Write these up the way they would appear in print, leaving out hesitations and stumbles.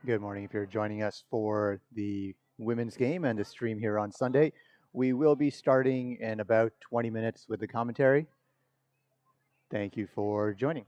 Good morning. If you're joining us for the women's game and the stream here on Sunday, we will be starting in about 20 minutes with the commentary. Thank you for joining.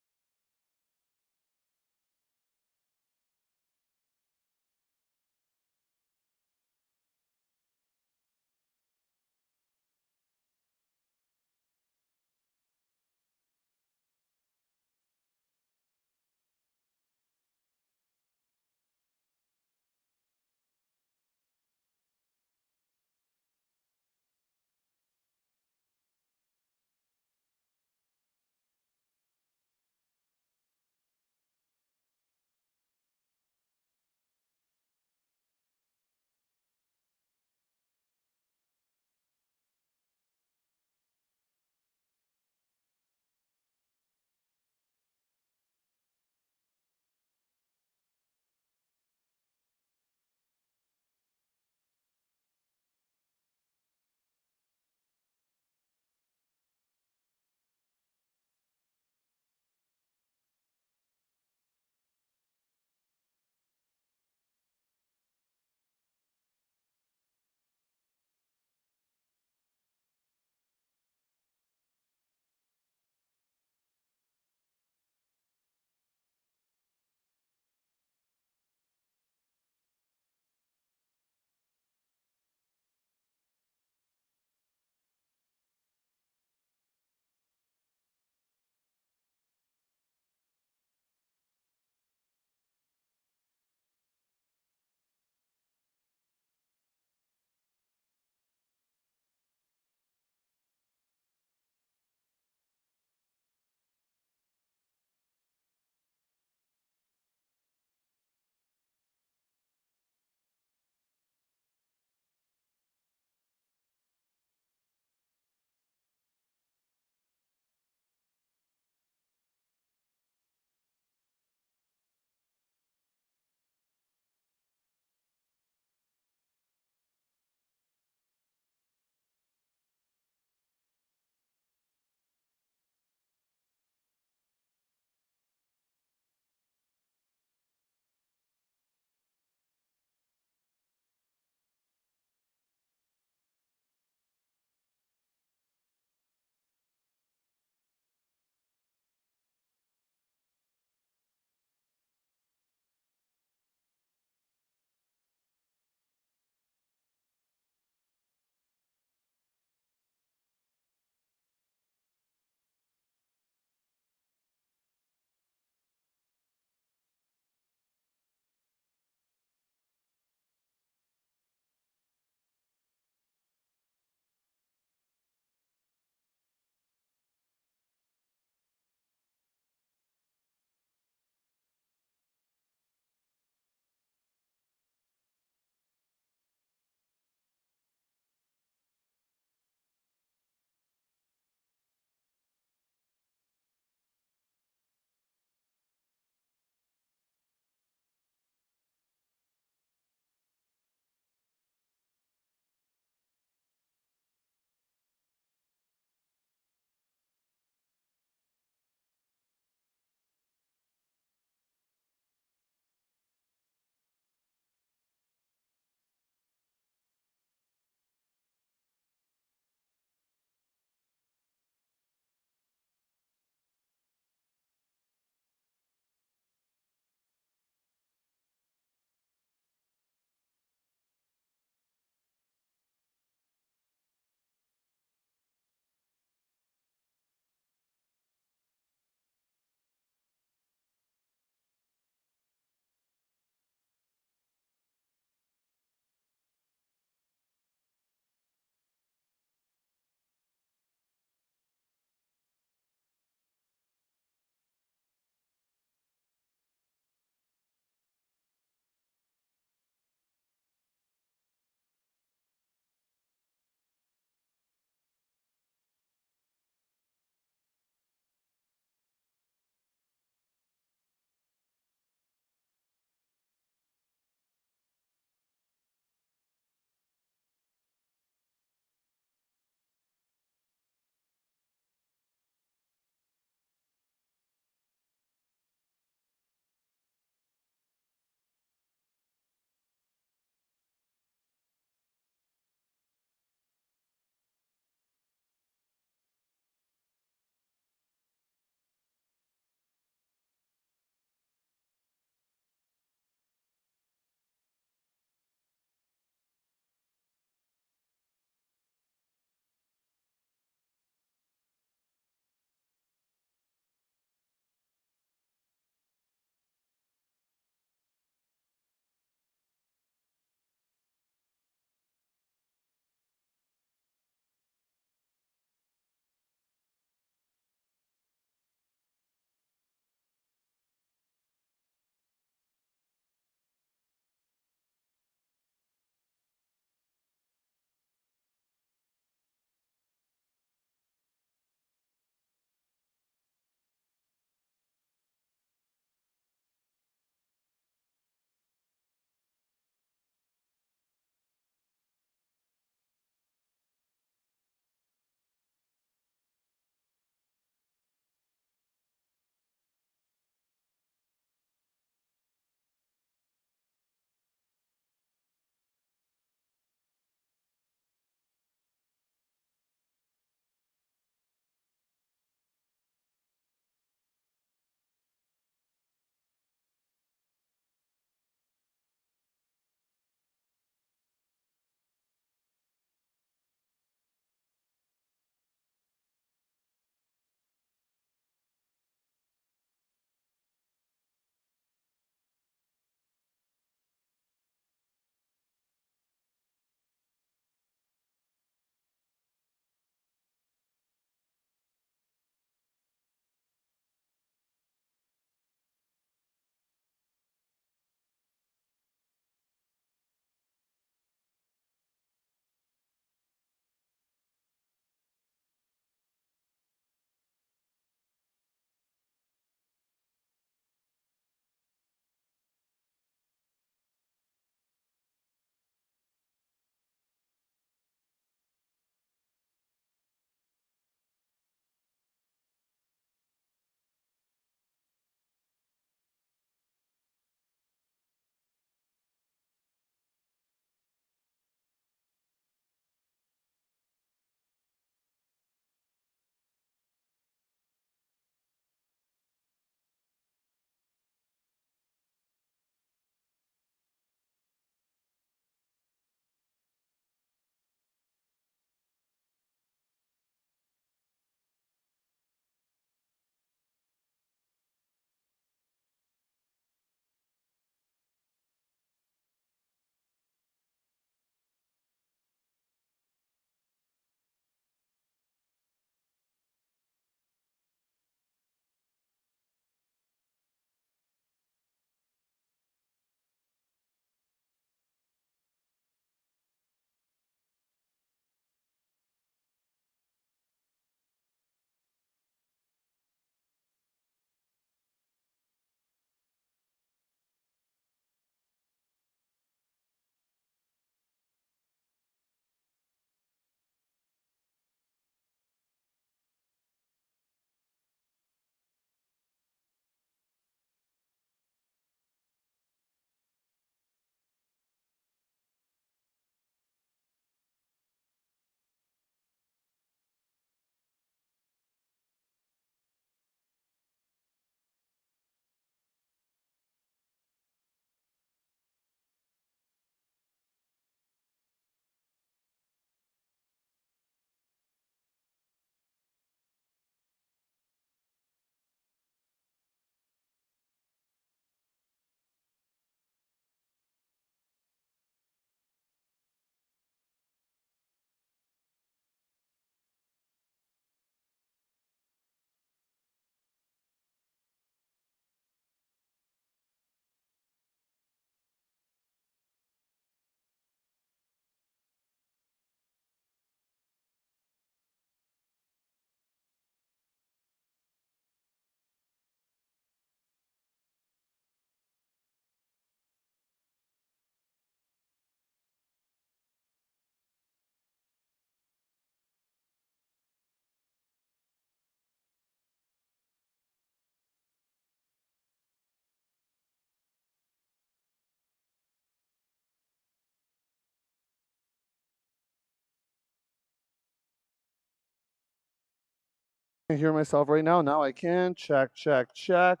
I hear myself right now. Now I can. Check, check, check.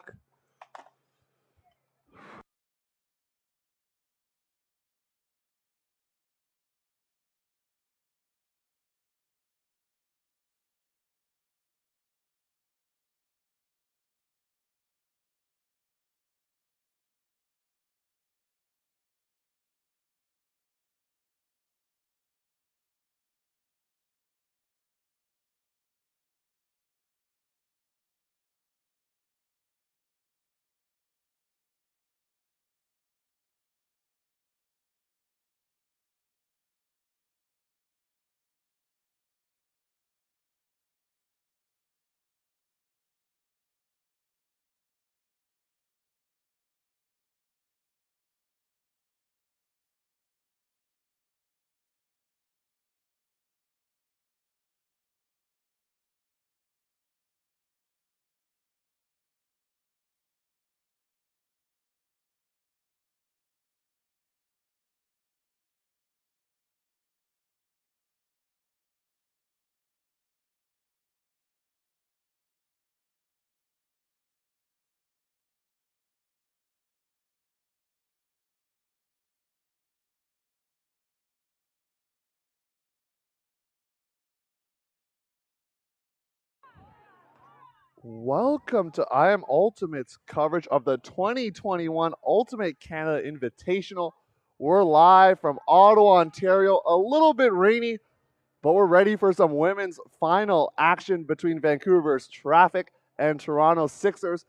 Welcome to I Am Ultimate's coverage of the 2021 Ultimate Canada Invitational. We're live from Ottawa, Ontario. A little bit rainy, but we're ready for some women's final action between Vancouver's Traffic and Toronto Sixers.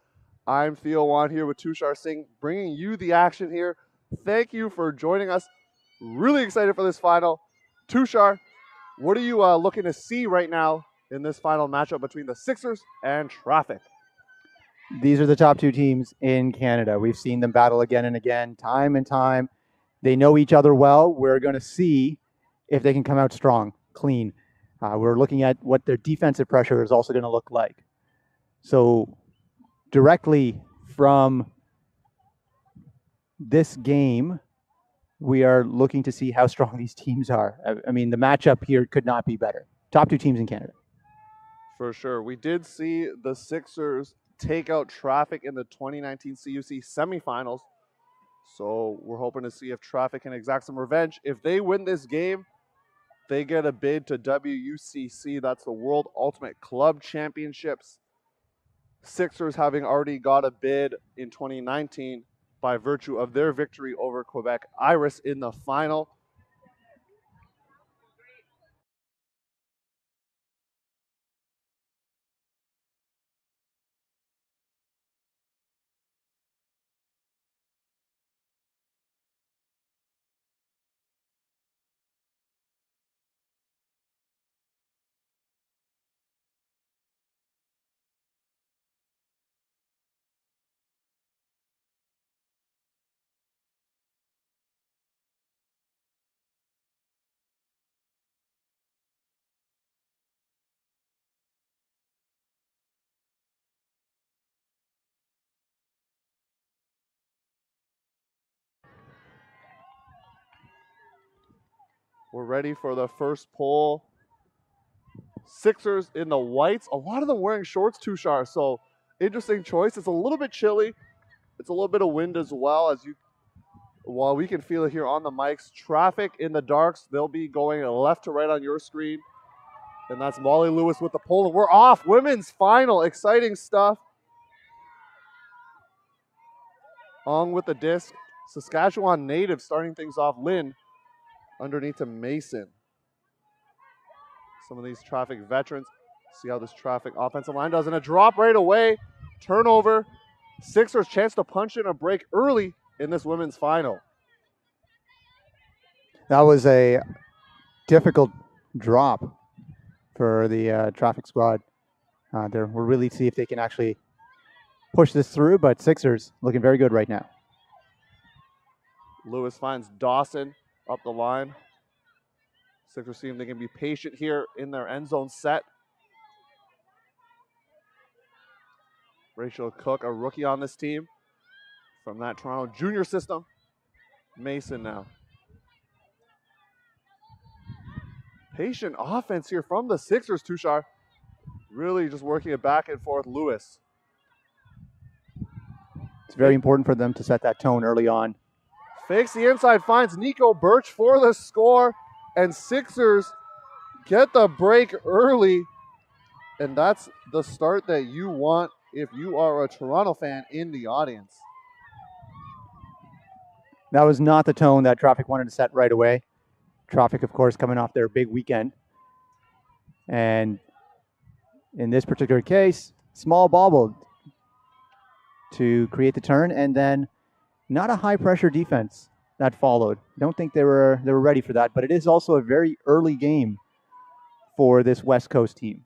I'm Theo Wan here with Tushar Singh, bringing you the action here. Thank you for joining us. Really excited for this final. Tushar, what are you looking to see right now in this final matchup between the Sixers and Traffic? These are the top two teams in Canada. We've seen them battle again and again, time and time. They know each other well. We're going to see if they can come out strong, clean. We're looking at what their defensive pressure is also going to look like. So directly from this game, we are looking to see how strong these teams are. I mean, the matchup here could not be better. Top two teams in Canada. For sure. We did see the Sixers take out Traffic in the 2019 CUC semifinals. So we're hoping to see if Traffic can exact some revenge. If they win this game, they get a bid to WUCC. That's the World Ultimate Club Championships. Sixers having already got a bid in 2019 by virtue of their victory over Quebec Iris in the final. We're ready for the first poll. Sixers in the whites. A lot of them wearing shorts, Tushar. So interesting choice. It's a little bit chilly. It's a little bit of wind as well, while we can feel it here on the mics. Traffic in the darks. They'll be going left to right on your screen. And that's Molly Lewis with the poll. And we're off. Women's final. Exciting stuff. On with the disc. Saskatchewan native starting things off. Lynn underneath to Mason. Some of these Traffic veterans. See how this Traffic offensive line does. And a drop right away. Turnover. Sixers chance to punch in a break early in this women's final. That was a difficult drop for the Traffic squad. We'll really see if they can actually push this through, but Sixers looking very good right now. Lewis finds Dawson up the line. Sixers see if they can be patient here in their end zone set. Rachel Cook, a rookie on this team from that Toronto junior system. Mason now. Patient offense here from the Sixers, Tushar. Really just working it back and forth. Lewis. It's very important for them to set that tone early on. Fakes the inside, finds Nico Birch for the score, and Sixers get the break early. And that's the start that you want if you are a Toronto fan in the audience. That was not the tone that Traffic wanted to set right away. Traffic, of course, coming off their big weekend. And in this particular case, small bobble to create the turn, and then not a high-pressure defense that followed. Don't think they were ready for that, but it is also a very early game for this West Coast team.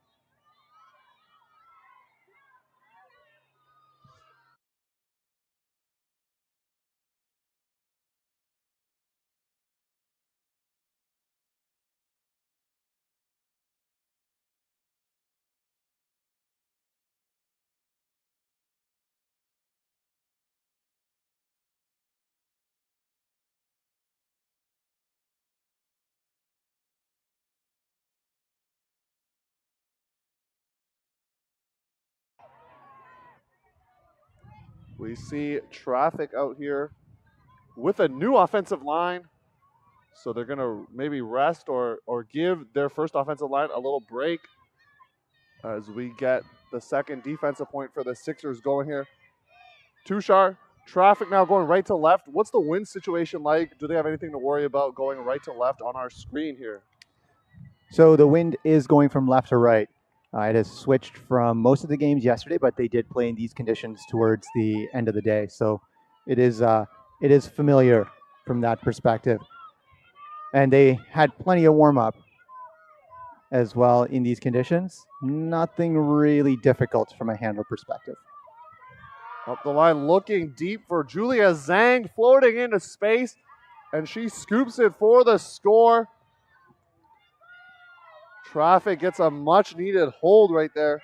We see Traffic out here with a new offensive line. So they're going to maybe rest or give their first offensive line a little break as we get the second defensive point for the Sixers going here. Tushar, Traffic now going right to left. What's the wind situation like? Do they have anything to worry about going right to left on our screen here? So the wind is going from left to right. It has switched from most of the games yesterday, but they did play in these conditions towards the end of the day. So it is familiar from that perspective. And they had plenty of warm-up as well in these conditions. Nothing really difficult from a handler perspective. Up the line, looking deep for Julia Zhang, floating into space, and she scoops it for the score. Traffic gets a much-needed hold right there,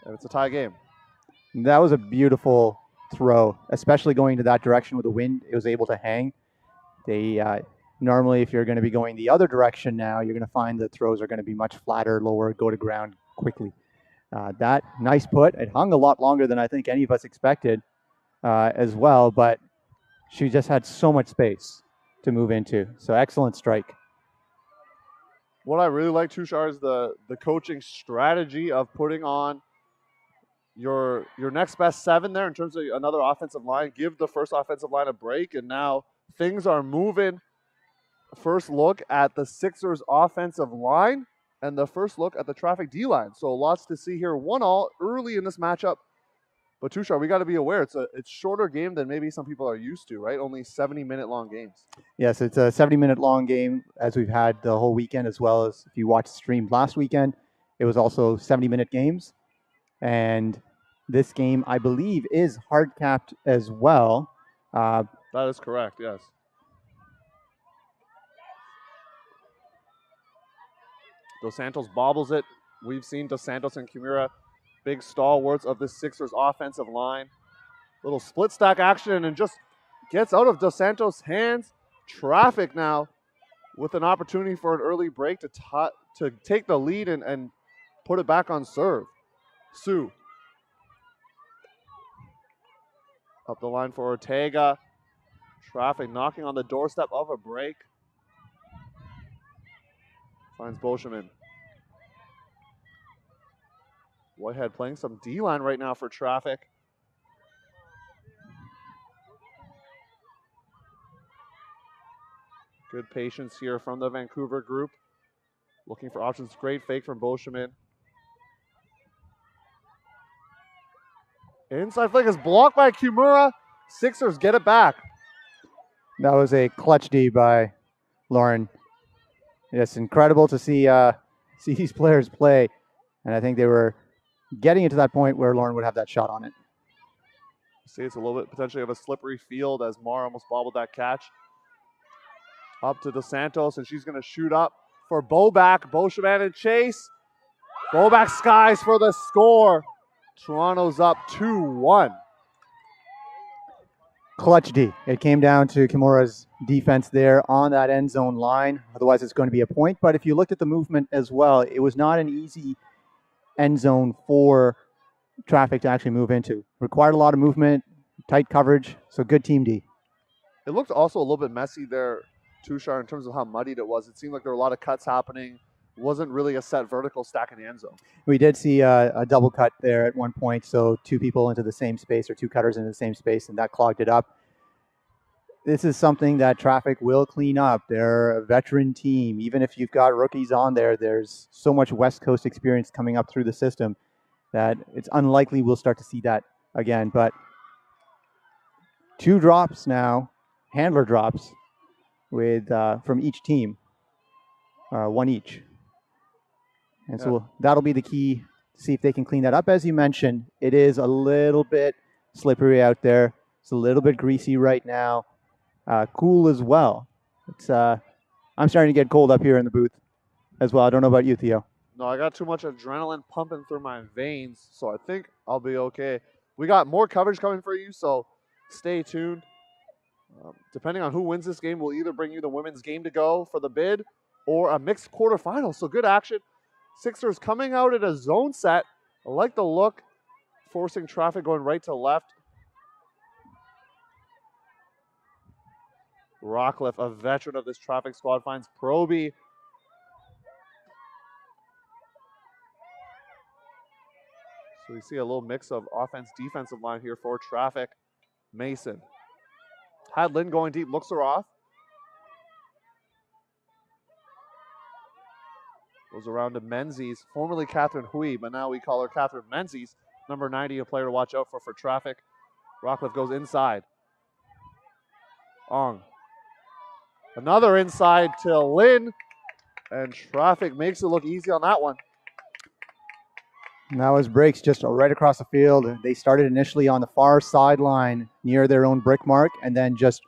and it's a tie game. That was a beautiful throw, especially going to that direction with the wind. It was able to hang. They normally, if you're going to be going the other direction now, you're going to find the throws are going to be much flatter, lower, go to ground quickly. That nice put. It hung a lot longer than I think any of us expected as well, but she just had so much space to move into. So excellent strike. What I really like, Tushar, is the coaching strategy of putting on your next best seven there in terms of another offensive line. Give the first offensive line a break, and now things are moving. First look at the Sixers offensive line and the first look at the Traffic D-line. So lots to see here. 1-1 early in this matchup. But Tushar, we got to be aware it's shorter game than maybe some people are used to, right? Only 70-minute long games. Yes, it's a 70-minute long game as we've had the whole weekend, as well as if you watched the stream last weekend, it was also 70-minute games. And this game, I believe, is hard capped as well. That is correct, yes. Dos Santos bobbles it. We've seen Dos Santos and Kimura, big stalwarts of the Sixers offensive line. Little split stack action and just gets out of Dos Santos' hands. Traffic now with an opportunity for an early break to take the lead and put it back on serve. Sue. Up the line for Ortega. Traffic knocking on the doorstep of a break. Finds Bolsheman. Whitehead playing some D-line right now for Traffic. Good patience here from the Vancouver group. Looking for options. Great fake from Bolsheman. Inside flick is blocked by Kimura. Sixers get it back. That was a clutch D by Lauren. It's incredible to see these players play, and I think they were getting it to that point where Lauren would have that shot on it. See, it's a little bit potentially of a slippery field as Mar almost bobbled that catch. Up to Dos Santos, and she's going to shoot up for Boback. Bolsheman and Chase. Boback skies for the score. Toronto's up 2-1. Clutch D. It came down to Kimura's defense there on that end zone line. Otherwise, it's going to be a point. But if you looked at the movement as well, it was not an easy end zone for Traffic to actually move into. Required a lot of movement, tight coverage, so good team D. It looked also a little bit messy there, Tushar, in terms of how muddied it was. It seemed like there were a lot of cuts happening. Wasn't really a set vertical stack in the end zone. We did see a double cut there at one point, so two people into the same space or two cutters into the same space, and that clogged it up. This is something that Traffic will clean up. They're a veteran team. Even if you've got rookies on there, there's so much West Coast experience coming up through the system that it's unlikely we'll start to see that again. But 2 drops now, handler drops, with from each team, 1 each. And so that'll be the key to see if they can clean that up. As you mentioned, it is a little bit slippery out there. It's a little bit greasy right now. Cool as well. It's I'm starting to get cold up here in the booth as well. I don't know about you, Theo. No, I got too much adrenaline pumping through my veins, so I think I'll be okay. We got more coverage coming for you, so stay tuned. Depending on who wins this game, we'll either bring you the women's game to go for the bid or a mixed quarterfinal. So good action. Sixers coming out at a zone set. I like the look, forcing Traffic going right to left. Rockcliffe, a veteran of this Traffic squad, finds Proby. So we see a little mix of offense, defensive line here for Traffic. Mason. Had Lynn going deep, looks her off. Goes around to Menzies, formerly Catherine Hui, but now we call her Catherine Menzies. Number 90, a player to watch out for Traffic. Rockcliffe goes inside. Ong. Another inside to Lynn, and Traffic makes it look easy on that one. And that was breaks just right across the field. They started initially on the far sideline near their own brick mark and then just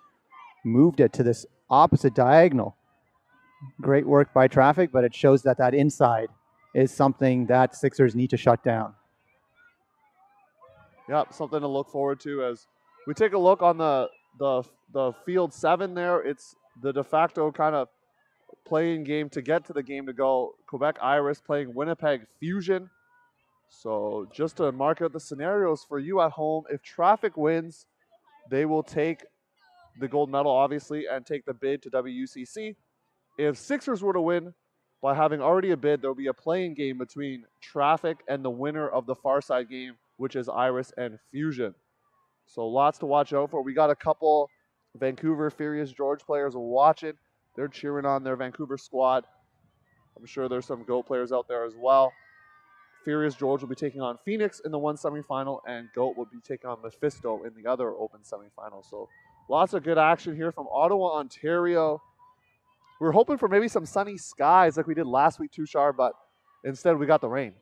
moved it to this opposite diagonal. Great work by Traffic, but it shows that that inside is something that Sixers need to shut down. Yep, something to look forward to as we take a look on the field 7 there. It's the de facto kind of playing game to get to the game to go. Quebec Iris playing Winnipeg Fusion. So just to mark out the scenarios for you at home, if Traffic wins, they will take the gold medal, obviously, and take the bid to WUCC. If Sixers were to win, by having already a bid, there will be a playing game between Traffic and the winner of the far side game, which is Iris and Fusion. So lots to watch out for. We got a couple Vancouver Furious George players watching. They're cheering on their Vancouver squad. I'm sure there's some GOAT players out there as well. Furious George will be taking on Phoenix in the one semifinal, and GOAT will be taking on Mephisto in the other open semifinal. So lots of good action here from Ottawa, Ontario. We were hoping for maybe some sunny skies like we did last week, Tushar, but instead we got the rain.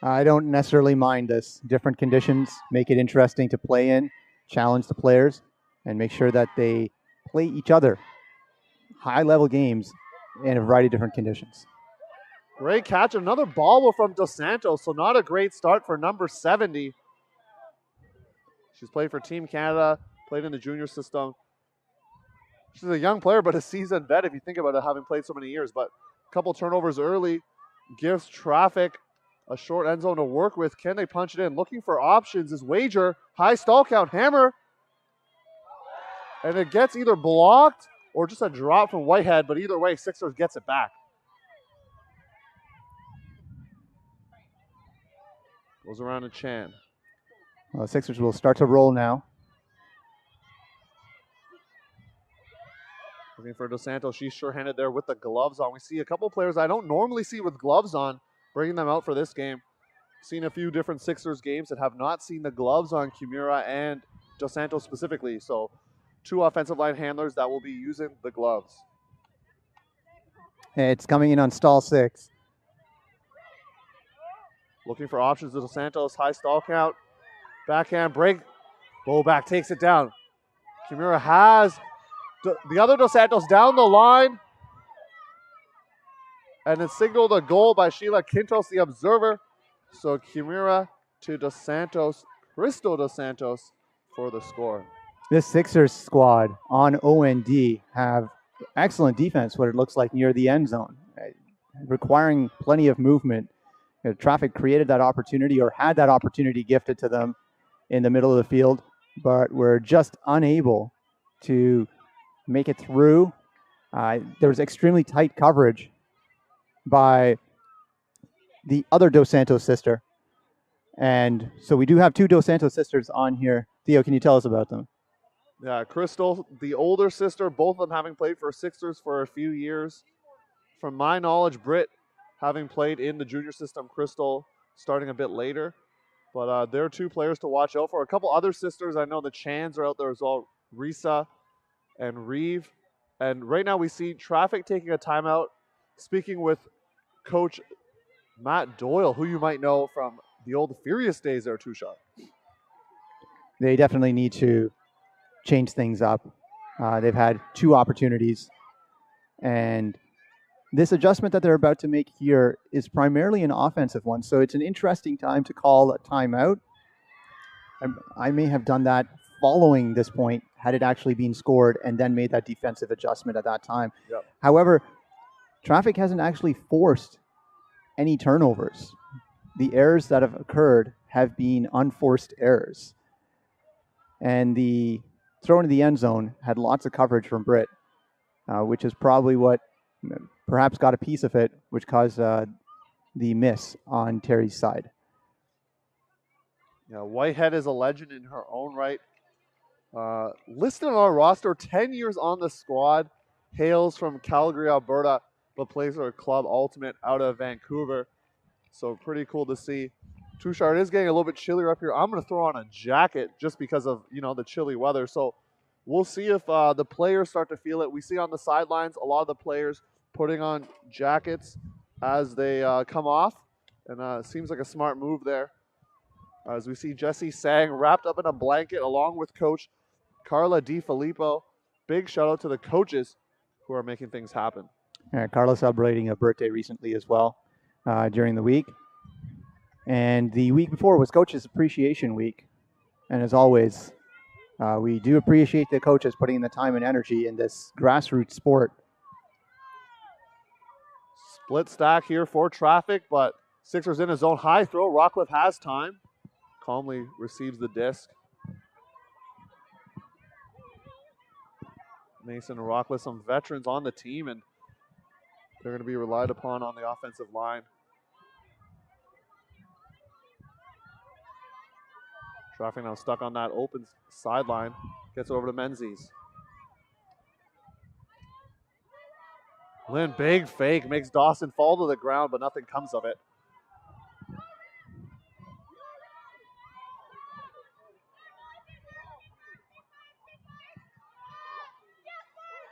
I don't necessarily mind this. Different conditions make it interesting to play in, challenge the players, and make sure that they play each other. High-level games in a variety of different conditions. Great catch. Another bobble from Dos Santos, so not a great start for number 70. She's played for Team Canada, played in the junior system. She's a young player, but a seasoned vet if you think about it, having played so many years. But a couple turnovers early gives Traffic a short end zone to work with. Can they punch it in? Looking for options is Wager. High stall count, hammer. And it gets either blocked or just a drop from Whitehead, but either way, Sixers gets it back. Goes around to Chan. Well, the Sixers will start to roll now. Looking for Dos Santos. She's sure-handed there with the gloves on. We see a couple players I don't normally see with gloves on, bringing them out for this game. Seen a few different Sixers games that have not seen the gloves on Kimura and Dos Santos specifically. So 2 offensive line handlers that will be using the gloves. It's coming in on stall 6. Looking for options to Dos Santos. High stall count. Backhand break. Bobak takes it down. Kimura has the other Dos Santos down the line. And it's signaled a goal by Sheila Quintos, the observer. So Kimura to Dos Santos. Cristo Dos Santos for the score. This Sixers squad on OND have excellent defense, what it looks like near the end zone, requiring plenty of movement Traffic created that opportunity or had that opportunity gifted to them in the middle of the field, but were just unable to make it through. There was extremely tight coverage by the other Dos Santos sister. And so we do have two Dos Santos sisters on here. Theo, can you tell us about them? Yeah, Crystal, the older sister, both of them having played for Sixers for a few years. From my knowledge, Britt having played in the junior system, Crystal starting a bit later. But they're two players to watch out for. A couple other sisters, I know the Chans are out there as well, Risa and Reeve. And right now we see Traffic taking a timeout, speaking with Coach Matt Doyle, who you might know from the old Furious days there, Tushar. They definitely need to change things up. They've had two opportunities, and this adjustment that they're about to make here is primarily an offensive one, so it's an interesting time to call a timeout. I may have done that following this point had it actually been scored and then made that defensive adjustment at that time. Yep. However, Traffic hasn't actually forced any turnovers. The errors that have occurred have been unforced errors. And the throw into the end zone had lots of coverage from Britt, which is probably what perhaps got a piece of it, which caused the miss on Terry's side. Yeah, Whitehead is a legend in her own right. Listed on our roster, 10 years on the squad, hails from Calgary, Alberta, but plays for Club Ultimate out of Vancouver. So pretty cool to see. Tushar, it is getting a little bit chillier up here. I'm going to throw on a jacket just because of, the chilly weather. So we'll see if the players start to feel it. We see on the sidelines a lot of the players putting on jackets as they come off. And it seems like a smart move there. As we see Jesse Sang wrapped up in a blanket along with Coach Carla DiFilippo. Big shout out to the coaches who are making things happen. Carla celebrating a birthday recently as well during the week. And the week before was Coaches Appreciation Week. And as always, we do appreciate the coaches putting in the time and energy in this grassroots sport. Split stack here for Traffic, but Sixers in his own high throw. Rockcliffe has time. Calmly receives the disc. Mason and Rockcliffe, some veterans on the team, and they're going to be relied upon on the offensive line. Traffic now stuck on that open sideline. Gets over to Menzies. Lynn, big fake, makes Dawson fall to the ground, but nothing comes of it.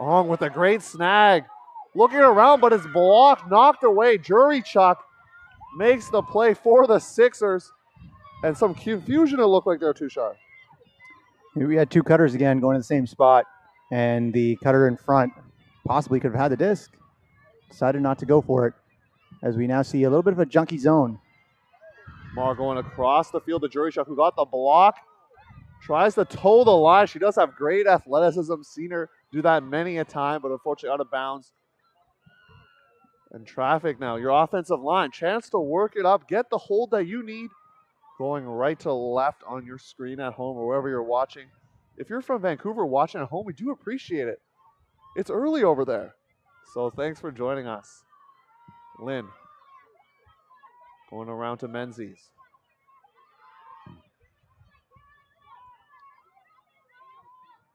Ong with a great snag. Looking around, but it's blocked, knocked away. Jury Chuck makes the play for the Sixers. And some confusion it looked like there, Tushar. We had two cutters again going to the same spot, and the cutter in front possibly could have had the disc. Decided not to go for it, as we now see a little bit of a junky zone. Mar going across the field to Jury Chuck, who got the block. Tries to toe the line. She does have great athleticism. Seen her do that many a time, but unfortunately out of bounds. And Traffic now, your offensive line. Chance to work it up, get the hold that you need. Going right to left on your screen at home or wherever you're watching. If you're from Vancouver watching at home, we do appreciate it. It's early over there. So thanks for joining us. Lynn. Going around to Menzies.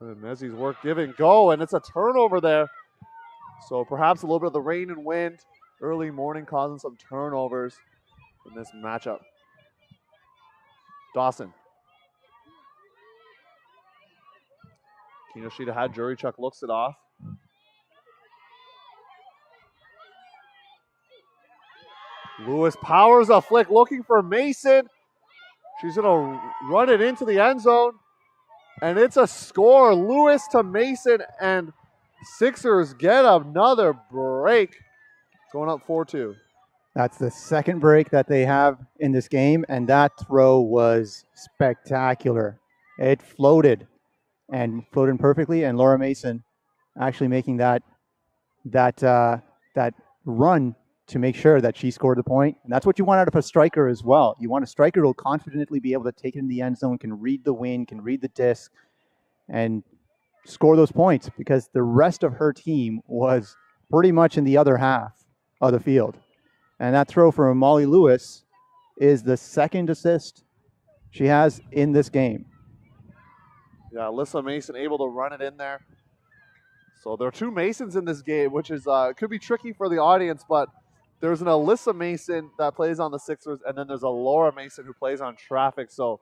And Menzies work, give and go, and it's a turnover there. So perhaps a little bit of the rain and wind early morning causing some turnovers in this matchup. Dawson. Kinoshita had Jury Chuck, looks it off. Lewis powers a flick, looking for Mason. She's going to run it into the end zone. And it's a score. Lewis to Mason, and Sixers get another break. Going up 4-2. That's the second break that they have in this game, and that throw was spectacular. It floated perfectly, and Laura Mason actually making that run to make sure that she scored the point. And that's what you want out of a striker as well. You want a striker who will confidently be able to take it in the end zone, can read the wind, can read the disc, and score those points, because the rest of her team was pretty much in the other half of the field. And that throw from Molly Lewis is the second assist she has in this game. Yeah, Alyssa Mason able to run it in there. So there are two Masons in this game, which is could be tricky for the audience, but there's an Alyssa Mason that plays on the Sixers, and then there's a Laura Mason who plays on Traffic. So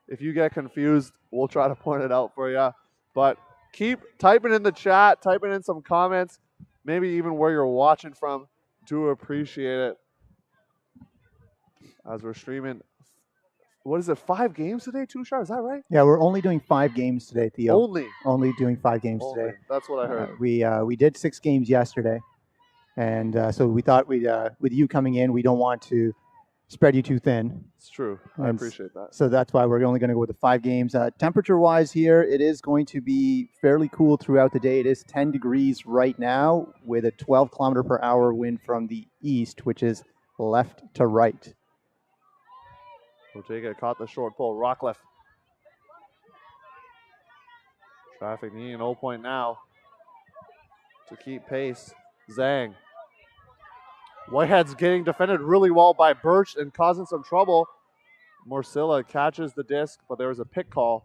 if you get confused, we'll try to point it out for you. But keep typing in the chat, typing in some comments, maybe even where you're watching from. Do appreciate it. As we're streaming, what is it, 5 games today, Tushar? Is that right? Yeah, we're only doing 5 games today, Theo. Only doing 5 games only. today. That's what I heard. We did 6 games yesterday, and so we thought we'd with you coming in, we don't want to spread you too thin. It's true. I appreciate that. So that's why we're only going to go with the 5 games. Temperature-wise here, it is going to be fairly cool throughout the day. It is 10 degrees right now with a 12-kilometer-per-hour wind from the east, which is left to right. Ortega caught the short pull. Rockcliffe. Traffic needing an 0 point now to keep pace. Zhang. Whitehead's getting defended really well by Birch and causing some trouble. Morcilla catches the disc, but there was a pick call.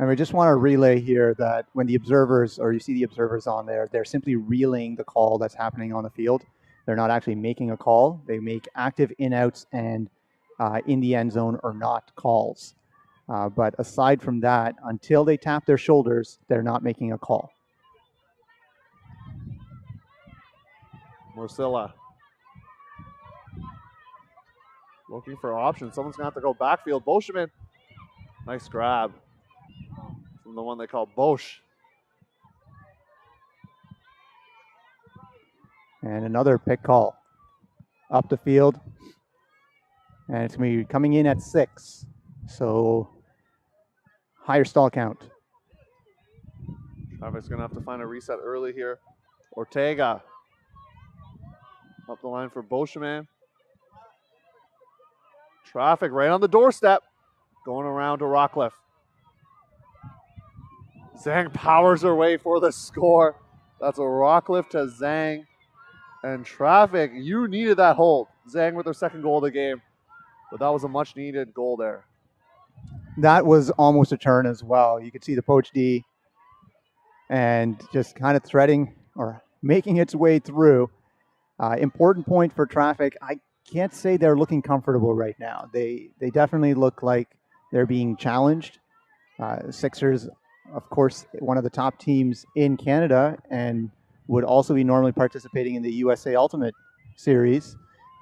And we just want to relay here that when the observers, or you see the observers on there, they're simply relaying the call that's happening on the field. They're not actually making a call. They make active in-outs and in the end zone or not calls. But aside from that, until they tap their shoulders, they're not making a call. Morcilla. Looking for options. Someone's going to have to go backfield. Boschman. Nice grab from the one they call Bosch. And another pick call up the field. And it's going to be coming in at 6. So higher stall count. Traffic's going to have to find a reset early here. Ortega. Up the line for Boschman. Traffic right on the doorstep. Going around to Rockcliffe. Zhang powers her way for the score. That's a Rockcliffe to Zhang. And Traffic, you needed that hold. Zhang with her second goal of the game. But that was a much needed goal there. That was almost a turn as well. You could see the poach D and just kind of threading or making its way through. Important point for Traffic. I can't say they're looking comfortable right now. They definitely look like they're being challenged. Sixers, of course, one of the top teams in Canada, and would also be normally participating in the USA Ultimate Series,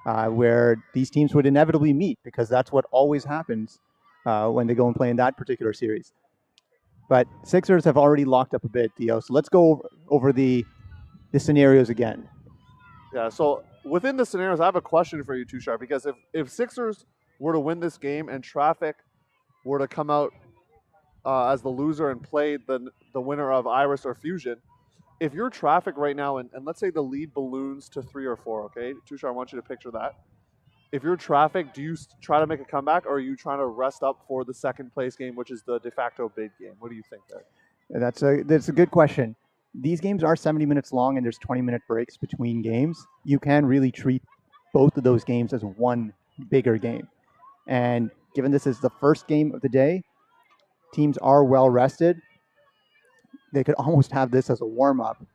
where these teams would inevitably meet, because that's what always happens when they go and play in that particular series. But Sixers have already locked up a bit, Theo. So let's go over the scenarios again. Yeah, so within the scenarios, I have a question for you, Tushar, because if Sixers were to win this game and Traffic were to come out as the loser and play the winner of Iris or Fusion, if you're Traffic right now and let's say the lead balloons to 3 or 4, okay? Tushar, I want you to picture that. If you're Traffic, do you try to make a comeback, or are you trying to rest up for the second place game, which is the de facto bid game? What do you think there? That's a good question. These games are 70 minutes long, and there's 20-minute breaks between games. You can really treat both of those games as one bigger game. And given this is the first game of the day, teams are well rested. They could almost have this as a warm-up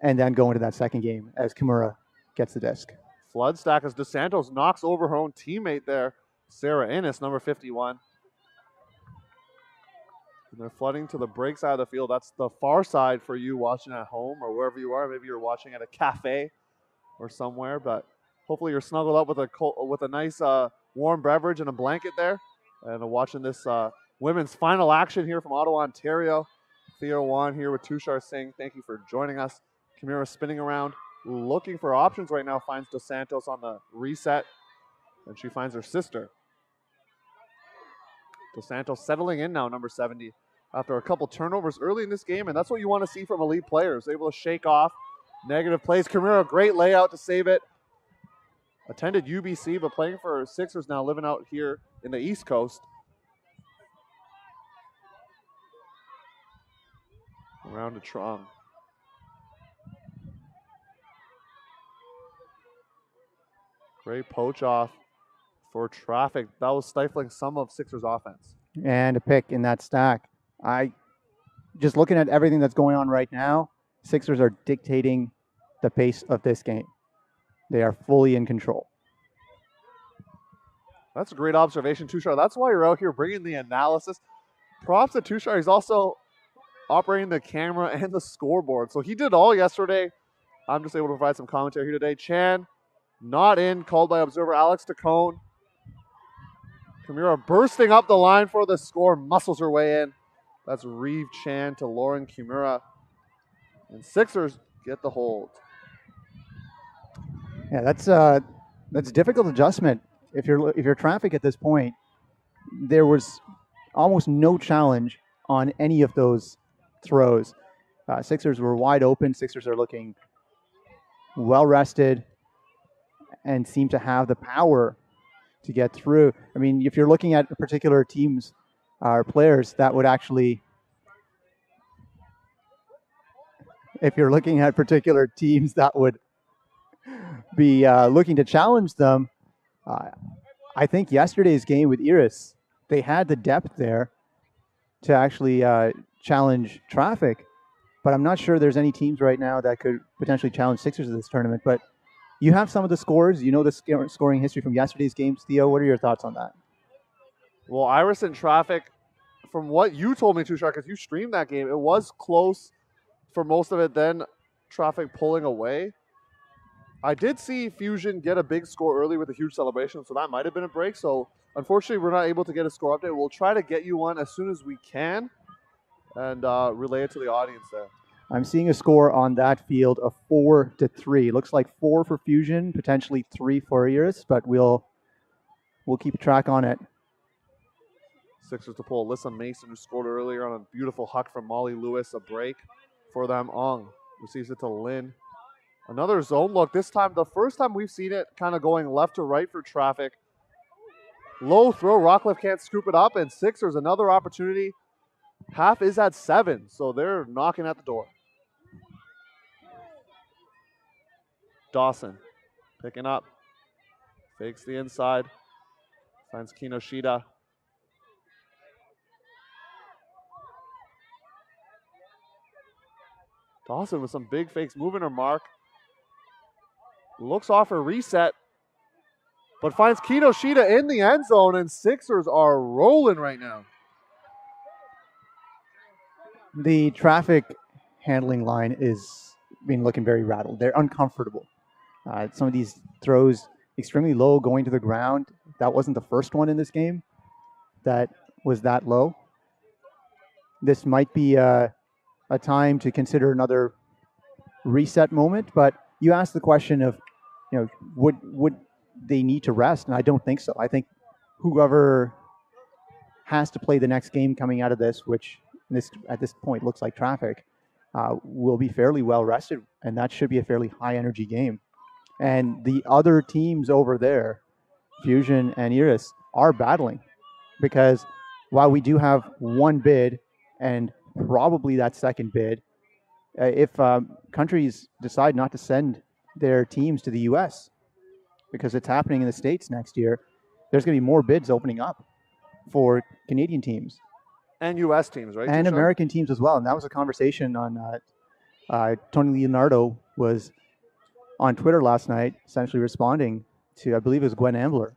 and then go into that second game as Kimura gets the disc. Flood stack as DeSantos knocks over her own teammate there, Sarah Innes, number 51. And they're flooding to the break side of the field. That's the far side for you watching at home or wherever you are. Maybe you're watching at a cafe or somewhere, but hopefully you're snuggled up with a nice warm beverage and a blanket there. And watching this women's final action here from Ottawa, Ontario. Theo Wan here with Tushar Singh. Thank you for joining us. Kimura spinning around, looking for options right now, finds DeSantos on the reset, and she finds her sister. DeSantos settling in now, number 70, after a couple turnovers early in this game, and that's what you want to see from elite players, able to shake off Negative plays. Kimura, great layout to save it. Attended UBC, but playing for Sixers now, living out here in the East Coast. Around to Trong. Great poach off for Traffic. That was stifling some of Sixers offense. And a pick in that stack. Just looking at everything that's going on right now, Sixers are dictating the pace of this game. They are fully in control. That's a great observation, Tushar. That's why you're out here bringing the analysis. Props to Tushar. He's also operating the camera and the scoreboard. So he did all yesterday. I'm just able to provide some commentary here today. Chan, not in, called by observer Alex Tacone. Kimura bursting up the line for the score, muscles her way in. That's Reeve Chan to Lauren Kimura. And Sixers get the hold. Yeah, that's a difficult adjustment. If you're Traffic at this point, there was almost no challenge on any of those throws. Sixers were wide open. Sixers are looking well rested and seem to have the power to get through. I mean, if you're looking at particular teams or players that would actually, if you're looking at particular teams that would be looking to challenge them, I think yesterday's game with Iris, they had the depth there to actually challenge Traffic, but I'm not sure there's any teams right now that could potentially challenge Sixers in this tournament. But you have some of the scores. You know the scoring history from yesterday's games, Theo. What are your thoughts on that? Well, Iris and Traffic, from what you told me, Tushar, because you streamed that game, it was close for most of it, then Traffic pulling away. I did see Fusion get a big score early with a huge celebration, so that might have been a break. So unfortunately, we're not able to get a score update. We'll try to get you one as soon as we can and relay it to the audience there. I'm seeing a score on that field of 4-3. Looks like 4 for Fusion, potentially 3 for Iris, but we'll keep track on it. Sixers to pull Alyssa Mason, who scored earlier on a beautiful huck from Molly Lewis. A break for them. Ong receives it to Lynn. Another zone look. This time, the first time we've seen it kind of going left to right for Traffic. Low throw. Rockcliffe can't scoop it up, and Sixers another opportunity. Half is at 7, so they're knocking at the door. Dawson picking up. Fakes the inside. Finds Kinoshita. Dawson with some big fakes, moving her mark. Looks off her reset, but finds Kinoshita in the end zone, and Sixers are rolling right now. The Traffic handling line is looking very rattled. They're uncomfortable. Some of these throws extremely low, going to the ground. That wasn't the first one in this game that was that low. This might be a time to consider another reset moment, but you asked the question of, would they need to rest? And I don't think so. I think whoever has to play the next game coming out of this, which at this point looks like Traffic, will be fairly well rested, and that should be a fairly high energy game. And the other teams over there, Fusion and Iris, are battling, because while we do have one bid and probably that second bid, if countries decide not to send their teams to the U.S. because it's happening in the States next year, there's going to be more bids opening up for Canadian teams. And U.S. teams, right? And American teams as well. And that was a conversation on Tony Leonardo was on Twitter last night, essentially responding to, I believe it was Gwen Ambler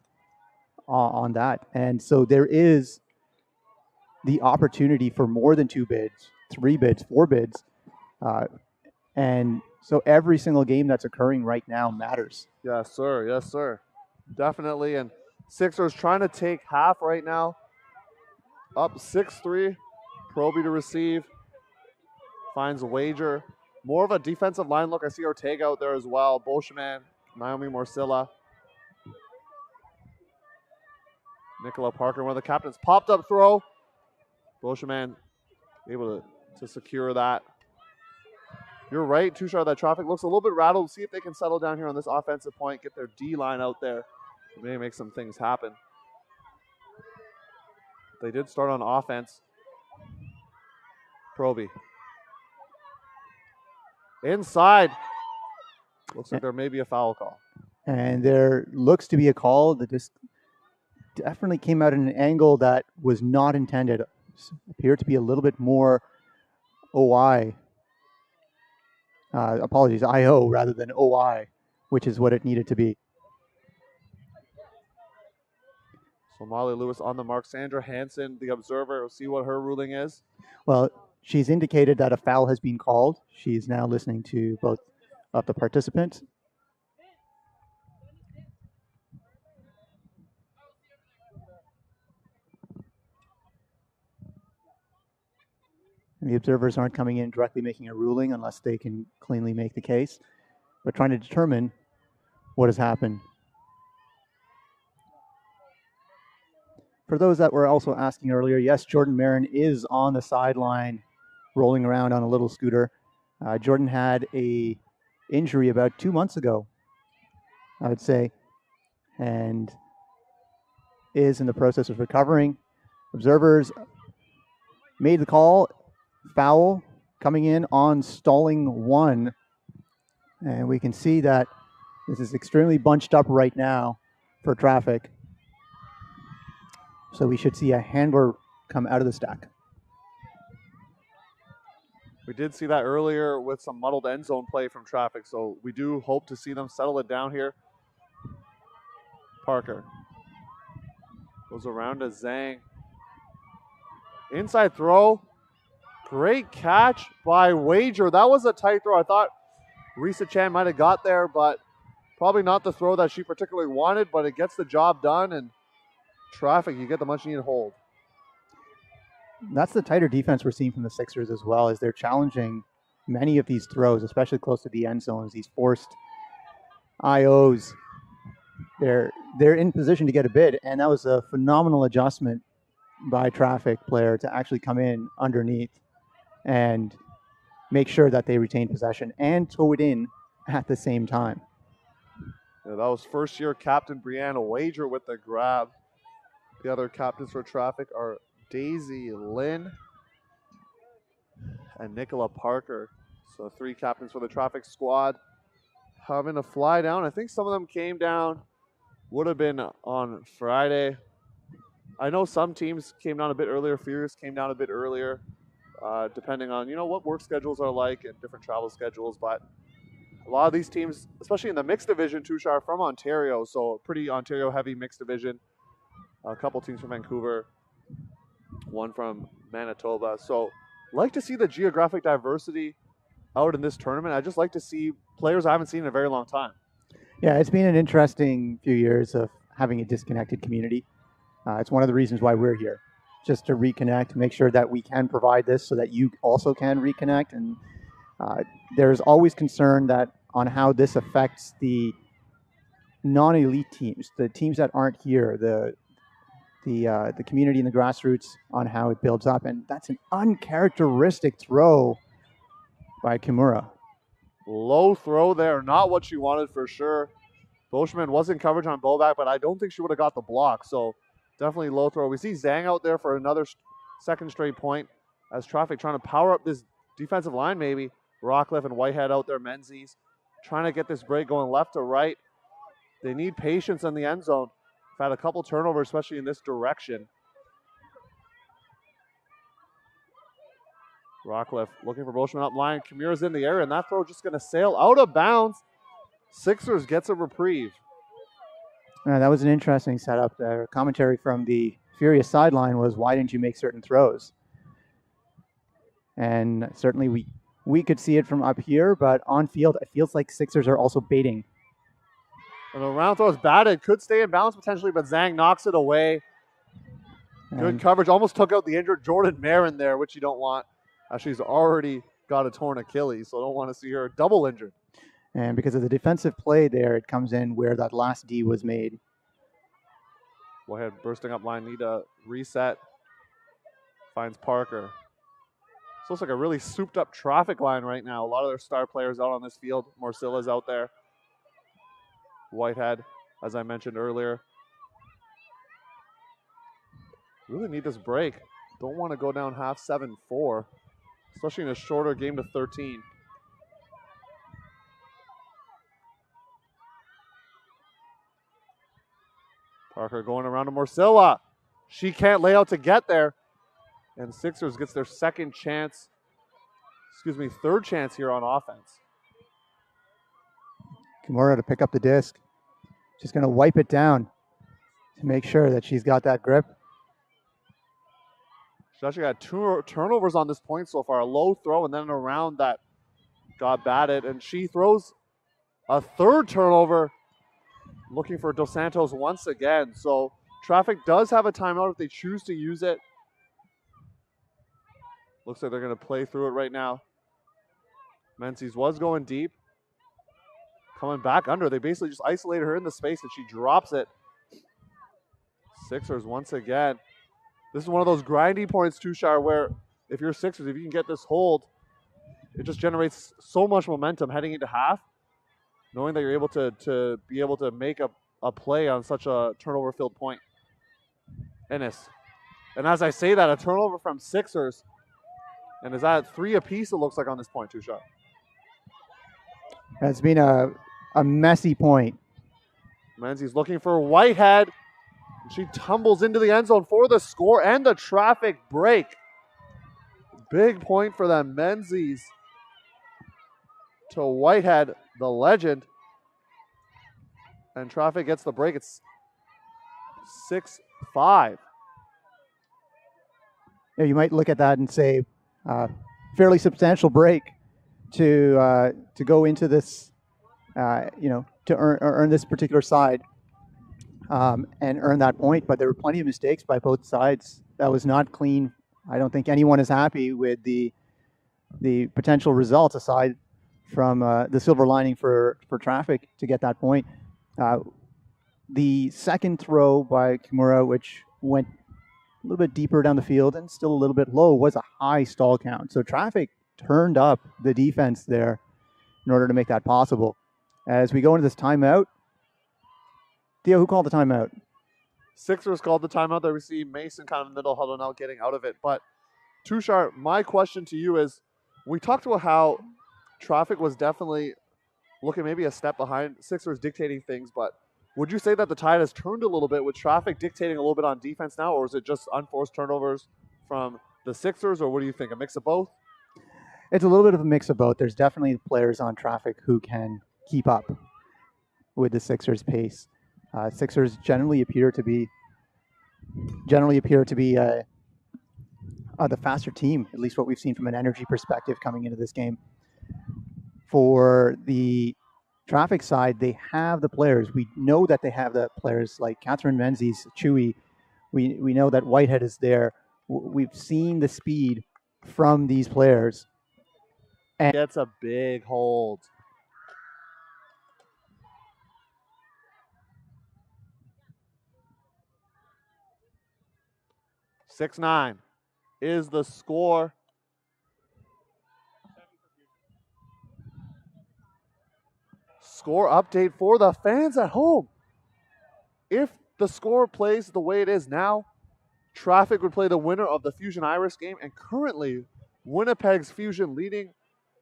on that. And so there is the opportunity for more than 2 bids, 3 bids, 4 bids. And so every single game that's occurring right now matters. Yes, sir. Yes, sir. Definitely. And Sixers trying to take half right now. Up 6-3. Proby to receive. Finds a wager. More of a defensive line look. I see Ortega out there as well. Bolshaman, Naomi Morsilla. Nicola Parker, one of the captains. Popped up throw. Bolshaman able to secure that. You're right, Tushar, that traffic looks a little bit rattled. We'll see if they can settle down here on this offensive point, get their D line out there, maybe make some things happen. They did start on offense. Proby. Inside. Looks like there may be a foul call. And there looks to be a call that just definitely came out at an angle that was not intended. Appeared to be a little bit more OI. Apologies, IO rather than OI, which is what it needed to be. So Molly Lewis on the mark. Sandra Hansen, the observer. We'll see what her ruling is. Well, she's indicated that a foul has been called. She's now listening to both of the participants. And the observers aren't coming in directly making a ruling unless they can cleanly make the case, but trying to determine what has happened. For those that were also asking earlier, yes, Jordan Marin is on the sideline rolling around on a little scooter. Jordan had a injury about 2 months ago, I would say, and is in the process of recovering. Observers made the call. Foul coming in on stalling one. And we can see that this is extremely bunched up right now for traffic. So we should see a handler come out of the stack. We did see that earlier with some muddled end zone play from traffic, so we do hope to see them settle it down here. Parker goes around to Zhang. Inside throw. Great catch by Wager. That was a tight throw. I thought Risa Chan might have got there, but probably not the throw that she particularly wanted, but it gets the job done, and traffic, you get the much needed hold. That's the tighter defense we're seeing from the Sixers as well, as they're challenging many of these throws, especially close to the end zones, these forced IOs. They're in position to get a bid, and that was a phenomenal adjustment by traffic player to actually come in underneath and make sure that they retain possession and tow it in at the same time. Yeah, that was first-year captain Brianna Wager with the grab. The other captains for traffic are Daisy Lynn and Nicola Parker. So 3 captains for the traffic squad having to fly down. I think some of them came down, would have been on Friday. I know some teams came down a bit earlier. Furious came down a bit earlier, depending on, what work schedules are like and different travel schedules. But a lot of these teams, especially in the mixed division, Tushar, are from Ontario, so a pretty Ontario-heavy mixed division. A couple teams from Vancouver, one from Manitoba. So like to see the geographic diversity out in this tournament. I just like to see players I haven't seen in a very long time. Yeah, it's been an interesting few years of having a disconnected community. It's one of the reasons why we're here, just to reconnect, make sure that we can provide this so that you also can reconnect. And there's always concern that on how this affects the non-elite teams, the teams that aren't here, the community and the grassroots, on how it builds up. And that's an uncharacteristic throw by Kimura. Low throw there, not what she wanted for sure. Boschman was in coverage on Bobak, but I don't think she would have got the block. So definitely low throw. We see Zhang out there for another second straight point as traffic trying to power up this defensive line maybe. Rockcliffe and Whitehead out there, Menzies, trying to get this break going left to right. They need patience in the end zone. We've had a couple turnovers, especially in this direction. Rockcliffe looking for Boschman up line. Kimura's in the air, and that throw just going to sail out of bounds. Sixers gets a reprieve. That was an interesting setup there. Commentary from the Furious sideline was, why didn't you make certain throws? And certainly we could see it from up here, but on field, it feels like Sixers are also baiting. And the round throw is batted. Could stay in bounds potentially, but Zhang knocks it away. Good coverage. Almost took out the injured Jordan Marin there, which you don't want. She's already got a torn Achilles, so I don't want to see her double injured. And because of the defensive play there, it comes in where that last D was made. Whitehead bursting up line, need a reset. Finds Parker. This looks like a really souped up traffic line right now. A lot of their star players out on this field. Morsilla's out there. Whitehead, as I mentioned earlier. Really need this break. Don't want to go down half 7-4, especially in a shorter game to 13. Parker going around to Morsilla. She can't lay out to get there. And Sixers gets their third chance here on offense. Kimura to pick up the disc. Just going to wipe it down to make sure that she's got that grip. She's actually got 2 turnovers on this point so far. A low throw and then a round that got batted. And she throws a third turnover, looking for Dos Santos once again. So Traffic does have a timeout if they choose to use it. Looks like they're going to play through it right now. Menzies was going deep. Coming back under. They basically just isolated her in the space and she drops it. Sixers once again. This is one of those grindy points, Tushar, where if you're Sixers, if you can get this hold, it just generates so much momentum heading into half, knowing that you're able to be able to make a play on such a turnover-filled point. Ennis. And as I say that, a turnover from Sixers. And is that 3 apiece, it looks like, on this point, Tushar? It's been a messy point. Menzies looking for Whitehead. She tumbles into the end zone for the score and the traffic break. Big point for them. Menzies to Whitehead, the legend. And traffic gets the break. It's 6-5. Yeah, you might look at that and say, fairly substantial break to go into this, to earn this particular side and earn that point. But there were plenty of mistakes by both sides. That was not clean. I don't think anyone is happy with the potential results aside from the silver lining for traffic to get that point. The second throw by Kimura, which went a little bit deeper down the field and still a little bit low, was a high stall count. So traffic turned up the defense there in order to make that possible. As we go into this timeout, Theo, who called the timeout? Sixers called the timeout. There we see Mason kind of middle huddle now getting out of it. But Tushar, my question to you is, we talked about how traffic was definitely looking maybe a step behind, Sixers dictating things, but would you say that the tide has turned a little bit with traffic dictating a little bit on defense now, or is it just unforced turnovers from the Sixers, or what do you think, a mix of both? It's a little bit of a mix of both. There's definitely players on traffic who can keep up with the Sixers' pace. Sixers generally appear to be the faster team, at least what we've seen from an energy perspective coming into this game. For the traffic side, they have the players. We know that they have the players like Catherine Menzies, Chewy. We know that Whitehead is there. We've seen the speed from these players. And gets a big hold. (6-9) is the score. Score update for the fans at home. If the score plays the way it is now, Traffic would play the winner of the Fusion Iris game, and currently Winnipeg's Fusion leading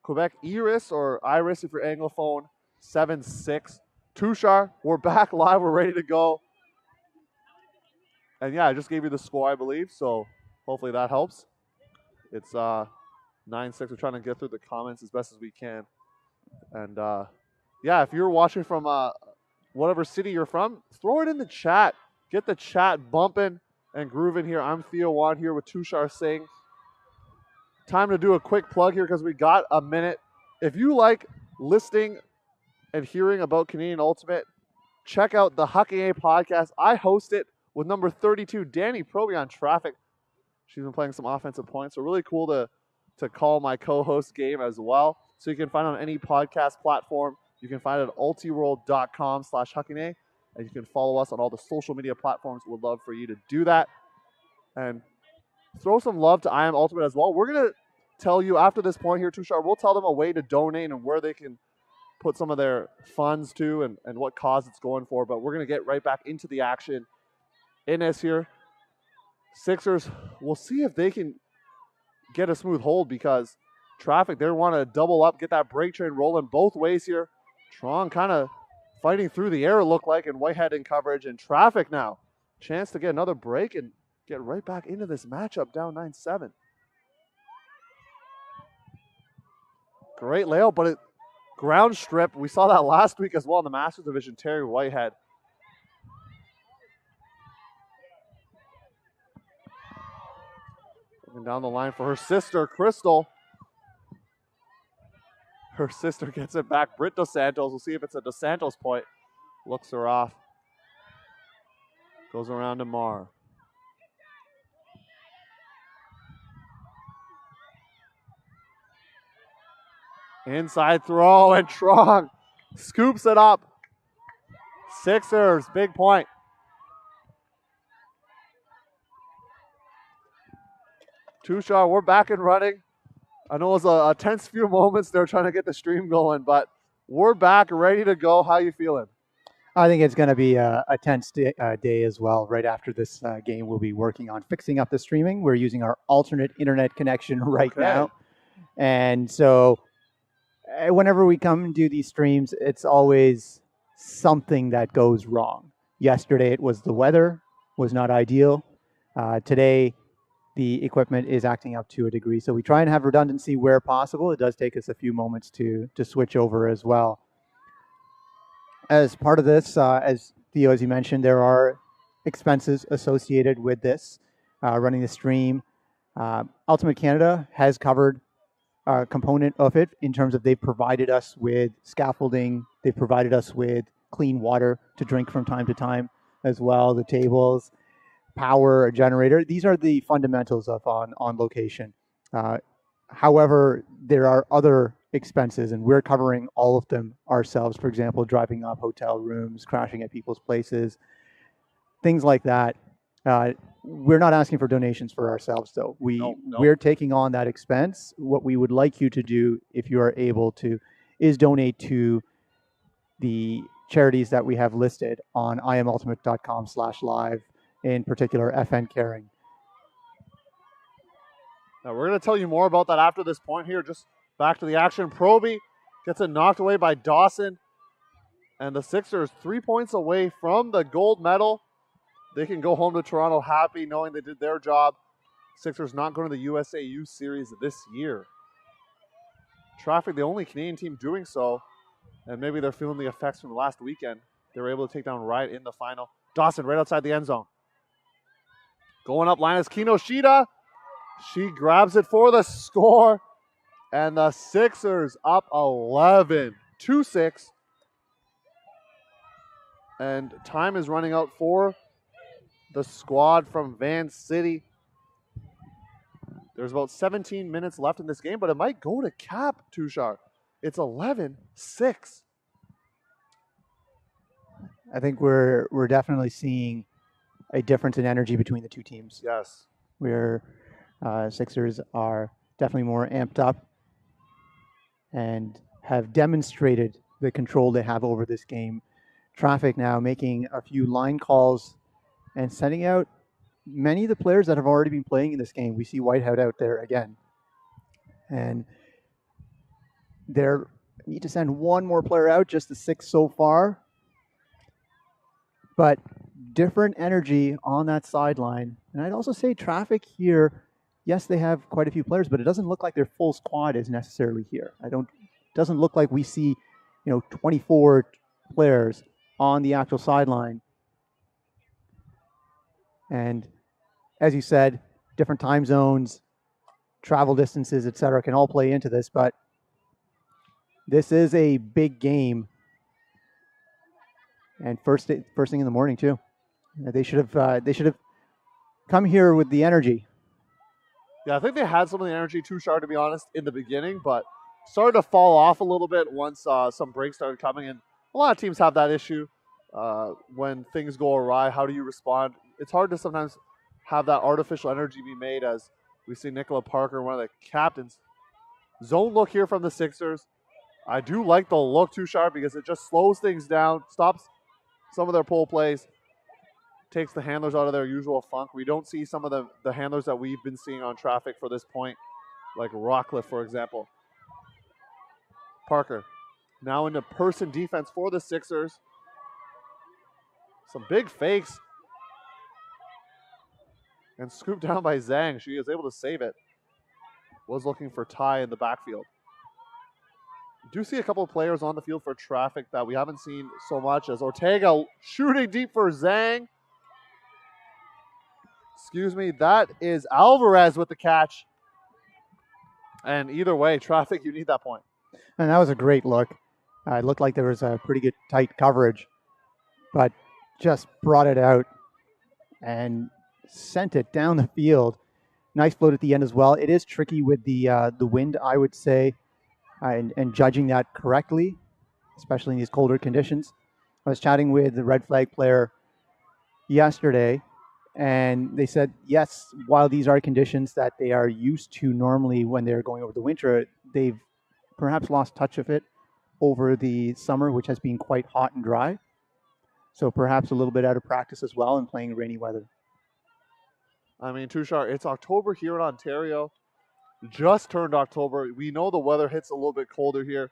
Quebec Iris, or Iris if you're Anglophone, 7-6. Tushar, we're back live, we're ready to go. And yeah, I just gave you the score, I believe, so hopefully that helps. It's 9-6. We're trying to get through the comments as best as we can. And yeah, if you're watching from whatever city you're from, throw it in the chat. Get the chat bumping and grooving here. I'm Theo Wan here with Tushar Singh. Time to do a quick plug here because we got a minute. If you like listening and hearing about Canadian Ultimate, check out the Hockey A podcast. I host it with number 32, Danny Proby on Traffic. She's been playing some offensive points, so really cool to call my co-host game as well. So you can find it on any podcast platform. You can find it at ultiworld.com/hockeyna, and you can follow us on all the social media platforms. We'd love for you to do that. And throw some love to I Am Ultimate as well. We're going to tell you after this point here, Tushar, we'll tell them a way to donate and where they can put some of their funds to and what cause it's going for. But we're going to get right back into the action in this here. Sixers, we'll see if they can get a smooth hold because Traffic, they want to double up, get that break train rolling both ways here. Trong kind of fighting through the air, it looked like, and Whitehead in coverage. And Traffic now, chance to get another break and get right back into this matchup down 9-7. Great layout, but it ground strip. We saw that last week as well in the Masters Division, Terry Whitehead. Looking down the line for her sister, Crystal. Her sister gets it back. Britt Dos Santos. We'll see if it's a Dos Santos point. Looks her off. Goes around to Mar. Inside throw, and Trong scoops it up. Sixers, big point. Tushar, we're back and running. I know it was a tense few moments there trying to get the stream going, but we're back, ready to go. How you feeling? I think it's going to be a tense day as well. Right after this game, we'll be working on fixing up the streaming. We're using our alternate internet connection right now. And so whenever we come and do these streams, it's always something that goes wrong. Yesterday, it was the weather was not ideal. Today, the equipment is acting up to a degree. So we try and have redundancy where possible. It does take us a few moments to switch over as well. As part of this, as Theo, as you mentioned, there are expenses associated with this, running the stream. Ultimate Canada has covered a component of it in terms of they've provided us with scaffolding. They've provided us with clean water to drink from time to time as well, the tables, power, a generator. These are the fundamentals of on location. However, there are other expenses, and we're covering all of them ourselves. For example, driving up hotel rooms, crashing at people's places, things like that. We're not asking for donations for ourselves, though. We're taking on that expense. What we would like you to do, if you are able to, is donate to the charities that we have listed on imultimate.com/live, in particular FN Caring. Now we're going to tell you more about that after this point here. Just back to the action. Proby gets it knocked away by Dawson. And the Sixers 3 points away from the gold medal. They can go home to Toronto happy knowing they did their job. Sixers not going to the USAU series this year. Traffic, the only Canadian team doing so. And maybe they're feeling the effects from last weekend. They were able to take down Riot in the final. Dawson right outside the end zone. Going up line is Kinoshita. She grabs it for the score. And the Sixers up 11, 2-6. And time is running out for the squad from Van City. There's about 17 minutes left in this game, but it might go to cap, Tushar. It's 11-6. I think we're definitely seeing a difference in energy between the two teams. Yes. Sixers are definitely more amped up and have demonstrated the control they have over this game. Traffic now making a few line calls and sending out many of the players that have already been playing in this game. We see Whitehead out there again. And they need to send one more player out, just the 6 so far. But different energy on that sideline. And I'd also say Traffic here, yes, they have quite a few players, but it doesn't look like their full squad is necessarily here. Doesn't look like we see, 24 players on the actual sideline. And as you said, different time zones, travel distances, etc., can all play into this, but this is a big game. And first thing in the morning too. They should have come here with the energy. Yeah, I think they had some of the energy, Tushar, to be honest, in the beginning, but started to fall off a little bit once some breaks started coming. And a lot of teams have that issue when things go awry. How do you respond? It's hard to sometimes have that artificial energy be made, as we see Nicola Parker, one of the captains, Zone look here from the Sixers. I do like the look too sharp because it just slows things down, stops some of their pull plays, takes the handlers out of their usual funk. We don't see some of the handlers that we've been seeing on traffic for this point, like Rockcliffe, for example. Parker now into person defense for the Sixers. Some big fakes. And scooped down by Zhang. She is able to save it. Was looking for Ty in the backfield. Do see a couple of players on the field for traffic that we haven't seen so much, as Ortega shooting deep for Zhang. Excuse me, that is Alvarez with the catch. And either way, traffic, you need that point. And that was a great look. It looked like there was a pretty good tight coverage, but just brought it out and sent it down the field. Nice float at the end as well. It is tricky with the wind, I would say, and judging that correctly, especially in these colder conditions. I was chatting with the red flag player yesterday, and they said, yes, while these are conditions that they are used to normally when they're going over the winter, they've perhaps lost touch of it over the summer, which has been quite hot and dry. So perhaps a little bit out of practice as well and playing rainy weather. I mean, Tushar, it's October here in Ontario. Just turned October. We know the weather hits a little bit colder here.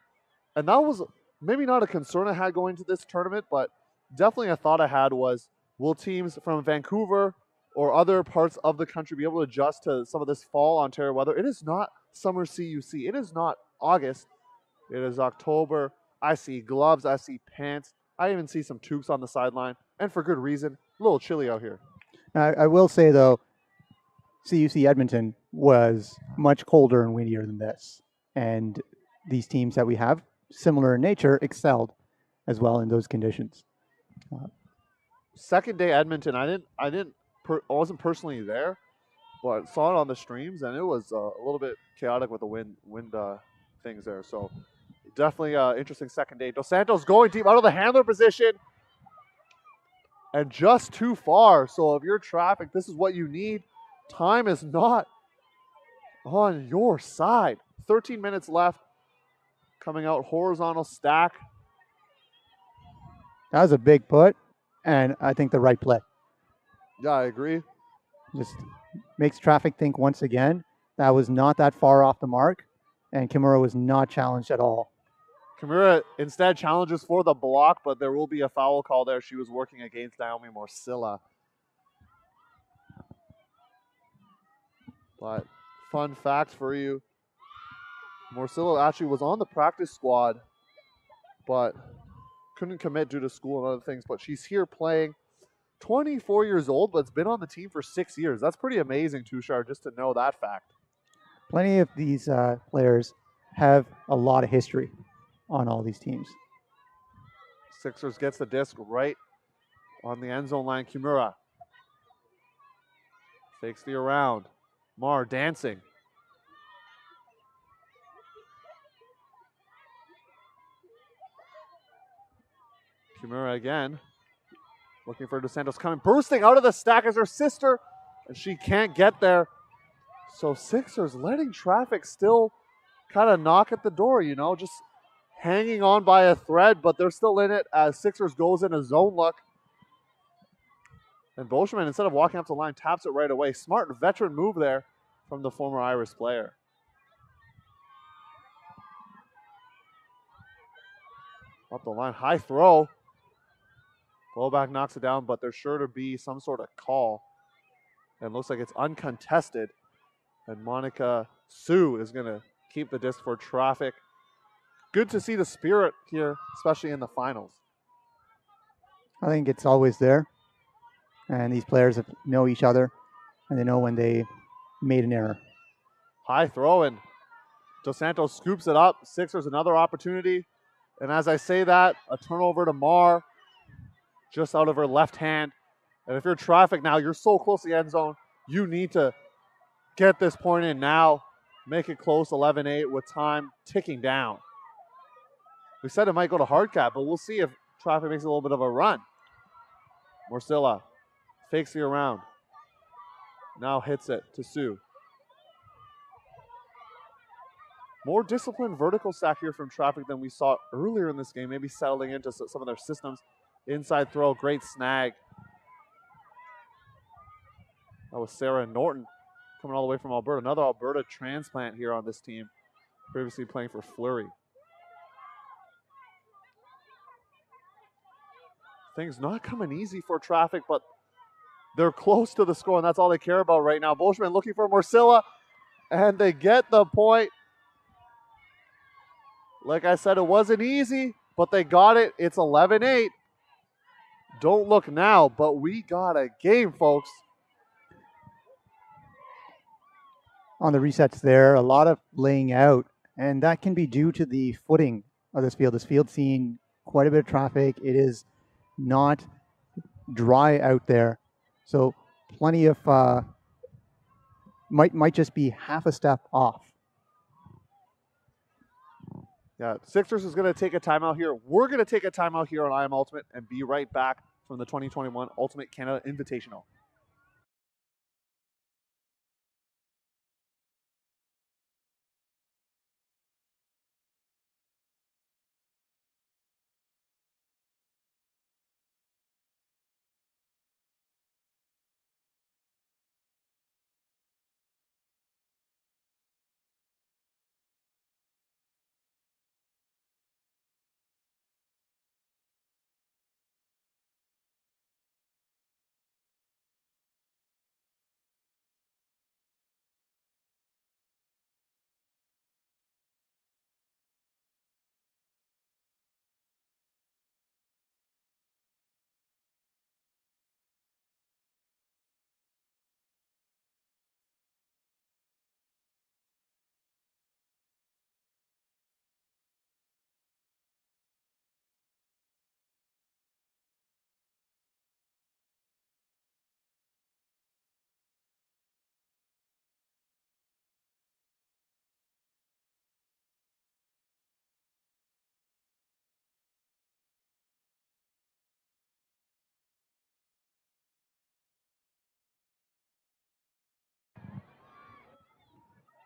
And that was maybe not a concern I had going to this tournament, but definitely a thought I had was, will teams from Vancouver or other parts of the country be able to adjust to some of this fall Ontario weather? It is not summer CUC. It is not August. It is October. I see gloves. I see pants. I even see some toques on the sideline. And for good reason. A little chilly out here. I will say, though, CUC Edmonton was much colder and windier than this. And these teams that we have, similar in nature, excelled as well in those conditions. Second day Edmonton, I wasn't personally there, but saw it on the streams, and it was a little bit chaotic with the wind things there. So definitely interesting second day. Dos Santos going deep out of the handler position, and just too far. So if you're traffic, this is what you need. Time is not on your side. 13 minutes left. Coming out horizontal stack. That was a big put, and I think the right play. Yeah, I agree. Just makes traffic think once again. That was not that far off the mark, and Kimura was not challenged at all. Kimura instead challenges for the block, but there will be a foul call there. She was working against Naomi Morcilla. But fun fact for you, Morcilla actually was on the practice squad, but couldn't commit due to school and other things. But she's here playing, 24 years old, but has been on the team for 6 years. That's pretty amazing, Tushar, just to know that fact. Plenty of these players have a lot of history on all these teams. Sixers gets the disc right on the end zone line. Kimura fakes the around. Mar dancing. Kimura again. Looking for Dos Santos coming. Bursting out of the stack as her sister. And she can't get there. So Sixers letting traffic still kind of knock at the door, you know, just hanging on by a thread, but they're still in it as Sixers goes in a zone look. And Bolshman, instead of walking up the line, taps it right away. Smart veteran move there from the former Irish player. Up the line, high throw. Blowback knocks it down, but there's sure to be some sort of call. And looks like it's uncontested. And Monica Sue is going to keep the disc for traffic. Good to see the spirit here, especially in the finals. I think it's always there. And these players know each other, and they know when they made an error. High throw, and Dos Santos scoops it up. Sixers another opportunity. And as I say that, a turnover to Mar, just out of her left hand. And if you're traffic now, you're so close to the end zone, you need to get this point in now. Make it close, 11-8 with time ticking down. We said it might go to hard cap, but we'll see if traffic makes a little bit of a run. Morcilla fakes the around. Now hits it to Sue. More disciplined vertical stack here from Traffic than we saw earlier in this game, maybe settling into some of their systems. Inside throw, great snag. That was Sarah Norton coming all the way from Alberta. Another Alberta transplant here on this team, previously playing for Fleury. Things not coming easy for Traffic, but they're close to the score, and that's all they care about right now. Bolshman looking for Morcilla, and they get the point. Like I said, it wasn't easy, but they got it. It's 11-8. Don't look now, but we got a game, folks. On the resets there, a lot of laying out, and that can be due to the footing of this field. This field's seen quite a bit of traffic. It is not dry out there, so plenty of might just be half a step off. Yeah, Sixers is going to take a timeout here. We're going to take a timeout here on I Am Ultimate and be right back from the 2021 Ultimate Canada Invitational.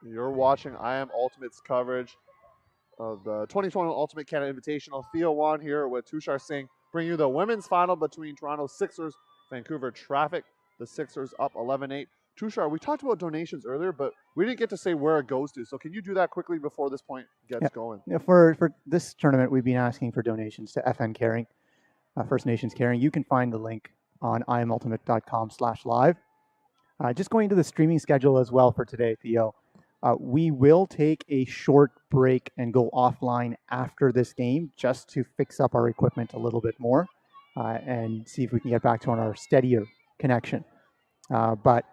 You're watching I Am Ultimate's coverage of the 2021 Ultimate Canada Invitational. Theo Wan here with Tushar Singh, bring you the women's final between Toronto Sixers, Vancouver Traffic. The Sixers up 11-8. Tushar, we talked about donations earlier, but we didn't get to say where it goes to. So can you do that quickly before this point gets going? Yeah, for this tournament, we've been asking for donations to FN Caring, First Nations Caring. You can find the link on imultimate.com/live. Just going to the streaming schedule as well for today, Theo. We will take a short break and go offline after this game just to fix up our equipment a little bit more and see if we can get back to our steadier connection. But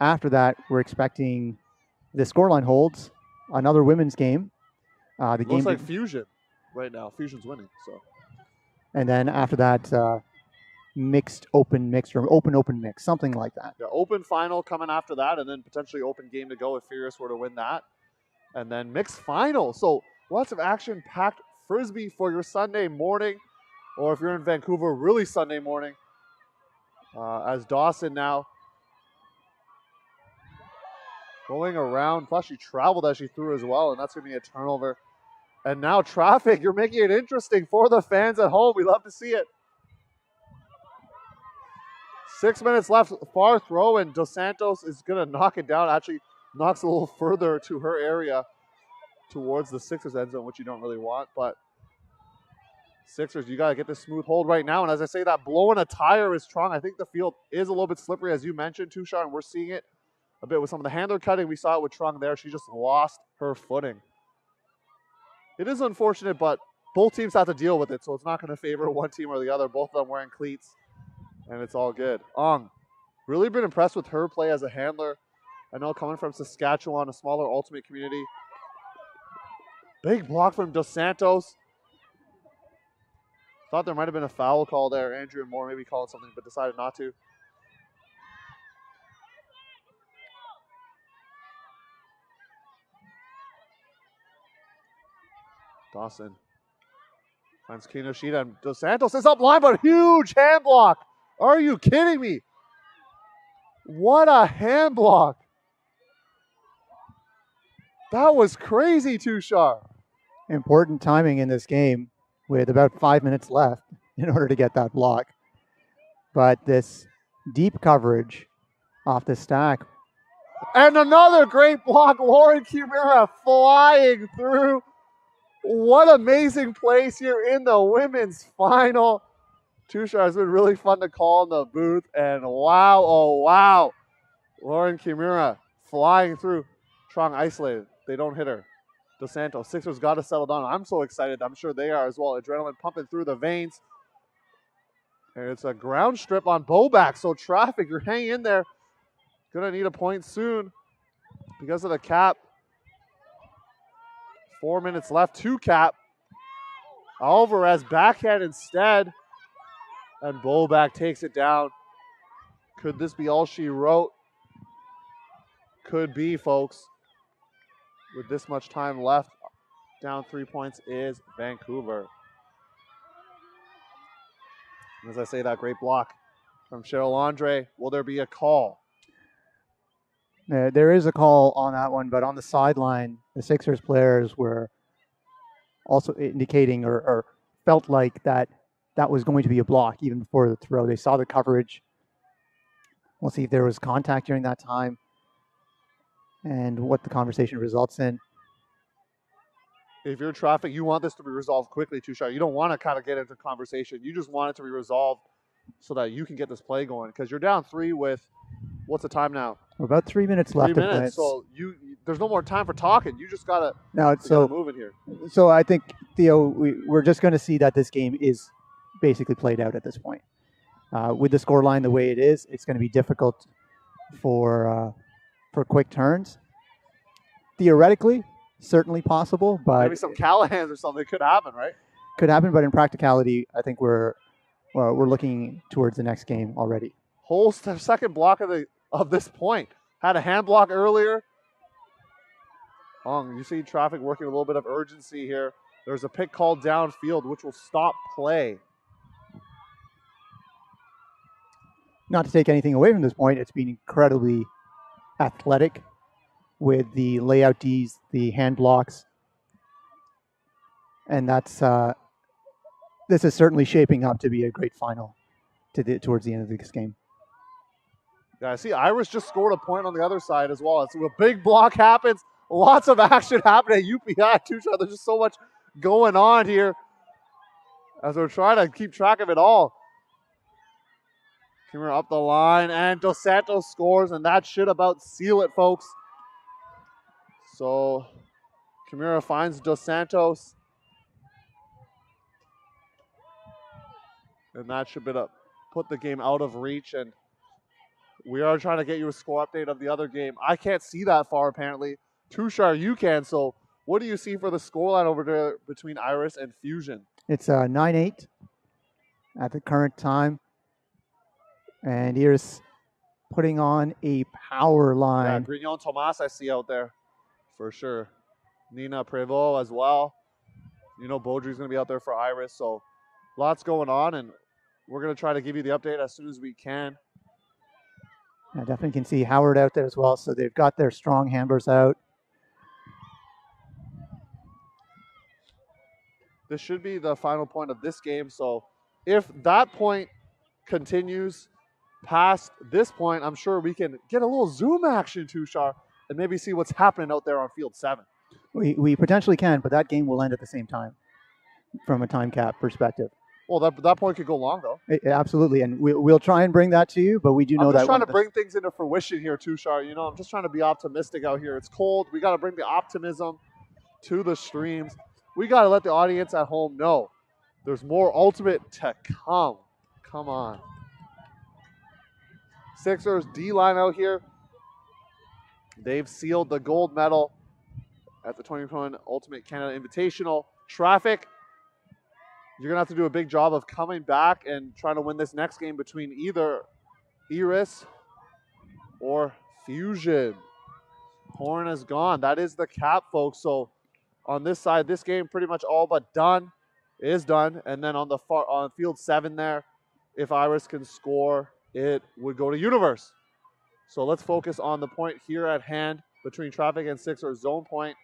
after that, we're expecting the scoreline holds another women's game. The game looks like Fusion right now. Fusion's winning. So, and then after that, mixed open mix or open mix, something like that. Yeah, open final coming after that, and then potentially open game to go if Furious were to win that, and then mixed final. So lots of action-packed frisbee for your Sunday morning, or if you're in Vancouver, really Sunday morning. As Dawson now going around, plus she traveled as she threw as well, and that's going to be a turnover. And now Traffic, you're making it interesting for the fans at home. We love to see it. 6 minutes left, far throw, and Dos Santos is going to knock it down. Actually knocks a little further to her area towards the Sixers end zone, which you don't really want. But Sixers, you got to get this smooth hold right now. And as I say that, blowing a tire is strong. I think the field is a little bit slippery, as you mentioned, Tushar, and we're seeing it a bit with some of the handler cutting. We saw it with Trung there. She just lost her footing. It is unfortunate, but both teams have to deal with it, so it's not going to favor one team or the other. Both of them wearing cleats, and it's all good. Really been impressed with her play as a handler. I know coming from Saskatchewan, a smaller ultimate community. Big block from Dos Santos. Thought there might have been a foul call there. Andrew Moore maybe called something, but decided not to. Dawson finds Kinoshita, and Dos Santos is up line, but huge hand block. Are you kidding me? What a hand block. That was crazy, Tushar. Important timing in this game with about 5 minutes left in order to get that block. But this deep coverage off the stack. And another great block. Lauren Kimura flying through. What amazing plays here in the women's final. Tushar has been really fun to call in the booth. And wow, oh wow. Lauren Kimura flying through. Trong isolated. They don't hit her. Dos Santos. Sixers got to settle down. I'm so excited. I'm sure they are as well. Adrenaline pumping through the veins. And it's a ground strip on Bobak. So traffic, you're hanging in there. Gonna need a point soon because of the cap. 4 minutes left, 2 cap. Alvarez backhand instead. And Bobak takes it down. Could this be all she wrote? Could be, folks. With this much time left, down 3 points is Vancouver. And as I say, that great block from Cheryl Andre. Will there be a call? There is a call on that one, but on the sideline, the Sixers players were also indicating or felt like that was going to be a block even before the throw. They saw the coverage. We'll see if there was contact during that time and what the conversation results in. If you're traffic, you want this to be resolved quickly, Tushar. You don't want to kind of get into conversation. You just want it to be resolved so that you can get this play going because you're down 3 with, what's the time now? About 3 minutes left. 3 minutes, so there's no more time for talking. You just gotta move in here. So I think, Theo, we're just going to see that this game is basically played out at this point. With the scoreline the way it is, it's going to be difficult for quick turns. Theoretically, certainly possible, but maybe some Callahans or something could happen, right? Could happen, but in practicality, I think we're looking towards the next game already. Whole second block of this point. Had a hand block earlier. You see traffic working a little bit of urgency here. There's a pick called downfield, which will stop play. Not to take anything away from this point, it's been incredibly athletic with the layout Ds, the hand blocks. And this is certainly shaping up to be a great final towards the end of this game. Yeah, I see Iris just scored a point on the other side as well. So a big block happens. Lots of action happening at UPI. There's just so much going on here as we're trying to keep track of it all. Kimura up the line, and Dos Santos scores, and that should about seal it, folks. So Kimura finds Dos Santos. And that should put the game out of reach, and we are trying to get you a score update of the other game. I can't see that far, apparently. Tushar, you can. So what do you see for the scoreline over there between Iris and Fusion? It's 9-8 at the current time. And Iris putting on a power line. Yeah, Grignon Tomas I see out there for sure. Nina Prévost as well. You know Beaudry's going to be out there for Iris. So lots going on, and we're going to try to give you the update as soon as we can. I definitely can see Howard out there as well. So they've got their strong handlers out. This should be the final point of this game. So if that point continues past this point, I'm sure we can get a little zoom action, Tushar, and maybe see what's happening out there on field 7. We potentially can, but that game will end at the same time from a time cap perspective. Well, that point could go long, though. Absolutely, and we'll try and bring that to you, but we do know that. I'm just trying to bring things into fruition here, Tushar. You know, I'm just trying to be optimistic out here. It's cold. We got to bring the optimism to the streams. We got to let the audience at home know there's more Ultimate to come. Come on. Sixers D-line out here. They've sealed the gold medal at the 2021 Ultimate Canada Invitational. Traffic, you're going to have to do a big job of coming back and trying to win this next game between either Iris or Fusion. Horn is gone. That is the cap, folks. So on this side, this game pretty much all but is done. And then on field 7 there, if Iris can score, it would go to Universe. So let's focus on the point here at hand. between Traffic and Sixers. Zone point.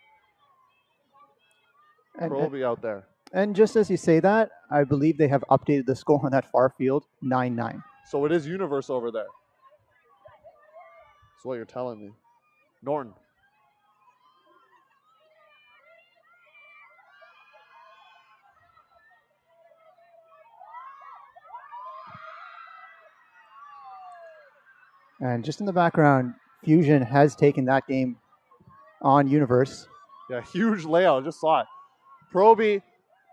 Proby out there. And just as you say that, I believe they have updated the score on that far field, 9-9. So it is Universe over there. That's what you're telling me. Norton. And just in the background, Fusion has taken that game on Universe. Yeah, huge layout. I just saw it. Proby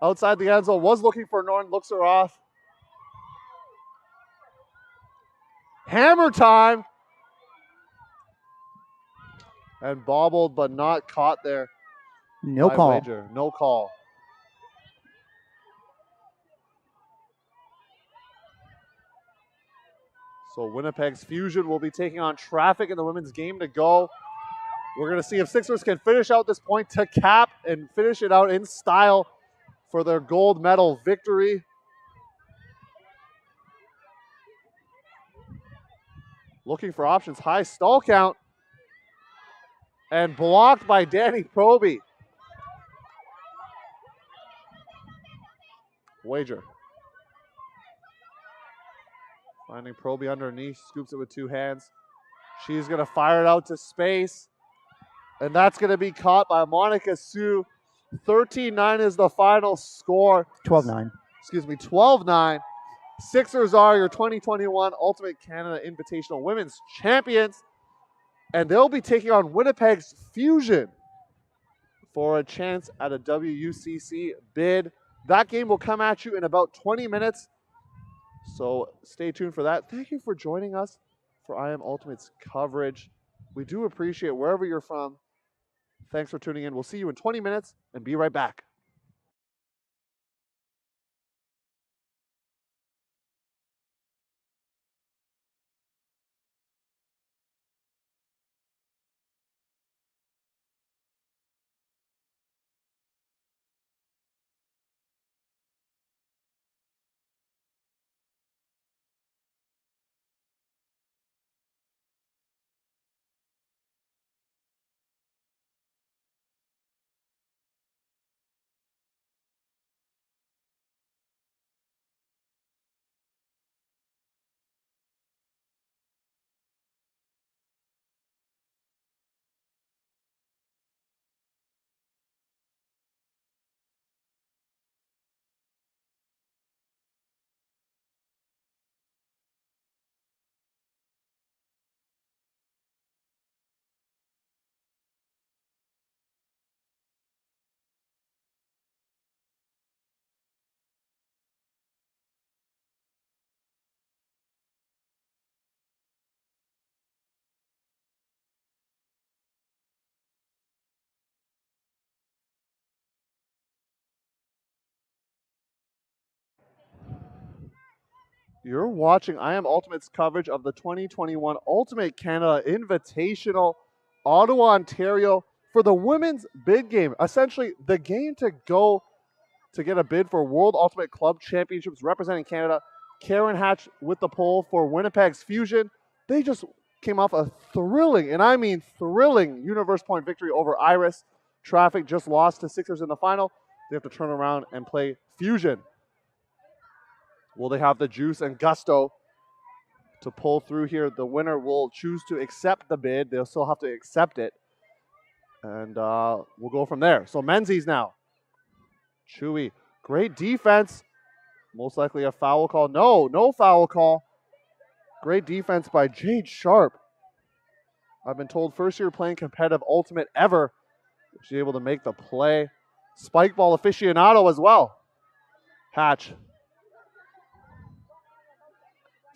outside the end zone was looking for Norton. Looks her off. Hammer time. And bobbled, but not caught there. No call. Wager. No call. So Winnipeg's Fusion will be taking on Traffic in the women's game to go. We're going to see if Sixers can finish out this point to cap and finish it out in style for their gold medal victory. Looking for options. High stall count. And blocked by Danny Proby. Wager. Finding Proby underneath. Scoops it with two hands. She's going to fire it out to space. And that's going to be caught by Monica Sue. 13-9 is the final score. 12-9. Excuse me, 12-9. Sixers are your 2021 Ultimate Canada Invitational Women's Champions. And they'll be taking on Winnipeg's Fusion for a chance at a WUCC bid. That game will come at you in about 20 minutes. So stay tuned for that. Thank you for joining us for I Am Ultimate's coverage. We do appreciate wherever you're from. Thanks for tuning in. We'll see you in 20 minutes and be right back. You're watching I Am Ultimate's coverage of the 2021 Ultimate Canada Invitational, Ottawa, Ontario, for the women's bid game. Essentially, the game to go to get a bid for World Ultimate Club Championships representing Canada. Karen Hatch with the poll for Winnipeg's Fusion. They just came off a thrilling, and I mean thrilling, Universe Point victory over Iris. Traffic just lost to Sixers in the final. They have to turn around and play Fusion. Will they have the juice and gusto to pull through here? The winner will choose to accept the bid. They'll still have to accept it. And we'll go from there. So Menzies now. Chewy. Great defense. Most likely a foul call. No foul call. Great defense by Jade Sharp. I've been told first year playing competitive Ultimate ever. She's able to make the play. Spike ball aficionado as well. Hatch.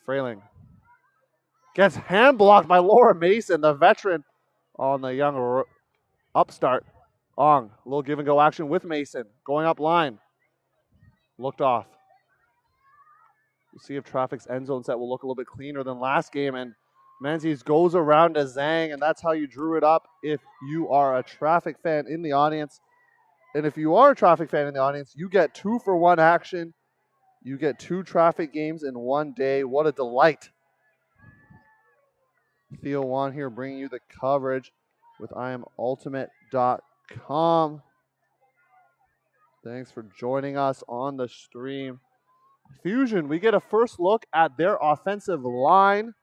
Frayling gets hand blocked by Laura Mason, the veteran on the young upstart. Ong, a little give and go action with Mason. Going up line. Looked off. We'll see if Traffic's end zone set will look a little bit cleaner than last game. And Menzies goes around to Zhang, and that's how you drew it up if you are a Traffic fan in the audience. And if you are a Traffic fan in the audience, you get 2-for-1 action. You get 2 Traffic games in one day. What a delight. Theo Wan here bringing you the coverage. with IamUltimate.com. Thanks for joining us on the stream. Fusion, we get a first look at their offensive line.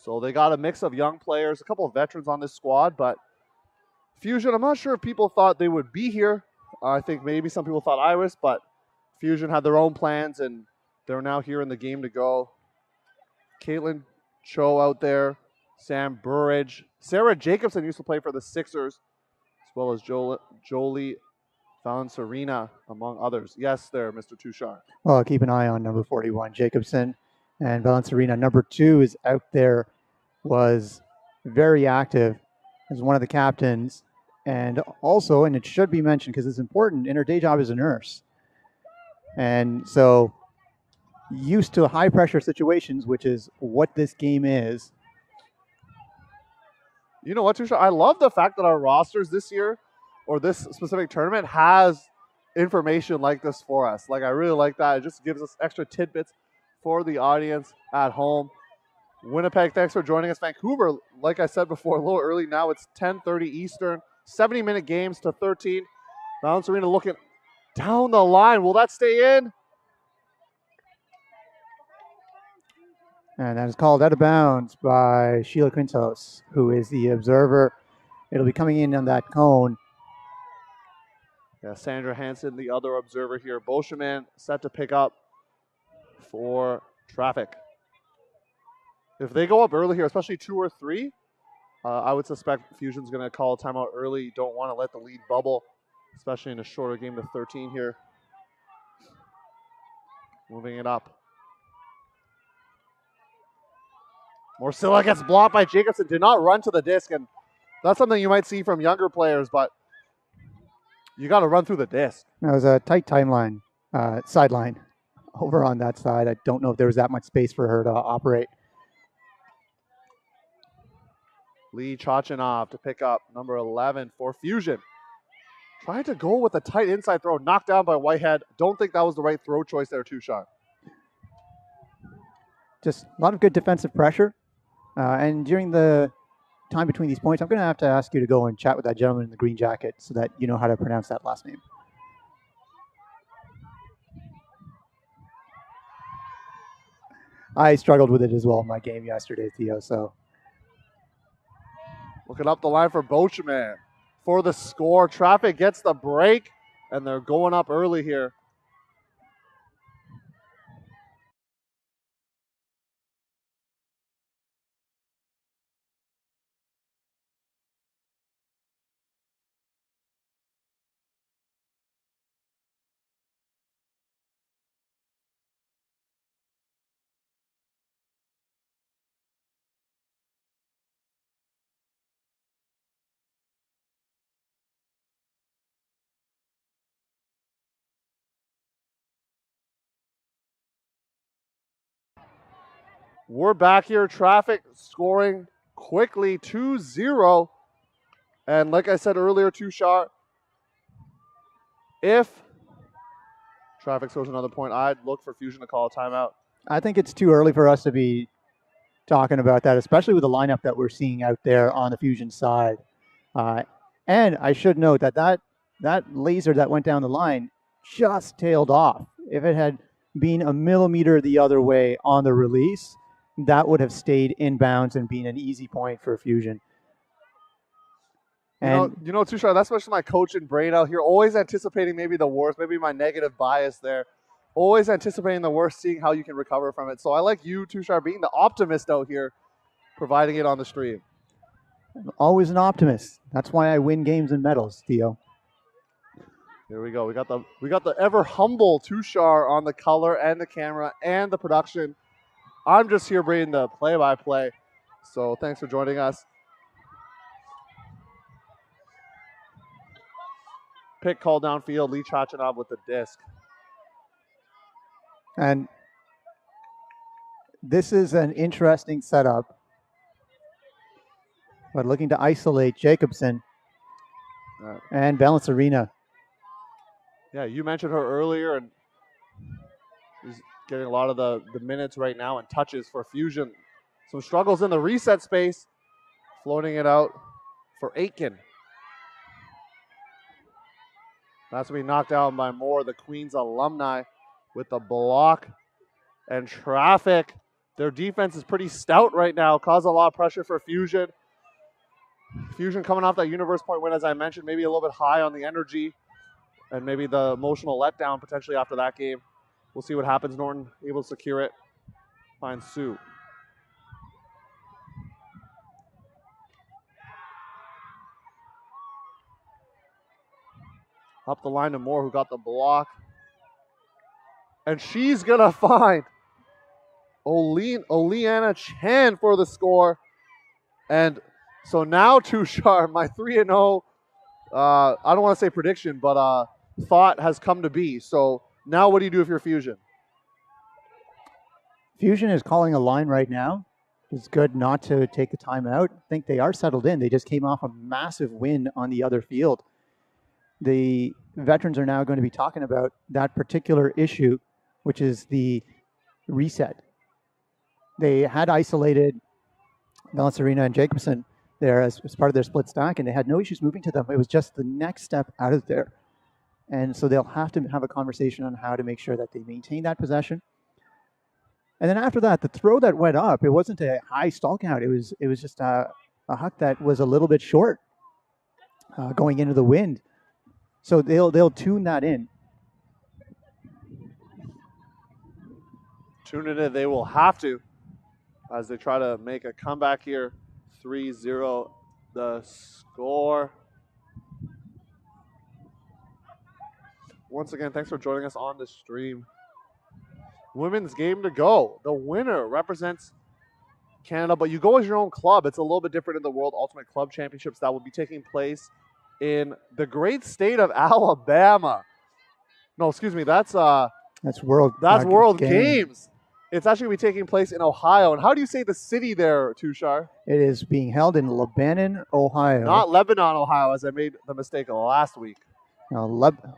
So they got a mix of young players, a couple of veterans on this squad, but Fusion, I'm not sure if people thought they would be here. I think maybe some people thought Iris, but Fusion had their own plans, and they're now here in the game to go. Caitlin Cho out there, Sam Burridge. Sarah Jacobson used to play for the Sixers, as well as Jolie Valencerina, among others. Yes, there, Mr. Tushar. Well, keep an eye on number 41, Jacobson. And Valencerina, number 2, is out there, was very active as one of the captains. And also, and it should be mentioned because it's important, in her day job as a nurse. And so used to high pressure situations, which is what this game is. You know what, Tushar? I love the fact that our rosters this year, or this specific tournament, has information like this for us. Like, I really like that. It just gives us extra tidbits for the audience at home. Winnipeg, thanks for joining us. Vancouver, like I said before, a little early now. It's 10:30 Eastern. 70-minute games to 13. Valencerina looking down the line. Will that stay in? And that is called out of bounds by Sheila Quintos, who is the observer. It'll be coming in on that cone. Yeah, Sandra Hansen, the other observer here. Boscheman set to pick up for traffic. If they go up early here, especially 2 or 3, I would suspect Fusion's going to call a timeout early. You don't want to let the lead bubble, especially in a shorter game to 13 here. Moving it up. Morcilla gets blocked by Jacobson. Did not run to the disc, and that's something you might see from younger players, but you got to run through the disc. That was a tight timeline, sideline over on that side. I don't know if there was that much space for her to operate. Lee Chachanov to pick up number 11 for Fusion. Trying to go with a tight inside throw, knocked down by Whitehead. Don't think that was the right throw choice there, Tushar. Just a lot of good defensive pressure. And during the time between these points, I'm going to have to ask you to go and chat with that gentleman in the green jacket so that you know how to pronounce that last name. I struggled with it as well in my game yesterday, Theo, so. Looking up the line for Bocheman for the score. Traffic gets the break, and they're going up early here. We're back here. Traffic scoring quickly 2-0. And like I said earlier, Tushar, if Traffic scores another point, I'd look for Fusion to call a timeout. I think it's too early for us to be talking about that, especially with the lineup that we're seeing out there on the Fusion side. And I should note that laser that went down the line just tailed off. If it had been a millimeter the other way on the release, that would have stayed inbounds and been an easy point for Fusion. And you know, Tushar, that's much my coaching brain out here, always anticipating maybe the worst, maybe my negative bias there. Always anticipating the worst, seeing how you can recover from it. So I like you, Tushar, being the optimist out here, providing it on the stream. I'm always an optimist. That's why I win games and medals, Theo. Here we go. We got the ever humble Tushar on the color and the camera and the production. I'm just here bringing the play-by-play. So thanks for joining us. Pick call downfield, Lee Chachanov with the disc. And this is an interesting setup. But looking to isolate Jacobson and Valencerina. Yeah, you mentioned her earlier, and getting a lot of the minutes right now and touches for Fusion. Some struggles in the reset space. Floating it out for Aitken. That's going to be knocked down by Moore, the Queens alumni, with the block and Traffic. Their defense is pretty stout right now, caused a lot of pressure for Fusion. Fusion coming off that Universe Point win, as I mentioned, maybe a little bit high on the energy and maybe the emotional letdown potentially after that game. We'll see what happens. Norton able to secure it. Finds Sue. Up the line to Moore, who got the block. And she's going to find Oleana Chan for the score. And so now Tushar, my 3-0, I don't want to say prediction, but thought has come to be. So now what do you do if you're Fusion? Fusion is calling a line right now. It's good not to take the time out. I think they are settled in. They just came off a massive win on the other field. The veterans are now going to be talking about that particular issue, which is the reset. They had isolated Valencerina and Jacobson there as part of their split stack, and they had no issues moving to them. It was just the next step out of there. And so they'll have to have a conversation on how to make sure that they maintain that possession. And then after that, the throw that went up, it wasn't a high stall count. It was just a huck that was a little bit short going into the wind. So they'll tune that in. Tune it in. They will have to as they try to make a comeback here. 3-0 the score. Once again, thanks for joining us on the stream. Women's game to go. The winner represents Canada, but you go as your own club. It's a little bit different in the World Ultimate Club Championships that will be taking place in the great state of Alabama. No, excuse me. That's World Games. It's actually going to be taking place in Ohio. And how do you say the city there, Tushar? It is being held in Lebanon, Ohio. Not Lebanon, Ohio, as I made the mistake last week. No,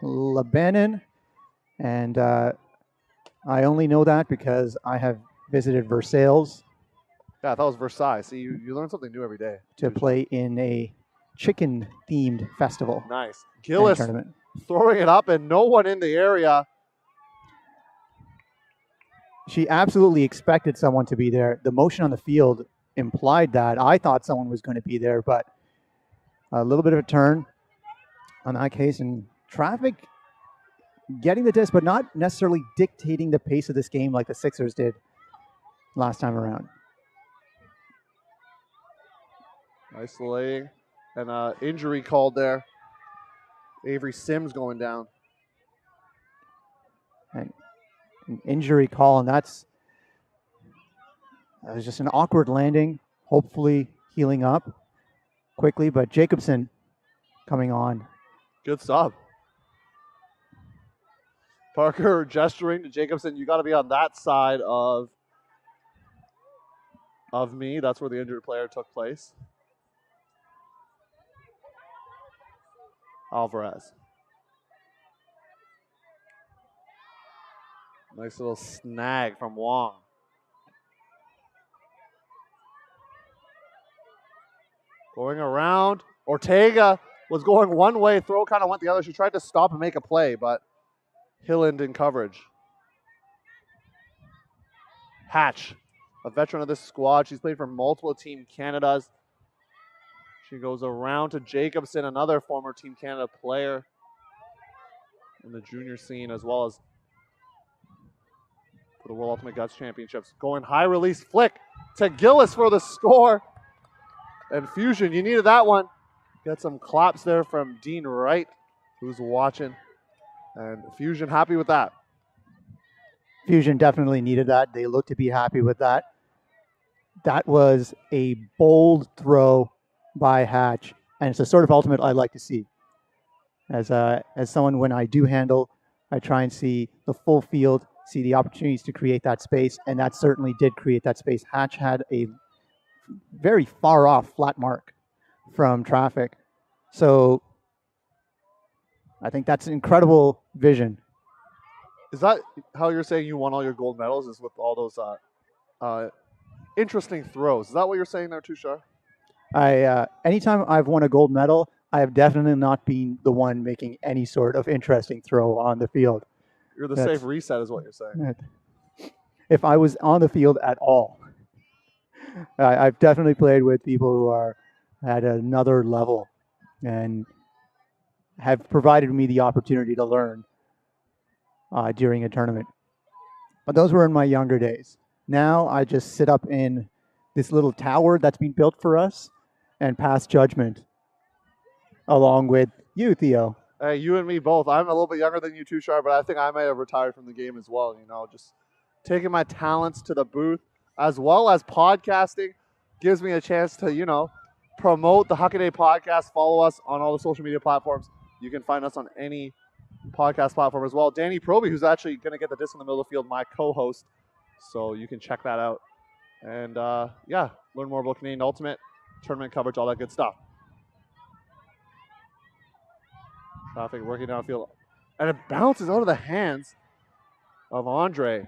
Lebanon. And I only know that because I have visited Versailles. Yeah, I thought it was Versailles. See, you learn something new every day. To play in a chicken-themed festival. Nice. Gillis throwing it up and no one in the area. She absolutely expected someone to be there. The motion on the field implied that. I thought someone was going to be there, but a little bit of a turn on that case. And Traffic getting the disc, but not necessarily dictating the pace of this game like the Sixers did last time around. Isolating. And injury called there. Avery Sims going down. And an injury call, and that was just an awkward landing. Hopefully healing up quickly, but Jacobson coming on. Good stop. Parker gesturing to Jacobson. You got to be on that side of me. That's where the injured player took place. Alvarez. Nice little snag from Wong. Going around. Ortega was going one way. Throw kind of went the other. She tried to stop and make a play, but Hilland in coverage. Hatch, a veteran of this squad. She's played for multiple Team Canadas. She goes around to Jacobson, another former Team Canada player in the junior scene, as well as for the World Ultimate Guts Championships. Going high release flick to Gillis for the score. And Fusion, you needed that one. Got some claps there from Dean Wright, who's watching. And Fusion happy with that. Fusion definitely needed that. They look to be happy with that. That was a bold throw by Hatch, and it's the sort of ultimate I like to see. As someone, when I do handle, I try and see the full field, see the opportunities to create that space, and that certainly did create that space. Hatch had a very far off flat mark from Traffic, so I think that's incredible vision. Is that how you're saying you won all your gold medals? Is with all those interesting throws? Is that what you're saying there, Tushar? Anytime I've won a gold medal, I have definitely not been the one making any sort of interesting throw on the field. You're the safe reset, is what you're saying. If I was on the field at all, I've definitely played with people who are at another level and have provided me the opportunity to learn during a tournament. But those were in my younger days. Now I just sit up in this little tower that's been built for us and pass judgment along with you, Theo. Hey, you and me both. I'm a little bit younger than you, Tushar, but I think I may have retired from the game as well. Just taking my talents to the booth as well as podcasting gives me a chance to, promote the Huckaday podcast. Follow us on all the social media platforms. You can find us on any podcast platform as well. Danny Proby, who's actually going to get the disc in the middle of the field, my co-host. So you can check that out. And, learn more about Canadian Ultimate, tournament coverage, all that good stuff. Traffic working downfield. And it bounces out of the hands of Andre.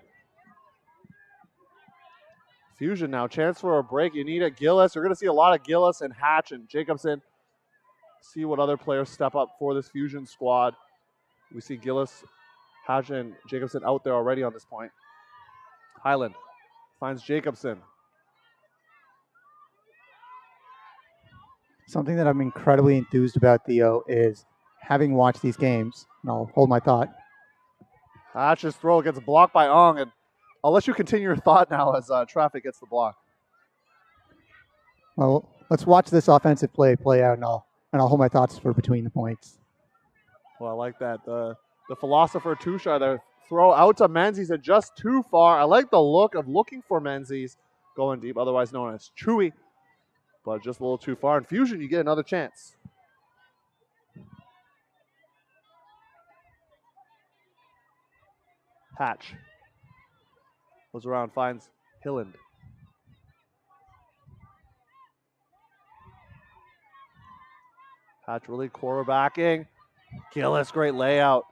Fusion now. Chance for a break. You need a Gillis. You're going to see a lot of Gillis and Hatch and Jacobson. See what other players step up for this Fusion squad. We see Gillis, Hatch, and Jacobson out there already on this point. Highland finds Jacobson. Something that I'm incredibly enthused about, Theo, is having watched these games, and I'll hold my thought. Hatch's throw gets blocked by Ong, and I'll let you continue your thought now as traffic gets the block. Well, let's watch this offensive play out, and I'll hold my thoughts for between the points. Well, I like that. The philosopher Tushar there. Throw out to Menzies and just too far. I like the look of looking for Menzies going deep, otherwise known as Chewy, but just a little too far. In Fusion, you get another chance. Hatch goes around, finds Hilland. Hatch really quarterbacking. Gillis, great layout.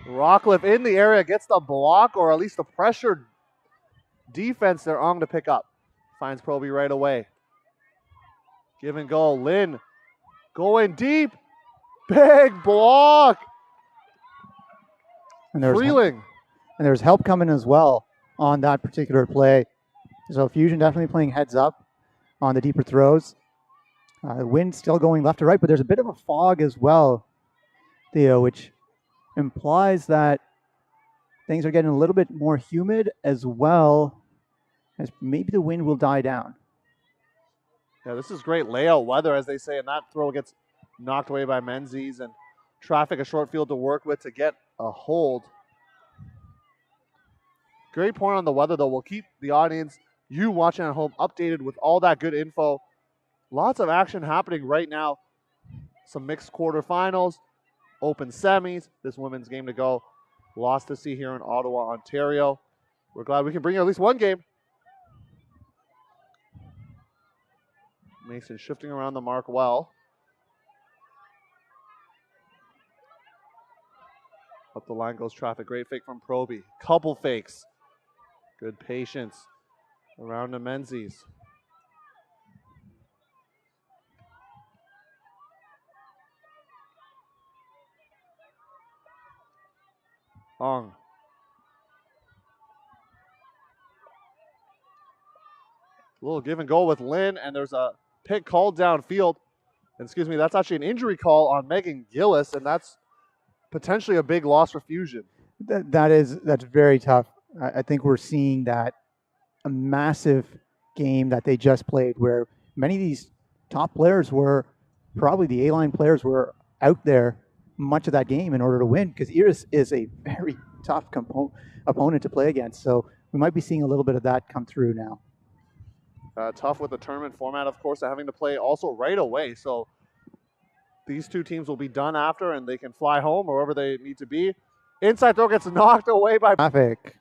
Rockcliffe in the area gets the block, or at least the pressured defense they're on to pick up. Finds Proby right away. Give and go. Lynn going deep. Big block. And there's Freeling. And there's help coming as well on that particular play. So Fusion definitely playing heads up on the deeper throws. Wind still going left to right, but there's a bit of a fog as well, Theo, which implies that things are getting a little bit more humid as well as maybe the wind will die down. Yeah, this is great layout weather, as they say, and that throw gets knocked away by Menzies, and traffic a short field to work with to get a hold. Great point on the weather, though. We'll keep the audience, you watching at home, updated with all that good info. Lots of action happening right now. Some mixed quarterfinals, open semis, this women's game to go. Lots to see here in Ottawa, Ontario. We're glad we can bring you at least one game. Mason shifting around the mark well. Up the line goes traffic. Great fake from Proby. Couple fakes. Good patience around to Menzies. Ong. A little give and go with Lynn, and there's a pick called downfield. Excuse me, that's actually an injury call on Megan Gillis, and that's potentially a big loss for Fusion. That's very tough. I think we're seeing that a massive game that they just played where many of these top players were, probably the A-line players were out there much of that game in order to win, because Iris is a very tough opponent to play against. So we might be seeing a little bit of that come through now. Tough with the tournament format, of course, having to play also right away. So these two teams will be done after, and they can fly home or wherever they need to be. Inside throw gets knocked away by traffic.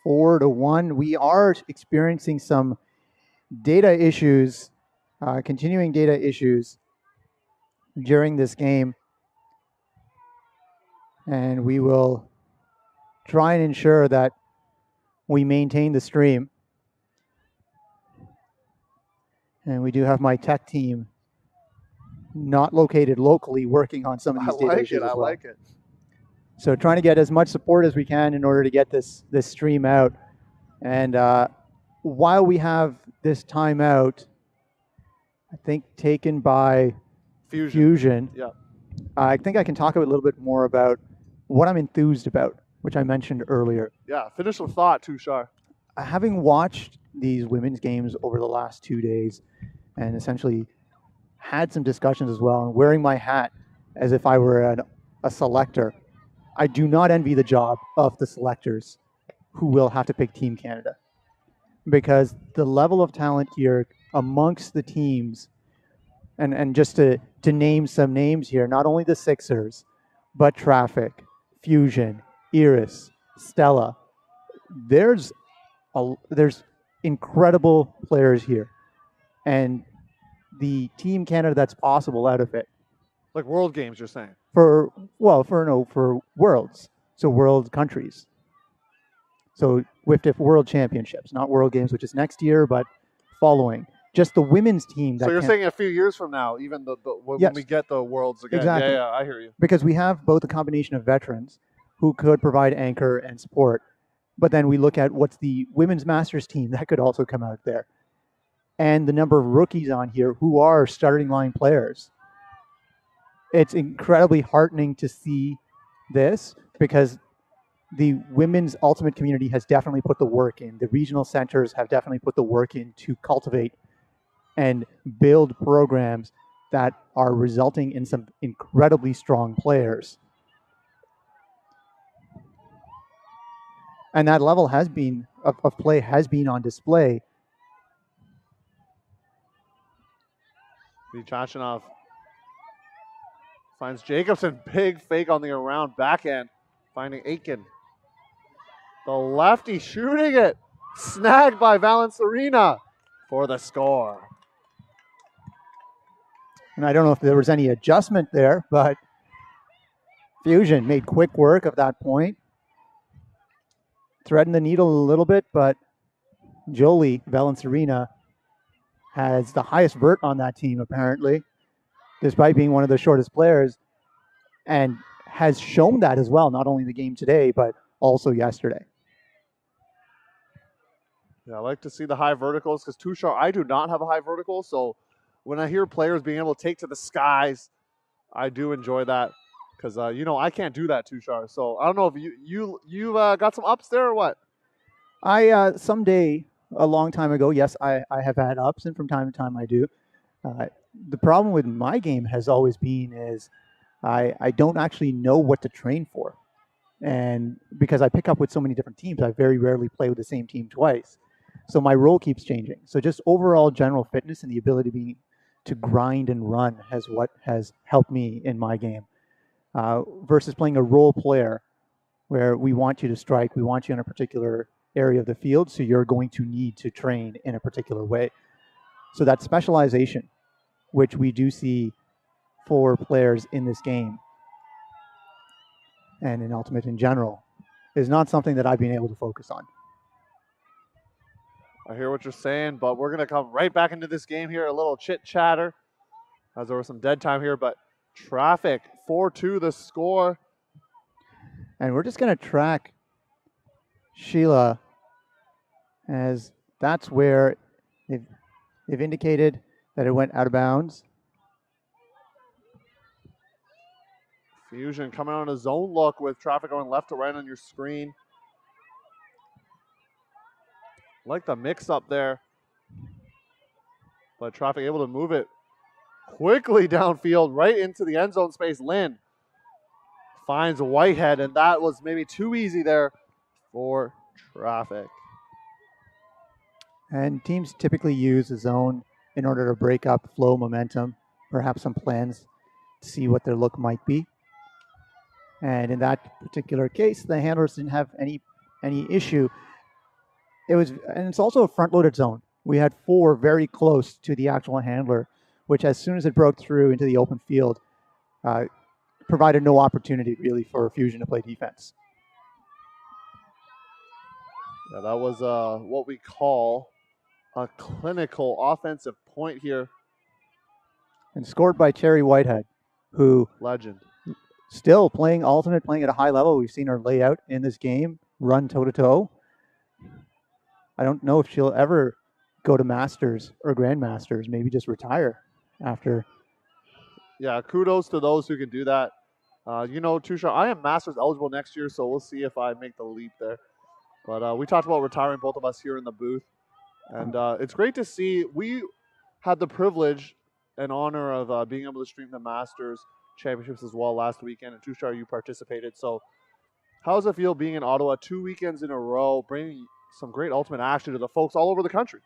4-1. We are experiencing some data issues, continuing data issues during this game. And we will try and ensure that we maintain the stream. And we do have my tech team not located locally working on some of these data issues as well. I like it. So trying to get as much support as we can in order to get this stream out. And while we have this timeout, I think taken by Fusion, yeah. I think I can talk a little bit more about what I'm enthused about, which I mentioned earlier. Yeah, finish with thought, Tushar. Having watched these women's games over the last 2 days and essentially had some discussions as well, and wearing my hat as if I were a selector, I do not envy the job of the selectors who will have to pick Team Canada, because the level of talent here amongst the teams, and just to name some names here, not only the Sixers, but Traffic, Fusion, Iris, Stella, there's incredible players here, and the Team Canada that's possible out of it. Like World Games, you're saying? For Worlds, so World countries. So WIFTIF World Championships, not World Games, which is next year, but following. Just the women's team. So you're saying a few years from now, even when we get the Worlds again. Exactly. Yeah, I hear you. Because we have both a combination of veterans who could provide anchor and support, but then we look at what's the women's masters team that could also come out there. And the number of rookies on here who are starting line players. It's incredibly heartening to see this, because the women's ultimate community has definitely put the work in. The regional centers have definitely put the work in to cultivate and build programs that are resulting in some incredibly strong players. And that level has been of play has been on display. Chachinov finds Jacobson. Big fake on the around backhand, finding Aiken. The lefty shooting it. Snagged by Valencerina for the score. And I don't know if there was any adjustment there, but Fusion made quick work of that point. Threading the needle a little bit, but Jolie Valencerina has the highest vert on that team, apparently, despite being one of the shortest players, and has shown that as well, not only in the game today, but also yesterday. Yeah, I like to see the high verticals, because Tushar, I do not have a high vertical, so when I hear players being able to take to the skies, I do enjoy that, because I can't do that, Tushar. So I don't know if you got some ups there or what. I someday, a long time ago, yes, I have had ups, and from time to time I do. The problem with my game has always been is I don't actually know what to train for, and because I pick up with so many different teams, I very rarely play with the same team twice. So my role keeps changing. So just overall general fitness and the ability to grind and run has what has helped me in my game, versus playing a role player where we want you to strike, we want you in a particular area of the field, so you're going to need to train in a particular way. So that specialization, which we do see for players in this game and in Ultimate in general, is not something that I've been able to focus on. I hear what you're saying, but we're going to come right back into this game here. A little chit-chatter, as there was some dead time here, but Traffic, 4-2 the score. And we're just going to track Sheila, as that's where they've indicated that it went out of bounds. Fusion coming on a zone look with Traffic going left to right on your screen. Like the mix up there. But Traffic able to move it quickly downfield right into the end zone space. Lynn finds Whitehead, and that was maybe too easy there for Traffic. And teams typically use a zone in order to break up flow momentum, perhaps some plans to see what their look might be. And in that particular case, the handlers didn't have any issue. And it's also a front-loaded zone. We had 4 very close to the actual handler, which as soon as it broke through into the open field, provided no opportunity really for Fusion to play defense. Yeah, that was what we call a clinical offensive point here. And scored by Cherry Whitehead, who legend, still playing Ultimate, playing at a high level. We've seen her lay out in this game, run toe-to-toe. I don't know if she'll ever go to Masters or Grandmasters, maybe just retire after. Yeah, kudos to those who can do that. Tushar, I am Masters eligible next year, so we'll see if I make the leap there. But we talked about retiring, both of us here in the booth. And it's great to see. We had the privilege and honor of being able to stream the Masters Championships as well last weekend. And Tushar, you participated. So how does it feel being in Ottawa 2 weekends in a row, bringing some great Ultimate action to the folks all over the country?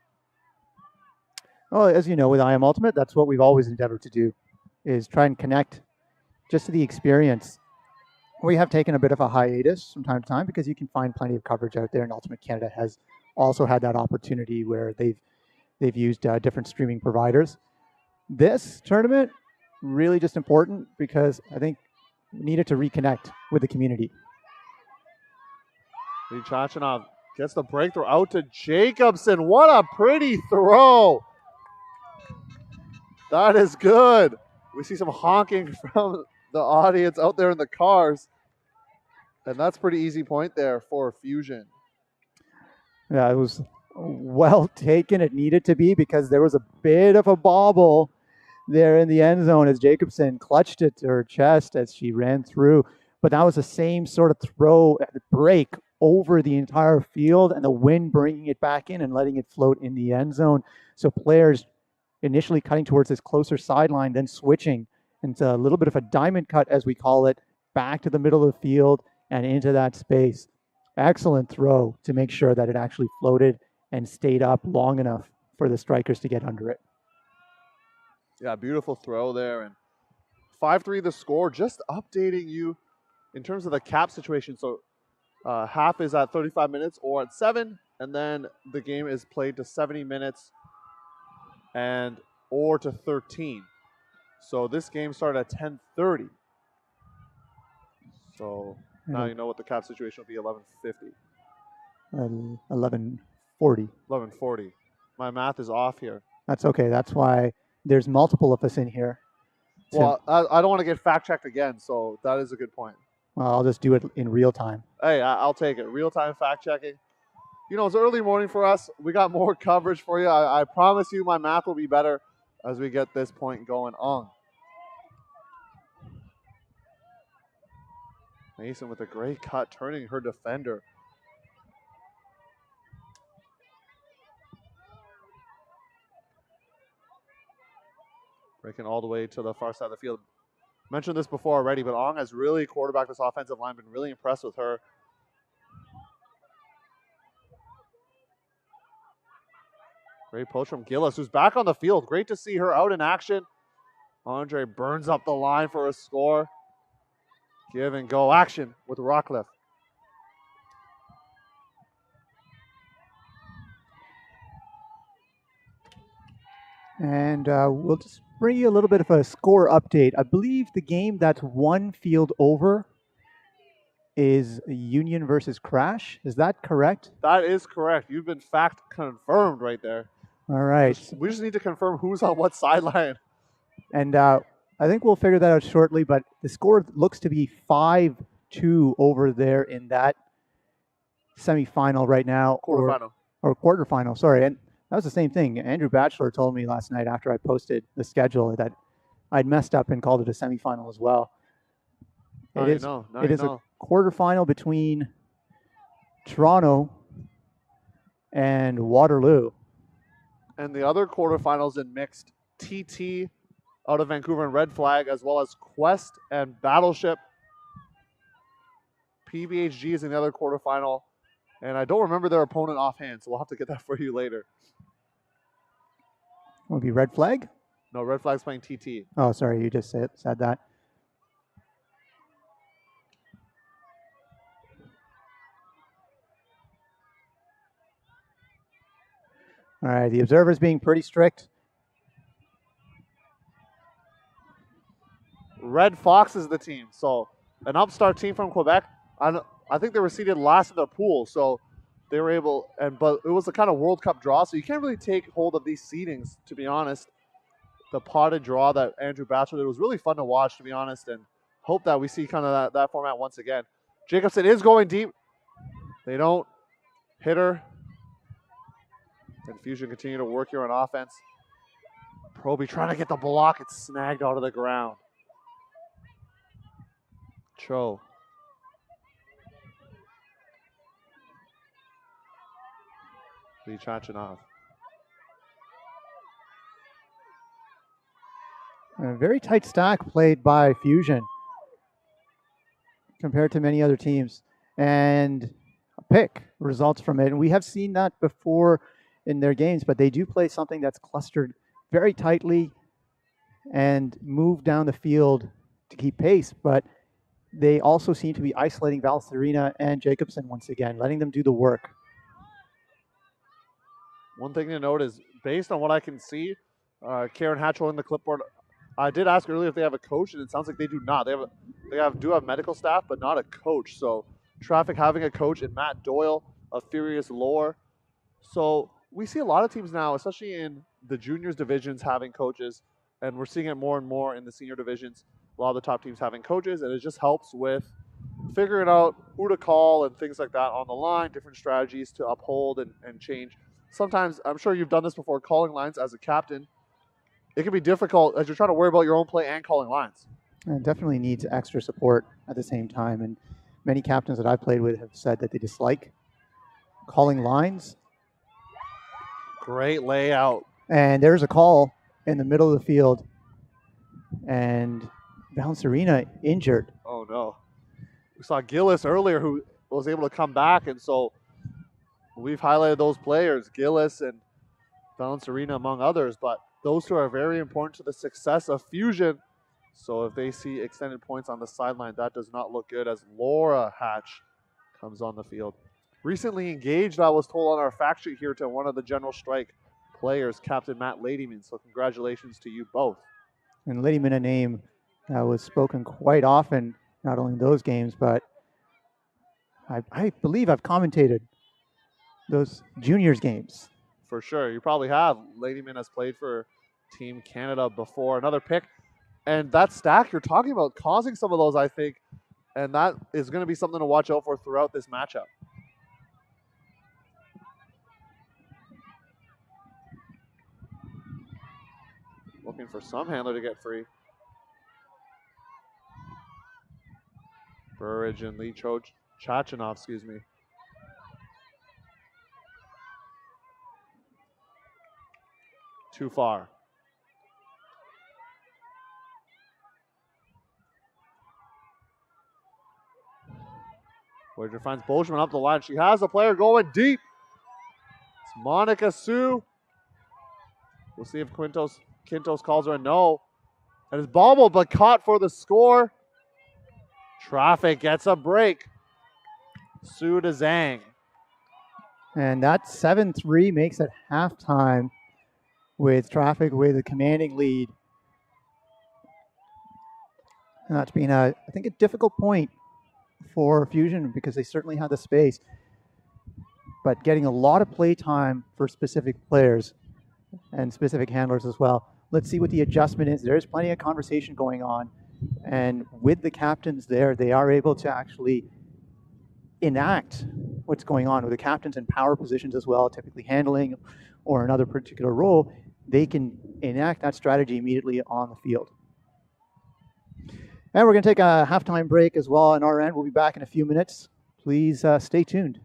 Well, as you know, with I Am Ultimate, that's what we've always endeavored to do, is try and connect just to the experience. We have taken a bit of a hiatus from time to time because you can find plenty of coverage out there, and Ultimate Canada has also had that opportunity where they've used different streaming providers. This tournament, really just important because I think we needed to reconnect with the community. Chachanov gets the breakthrough out to Jacobson. What a pretty throw. That is good. We see some honking from the audience out there in the cars. And that's a pretty easy point there for Fusion. Yeah, it was well taken. It needed to be because there was a bit of a bobble there in the end zone as Jacobson clutched it to her chest as she ran through. But that was the same sort of throw break over the entire field and the wind bringing it back in and letting it float in the end zone. So players initially cutting towards this closer sideline, then switching into a little bit of a diamond cut, as we call it, back to the middle of the field and into that space. Excellent throw to make sure that it actually floated and stayed up long enough for the strikers to get under it. Yeah, beautiful throw there. And 5-3 the score. Just updating you in terms of the cap situation. So half is at 35 minutes or at 7, and then the game is played to 70 minutes and or to 13. So this game started at 10:30. So now you know what the cap situation will be. 11:50. 11:40. 11:40. My math is off here. That's okay. That's why there's multiple of us in here. Well, I don't want to get fact-checked again, so that is a good point. Well, I'll just do it in real time. Hey, I'll take it. Real-time fact-checking. It's early morning for us. We got more coverage for you. I promise you my math will be better as we get this point going on. Mason with a great cut, turning her defender. Breaking all the way to the far side of the field. Mentioned this before already, but Ong has really quarterbacked this offensive line, been really impressed with her. Great poach from Gillis, who's back on the field. Great to see her out in action. Andre burns up the line for a score. Give and go action with Rockcliffe. And we'll just bring you a little bit of a score update. I believe the game that's one field over is Union versus Crash. Is that correct? That is correct. You've been fact confirmed right there. All right. We just need to confirm who's on what sideline. And I think we'll figure that out shortly, but the score looks to be 5-2 over there in that semifinal right now. Quarterfinal. Or quarterfinal, sorry. And that was the same thing. Andrew Batchelor told me last night after I posted the schedule that I'd messed up and called it a semifinal as well. It is a quarterfinal between Toronto and Waterloo. And the other quarterfinals in mixed, TT out of Vancouver and Red Flag, as well as Quest and Battleship. PBHG is in the other quarterfinal. And I don't remember their opponent offhand, so we'll have to get that for you later. Will it be Red Flag? No, Red Flag's playing TT. Oh, sorry, you just said that. All right, the observer's being pretty strict. Red Fox is the team. So an upstart team from Quebec. I think they were seeded last in their pool, so they were able. But it was a kind of World Cup draw, so you can't really take hold of these seedings, to be honest. The potted draw that Andrew Batchelor did was really fun to watch, to be honest, and hope that we see kind of that format once again. Jacobson is going deep. They don't hit her. And Fusion continue to work here on offense. Proby trying to get the block. It's snagged out of the ground. Cho. Lee Chachanov. A very tight stack played by Fusion compared to many other teams. And a pick results from it. And we have seen that before in their games, but they do play something that's clustered very tightly and move down the field to keep pace. But they also seem to be isolating Valserina and Jacobson once again, letting them do the work. One thing to note is, based on what I can see, Karen Hatchell in the clipboard, I did ask earlier if they have a coach, and it sounds like they do not. They do have medical staff, but not a coach. So Traffic having a coach in Matt Doyle, a Furious Lore. So we see a lot of teams now, especially in the juniors divisions, having coaches, and we're seeing it more and more in the senior divisions. A lot of the top teams having coaches, and it just helps with figuring out who to call and things like that on the line, different strategies to uphold and change. Sometimes, I'm sure you've done this before, calling lines as a captain. It can be difficult as you're trying to worry about your own play and calling lines. And definitely needs extra support at the same time. And many captains that I've played with have said that they dislike calling lines. Great layout. And there's a call in the middle of the field. And Valserina injured. Oh, no. We saw Gillis earlier who was able to come back. And so we've highlighted those players, Gillis and Valserina among others. But those two are very important to the success of Fusion. So if they see extended points on the sideline, that does not look good as Laura Hatch comes on the field. Recently engaged, I was told on our fact sheet here, to one of the General Strike players, Captain Matt Ladyman. So congratulations to you both. And Ladyman, a name that was spoken quite often, not only in those games, but I believe I've commentated those juniors games. For sure. You probably have. Ladyman has played for Team Canada before. Another pick. And that stack you're talking about causing some of those, I think. And that is going to be something to watch out for throughout this matchup. Looking for some handler to get free. Burridge and Lee Chachanov, excuse me. Too far. Voyager finds Bolshman up the line. She has a player going deep. It's Monica Sue. We'll see if Quintos calls her a no. And it's bobbled but caught for the score. Traffic gets a break. Sue to Zhang. And that 7-3 makes it halftime with Traffic with a commanding lead. And that's been, I think, a difficult point for Fusion because they certainly had the space. But getting a lot of play time for specific players and specific handlers as well. Let's see what the adjustment is. There's plenty of conversation going on. And with the captains there, they are able to actually enact what's going on with the captains in power positions as well, typically handling or another particular role. They can enact that strategy immediately on the field. And we're going to take a halftime break as well on our end. We'll be back in a few minutes. Please stay tuned.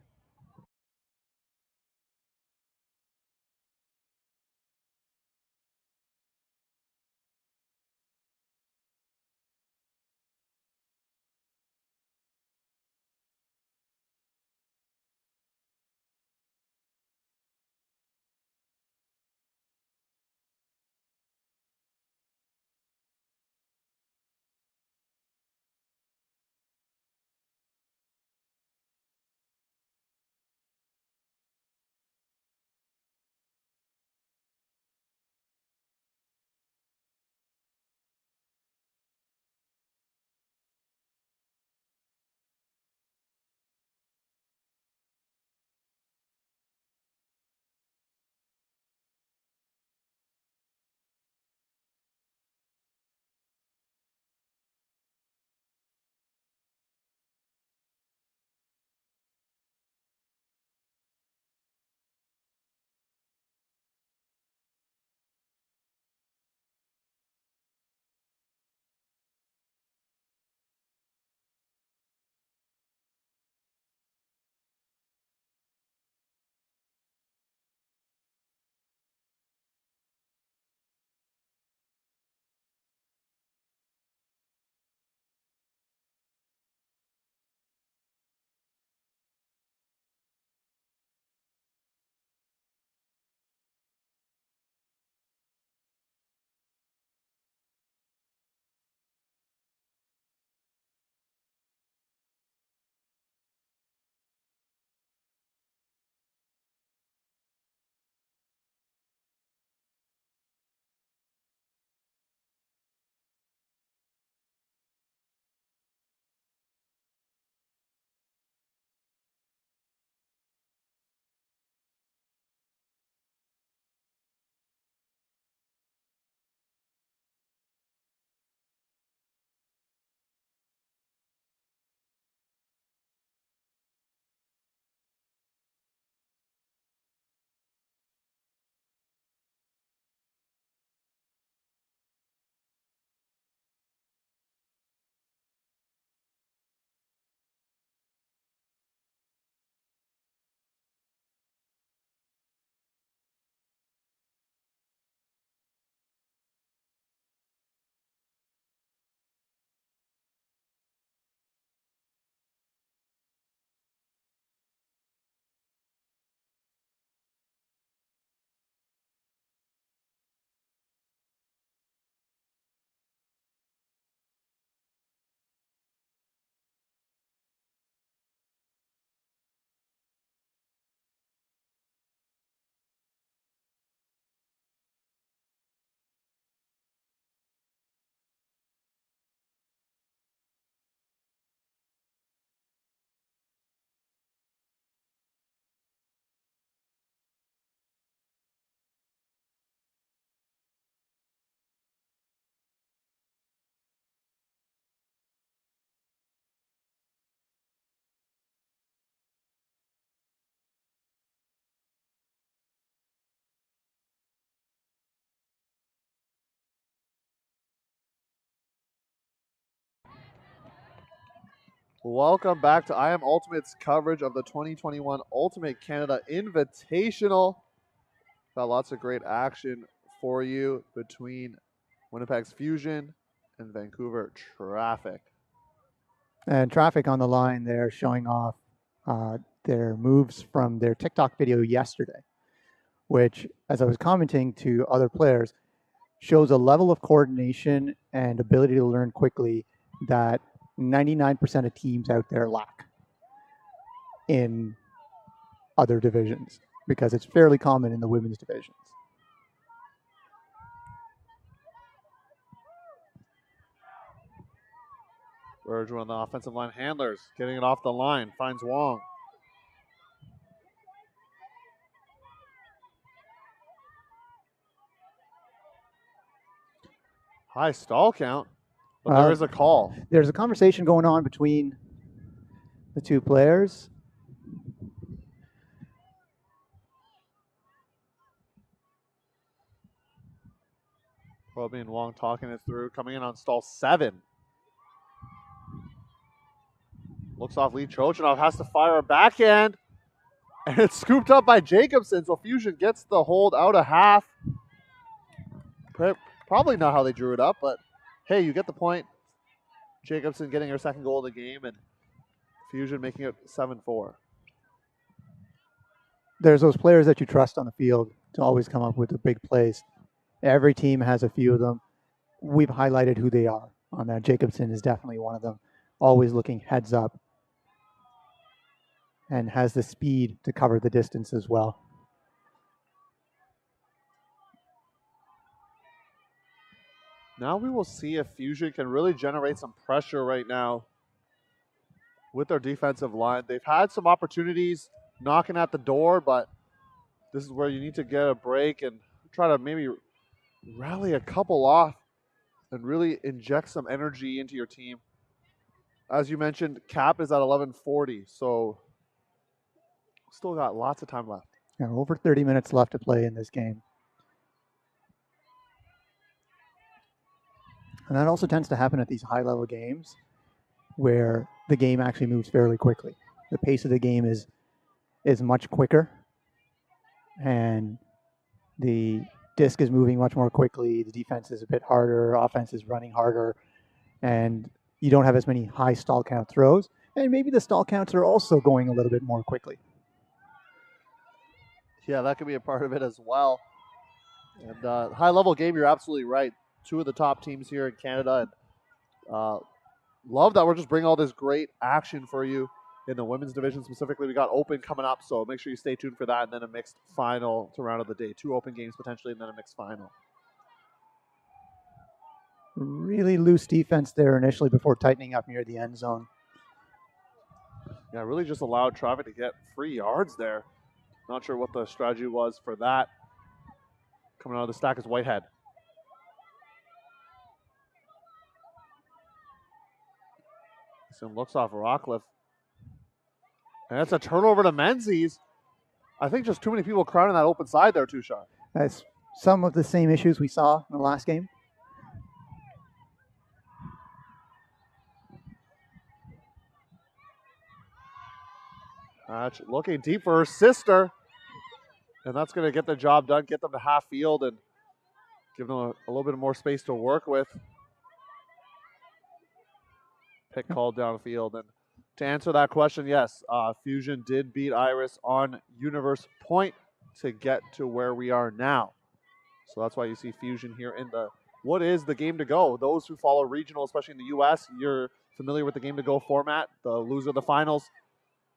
Welcome back to I Am Ultimate's coverage of the 2021 Ultimate Canada Invitational. Got lots of great action for you between Winnipeg's Fusion and Vancouver Traffic. And Traffic on the line there showing off their moves from their TikTok video yesterday, which, as I was commenting to other players, shows a level of coordination and ability to learn quickly that 99% of teams out there lack in other divisions, because it's fairly common in the women's divisions. Berger on the offensive line handlers, getting it off the line, finds Wong. High stall count, but there is a call. There's a conversation going on between the two players. Roby and Wong talking it through, coming in on stall 7. Looks off Lee Trochanov, has to fire a backhand, and it's scooped up by Jacobson, so Fusion gets the hold out of half. Probably not how they drew it up, but hey, you get the point. Jacobson getting her second goal of the game, and Fusion making it 7-4. There's those players that you trust on the field to always come up with the big plays. Every team has a few of them. We've highlighted who they are on that. Jacobson is definitely one of them. Always looking heads up and has the speed to cover the distance as well. Now we will see if Fusion can really generate some pressure right now with their defensive line. They've had some opportunities knocking at the door, but this is where you need to get a break and try to maybe rally a couple off and really inject some energy into your team. As you mentioned, cap is at 11:40, so still got lots of time left. Yeah, over 30 minutes left to play in this game. And that also tends to happen at these high-level games where the game actually moves fairly quickly. The pace of the game is much quicker, and the disc is moving much more quickly. The defense is a bit harder. Offense is running harder, and you don't have as many high stall count throws. And maybe the stall counts are also going a little bit more quickly. Yeah, that could be a part of it as well. And high-level game, you're absolutely right. Two of the top teams here in Canada. And love that we're just bringing all this great action for you in the women's division specifically. We got Open coming up, so make sure you stay tuned for that, and then a mixed final to round of the day. 2 open games potentially, and then a mixed final. Really loose defense there initially before tightening up near the end zone. Yeah, really just allowed Traffic to get 3 yards there. Not sure what the strategy was for that. Coming out of the stack is Whitehead. And looks off Rockcliffe. And that's a turnover to Menzies. I think just too many people crowding that open side there, Tushar. That's some of the same issues we saw in the last game. Looking deep for her sister. And that's going to get the job done, get them to half field, and give them a little bit more space to work with. Pick called downfield. And to answer that question, yes, Fusion did beat Iris on Universe Point to get to where we are now. So that's why you see Fusion here in what is the game to go. Those who follow regional, especially in the U.S., you're familiar with the game to go format. The loser of the finals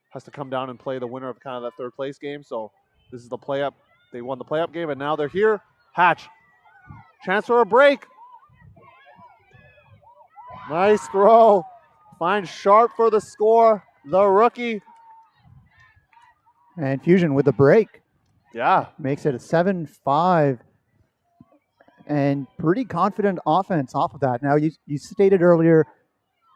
has to come down and play the winner of kind of that third place game. So this is the play up. They won the play up game, and now they're here. Hatch, chance for a break. Nice throw. Finds Sharp for the score, the rookie. And Fusion with the break. Yeah. Makes it a 7-5. And pretty confident offense off of that. Now, you stated earlier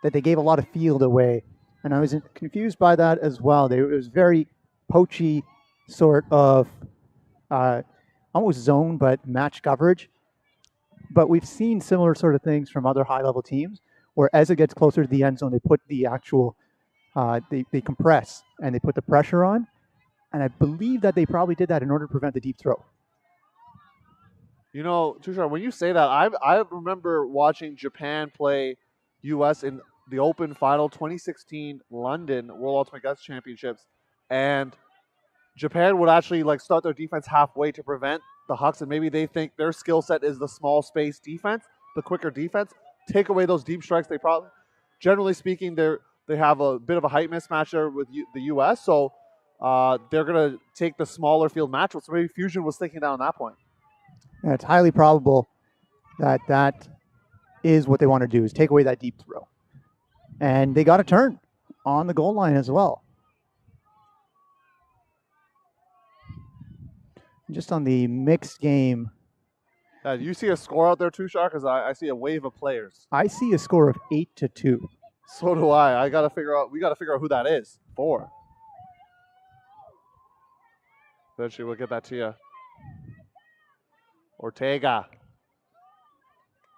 that they gave a lot of field away. And I was confused by that as well. It was very poachy sort of almost zone, but match coverage. But we've seen similar sort of things from other high-level teams, where as it gets closer to the end zone, they put the actual They compress and they put the pressure on. And I believe that they probably did that in order to prevent the deep throw. You know, Tushar, when you say that, I remember watching Japan play U.S. in the Open Final 2016 London World Ultimate Guts Championships, and Japan would actually like start their defense halfway to prevent the hucks, and maybe they think their skill set is the small space defense, the quicker defense. Take away those deep strikes. They probably, generally speaking, they have a bit of a height mismatch there with the U.S. So they're gonna take the smaller field matchup. So maybe Fusion was thinking that on that point. And it's highly probable that that is what they want to do, is take away that deep throw. And they got a turn on the goal line as well. Just on the mixed game. Do you see a score out there, Tushar? Because I see a wave of players. I see a score of 8-2. So do I. We got to figure out who that is. 4. Eventually we'll get that to you. Ortega.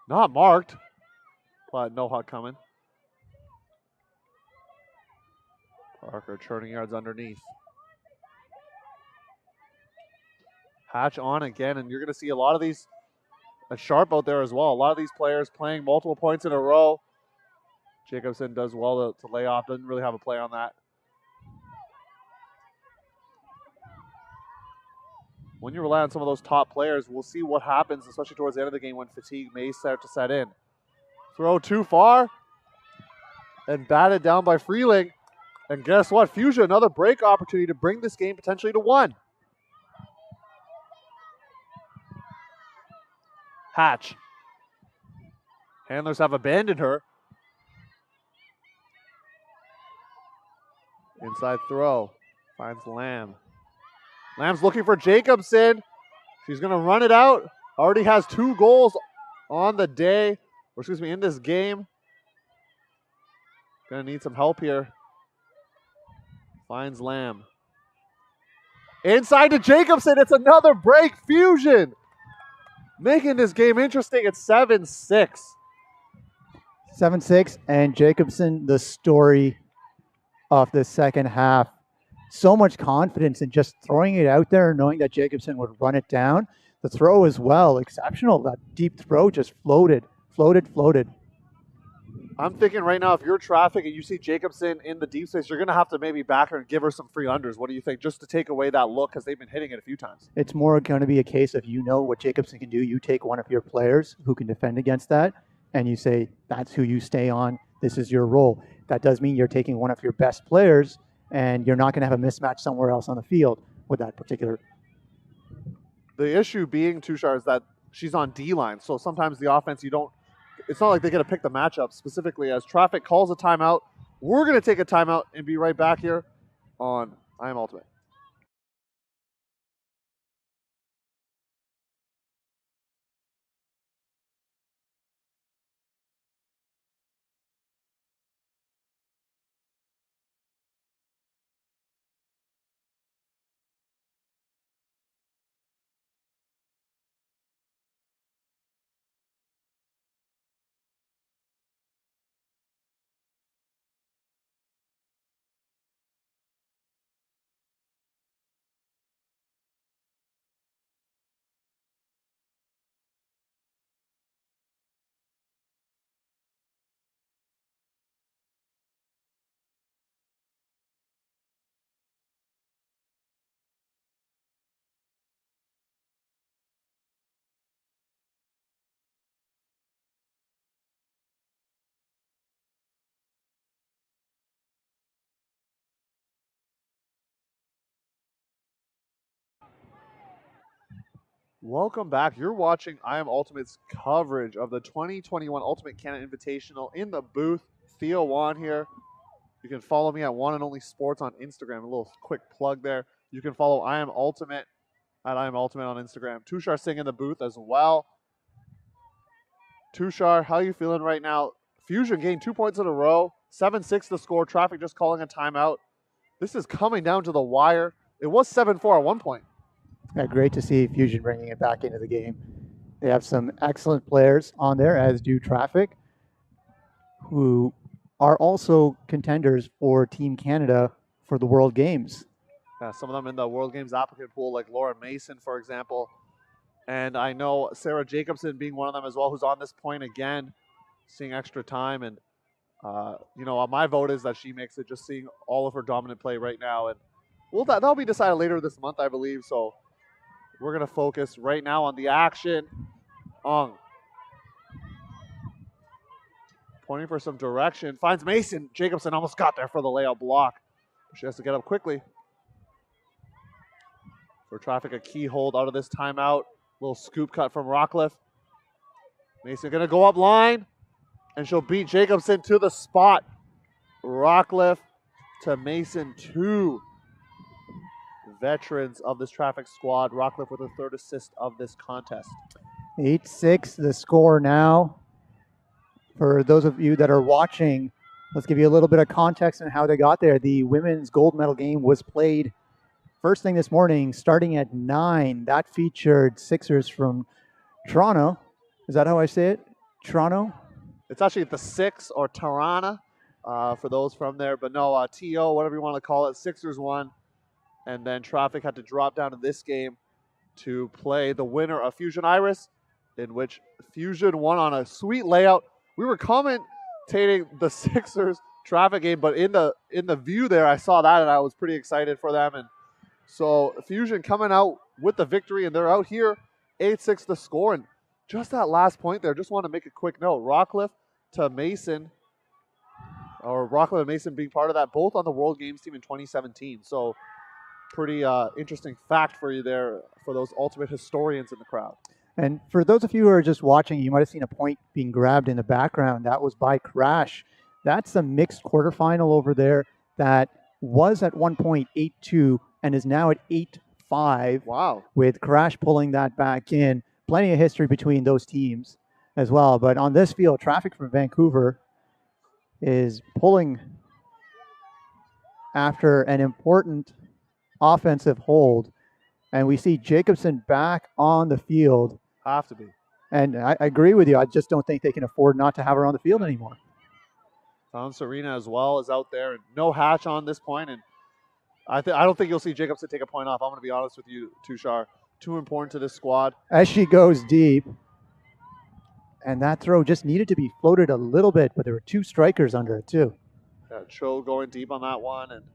Not marked, but no huck coming. Parker churning yards underneath. Hatch on again, and you're going to see a lot of these sharp out there as well. A lot of these players playing multiple points in a row. Jacobson does well to lay off. Doesn't really have a play on that. When you rely on some of those top players, we'll see what happens, especially towards the end of the game when fatigue may start to set in. Throw too far and batted down by Freeling. And guess what? Fusion, another break opportunity to bring this game potentially to 1. Hatch. Handlers have abandoned her. Inside throw. Finds Lamb. Lamb's looking for Jacobson. She's going to run it out. Already has 2 goals on the day. Or excuse me, in this game. Going to need some help here. Finds Lamb. Inside to Jacobson. It's another break. Fusion making this game interesting at 7-6. 7-6, and Jacobson, the story of the second half. So much confidence in just throwing it out there, knowing that Jacobson would run it down. The throw as well, exceptional. That deep throw just floated. I'm thinking right now, if you're traffic and you see Jacobson in the deep space, you're going to have to maybe back her and give her some free unders. What do you think? Just to take away that look, because they've been hitting it a few times. It's more going to be a case of, you know what Jacobson can do. You take one of your players who can defend against that, and you say, that's who you stay on. This is your role. That does mean you're taking one of your best players, and you're not going to have a mismatch somewhere else on the field with that particular. The issue being, Tushar, is that she's on D-line, so sometimes the offense, it's not like they get to pick the matchup specifically. As traffic calls a timeout, we're going to take a timeout and be right back here on I Am Ultimate. Welcome back. You're watching I Am Ultimate's coverage of the 2021 Ultimate Canada Invitational. In the booth, Theo Wan here. You can follow me at One and Only Sports on Instagram. A little quick plug there. You can follow I Am Ultimate at I Am Ultimate on Instagram. Tushar Singh in the booth as well. Tushar, how are you feeling right now? Fusion gained 2 points in a row. 7-6 the score. Traffic just calling a timeout. This is coming down to the wire. It was 7-4 at one point. Yeah, great to see Fusion bringing it back into the game. They have some excellent players on there, as do Traffic, who are also contenders for Team Canada for the World Games. Yeah, some of them in the World Games applicant pool, like Laura Mason, for example. And I know Sarah Jacobson being one of them as well, who's on this point again, seeing extra time. And, my vote is that she makes it, just seeing all of her dominant play right now. And that'll be decided later this month, I believe. So we're going to focus right now on the action. Ong pointing for some direction. Finds Mason. Jacobson almost got there for the layup block. She has to get up quickly. For Traffic, a key hold out of this timeout. Little scoop cut from Rockcliffe. Mason going to go up line, and she'll beat Jacobson to the spot. Rockcliffe to Mason, 2 veterans of this Traffic squad. Rockcliffe with a 3rd assist of this contest. 8-6 the score now. For those of you that are watching, let's give you a little bit of context on how they got there. The women's gold medal game was played first thing this morning, starting at 9. That featured Sixers from Toronto. Is that how I say it? Toronto? It's actually the 6 or Tirana for those from there. But no, TO, whatever you want to call it. Sixers won. And then Traffic had to drop down in this game to play the winner of Fusion Iris, in which Fusion won on a sweet layout. We were commentating the Sixers Traffic game, but in the view there, I saw that and I was pretty excited for them. And so Fusion coming out with the victory, and they're out here 8-6 the score. And just that last point there, just want to make a quick note. Rockcliffe to Mason, or Rockcliffe and Mason being part of that, both on the World Games team in 2017. So pretty interesting fact for you there for those ultimate historians in the crowd. And for those of you who are just watching, you might have seen a point being grabbed in the background. That was by Crash. That's a mixed quarterfinal over there that was at one point 8-2 and is now at 8-5. Wow. With Crash pulling that back in. Plenty of history between those teams as well. But on this field, Traffic from Vancouver is pulling after an important offensive hold. And we see Jacobson back on the field. Have to be. And I agree with you. I just don't think they can afford not to have her on the field anymore. Found Serena as well is out there. And no Hatch on this point. And I don't think you'll see Jacobson take a point off. I'm going to be honest with you, Tushar. Too important to this squad. As she goes deep. And that throw just needed to be floated a little bit, but there were 2 strikers under it too. Yeah, Cho going deep on that one, and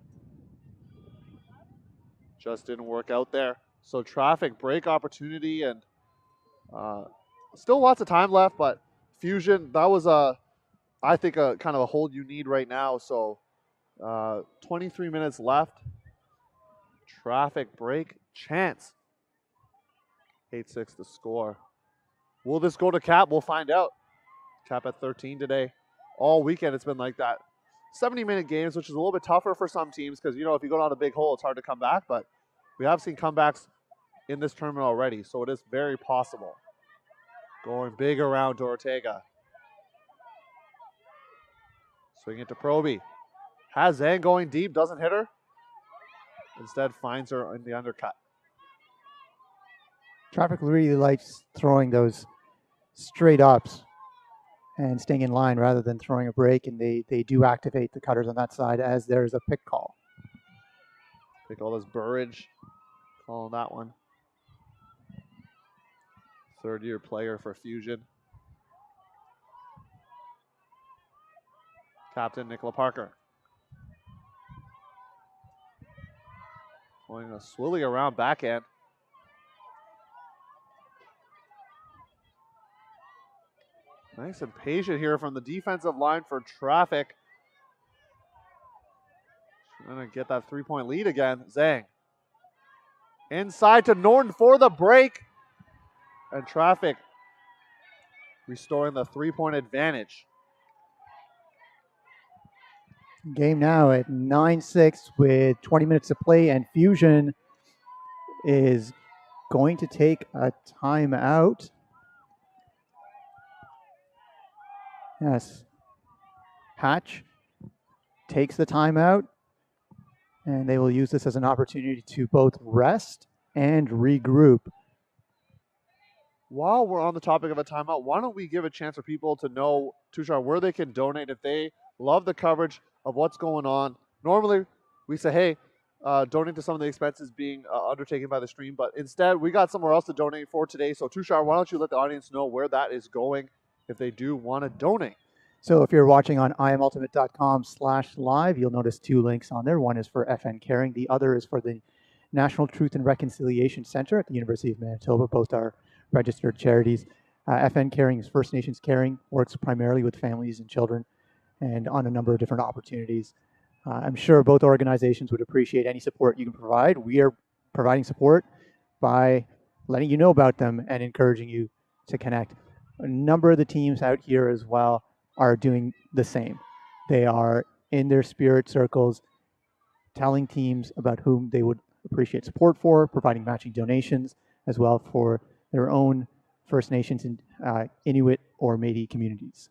just didn't work out there. So Traffic break opportunity, and still lots of time left, but Fusion, that was I think a kind of a hold you need right now. So 23 minutes left. Traffic break chance. 8-6 the score. Will this go to Cap? We'll find out. Cap at 13 today. All weekend it's been like that. 70-minute games, which is a little bit tougher for some teams because, if you go down a big hole, it's hard to come back. But we have seen comebacks in this tournament already, so it is very possible. Going big around to Ortega. Swing it to Proby. Has Zhang going deep, doesn't hit her. Instead finds her in the undercut. Traffic really likes throwing those straight ups and staying in line rather than throwing a break, and they do activate the cutters on that side as there's a pick call. Pick all this Burridge calling that one. 3rd-year player for Fusion. Captain Nicola Parker. Going a swilly around backhand. Nice and patient here from the defensive line for Traffic. Trying to get that 3-point lead again. Zhang. Inside to Norton for the break. And Traffic restoring the 3-point advantage. Game now at 9-6 with 20 minutes to play, and Fusion is going to take a timeout. Yes. Hatch takes the timeout, and they will use this as an opportunity to both rest and regroup. While we're on the topic of a timeout, why don't we give a chance for people to know, Tushar, where they can donate if they Love the coverage of what's going on. Normally, we say, hey, donate to some of the expenses being undertaken by the stream, but instead, we got somewhere else to donate for today. So, Tushar, why don't you let the audience know where that is going if they do want to donate? So if you're watching on imultimate.com/live, you'll notice two links on there. One is for FN Caring. The other is for the National Truth and Reconciliation Center at the University of Manitoba. Both are registered charities. FN Caring is First Nations Caring, works primarily with families and children and on a number of different opportunities. I'm sure both organizations would appreciate any support you can provide. We are providing support by letting you know about them and encouraging you to connect. A number of the teams out here as well are doing the same. They are in their spirit circles telling teams about whom they would appreciate support for, providing matching donations as well for their own First Nations and Inuit or Métis communities.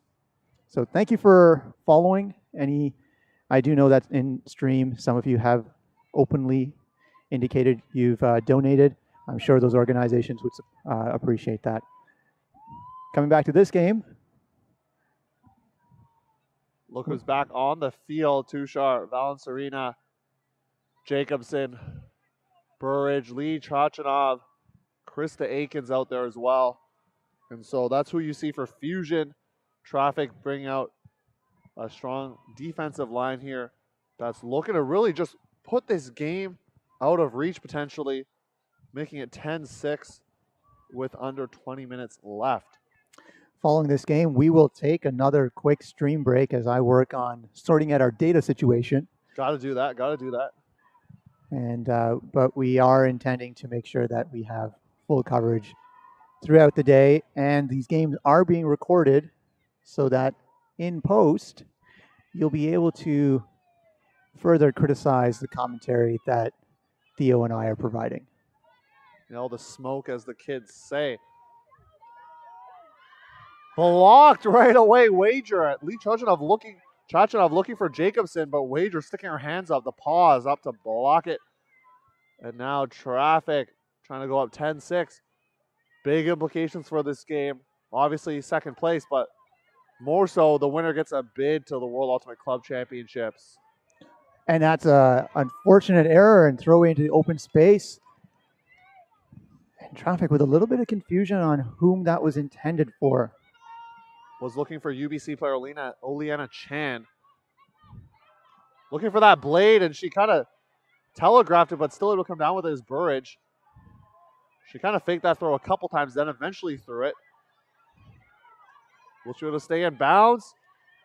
So thank you for following. I do know that in stream, some of you have openly indicated you've donated. I'm sure those organizations would appreciate that. Coming back to this game. Look who's back on the field. Tushar, Valencerina, Jacobson, Burridge, Lee Chachanov, Krista Aikens out there as well. And so that's who you see for Fusion. Traffic bringing out a strong defensive line here that's looking to really just put this game out of reach potentially, making it 10-6 with under 20 minutes left. Following this game, we will take another quick stream break as I work on sorting out our data situation. Got to do that. And but we are intending to make sure that we have full coverage throughout the day, and these games are being recorded so that in post you'll be able to further criticize the commentary that Theo and I are providing. You know, the smoke, as the kids say. Blocked right away. Wager at Lee Chachanov looking for Jacobson, but Wager sticking her hands up. The paw is up to block it. And now Traffic trying to go up 10-6. Big implications for this game. Obviously second place, but more so the winner gets a bid to the World Ultimate Club Championships. And that's an unfortunate error and throw into the open space. And Traffic with a little bit of confusion on whom that was intended for. Was looking for UBC player Oleana Chan. Looking for that blade, and she kind of telegraphed it, but still able to come down with it as Burridge. She kind of faked that throw a couple times, then eventually threw it. Will she be able to stay in bounds?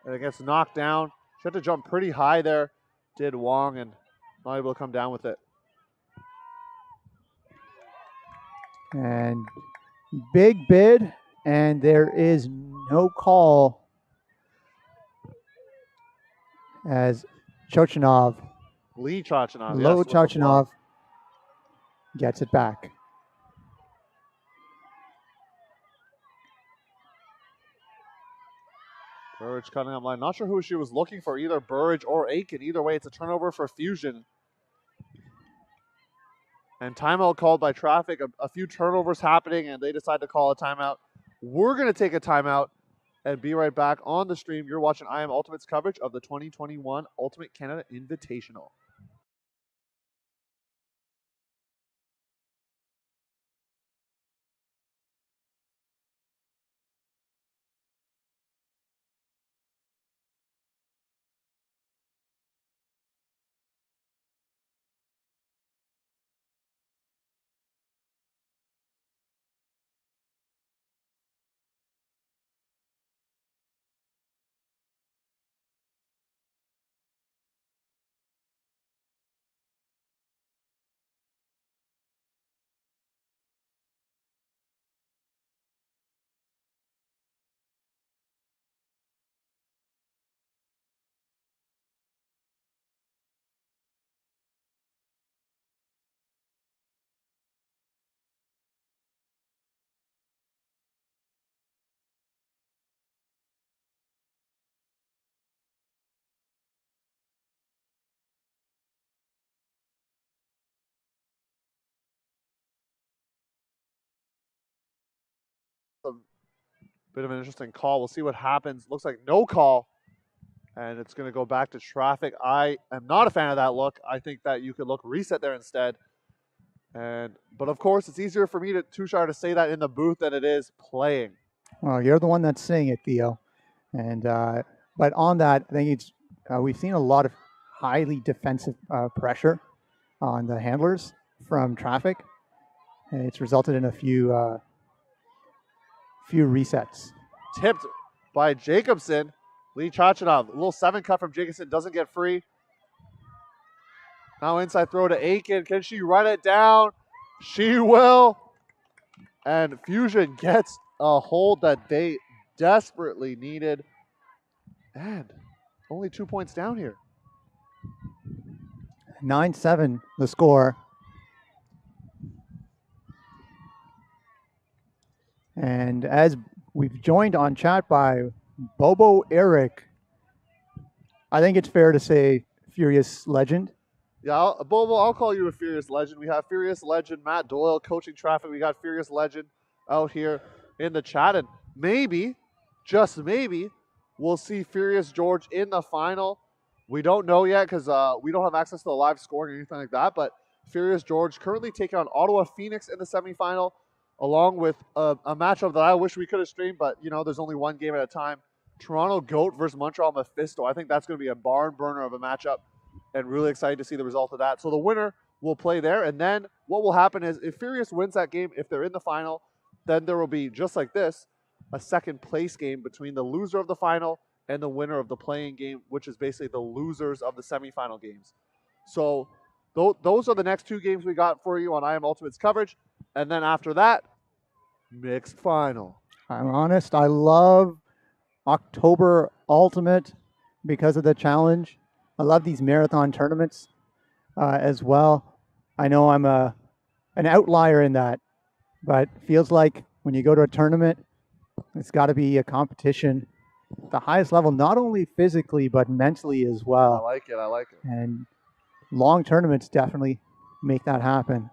And it gets knocked down. She had to jump pretty high there, did Wong, and not able to come down with it. And big bid, and there is no call as Chachanov, Lee Chachanov, Lo Chachanov gets it back. Burridge cutting up line. Not sure who she was looking for, either Burridge or Aiken. Either way, it's a turnover for Fusion. And timeout called by Traffic. A few turnovers happening, and they decide to call a timeout. We're going to take a timeout and be right back on the stream. You're watching I Am Ultimate's coverage of the 2021 Ultimate Canada Invitational. A bit of an interesting call. We'll see what happens. Looks like no call. And it's going to go back to traffic. I am not a fan of that look. I think that you could look reset there instead. But of course, it's easier for me to Tushar to say that in the booth than it is playing. Well, you're the one that's saying it, Theo. And but on that, I think it's we've seen a lot of highly defensive pressure on the handlers from traffic. And it's resulted in a few resets. Tipped by Jacobson. Lee Chachanov, a little 7 cut from Jacobson, doesn't get free. Now inside throw to Aiken. Can she run it down? She will. And Fusion gets a hold that they desperately needed. And only 2 points down here. 9-7 the score. And as we've joined on chat by Bobo Eric, I think it's fair to say Furious Legend. Yeah, Bobo, I'll call you a Furious Legend. We have Furious Legend Matt Doyle coaching traffic. We got Furious Legend out here in the chat. And maybe, just maybe, we'll see Furious George in the final. We don't know yet because we don't have access to the live scoring or anything like that. But Furious George currently taking on Ottawa Phoenix in the semifinal, along with a matchup that I wish we could have streamed, but, you know, there's only one game at a time. Toronto Goat versus Montreal Mephisto. I think that's going to be a barn burner of a matchup, and really excited to see the result of that. So the winner will play there, and then what will happen is if Furious wins that game, if they're in the final, then there will be, just like this, a second place game between the loser of the final and the winner of the playing game, which is basically the losers of the semifinal games. So those are the next 2 games we got for you on I Am Ultimate's coverage. And then after that, mixed final. I'm honest, I love October Ultimate because of the challenge. I love these marathon tournaments as well. I know I'm an outlier in that, but feels like when you go to a tournament, it's got to be a competition at the highest level, not only physically, but mentally as well. I like it. And long tournaments definitely make that happen.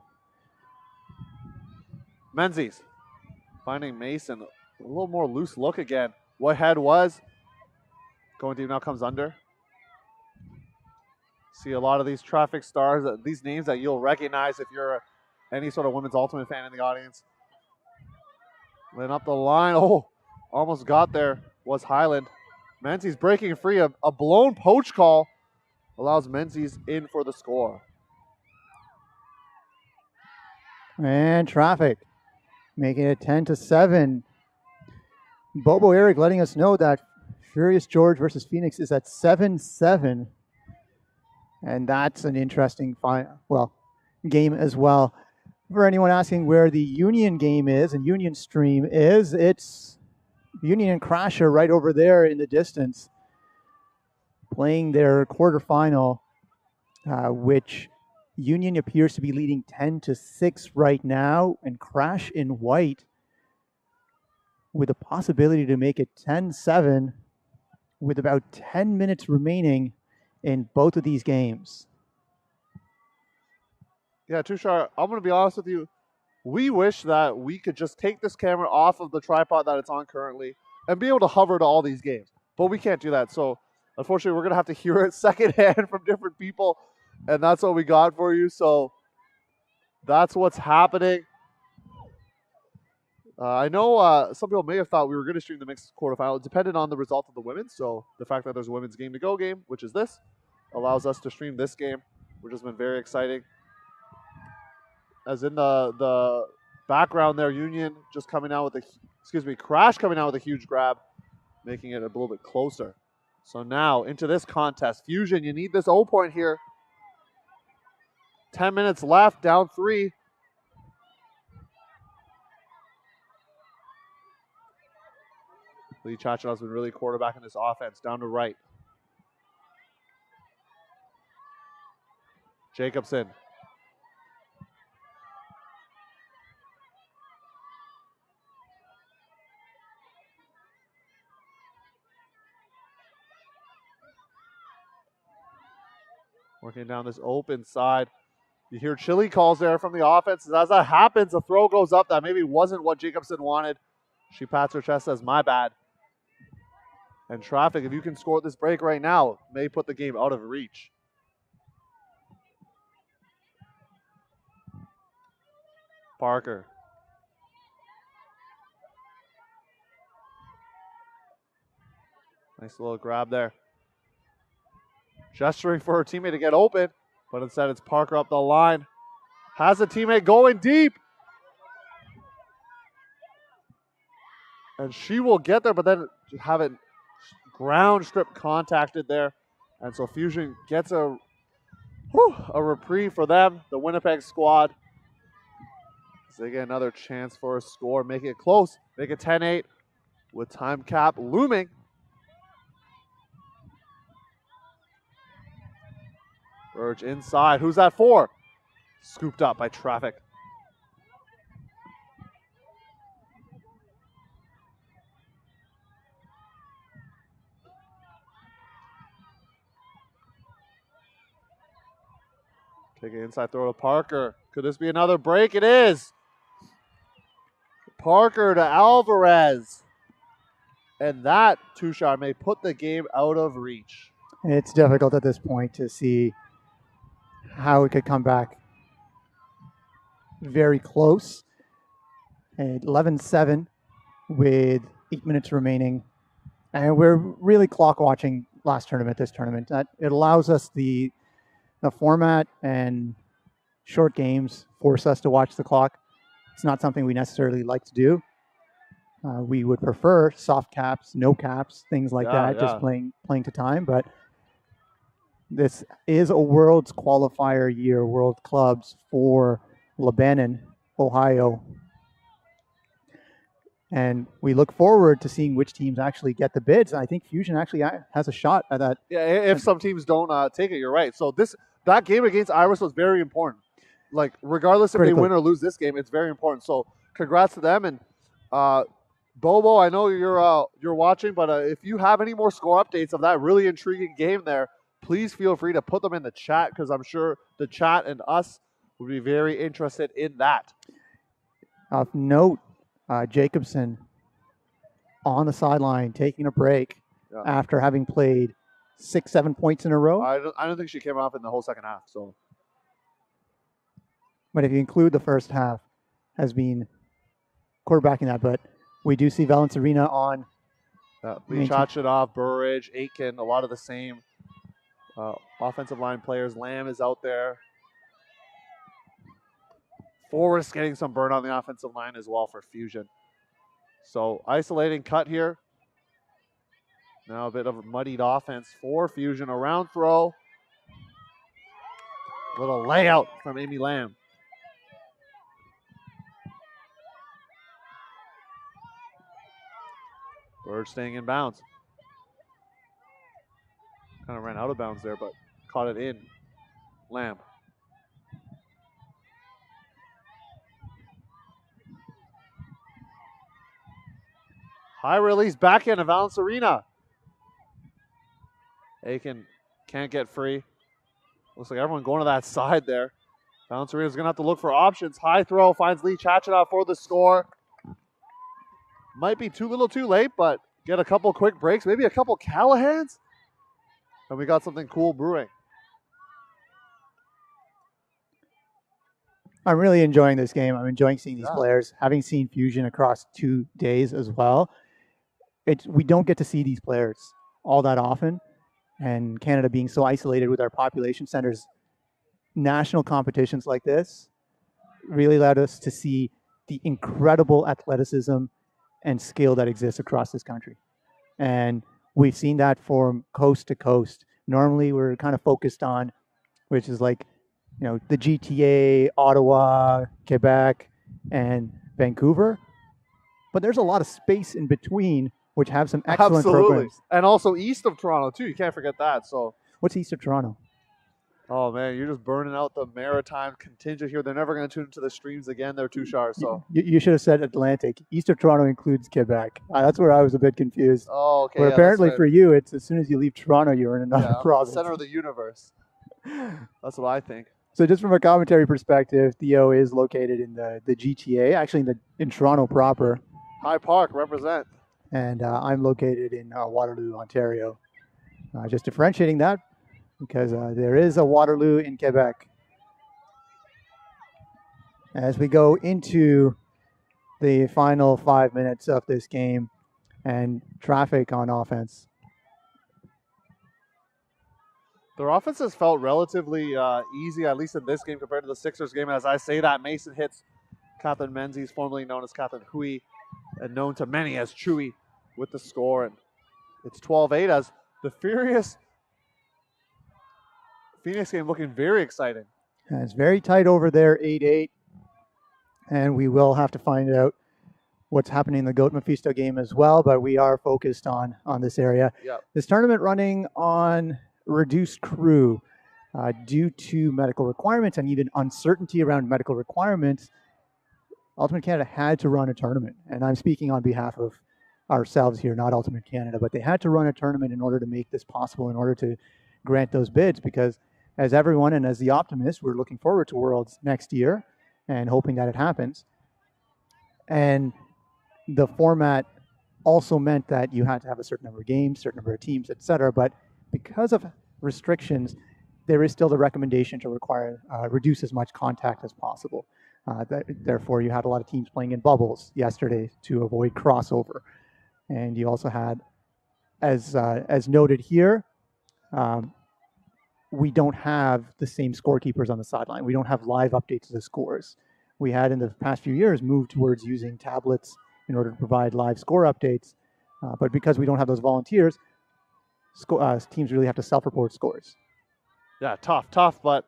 Menzies finding Mason. A little more loose look again. Whitehead was going deep, now comes under. See a lot of these traffic stars, these names that you'll recognize if you're any sort of women's ultimate fan in the audience. Laying up the line. Oh, almost got there was Highland. Menzies breaking free. A blown poach call allows Menzies in for the score. And traffic making it 10-7. Bobo Eric letting us know that Furious George versus Phoenix is at 7-7. And that's an interesting game as well. For anyone asking where the Union game is and Union stream is, it's Union and Crasher right over there in the distance, playing their quarterfinal, which Union appears to be leading 10-6 right now, and Crash in white with a possibility to make it 10-7 with about 10 minutes remaining in both of these games. Yeah, Tushar, I'm going to be honest with you. We wish that we could just take this camera off of the tripod that it's on currently and be able to hover to all these games. But we can't do that. So, unfortunately, we're going to have to hear it secondhand from different people. And that's what we got for you. So, that's what's happening. I know some people may have thought we were going to stream the mixed quarterfinal. It depended on the result of the women's. So, the fact that there's a women's game-to-go game, which is this, allows us to stream this game, which has been very exciting. As in the background there, Union just coming out with Crash coming out with a huge grab, making it a little bit closer. So now into this contest. Fusion, you need this O point here. 10 minutes left, down 3. Lee Chachanov's been really quarterbacking this offense down to right. Jacobson. Working down this open side. You hear chili calls there from the offense. As that happens, a throw goes up that maybe wasn't what Jacobson wanted. She pats her chest, says, my bad. And Traffic, if you can score at this break right now, may put the game out of reach. Parker. Nice little grab there. Gesturing for her teammate to get open, but instead it's Parker up the line. Has a teammate going deep. And she will get there, but then have it ground strip contacted there. And so Fusion gets a reprieve for them, the Winnipeg squad. So they get another chance for a score, make it close, make it 10-8 with time cap looming. Burge inside. Who's that for? Scooped up by Traffic. Take an inside throw to Parker. Could this be another break? It is. Parker to Alvarez. And that two-shot may put the game out of reach. It's difficult at this point to see how it could come back. Very close. 11-7 with 8 minutes remaining. And we're really clock watching last tournament, this tournament. It allows us the format and short games force us to watch the clock. It's not something we necessarily like to do. We would prefer soft caps, no caps, things like that, just playing to time. But this is a Worlds qualifier year, World Clubs for Lebanon, Ohio. And we look forward to seeing which teams actually get the bids. I think Fusion actually has a shot at that. Yeah, if some teams don't take it, you're right. So that game against Iris was very important. Like, regardless if they win or lose this game, it's very important. So congrats to them. And Bobo, I know you're watching, but if you have any more score updates of that really intriguing game there, please feel free to put them in the chat, because I'm sure the chat and us would be very interested in that. Of note, Jacobson on the sideline taking a break after having played 6-7 points in a row. I don't think she came off in the whole second half. So, but if you include the first half, has been quarterbacking that. But we do see Valence Arena on. Lee Chachinov, Burridge, Aiken, a lot of the same offensive line players. Lamb is out there. Forrest getting some burn on the offensive line as well for Fusion. So isolating cut here. Now a bit of a muddied offense for Fusion. Around throw. Little layout from Amy Lamb. Bird staying in bounds. Kind of ran out of bounds there, but caught it in. Lamb. High release backhand of Valence Arena. Aiken can't get free. Looks like everyone going to that side there. Valence Arena's going to have to look for options. High throw finds Lee Chachinov for the score. Might be too little too late, but get a couple quick breaks. Maybe a couple Callahans. And we got something cool brewing. I'm really enjoying this game. I'm enjoying seeing these players. Having seen Fusion across 2 days as well, we don't get to see these players all that often. And Canada being so isolated with our population centers, national competitions like this really allowed us to see the incredible athleticism and skill that exists across this country. And we've seen that from coast to coast. Normally we're kind of focused on, which is like, the GTA, Ottawa, Quebec, and Vancouver. But there's a lot of space in between, which have some excellent programs. And also east of Toronto, too. You can't forget that. So, what's east of Toronto? Oh, man, you're just burning out the maritime contingent here. They're never going to tune into the streams again. They're too sharp. So you should have said Atlantic. East of Toronto includes Quebec. That's where I was a bit confused. Oh, okay. Where apparently for you, it's as soon as you leave Toronto, you're in another province. Center of the universe. That's what I think. So just from a commentary perspective, Theo is located in the GTA, actually in Toronto proper. High Park, represent. and I'm located in Waterloo, Ontario. Just differentiating that because there is a Waterloo in Quebec. As we go into the final 5 minutes of this game and traffic on offense. Their offense has felt relatively easy, at least in this game, compared to the Sixers game. As I say that, Mason hits Catherine Menzies, formerly known as Catherine Hui, and known to many as Chewy, with the score. And it's 12-8 as the furious Phoenix game looking very exciting. And it's very tight over there, 8-8. And we will have to find out what's happening in the Goat Mephisto game as well, but we are focused on this area. Yep. This tournament running on reduced crew due to medical requirements and even uncertainty around medical requirements. Ultimate Canada had to run a tournament, and I'm speaking on behalf of ourselves here, not Ultimate Canada, but they had to run a tournament in order to make this possible, in order to grant those bids, because as everyone and as the optimist, we're looking forward to Worlds next year and hoping that it happens. And the format also meant that you had to have a certain number of games, certain number of teams, etc. But because of restrictions, there is still the recommendation to require reduce as much contact as possible. Therefore, you had a lot of teams playing in bubbles yesterday to avoid crossover. And you also had, as noted here, we don't have the same scorekeepers on the sideline. We don't have live updates of the scores. We had in the past few years moved towards using tablets in order to provide live score updates. But because we don't have those volunteers, teams really have to self-report scores. Yeah, tough. But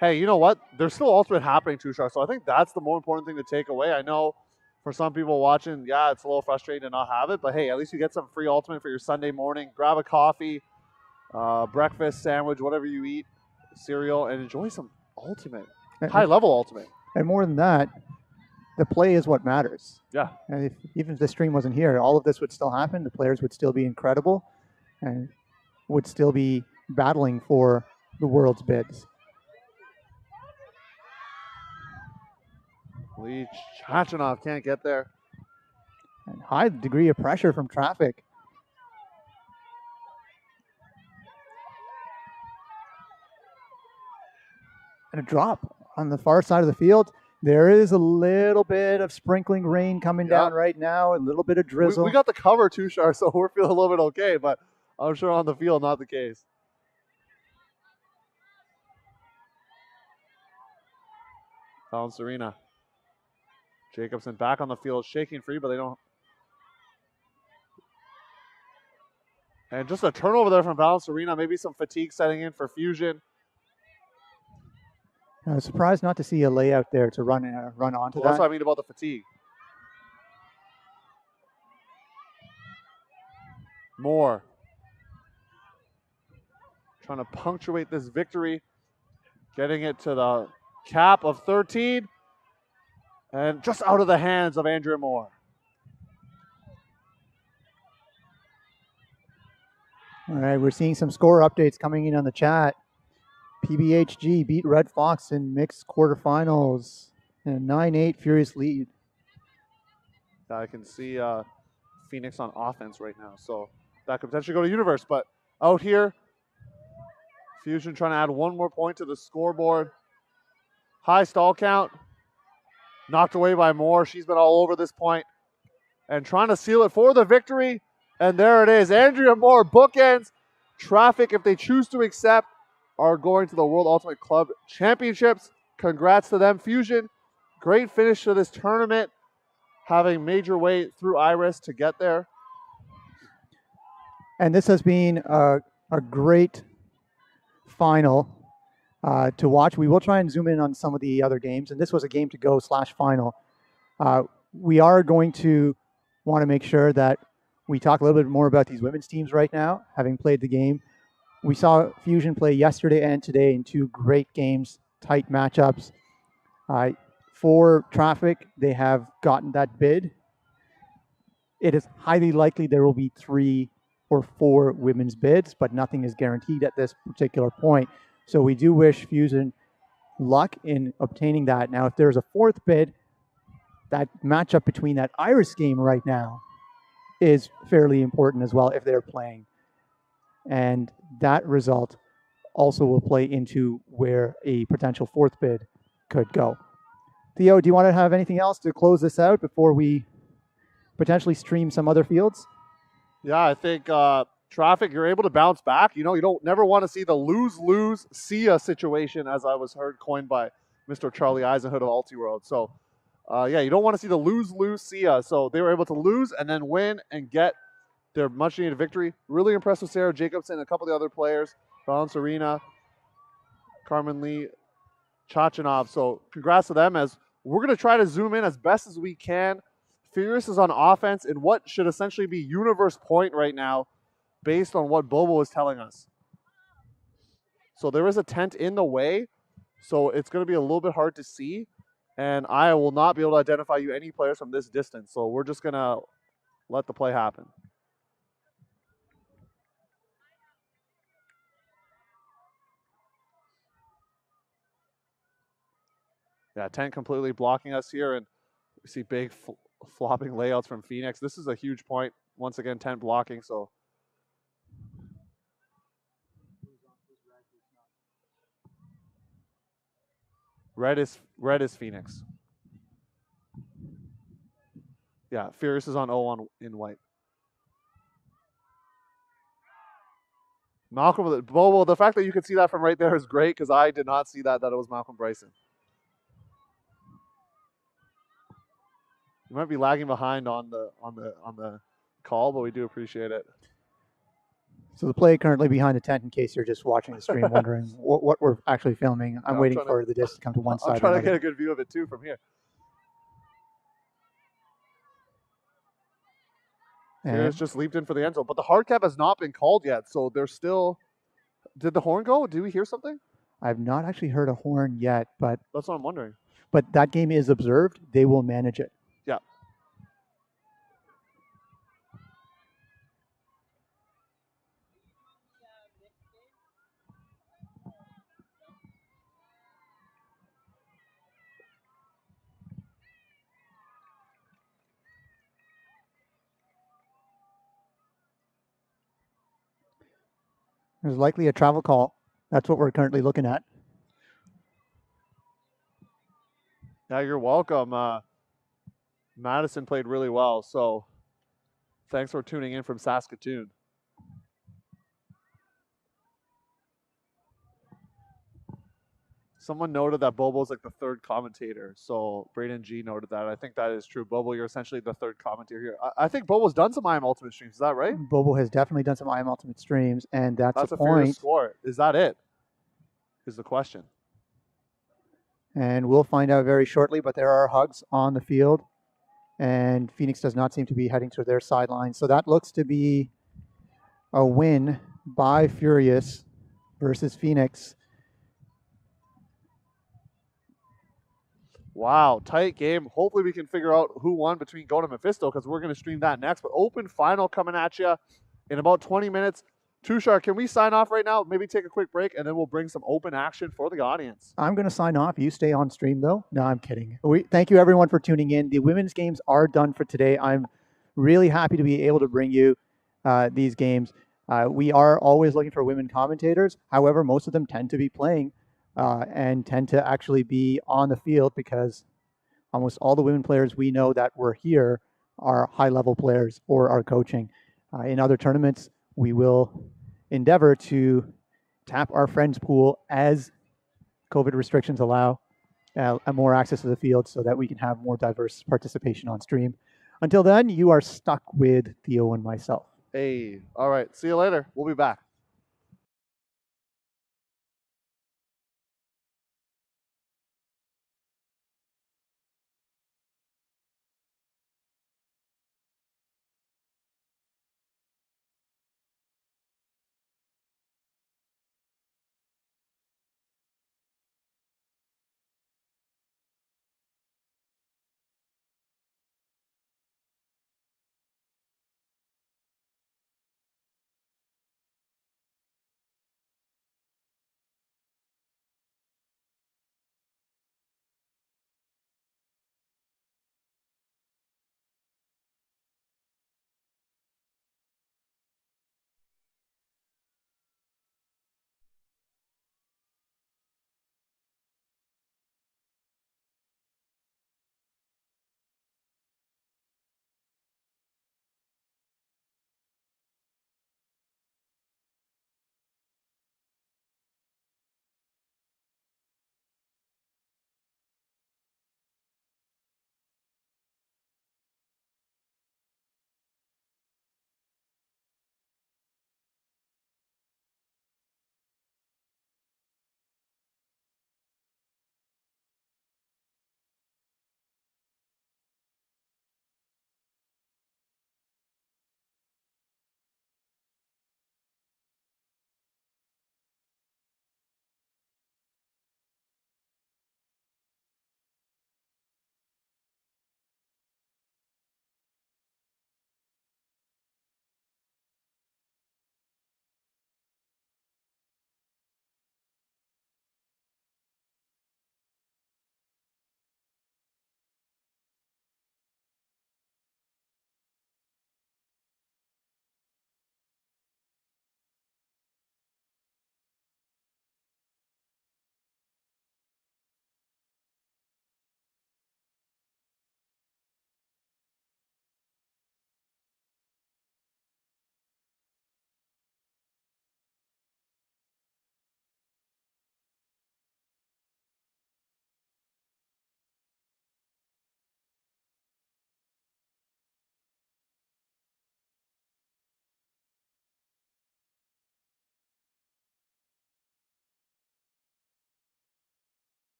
hey, you know what? There's still Ultimate happening too, Shark. So I think that's the more important thing to take away. I know for some people watching, yeah, it's a little frustrating to not have it. But hey, at least you get some free Ultimate for your Sunday morning. Grab a coffee, breakfast, sandwich, whatever you eat, cereal, and enjoy some Ultimate. High-level Ultimate. And more than that, the play is what matters. Yeah. And even if the stream wasn't here, all of this would still happen. The players would still be incredible and would still be battling for the world's bids. Lee Chachanov can't get there. And high degree of pressure from traffic. And a drop on the far side of the field. There is a little bit of sprinkling rain coming down right now, a little bit of drizzle. We got the cover too, Shar, so we're feeling a little bit okay, but I'm sure on the field, not the case. Serena. Jacobson back on the field, shaking free, but they don't. And just a turnover there from Serena. Maybe some fatigue setting in for Fusion. I was surprised not to see a layout there to run onto that. That's what I mean about the fatigue. Moore. Trying to punctuate this victory. Getting it to the cap of 13. And just out of the hands of Andrea Moore. All right, we're seeing some score updates coming in on the chat. PBHG beat Red Fox in mixed quarterfinals in a 9-8 furious lead. I can see Phoenix on offense right now, so that could potentially go to Universe. But out here, Fusion trying to add one more point to the scoreboard. High stall count. Knocked away by Moore. She's been all over this point. And trying to seal it for the victory. And there it is. Andrea Moore bookends. Traffic, if they choose to accept, are going to the World Ultimate Club Championships. Congrats to them. Fusion, great finish to this tournament. Having made your way through Iris to get there. And this has been a great final to watch. We will try and zoom in on some of the other games. And this was a game to go /final. We are going to want to make sure that we talk a little bit more about these women's teams right now, having played the game. We saw Fusion play yesterday and today in two great games, tight matchups. For Traffic, they have gotten that bid. It is highly likely there will be 3 or 4 women's bids, but nothing is guaranteed at this particular point. So we do wish Fusion luck in obtaining that. Now, if there's a 4th bid, that matchup between that Iris game right now is fairly important as well if they're playing. And that result also will play into where a potential fourth bid could go. Theo, do you want to have anything else to close this out before we potentially stream some other fields? Yeah, I think traffic, you're able to bounce back. You know, you don't never want to see the lose see ya situation, as I was heard coined by Mr. Charlie Eisenhood of Altiworld. So, yeah, you don't want to see the lose see ya. So they were able to lose and then win and get their much needed victory. Really impressed with Sarah Jacobson and a couple of the other players, Balance Arena, Carmen Lee, Chachanov. So congrats to them, as we're going to try to zoom in as best as we can. Furious is on offense in what should essentially be universe point right now based on what Bobo was telling us. So there is a tent in the way, so it's going to be a little bit hard to see, and I will not be able to identify you any players from this distance. So we're just going to let the play happen. Yeah, tent completely blocking us here, and we see big flopping layouts from Phoenix. This is a huge point. Once again, tent blocking, so red is Phoenix. Yeah, Furious is on O in white. Malcolm, Bobo, the fact that you can see that from right there is great, because I did not see that it was Malcolm Bryson. You might be lagging behind on the call, but we do appreciate it. So the play currently behind the tent, in case you're just watching the stream wondering what we're actually filming. I'm waiting for the disc to come to one side. I'm trying to get a good view of it too from here. Furious just leaped in for the end zone, but the hard cap has not been called yet, so there's still. Did the horn go? Did we hear something? I've not actually heard a horn yet, but that's what I'm wondering. But that game is observed. They will manage it. Yeah. There's likely a travel call. That's what we're currently looking at. Yeah, you're welcome. Madison played really well, so thanks for tuning in from Saskatoon. Someone noted that Bobo's like the third commentator, so Braden G noted that. I think that is true. Bobo, you're essentially the third commentator here. I think Bobo's done some I Am Ultimate streams. Is that right? Bobo has definitely done some I Am Ultimate streams, and that's a point. Score. Is that it? Is the question. And we'll find out very shortly, but there are hugs on the field, and Phoenix does not seem to be heading to their sideline. So that looks to be a win by Furious versus Phoenix. Wow, tight game. Hopefully we can figure out who won between Goat and Mephisto, because we're going to stream that next. But open final coming at you in about 20 minutes. Tushar, can we sign off right now? Maybe take a quick break, and then we'll bring some open action for the audience. I'm going to sign off. You stay on stream, though. No, I'm kidding. Thank you, everyone, for tuning in. The women's games are done for today. I'm really happy to be able to bring you these games. We are always looking for women commentators. However, most of them tend to be playing and tend to actually be on the field, because almost all the women players we know that were here are high-level players or are coaching. In other tournaments, we will endeavor to tap our friends pool as COVID restrictions allow more access to the field, so that we can have more diverse participation on stream. Until then, you are stuck with Theo and myself. Hey, all right. See you later. We'll be back.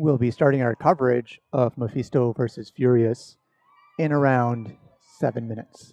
We'll be starting our coverage of Mephisto versus Furious in around 7 minutes.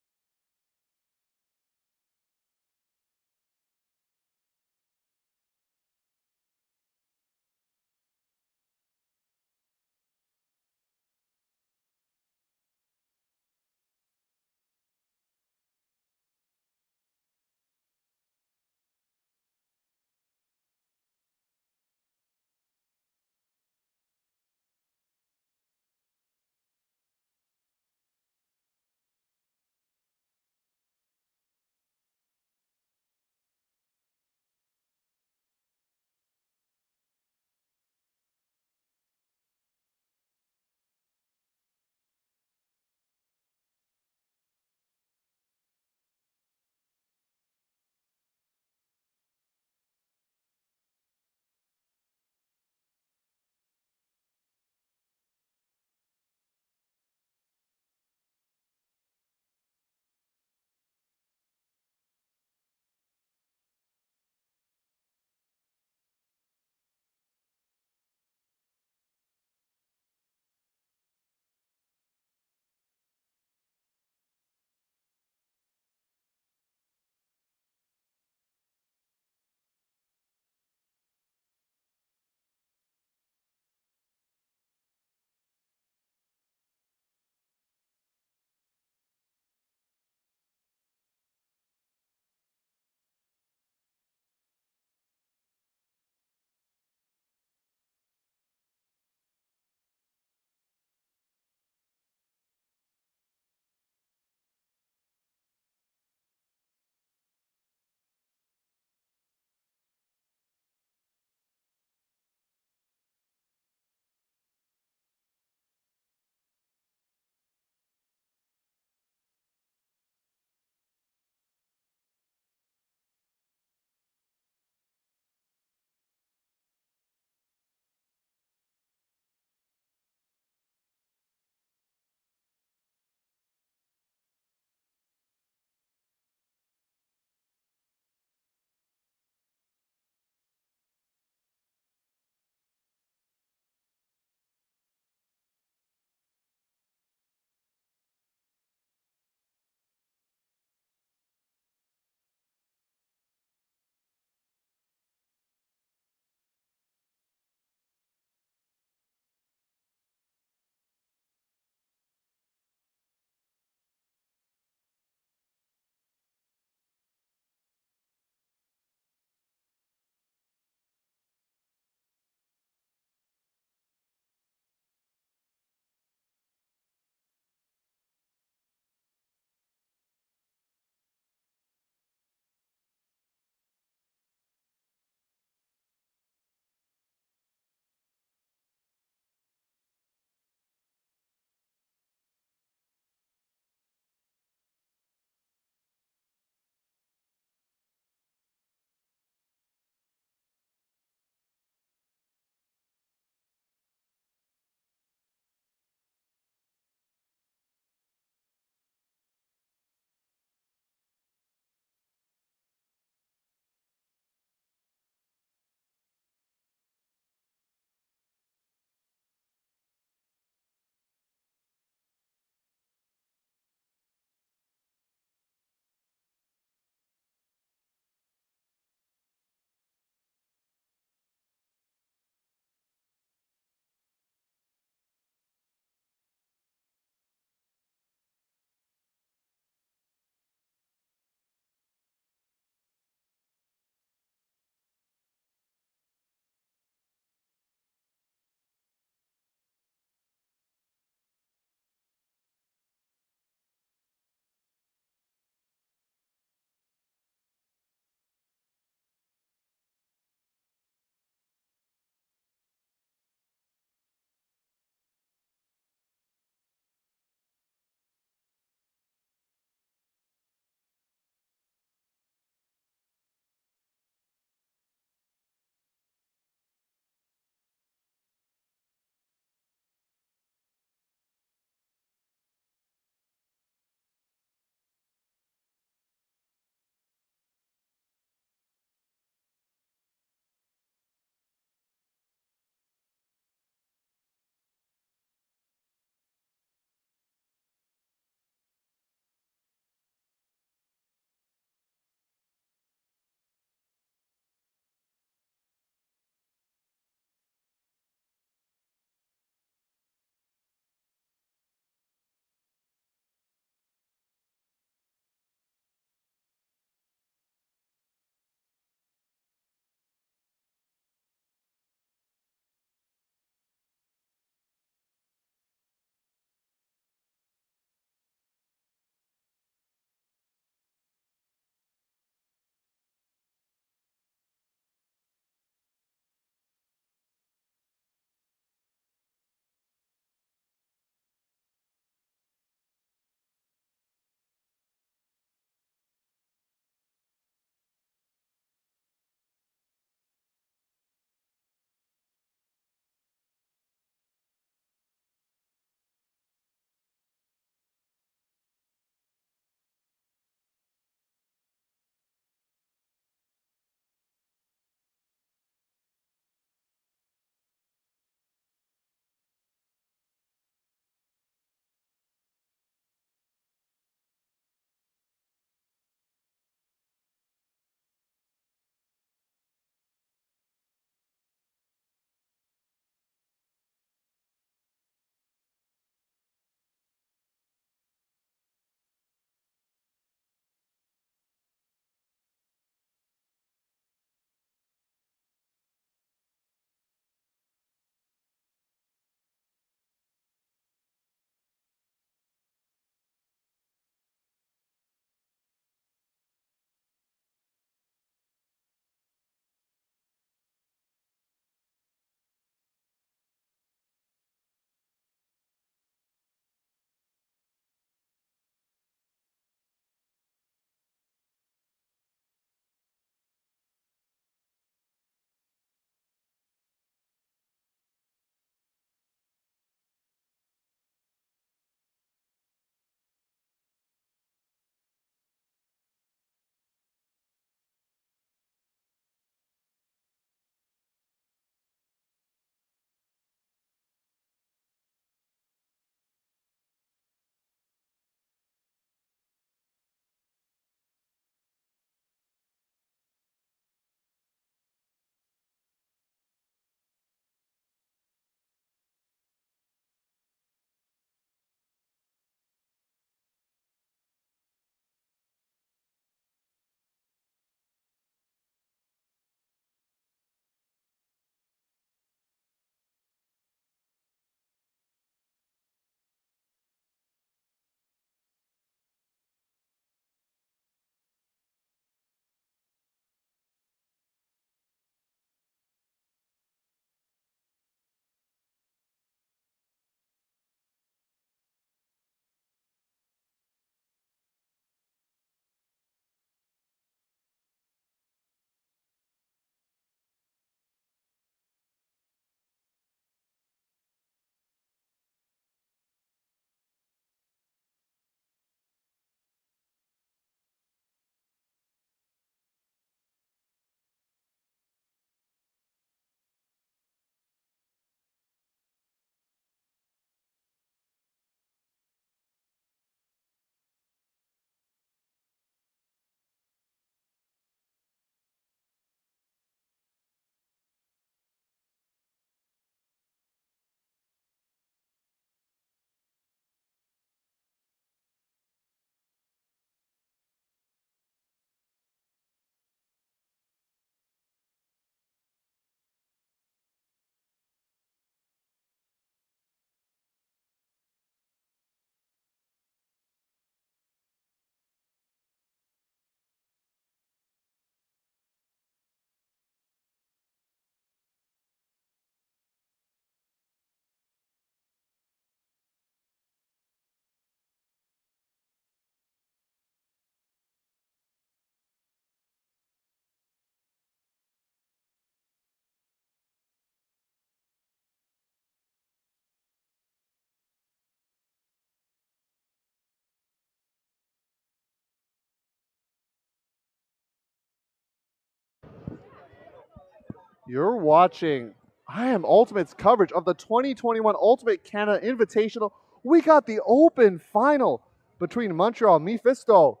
You're watching I Am Ultimate's coverage of the 2021 Ultimate Canada Invitational. We got the open final between Montreal Mephisto,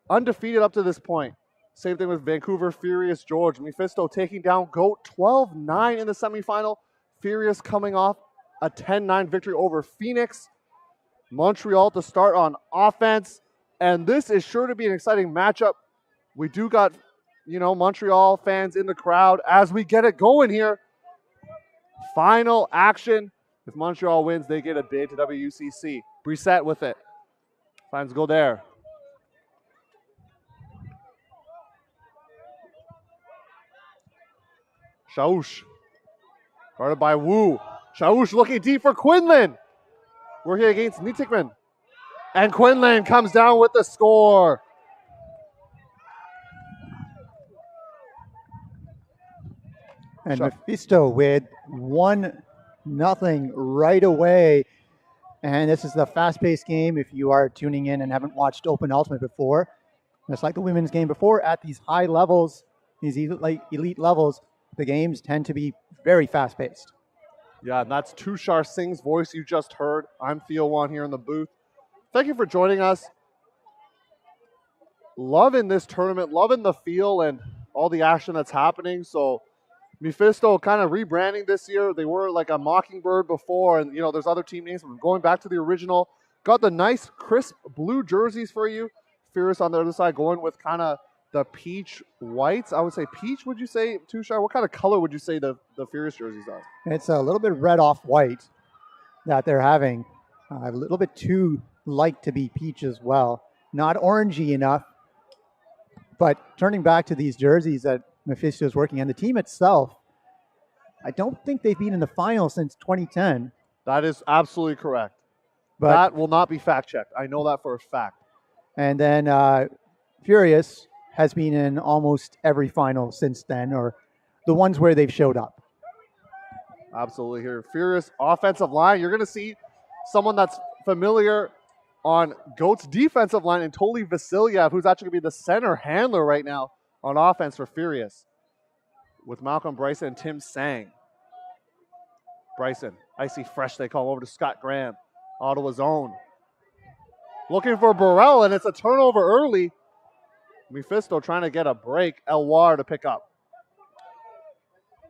undefeated up to this point. Same thing with Vancouver Furious George. Mephisto taking down GOAT 12-9 in the semifinal. Furious coming off a 10-9 victory over Phoenix. Montreal to start on offense. And this is sure to be an exciting matchup. We do got, Montreal fans in the crowd as we get it going here. Final action. If Montreal wins, they get a bid to WUCC. Brissette with it. Finds Godert. Chaouche. Guarded by Wu. Chaouche looking deep for Quinlan. We're here against Nitikman. And Quinlan comes down with the score. And Mephisto with 1-0 right away. And this is the fast-paced game. If you are tuning in and haven't watched Open Ultimate before, just like the women's game before, at these high levels, these elite levels, the games tend to be very fast-paced. Yeah, and that's Tushar Singh's voice you just heard. I'm Theo Wan here in the booth. Thank you for joining us. Loving this tournament, loving the feel and all the action that's happening. So Mephisto kind of rebranding this year. They were like a Mockingbird before, and there's other team names. We're going back to the original. Got the nice crisp blue jerseys for you. Fierce on the other side going with kind of the peach whites. I would say peach, would you say, Tushar? What kind of color would you say the Furious jerseys are? It's a little bit red off white that they're having. A little bit too light to be peach as well. Not orangey enough. But turning back to these jerseys that Mephisto is working on, the team itself, I don't think they've been in the final since 2010. That is absolutely correct. But that will not be fact-checked. I know that for a fact. And then Furious has been in almost every final since then, or the ones where they've showed up. Absolutely here. Furious offensive line. You're going to see someone that's familiar on GOAT's defensive line, and Toli Vasilyev, who's actually going to be the center handler right now on offense for Furious, with Malcolm Bryson and Tim Sang. Bryson, icy fresh, they call over to Scott Graham, Ottawa's own. Looking for Burrell, and it's a turnover early. Mephisto trying to get a break. Elwar to pick up.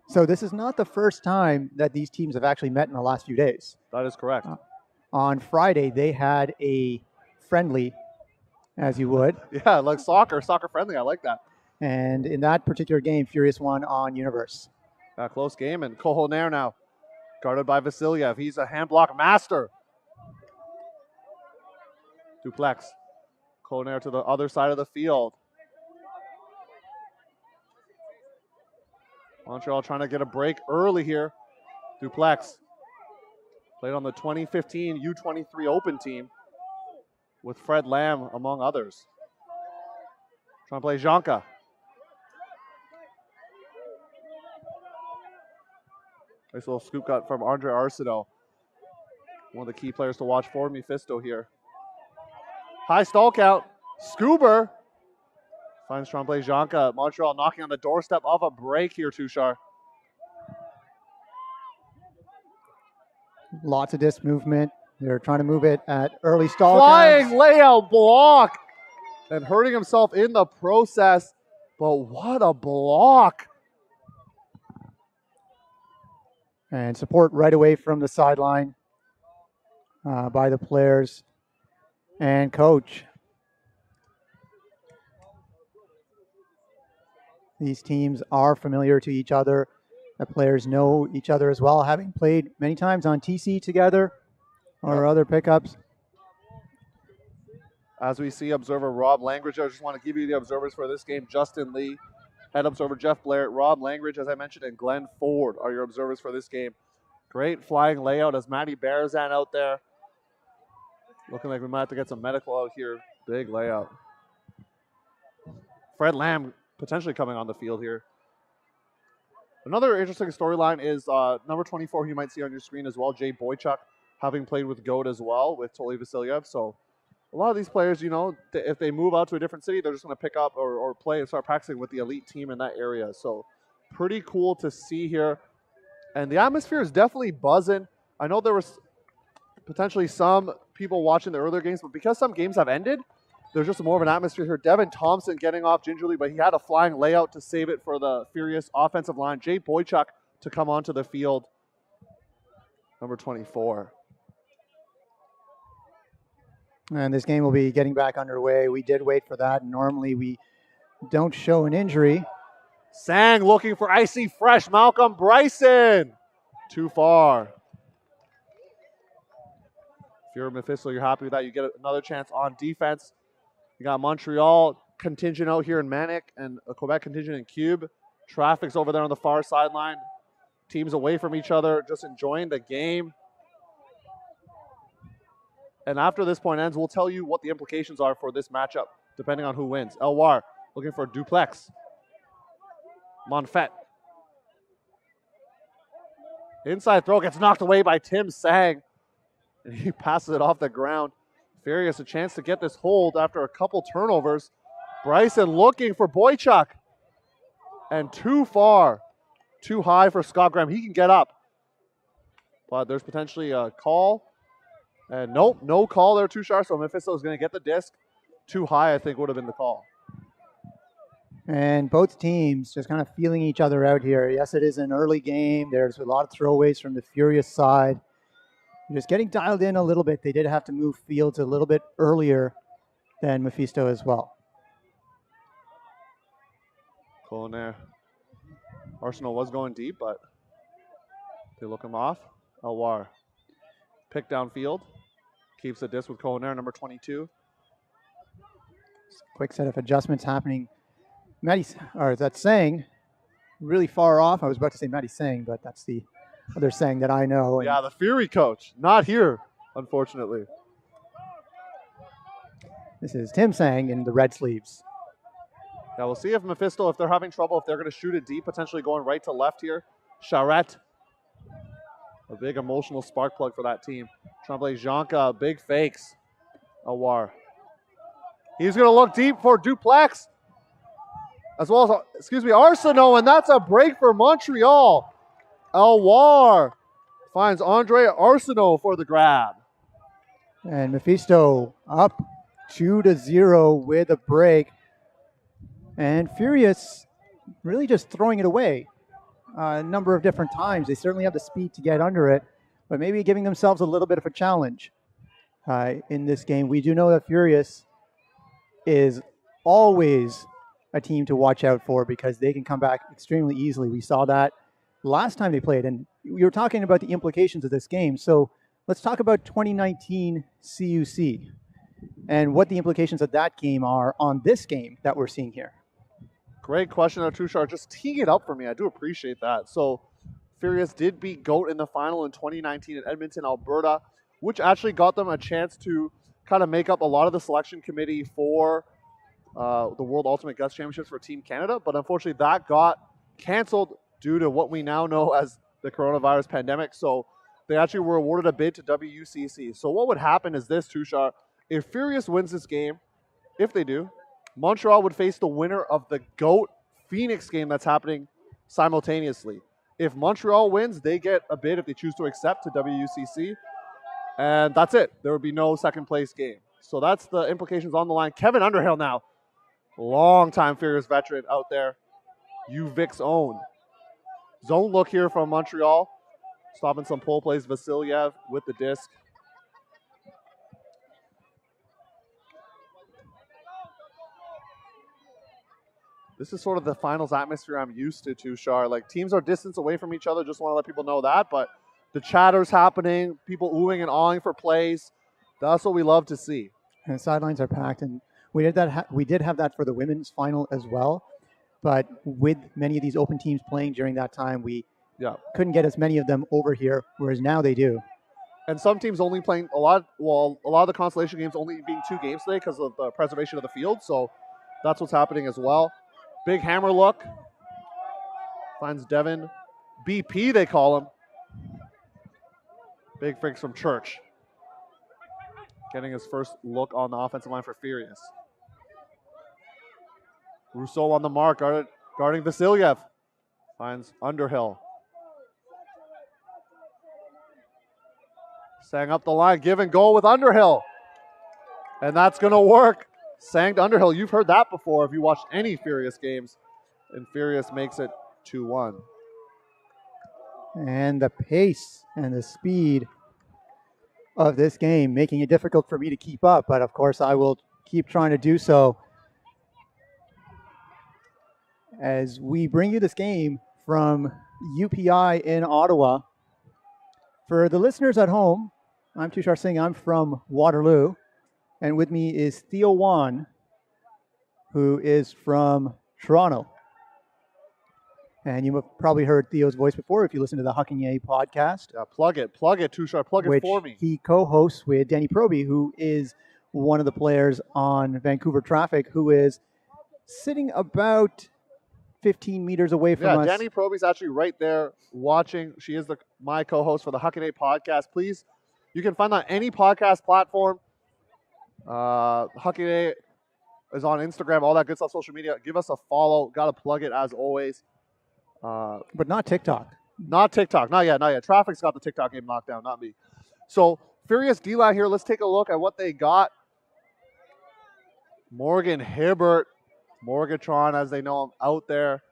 So this is not the first time that these teams have actually met in the last few days. That is correct. On Friday, they had a friendly, as you would. Yeah, like soccer friendly. I like that. And in that particular game, Furious won on Universe. A close game, and Kohoner now guarded by Vasilyev. He's a hand block master. Duplex. Kohoner to the other side of the field. Montreal trying to get a break early here. Duplex played on the 2015 U23 Open team with Fred Lamb, among others. Trying to play Janka. Nice little scoop cut from Andre Arsenault. One of the key players to watch for Mephisto here. High stall count. Scuber finds trying to play Janka. Montreal knocking on the doorstep of a break here, Tushar. Lots of disc movement. They're trying to move it at early stall Flying counts. layout block. And hurting himself in the process. But what a block. And support right away from the sideline by the players and coach. These teams are familiar to each other. The players know each other as well, having played many times on TC together or other pickups. As we see observer Rob Langridge, I just want to give you the observers for this game. Justin Lee, head observer Jeff Blair, Rob Langridge, as I mentioned, and Glenn Ford are your observers for this game. Great flying layout as Matty Barzan out there. Looking like we might have to get some medical out here. Big layout. Fred Lamb potentially coming on the field here. Another interesting storyline is number 24, who you might see on your screen as well, Jay Boychuk, having played with GOAT as well, with Toli Vasilyev. So a lot of these players, if they move out to a different city, they're just going to pick up or play and start practicing with the elite team in that area. So pretty cool to see here. And the atmosphere is definitely buzzing. I know there was potentially some people watching the earlier games, but because some games have ended, there's just more of an atmosphere here. Devin Thompson getting off gingerly, but he had a flying layout to save it for the Furious offensive line. Jay Boychuk to come onto the field, number 24. And this game will be getting back underway. We did wait for that. Normally we don't show an injury. Sang looking for icy fresh. Malcolm Bryson. Too far. If you're a Mephisto, you're happy with that. You get another chance on defense. You got Montreal contingent out here in Manic and a Quebec contingent in Cube. Traffic's over there on the far sideline. Teams away from each other, just enjoying the game. And after this point ends, we'll tell you what the implications are for this matchup, depending on who wins. Elwar looking for a duplex. Monfette. Inside throw gets knocked away by Tim Sang. And he passes it off the ground. Furious a chance to get this hold after a couple turnovers. Bryson looking for Boychuk. And too far. Too high for Scott Graham. He can get up. But there's potentially a call. And nope, no call there, Tushar. So Mephisto is going to get the disc. Too high, I think, would have been the call. And both teams just kind of feeling each other out here. Yes, it is an early game. There's a lot of throwaways from the Furious side. Just getting dialed in a little bit. They did have to move fields a little bit earlier than Mephisto as well. Cool in there. Arsenal was going deep, but they look him off. Elwar. Pick downfield. Keeps the disc with Colinaire, number 22. Quick set of adjustments happening. That's Sang, really far off. I was about to say Matty Sang, but that's the other Sang that I know. Yeah, the Fury coach. Not here, unfortunately. This is Tim Sang in the red sleeves. Yeah, we'll see if Mephisto, if they're having trouble, if they're going to shoot it deep, potentially going right to left here. Charette. A big emotional spark plug for that team. Tremblay Janka, big fakes. Elwar. He's going to look deep for Duplex. As well as, Arsenault, and that's a break for Montreal. Elwar finds Andre Arsenault for the grab. And Mephisto up 2-0 with a break. And Furious really just throwing it away a number of different times. They certainly have the speed to get under it, but maybe giving themselves a little bit of a challenge in this game. We do know that Furious is always a team to watch out for because they can come back extremely easily. We saw that last time they played, and we were talking about the implications of this game. So let's talk about 2019 CUC and what the implications of that game are on this game that we're seeing here. Great question, Tushar. Just teeing it up for me. I do appreciate that. So Furious did beat GOAT in the final in 2019 in Edmonton, Alberta, which actually got them a chance to kind of make up a lot of the selection committee for the World Ultimate Guts Championships for Team Canada. But unfortunately, that got canceled due to what we now know as the coronavirus pandemic. So they actually were awarded a bid to WUCC. So what would happen is this, Tushar. If Furious wins this game, if they do, Montreal would face the winner of the GOAT Phoenix game that's happening simultaneously. If Montreal wins, they get a bid if they choose to accept to WUCC. And that's it. There would be no second place game. So that's the implications on the line. Kevin Underhill now, long-time Furious veteran out there. UVic's own. Zone look here from Montreal. Stopping some pull plays. Vasilyev with the disc. This is sort of the finals atmosphere I'm used to, Tushar. Like, teams are distance away from each other. Just want to let people know that. But the chatter's happening. People oohing and awing for plays. That's what we love to see. And the sidelines are packed. And we did have that for the women's final as well. But with many of these open teams playing during that time, we couldn't get as many of them over here, whereas now they do. And some teams only playing a lot of the consolation games only being 2 games today because of the preservation of the field. So that's what's happening as well. Big hammer look. Finds Devin. BP, they call him. Big freaks from Church. Getting his first look on the offensive line for Furious. Rousseau on the mark, guarding Vasilyev. Finds Underhill. Sang up the line, give and go with Underhill. And that's going to work. Sang to Underhill. You've heard that before if you watched any Furious games. And Furious makes it 2-1. And the pace and the speed of this game making it difficult for me to keep up, but of course I will keep trying to do so as we bring you this game from UPI in Ottawa. For the listeners at home, I'm Tushar Singh. I'm from Waterloo, and with me is Theo Wan, who is from Toronto. And you have probably heard Theo's voice before if you listen to the Hucking A podcast. Yeah, plug it, Tushar, plug it for me. Which he co-hosts with Danny Proby, who is one of the players on Vancouver Traffic, who is sitting about 15 meters away from us. Yeah, Danny Proby's actually right there watching. She is my co-host for the Hucking A podcast. Please, you can find on any podcast platform. Hucking A is on Instagram, all that good stuff, social media. Give us a follow. Got to plug it as always. But not TikTok. Not TikTok. Not yet. Traffic's got the TikTok game locked down, not me. So, Furious D-Line here. Let's take a look at what they got. Morgan Hibbert, Morgatron, as they know him, out there.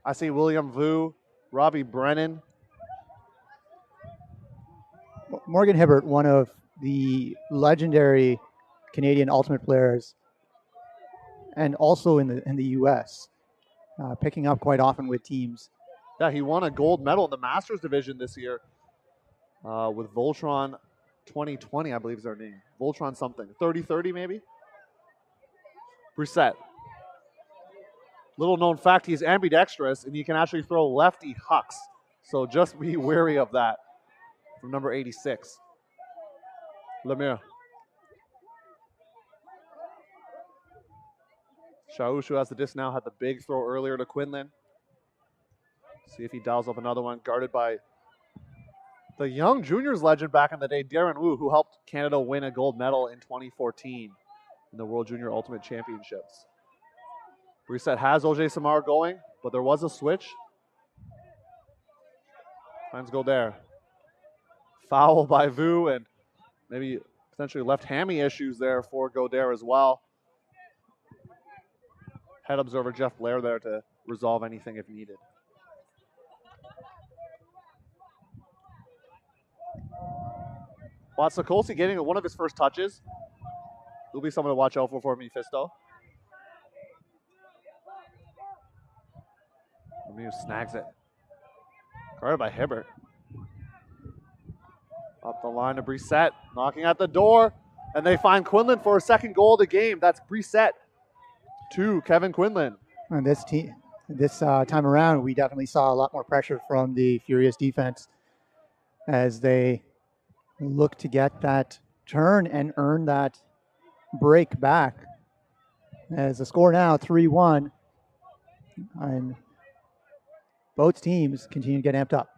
I see William Vu, Robbie Brennan. Morgan Hibbert, one of the legendary Canadian Ultimate players, and also in the U.S., picking up quite often with teams. Yeah, he won a gold medal in the Masters division this year with Voltron 2020, I believe is their name. Voltron something. 30-30 maybe? Brissett. Little known fact, he's ambidextrous and he can actually throw lefty hucks. So just be wary of that. From number 86. Lemire. Shaoush, who has the disc now, had the big throw earlier to Quinlan. See if he dials up another one, guarded by the young juniors legend back in the day, Darren Wu, who helped Canada win a gold medal in 2014 in the World Junior Ultimate Championships. Brissett has OJ Samar going, but there was a switch. Finds Godert. Foul by Vu, and maybe potentially left hammy issues there for Godert as well. Head observer Jeff Blair there to resolve anything if needed. Watsokolski getting one of his first touches. He'll be someone to watch out for Mephisto. Lemieux snags it. Guarded by Hibbert. Up the line to Brissett, knocking at the door, and they find Quinlan for a second goal of the game. That's Brissett to Kevin Quinlan. And this time around, we definitely saw a lot more pressure from the Furious defense as they look to get that turn and earn that break back. As the score now 3-1, and both teams continue to get amped up.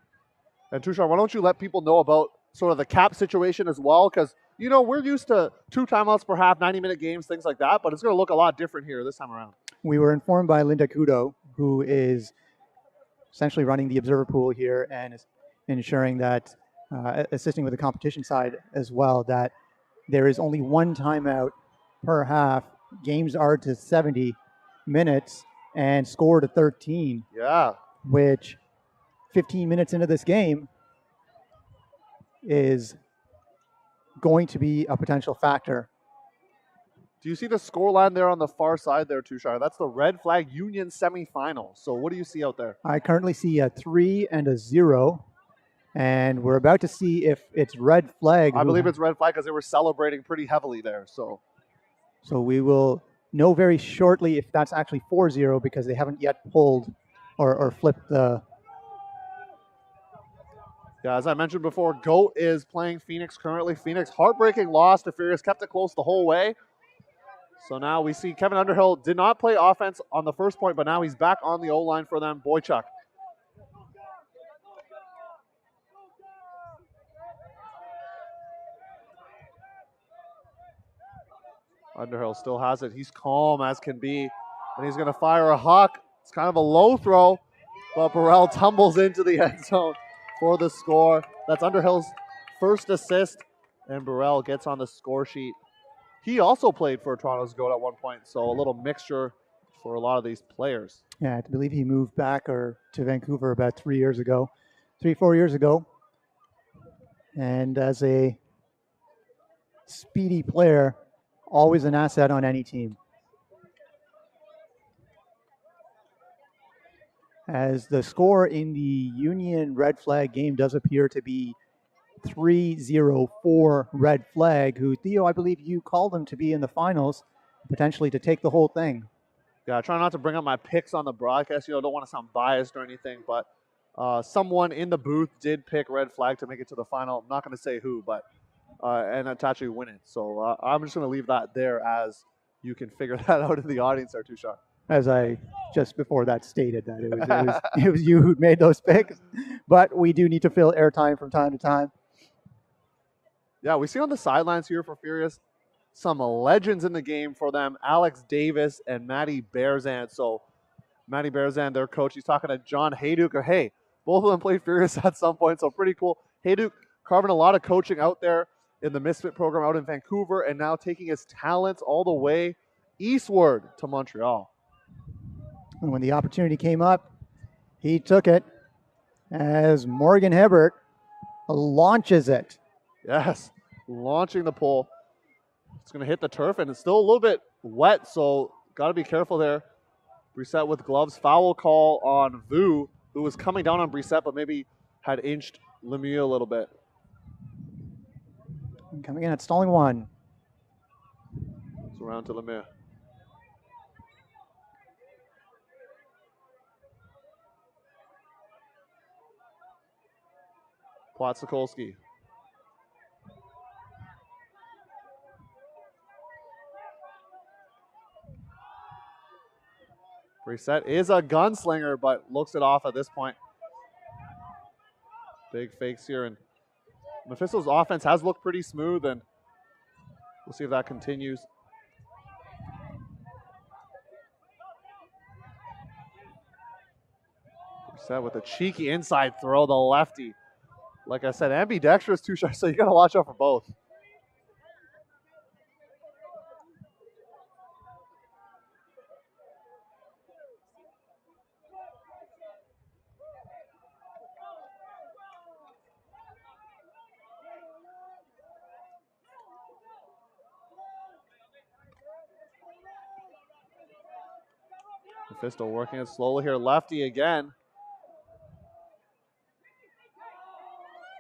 And Tushar, why don't you let people know about sort of the cap situation as well? Because, you know, we're used to 2 timeouts per half, 90-minute games, things like that, but it's going to look a lot different here this time around. We were informed by Linda Kudo, who is essentially running the observer pool here and is ensuring that, assisting with the competition side as well, that there is only 1 timeout per half. Games are to 70 minutes and score to 13. Yeah. Which 15 minutes into this game is going to be a potential factor. Do you see the scoreline there on the far side there, Tushar? That's the Red Flag Union semifinal. So what do you see out there? I currently see a 3 and a 0. And we're about to see if it's Red Flag. I believe it's Red Flag because they were celebrating pretty heavily there. So we will know very shortly if that's actually 4-0 because they haven't yet pulled or flipped the... Yeah, as I mentioned before, GOAT is playing Phoenix currently. Phoenix, heartbreaking loss to Furious, kept it close the whole way. So now we see Kevin Underhill did not play offense on the first point, but now he's back on the O-line for them. Boychuk. Underhill still has it. He's calm as can be. And he's going to fire a huck. It's kind of a low throw. but Burrell tumbles into the end zone for the score. That's Underhill's first assist, and Burrell gets on the score sheet. He also played for Toronto's Goat at one point, so a little mixture for a lot of these players. Yeah, I believe he moved back to Vancouver about 3 years ago, 4 years ago. And as a speedy player, always an asset on any team. As the score in the Union Red Flag game does appear to be 3-0-4 Red Flag, who, Theo, I believe you called them to be in the finals, potentially to take the whole thing. Yeah, I try not to bring up my picks on the broadcast. Don't want to sound biased or anything, but someone in the booth did pick Red Flag to make it to the final. I'm not going to say who, but and to actually win it. So I'm just going to leave that there as you can figure that out in the audience there, Tushar. As I just before that stated that it was you who made those picks, but we do need to fill airtime from time to time. Yeah, we see on the sidelines here for Furious some legends in the game for them, Alex Davis and Matty Bearzan. So Matty Bearzan, their coach, he's talking to John Hayduke. Hey, both of them played Furious at some point, so pretty cool. Hayduke carving a lot of coaching out there in the Misfit program out in Vancouver, and now taking his talents all the way eastward to Montreal. And when the opportunity came up, he took it as Morgan Hibbert launches it. Yes, launching the pole. It's going to hit the turf, and it's still a little bit wet, so got to be careful there. Brissett with gloves. Foul call on Vu, who was coming down on Brissett, but maybe had inched Lemieux a little bit. And coming in at stalling one. It's around to Lemieux. Płatzikolski. Brissett is a gunslinger, but looks it off at this point. Big fakes here, and Mephisto's offense has looked pretty smooth, and we'll see if that continues. Brissett with a cheeky inside throw, the lefty. Like I said, ambidextrous too, so you got to watch out for both. Mephisto working it slowly here. Lefty again.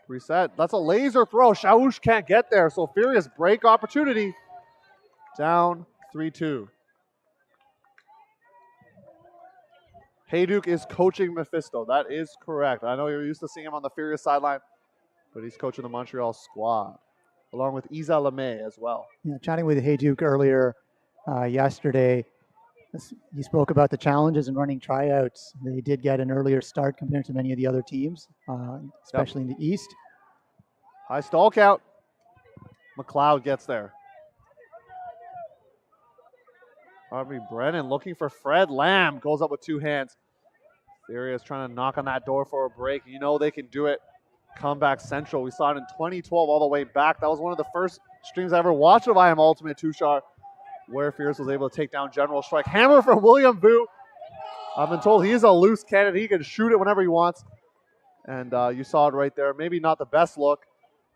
Reset. That's a laser throw. Shaush can't get there. So Furious break opportunity. Down 3-2. Hayduke is coaching Mephisto. That is correct. I know you're used to seeing him on the Furious sideline, but he's coaching the Montreal squad, along with Isa Lemay as well. Yeah, chatting with Hayduke earlier yesterday, he spoke about the challenges in running tryouts. They did get an earlier start compared to many of the other teams, especially in the East. High stall count. McLeod gets there. Harvey Brennan looking for Fred Lamb. Goes up with two hands. Furious trying to knock on that door for a break. You know they can do it. Comeback Central. We saw it in 2012 all the way back. That was one of the first streams I ever watched of I Am Ultimate Tushar, where Fierce was able to take down General Strike. Hammer from William Vu. I've been told he is a loose cannon. He can shoot it whenever he wants. And you saw it right there. Maybe not the best look.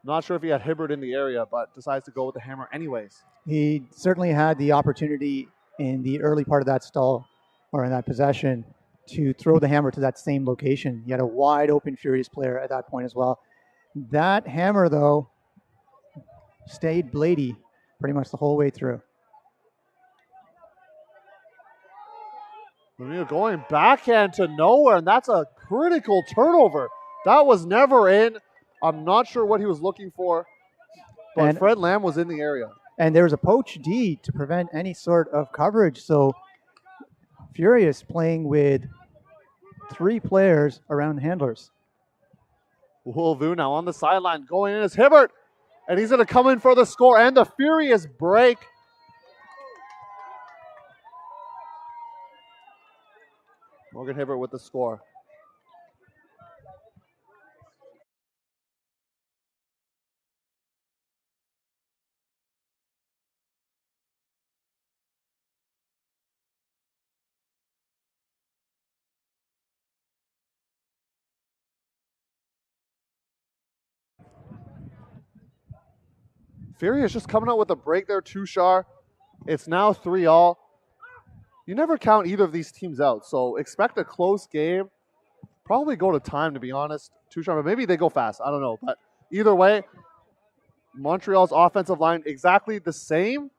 Not sure if he had Hibbert in the area, but decides to go with the hammer anyways. He certainly had the opportunity in the early part of that stall, or in that possession, to throw the hammer to that same location. He had a wide open Furious player at that point as well. That hammer, though, stayed bladey pretty much the whole way through. Lemieux going backhand to nowhere, and that's a critical turnover. That was never in. I'm not sure what he was looking for, but Fred Lamb was in the area. And there was a poach D to prevent any sort of coverage. So Furious playing with three players around the handlers. Vu now on the sideline. Going in is Hibbert, and he's going to come in for the score and the Furious break. Morgan Hibbert with the score. Furious just coming out with a break there, Tushar. It's now 3-all. You never count either of these teams out, so expect a close game. Probably go to time, to be honest. Tushar, but maybe they go fast. I don't know. But either way, Montreal's offensive line exactly the same.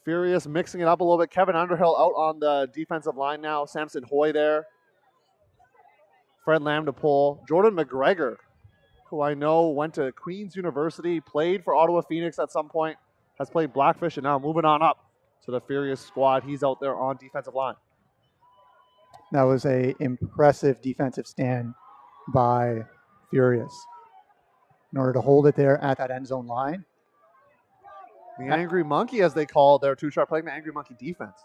Furious mixing it up a little bit. Kevin Underhill out on the defensive line now. Samson Hoy there. Fred Lamb to pull. Jordan McGregor, who I know went to Queen's University, played for Ottawa Phoenix at some point, has played Blackfish, and now moving on up to the Furious squad. He's out there on defensive line. That was a impressive defensive stand by Furious in order to hold it there at that end zone line. The Angry Monkey, as they call their two-sharp, playing the Angry Monkey defense.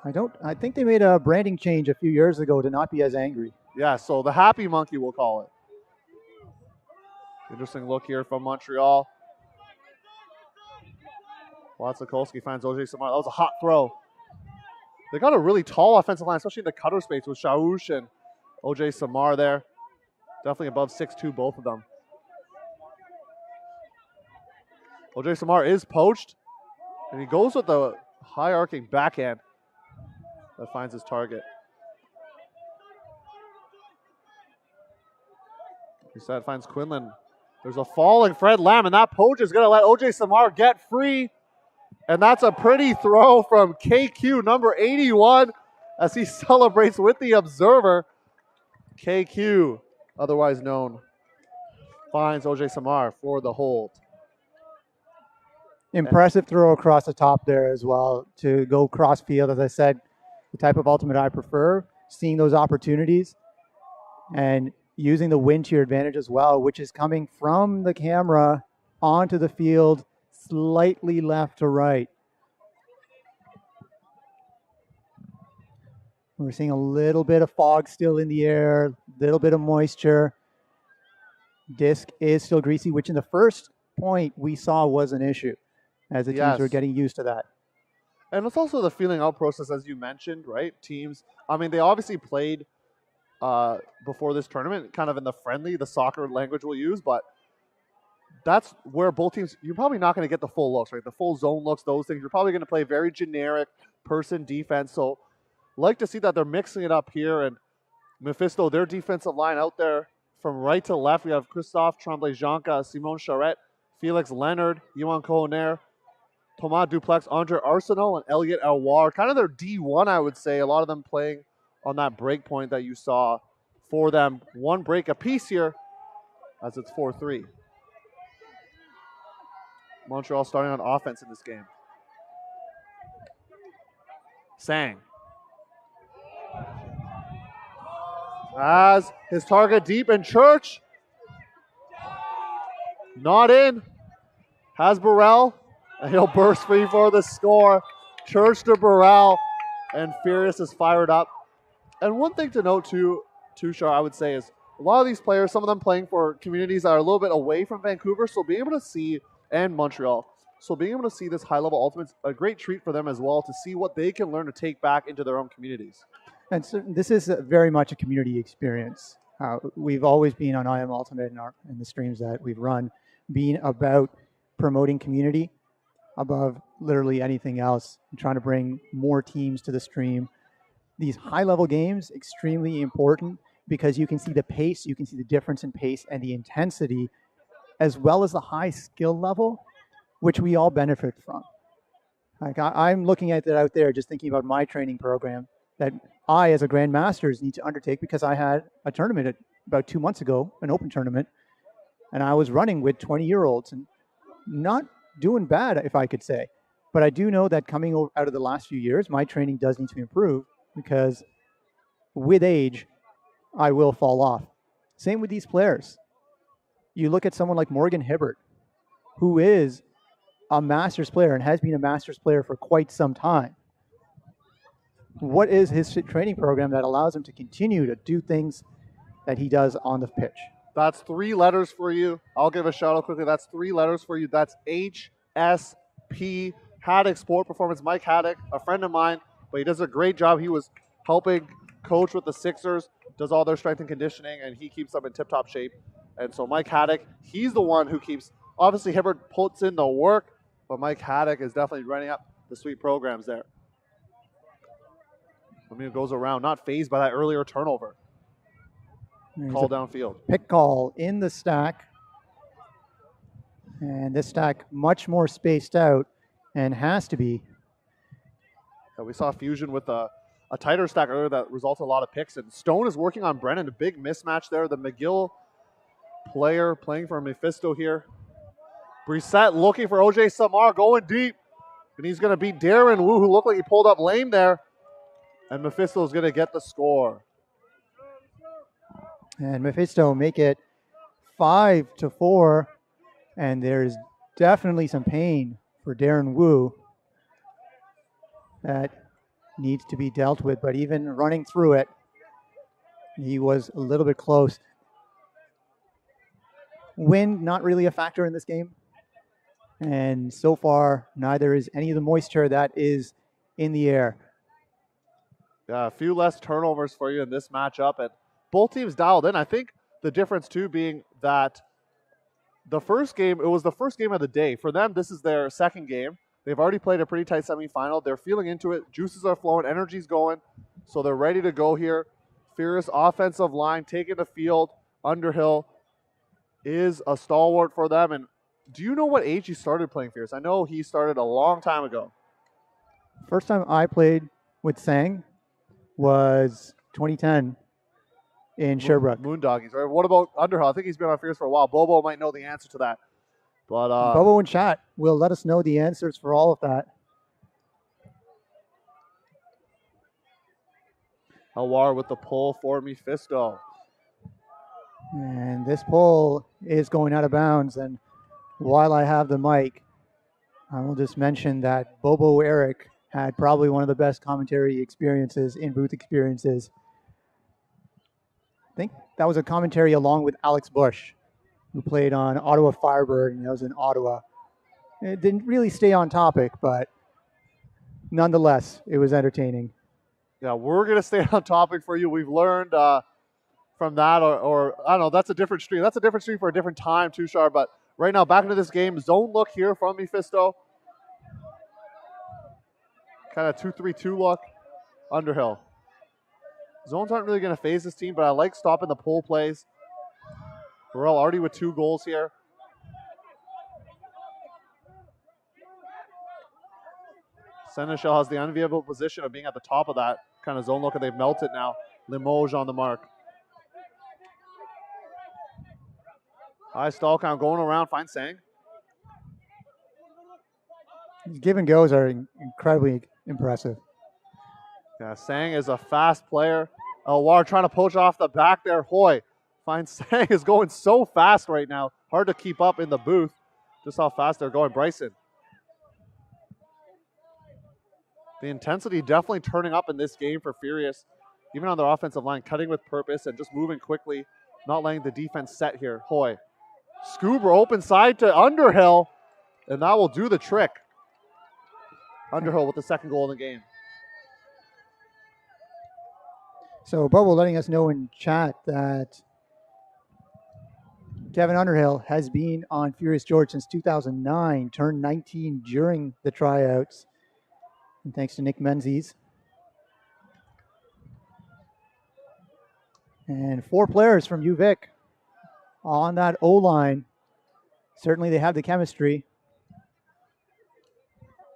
I think they made a branding change a few years ago to not be as angry. Yeah, so the Happy Monkey, we'll call it. Interesting look here from Montreal. Watsikolski finds OJ Samar. That was a hot throw. They got a really tall offensive line, especially in the cutter space with Shaush and OJ Samar there. Definitely above 6'2", both of them. OJ Samar is poached, and he goes with the high arcing backhand that finds his target. Reset finds Quinlan. There's a falling Fred Lamb, and that poach is going to let OJ Samar get free. And that's a pretty throw from KQ, number 81, as he celebrates with the observer. KQ, otherwise known, finds OJ Samar for the hold. Impressive throw across the top there as well to go cross field. As I said, the type of ultimate I prefer, seeing those opportunities and using the wind to your advantage as well, which is coming from the camera onto the field, slightly left to right. We're seeing a little bit of fog still in the air, a little bit of moisture. Disc is still greasy, which in the first point we saw was an issue as the teams were getting used to that. And it's also the feeling out process, as you mentioned, right? Teams, I mean, they obviously played before this tournament, kind of in the friendly, the soccer language we'll use, but that's where both teams, you're probably not going to get the full looks, right? The full zone looks, those things. You're probably going to play very generic person defense. So like to see that they're mixing it up here. And Mephisto, their defensive line out there from right to left, we have Christophe Tremblay-Janka, Simon Charette, Felix Leonard, Yuan Cohoner, Thomas Duplex, Andre Arsenault, and Elliot Elwar. Kind of their D1, I would say. A lot of them playing on that break point that you saw for them. One break apiece here as it's 4-3. Montreal starting on offense in this game. Sang. As his target deep in Church. Not in. Has Burrell. And he'll burst free for the score. Church to Burrell. And Furious is fired up. And one thing to note too, Tushar, I would say, is a lot of these players, some of them playing for communities that are a little bit away from Vancouver, so being able to see, and Montreal, so being able to see this high-level ultimate's a great treat for them as well to see what they can learn to take back into their own communities. And so this is very much a community experience. We've always been on I Am Ultimate in the streams that we've run, being about promoting community above literally anything else, and trying to bring more teams to the stream. These high-level games, extremely important because you can see the pace, you can see the difference in pace and the intensity, as well as the high skill level, which we all benefit from. Like I'm looking at that out there, just thinking about my training program that I, as a Grandmasters, need to undertake because I had a tournament about 2 months ago, an open tournament, and I was running with 20-year-olds and not doing bad, if I could say. But I do know that coming out of the last few years, my training does need to improve because with age, I will fall off. Same with these players. You look at someone like Morgan Hibbert, who is a Masters player and has been a Masters player for quite some time. What is his training program that allows him to continue to do things that he does on the pitch? That's 3 letters for you. I'll give a shout out quickly. That's 3 letters for you. That's HSP, Haddock Sport Performance. Mike Haddock, a friend of mine, but he does a great job. He was helping coach with the Sixers, does all their strength and conditioning, and he keeps them in tip-top shape. And so Mike Haddock, he's the one who keeps Obviously, Hibbert puts in the work, but Mike Haddock is definitely running up the sweet programs there. Lemieux goes around, not phased by that earlier turnover. Call downfield. Pick call in the stack. And this stack much more spaced out and has to be. Yeah, we saw Fusion with a tighter stack earlier that resulted in a lot of picks. And Stone is working on Brennan. A big mismatch there. The McGill player playing for Mephisto here. Brissett looking for OJ Samar going deep. And he's going to beat Darren Wu, who looked like he pulled up lame there. And Mephisto is going to get the score. And Mephisto make it 5-4. And there's definitely some pain for Darren Wu that needs to be dealt with. But even running through it, he was a little bit close. Wind, not really a factor in this game. And so far, neither is any of the moisture that is in the air. Yeah, a few less turnovers for you in this matchup. And both teams dialed in. I think the difference, too, being that the first game, it was the first game of the day. For them, this is their second game. They've already played a pretty tight semifinal. They're feeling into it. Juices are flowing. Energy's going. So they're ready to go here. Fierce offensive line taking the field. Underhill is a stalwart for them. And do you know what age he started playing Fierce? I know he started a long time ago. First time I played with Sang was 2010 in Sherbrooke. Moondoggies, right? What about Underhill? I think he's been on Fierce for a while. Bobo might know the answer to that. But Bobo in chat will let us know the answers for all of that. Hawar with the pull for Mephisto. And this pull is going out of bounds. And while I have the mic, I will just mention that Bobo Eric had probably one of the best commentary experiences in booth experiences. I think that was a commentary along with Alex Bush, who played on Ottawa Firebird, and that was in Ottawa. It didn't really stay on topic, but nonetheless, it was entertaining. Yeah, we're going to stay on topic for you. We've learned from that, or I don't know, that's a different stream. That's a different stream for a different time, Tushar. But right now, back into this game. Zone look here from Mephisto. Kind of 2-3-2 look. Underhill. Zones aren't really going to phase this team, but I like stopping the pull plays. Burrell already with 2 goals here. Seneschal has the unenviable position of being at the top of that kind of zone look, and they've melted now. Limoges on the mark. High stall count going around. Finds Sang. His give and goes are incredibly impressive. Yeah, Sang is a fast player. Elwar trying to poach off the back there. Hoy finds Sang is going so fast right now. Hard to keep up in the booth. Just how fast they're going. Bryson. The intensity definitely turning up in this game for Furious. Even on their offensive line, cutting with purpose and just moving quickly. Not letting the defense set here. Hoy. Scuba open side to Underhill. And that will do the trick. Underhill with the second goal in the game. So Bobo letting us know in chat that Kevin Underhill has been on Furious George since 2009, turned 19 during the tryouts. And thanks to Nick Menzies. And 4 players from UVic on that O-line. Certainly they have the chemistry.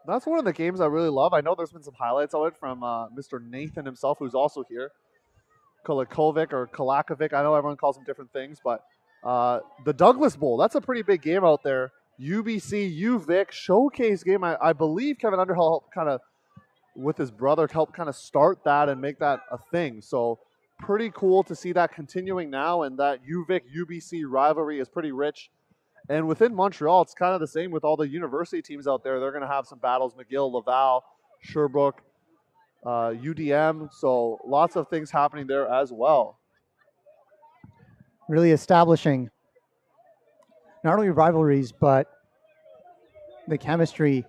That's one of the games I really love. I know there's been some highlights of it from Mr. Nathan himself, who's also here. Kolakovic or Kolakovic. I know everyone calls him different things, but the Douglas Bowl, that's a pretty big game out there. UBC, UVic, showcase game. I believe Kevin Underhill helped kind of, with his brother, helped kind of start that and make that a thing. So pretty cool to see that continuing now, and that UVic-UBC rivalry is pretty rich. And within Montreal, it's kind of the same with all the university teams out there. They're going to have some battles, McGill, Laval, Sherbrooke, UDM. So lots of things happening there as well. Really establishing not only rivalries, but the chemistry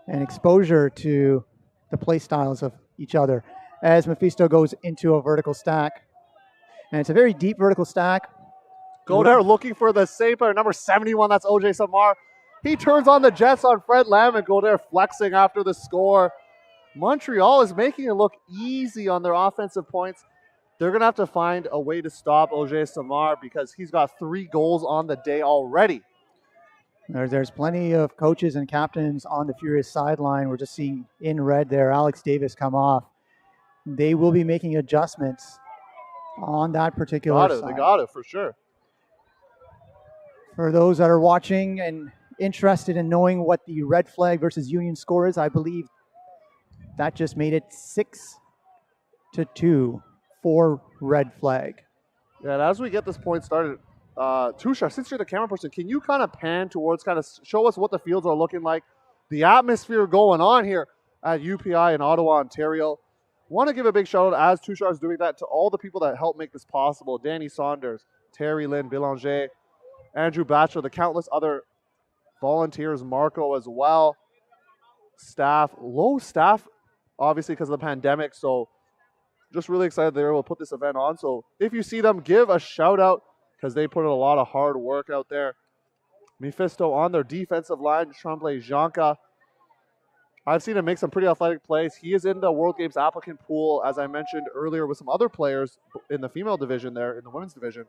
and exposure to the play styles of each other. As Mephisto goes into a vertical stack. And it's a very deep vertical stack. Go there looking for the save player, number 71, that's OJ Samar. He turns on the Jets on Fred Lam, and go there flexing after the score. Montreal is making it look easy on their offensive points. They're going to have to find a way to stop OJ Samar because he's got 3 goals on the day already. There's plenty of coaches and captains on the Furious sideline. We're just seeing in red there, Alex Davis come off. They will be making adjustments on that particular side. They got it for sure. For those that are watching and interested in knowing what the red flag versus Union score is, I believe that just made it 6-2 for red flag. Yeah, and as we get this point started, Tushar, since you're the camera person, can you kind of pan towards, kind of show us what the fields are looking like, the atmosphere going on here at UPI in Ottawa, Ontario? Want to give a big shout out, as Tushar is doing that, to all the people that helped make this possible. Danny Saunders, Terry Lynn Bélanger, Andrew Batchelor, the countless other volunteers, Marco as well. Staff, low staff, obviously because of the pandemic, so just really excited they were able to put this event on. So if you see them, give a shout out because they put in a lot of hard work out there. Mephisto on their defensive line, Tremblay Janka. I've seen him make some pretty athletic plays. He is in the World Games applicant pool, as I mentioned earlier, with some other players in the female division there, in the women's division.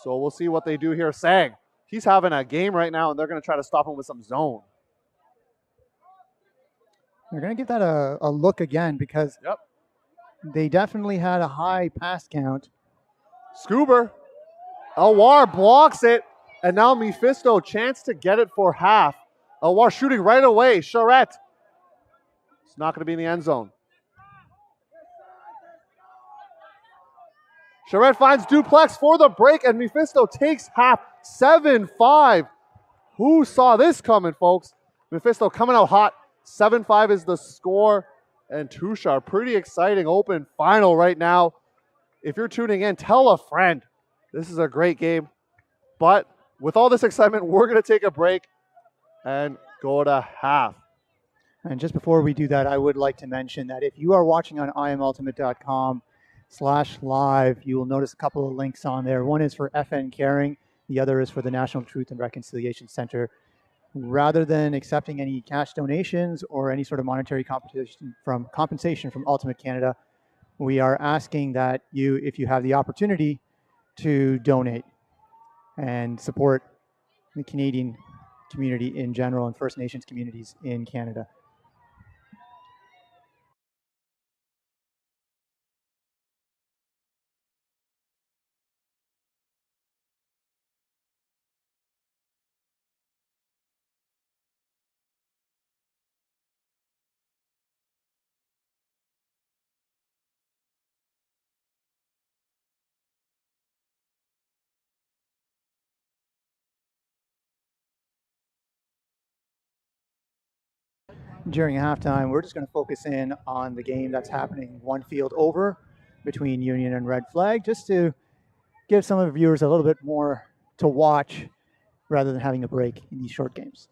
So we'll see what they do here. Sang, he's having a game right now, and they're going to try to stop him with some zone. They're going to give that a look again because they definitely had a high pass count. Scuba. Elwar blocks it, and now Mephisto chance to get it for half. Elwar shooting right away. Charette. It's not going to be in the end zone. Charette finds Duplex for the break, and Mephisto takes half. 7-5. Who saw this coming, folks? Mephisto coming out hot. 7-5 is the score. And Tushar, pretty exciting open final right now. If you're tuning in, tell a friend. This is a great game. But with all this excitement, we're going to take a break and go to half. And just before we do that, I would like to mention that if you are watching on imultimate.com/live, you will notice a couple of links on there. One is for FN Caring. The other is for the National Truth and Reconciliation Center. Rather than accepting any cash donations or any sort of monetary compensation from Ultimate Canada, we are asking that you, if you have the opportunity, to donate and support the Canadian community in general and First Nations communities in Canada. During halftime, we're just going to focus in on the game that's happening one field over between Union and Red Flag, just to give some of the viewers a little bit more to watch rather than having a break in these short games.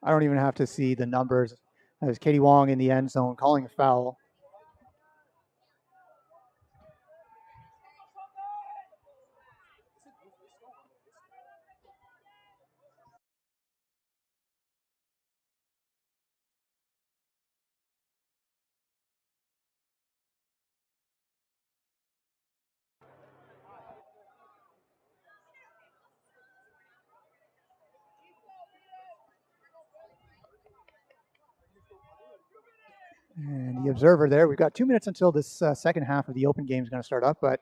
I don't even have to see the numbers. As Katie Wong in the end zone calling a foul. And the observer there, we've got 2 minutes until this second half of the open game is going to start up. But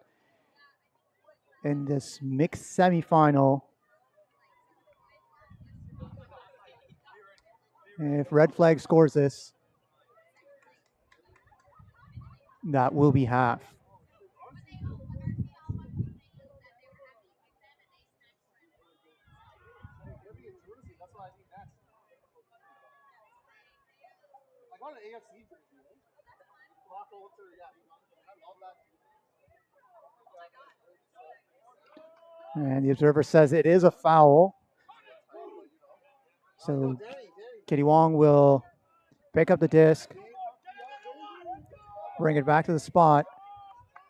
in this mixed semifinal, if red flag scores this, that will be half. And the observer says it is a foul. So Kitty Wong will pick up the disc, bring it back to the spot,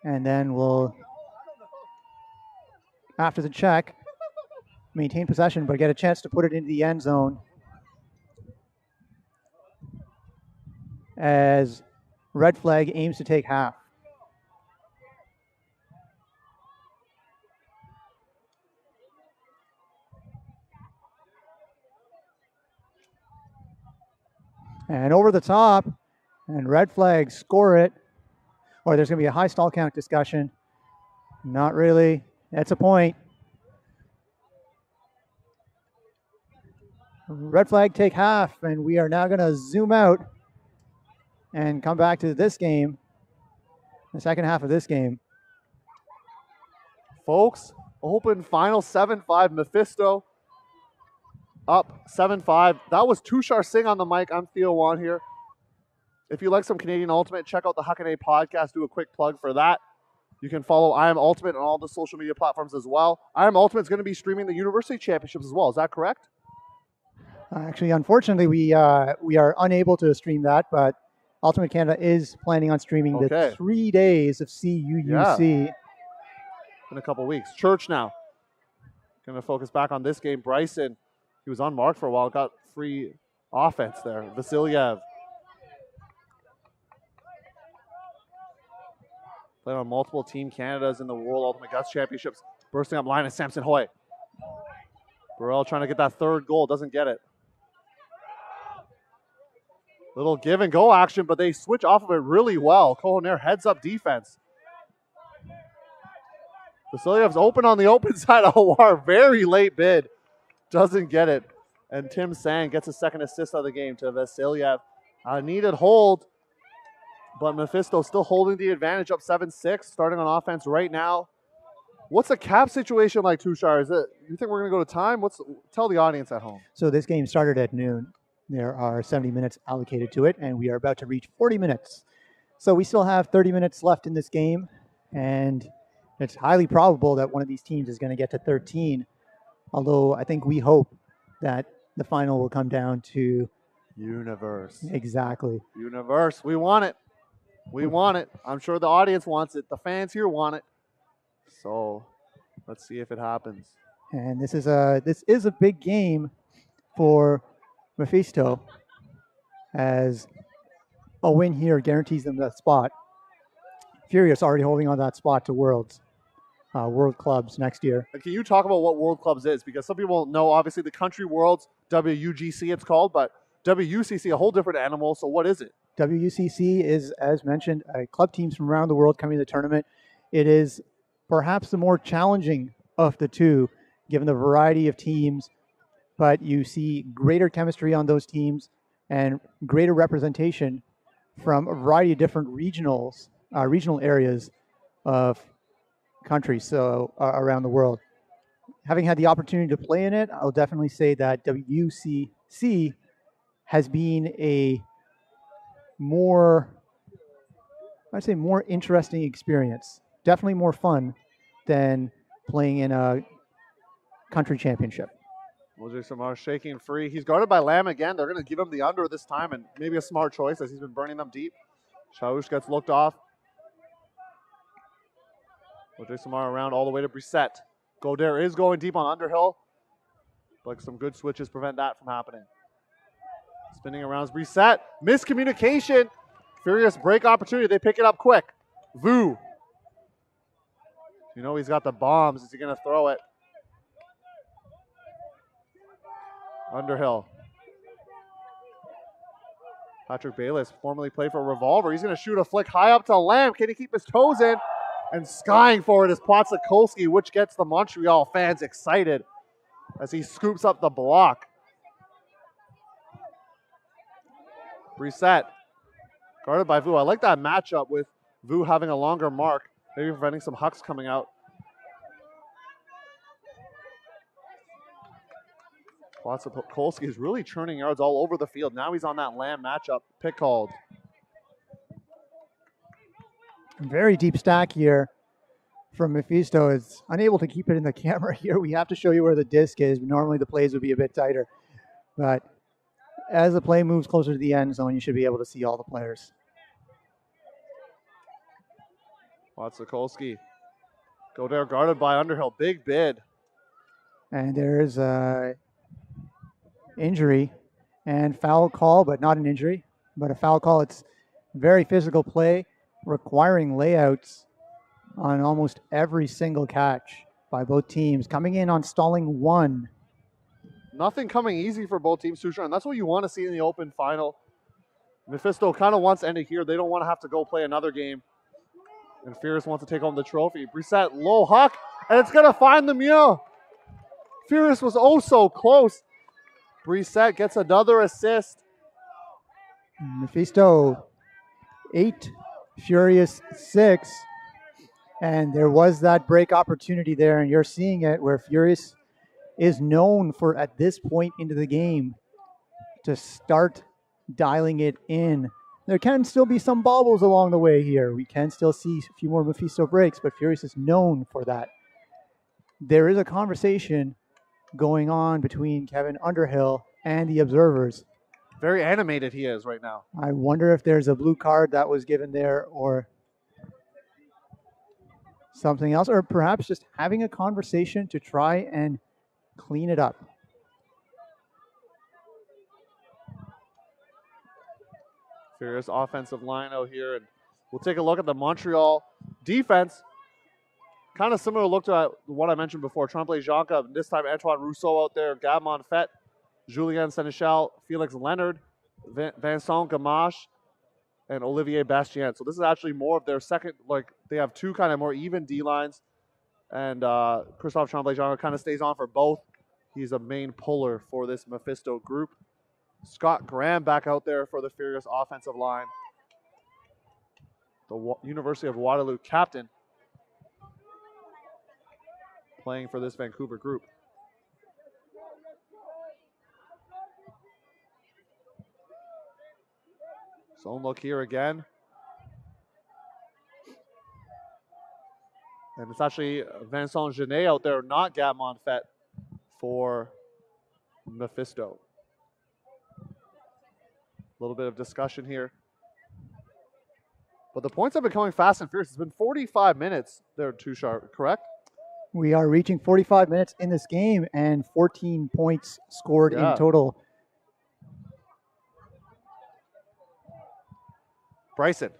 and then will, after the check, maintain possession, but get a chance to put it into the end zone as red flag aims to take half. And over the top, and red flag score it, or there's going to be a high stall count discussion. Not really. That's a point. Red flag take half, and we are now going to zoom out and come back to this game, the second half of this game. Folks, open final 7-5. Mephisto up 7-5. That was Tushar Singh on the mic. I'm Theo Wan here. If you like some Canadian Ultimate, check out the Huckabee podcast. Do a quick plug for that. You can follow I Am Ultimate on all the social media platforms as well. I Am Ultimate is going to be streaming the University Championships as well. Is that correct? Actually, unfortunately, we are unable to stream that, but Ultimate Canada is planning on streaming the 3 days of CUUC in a couple weeks. Church now going to focus back on this game. Bryson, he was unmarked for a while, got free offense there. Vasilyev played on multiple Team Canadas in the World Ultimate Guts Championships. Bursting up line is Samson Hoy. Burrell trying to get that third goal, doesn't get it. Little give and go action, but they switch off of it really well. Cohonair heads up defense. Vasilyev's open on the open side of Hawar. Very late bid. Doesn't get it. And Tim Sang gets a second assist of the game to Vasilyev. Needed hold, but Mephisto still holding the advantage up 7-6, starting on offense right now. What's the cap situation like, Tushar? You think we're going to go to time? Tell the audience at home. So this game started at noon. There are 70 minutes allocated to it, and we are about to reach 40 minutes. So we still have 30 minutes left in this game, and it's highly probable that one of these teams is going to get to 13, although I think we hope that the final will come down to Universe. Exactly. Universe. We want it. We want it. I'm sure the audience wants it. The fans here want it. So let's see if it happens. And this is a big game for Mephisto, as a win here guarantees them that spot. Furious already holding on that spot to World Clubs next year. And can you talk about what World Clubs is? Because some people know, obviously, the Country Worlds, WUGC it's called, but WUCC, a whole different animal. So what is it? WUCC is, as mentioned, club teams from around the world coming to the tournament. It is perhaps the more challenging of the two, given the variety of teams, but you see greater chemistry on those teams and greater representation from a variety of different regional areas of countries around the world. Having had the opportunity to play in it, I'll definitely say that WUCC has been a more interesting experience. Definitely more fun than playing in a country championship. Wilger Samar shaking free. He's guarded by Lamb again. They're going to give him the under this time, and maybe a smart choice as he's been burning them deep. Shaush gets looked off. Wilger Samar around all the way to Brissett. Godair is going deep on Underhill, but some good switches prevent that from happening. Spinning around is Brissett. Miscommunication. Furious break opportunity. They pick it up quick. Vu. You know he's got the bombs. Is he going to throw it? Underhill. Patrick Bayless formerly played for Revolver. He's going to shoot a flick high up to Lamb. Can he keep his toes in? And skying for it is Potsakolski, which gets the Montreal fans excited as he scoops up the block. Brissett, guarded by Vu. I like that matchup with Vu having a longer mark, maybe preventing some hucks coming out. Potsakolski is really churning yards all over the field. Now he's on that Lamb matchup. Pick called. Very deep stack here from Mephisto. Is unable to keep it in the camera here. We have to show you where the disc is. Normally the plays would be a bit tighter. But as the play moves closer to the end zone, you should be able to see all the players. Potsakolski. Go there, guarded by Underhill. Big bid. And there's a injury and foul call, but not an injury, but a foul call. It's very physical play, requiring layouts on almost every single catch by both teams. Coming in on stalling one. Nothing coming easy for both teams, Sushar, and that's what you want to see in the open final. Mephisto kind of wants to end it here. They don't want to have to go play another game. And Fierce wants to take home the trophy. Brissett, low huck, and it's going to find the mule. Fierce was oh so close. Brissett gets another assist. Mephisto 8, Furious 6. And there was that break opportunity there, and you're seeing it where Furious is known for, at this point into the game, to start dialing it in. There can still be some bobbles along the way here. We can still see a few more Mephisto breaks, but Furious is known for that. There is a conversation going on between Kevin Underhill and the observers. Very animated he is right now. I wonder if there's a blue card that was given there or something else, or perhaps just having a conversation to try and clean it up. Furious offensive line out here, and we'll take a look at the Montreal defense. Kind of similar look to what I mentioned before. Tremblay Jonca, this time Antoine Rousseau out there, Gab Monfette, Julien Seneschal, Felix Leonard, Vincent Gamache, and Olivier Bastien. So this is actually more of their second, they have two kind of more even D-lines. And Christophe Tremblay Jonca kind of stays on for both. He's a main puller for this Mephisto group. Scott Graham back out there for the Furious offensive line. The University of Waterloo captain playing for this Vancouver group. Zone look here again. And it's actually Vincent Genet out there, not Gab Monfette, for Mephisto. A little bit of discussion here. But the points have been coming fast and fierce. It's been 45 minutes there, Tushar, correct? We are reaching 45 minutes in this game and 14 points scored in total. Bryson.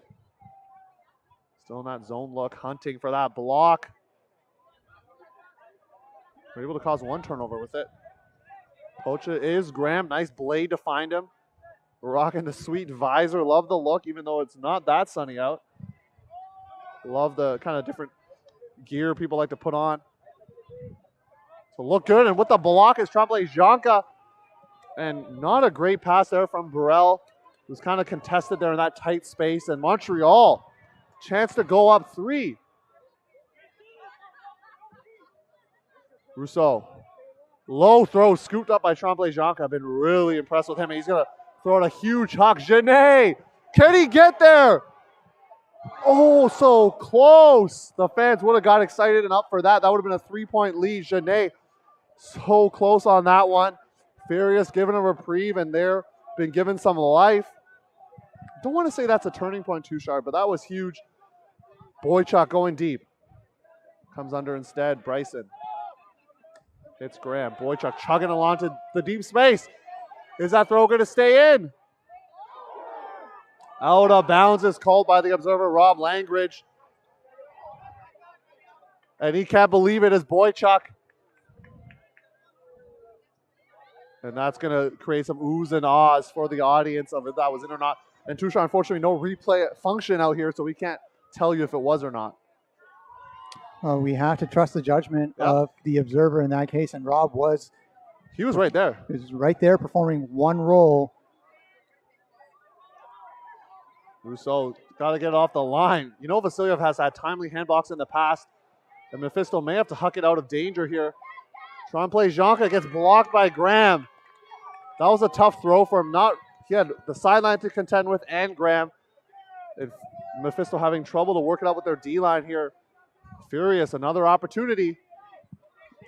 Still in that zone look, hunting for that block. We're able to cause one turnover with it. Pocha is Graham. Nice blade to find him. Rocking the sweet visor. Love the look, even though it's not that sunny out. Love the kind of different gear people like to put on. So look good. And with the block is Tremblay Jonca. And not a great pass there from Burrell. It was kind of contested there in that tight space. And Montreal, chance to go up 3. Rousseau. Low throw scooped up by Tremblay Jonca. I've been really impressed with him. He's going to throw out a huge huck. Genet, can he get there? Oh, so close. The fans would have got excited and up for that. That would have been a 3-point lead. Genet, so close on that one. Furious given a reprieve, and they're been given some life. Don't want to say that's a turning point too sharp, but that was huge. Boychuk going deep. Comes under instead. Bryson. Hits Graham. Boychuk chugging along to the deep space. Is that throw going to stay in? Out of bounds is called by the observer, Rob Langridge. And he can't believe it as Boychuk And that's going to create some oohs and ahs for the audience of if that was in or not. And Tushar, unfortunately, no replay function out here, so we can't tell you if it was or not. Well, we have to trust the judgment of the observer in that case, and Rob was. He was right there. He was right there performing one role. Rousseau got to get it off the line. You know, Vasilyev has had timely handblocks in the past, and Mephisto may have to huck it out of danger here. Trying to play Janka, gets blocked by Graham. That was a tough throw for him. He had the sideline to contend with and Graham. And Mephisto having trouble to work it out with their D-line here. Furious, another opportunity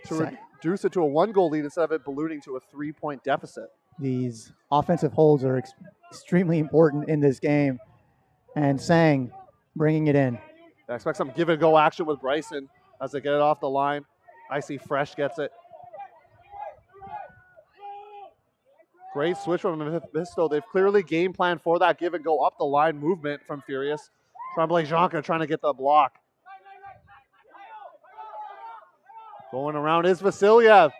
to reduce it to a 1-goal lead instead of it ballooning to a 3-point deficit. These offensive holds are extremely important in this game. And Sang bringing it in. I expect some give-and-go action with Bryson as they get it off the line. Icy Fresh gets it. Great switch from Mephisto. They've clearly game planned for that give-and-go up the line movement from Furious. Tremblay Janka trying to get the block. Going around is Vasilyev.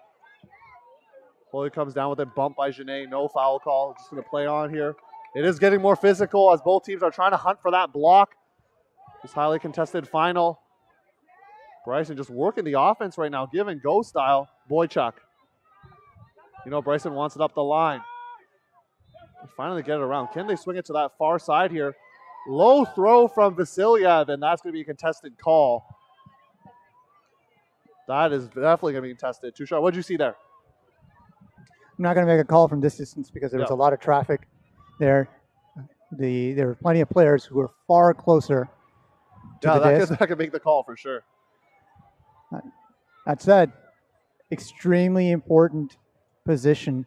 Foley comes down with a bump by Genet. No foul call. Just going to play on here. It is getting more physical as both teams are trying to hunt for that block. This highly contested final. Bryson just working the offense right now, give and go style. Boychuk. You know, Bryson wants it up the line. They finally get it around. Can they swing it to that far side here? Low throw from Vasilyev, and that's going to be a contested call. That is definitely going to be contested. Tushar, what did you see there? I'm not going to make a call from this distance because there was a lot of traffic there. There were plenty of players who were far closer to the disc. That could make the call for sure. That said, extremely important position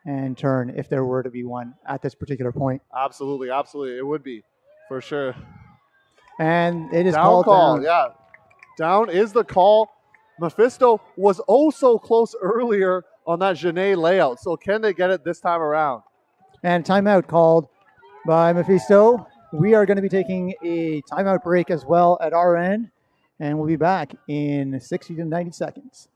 and turn if there were to be one at this particular point. Absolutely, absolutely. It would be for sure. And it is down called down. Yeah. Down is the call. Mephisto was oh so close earlier on that Genet layout. So can they get it this time around? And timeout called by Mephisto. We are going to be taking a timeout break as well at our end. And we'll be back in 60 to 90 seconds.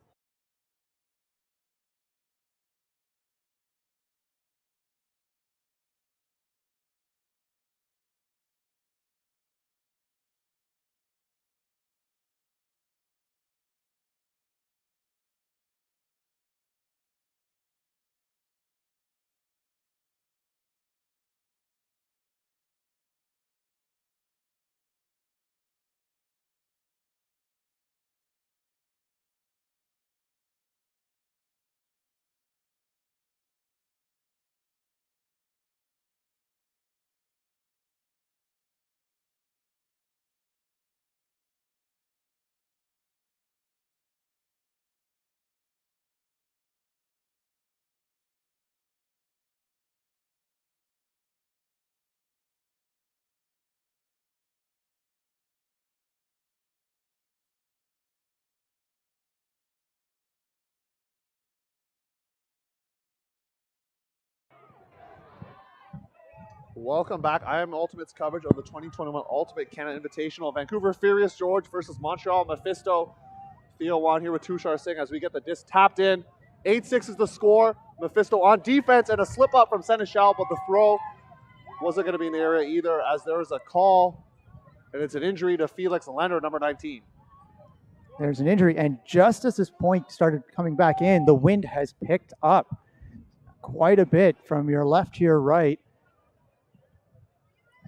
Welcome back. I am Ultimate's coverage of the 2021 Ultimate Canada Invitational. Vancouver Furious George versus Montreal Mephisto. Theo Wan here with Tushar Singh as we get the disc tapped in. 8-6 is the score. Mephisto on defense and a slip up from Seneschal, but the throw wasn't going to be in the area either as there is a call, and it's an injury to Felix Leonard, number 19. There's an injury, and just as this point started coming back in, the wind has picked up quite a bit from your left to your right.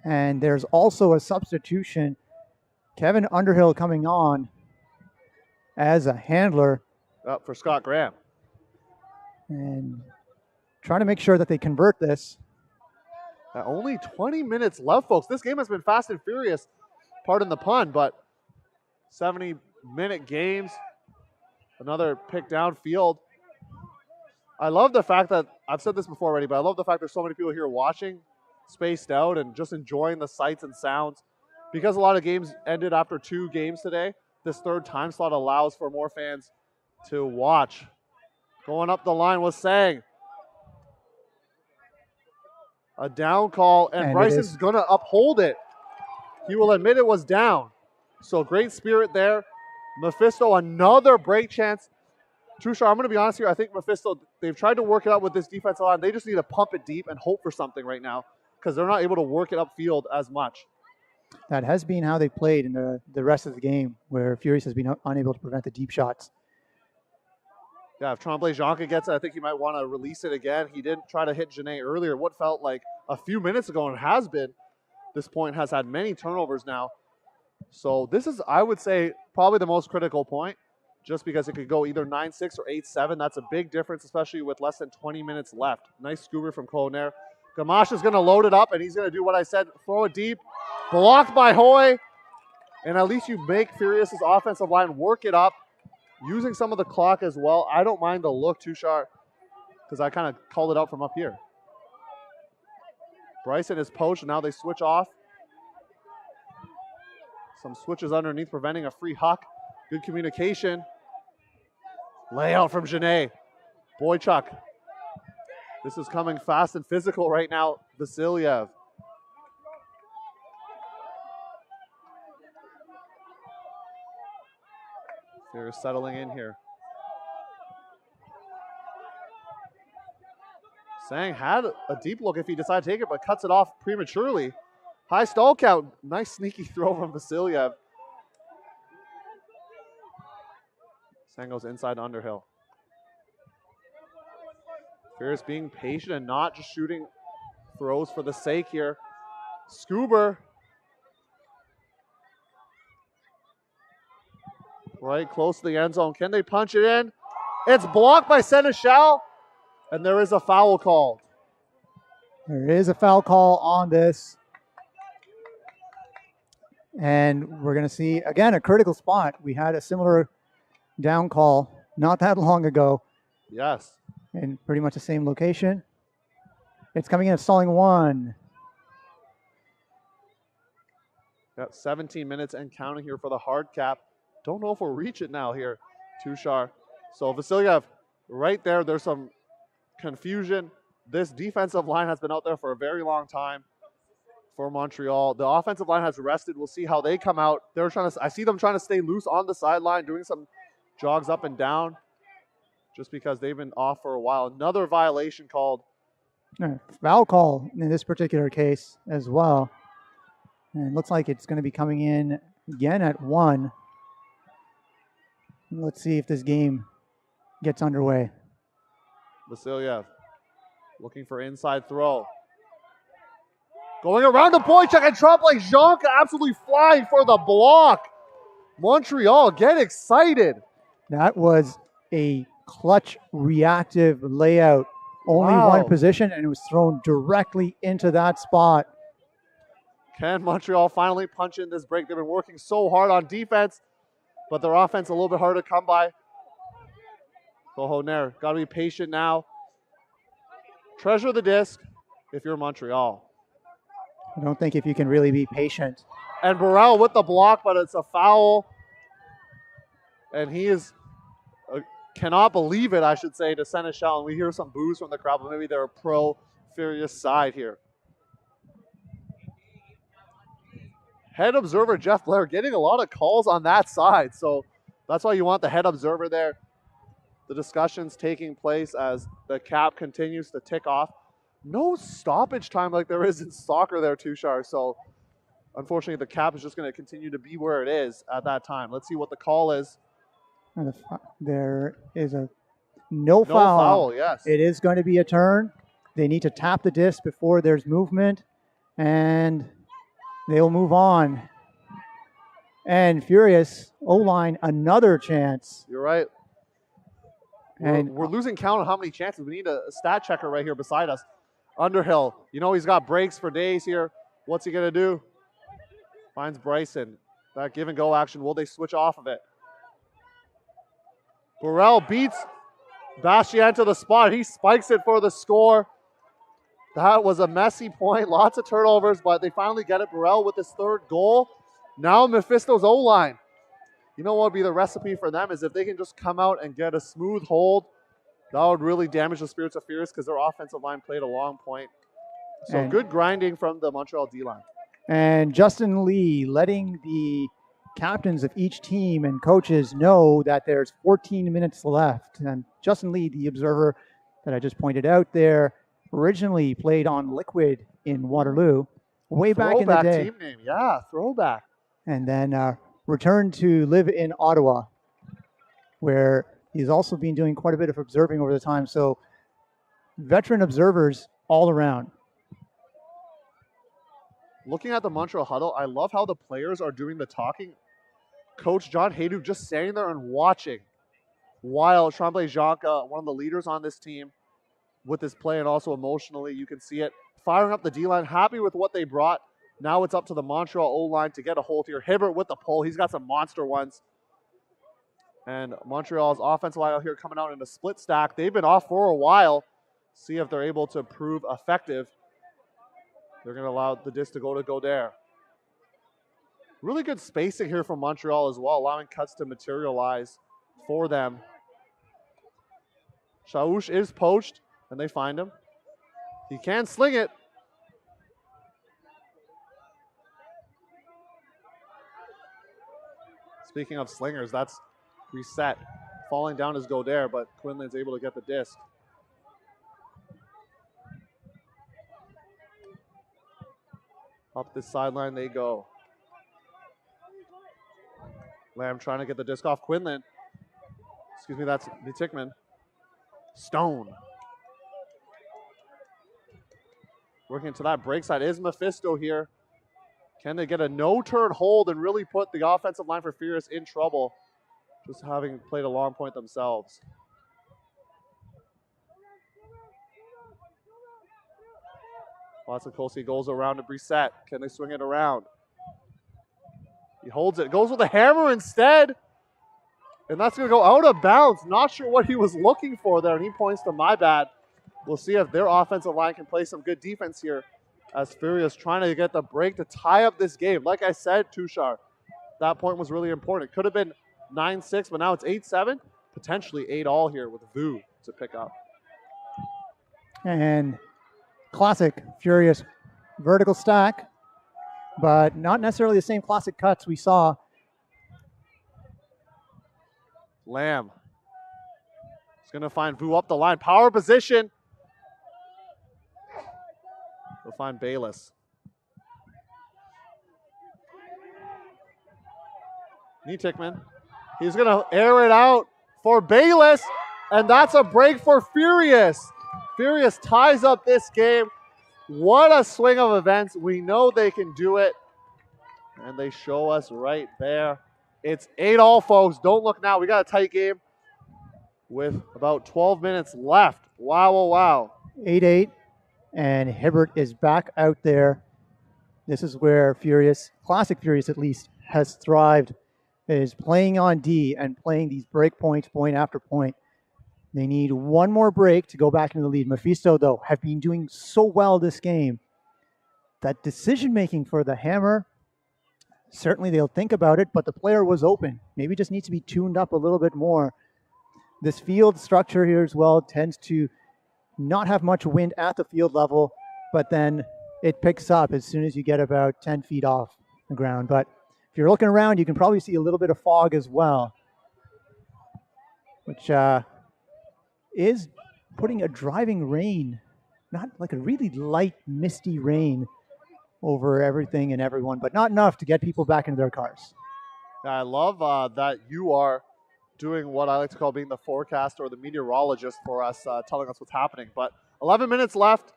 And there's also a substitution. Kevin Underhill coming on as a handler. For Scott Graham. And trying to make sure that they convert this. Only 20 minutes left, folks. This game has been fast and furious. Pardon the pun, but 70-minute games. Another pick downfield. I love the fact that, I've said this before already, but I love the fact there's so many people here watching, spaced out and just enjoying the sights and sounds. Because a lot of games ended after 2 games today, this third time slot allows for more fans to watch. Going up the line was Sang. A down call, and Bryson's going to uphold it. He will admit it was down. So great spirit there. Mephisto, another break chance. Trushar, I'm going to be honest here. I think Mephisto, they've tried to work it out with this defensive line. They just need to pump it deep and hope for something right now because they're not able to work it upfield as much. That has been how they played in the rest of the game, where Furious has been unable to prevent the deep shots. Yeah, if Tremblay Jonka gets it, I think he might want to release it again. He didn't try to hit Janae earlier. What felt like a few minutes ago and has been, this point has had many turnovers now. So this is, I would say, probably the most critical point, just because it could go either 9-6 or 8-7. That's a big difference, especially with less than 20 minutes left. Nice scooper from Colner. Gamache is going to load it up, and he's going to do what I said, throw it deep. Blocked by Hoy. And at least you make Furious's offensive line work it up, using some of the clock as well. I don't mind the look, Tushar, because I kind of called it out from up here. Bryson is poached, and now they switch off. Some switches underneath, preventing a free huck. Good communication. Layout from Janae. Boychuk. This is coming fast and physical right now. Vasilyev. They're settling in here. Sang had a deep look if he decided to take it, but cuts it off prematurely. High stall count. Nice sneaky throw from Vasilyev. Sang goes inside to Underhill. Fierce being patient and not just shooting throws for the sake here. Scuba. Right close to the end zone. Can they punch it in? It's blocked by Seneschal, and there is a foul called. There is a foul call on this. And we're going to see, again, a critical spot. We had a similar down call not that long ago. Yes. In pretty much the same location. It's coming in at stalling one. Got 17 minutes and counting here for the hard cap. Don't know if we'll reach it now here, Tushar. So Vasilyev, right there, there's some confusion. This defensive line has been out there for a very long time for Montreal. The offensive line has rested. We'll see how they come out. They're trying to. I see them trying to stay loose on the sideline, doing some jogs up and down, just because they've been off for a while. Another violation called. Foul call in this particular case as well. And it looks like it's going to be coming in again at 1. Let's see if this game gets underway. Vasilyev looking for inside throw. Going around the Boychuk and Tremblay Jonka absolutely flying for the block. Montreal, get excited. That was a clutch reactive layout. Only one position, and it was thrown directly into that spot. Can Montreal finally punch in this break? They've been working so hard on defense, but their offense a little bit harder to come by. Bohoner, got to be patient now. Treasure the disc if you're Montreal. I don't think if you can really be patient. And Burrell with the block, but it's a foul. And he is, cannot believe it, I should say, to Seneschal. And we hear some boos from the crowd, but maybe they're a pro-Furious side here. Head observer Jeff Blair getting a lot of calls on that side. So that's why you want the head observer there. The discussions taking place as the cap continues to tick off. No stoppage time like there is in soccer there, Tushar. So unfortunately, the cap is just going to continue to be where it is at that time. Let's see what the call is. And there is a no foul. No foul, yes. It is going to be a turn. They need to tap the disc before there's movement, and they'll move on. And Furious, O-line, another chance. You're right. And we're losing count on how many chances. We need a stat checker right here beside us. Underhill, you know he's got breaks for days here. What's he going to do? Finds Bryson. That give and go action. Will they switch off of it? Burrell beats Bastien to the spot. He spikes it for the score. That was a messy point. Lots of turnovers, but they finally get it. Burrell with his third goal. Now Mephisto's O-line. You know what would be the recipe for them is if they can just come out and get a smooth hold. That would really damage the spirits of Fierce because their offensive line played a long point. So good grinding from the Montreal D-line. And Justin Lee letting the captains of each team and coaches know that there's 14 minutes left. And Justin Lee, the observer that I just pointed out there, originally played on Liquid in Waterloo way back in the Throwback day. team name, yeah, throwback. And then returned to live in Ottawa, where he's also been doing quite a bit of observing over the time. So veteran observers all around. Looking at the Montreal huddle, I love how the players are doing the talking. Coach John Haydu just standing there and watching while Tremblay Jonca, one of the leaders on this team, with his play and also emotionally, you can see it, firing up the D-line, happy with what they brought. Now it's up to the Montreal O-line to get a hold here. Hibbert with the pull. He's got some monster ones. And Montreal's offensive line out here coming out in a split stack. They've been off for a while. See if they're able to prove effective. They're going to allow the disc to go there. Really good spacing here from Montreal as well, allowing cuts to materialize for them. Shaush is poached, and they find him. He can sling it. Speaking of slingers, that's reset. Falling down is Godere, but Quinlan's able to get the disc. Up the sideline they go. Lamb trying to get the disc off Quinlan. Excuse me, that's the Tickman. Stone. Working into that break side is Mephisto here. Can they get a no-turn hold and really put the offensive line for Furious in trouble, just having played a long point themselves? Watsikoski goes around to Brissett. Can they swing it around? He holds it. Goes with a hammer instead. And that's going to go out of bounds. Not sure what he was looking for there, and he points to my bad. We'll see if their offensive line can play some good defense here as Furious trying to get the break to tie up this game. Like I said, Tushar, that point was really important. It could have been 9-6, but now it's 8-7. Potentially 8-all here with Vu to pick up. And classic Furious vertical stack, but not necessarily the same classic cuts we saw. Lamb is going to find Vu up the line. Power position. He'll find Bayless. Knee Tickman. He's going to air it out for Bayless, and that's a break for Furious. Furious ties up this game. What a swing of events. We know they can do it, and they show us right there. It's 8-all, folks. Don't look now. We got a tight game with about 12 minutes left. Wow, wow, wow. 8-8, and Hibbert is back out there. This is where Furious, classic Furious at least, has thrived, is playing on D and playing these break points point after point. They need one more break to go back into the lead. Mephisto, though, have been doing so well this game. That decision-making for the hammer, certainly they'll think about it, but the player was open. Maybe just needs to be tuned up a little bit more. This field structure here as well tends to not have much wind at the field level, but then it picks up as soon as you get about 10 feet off the ground. But if you're looking around, you can probably see a little bit of fog as well, which is putting a driving rain, not like a really light, misty rain over everything and everyone, but not enough to get people back into their cars. I love that you are doing what I like to call being the forecaster or the meteorologist for us, telling us what's happening. But 11 minutes left.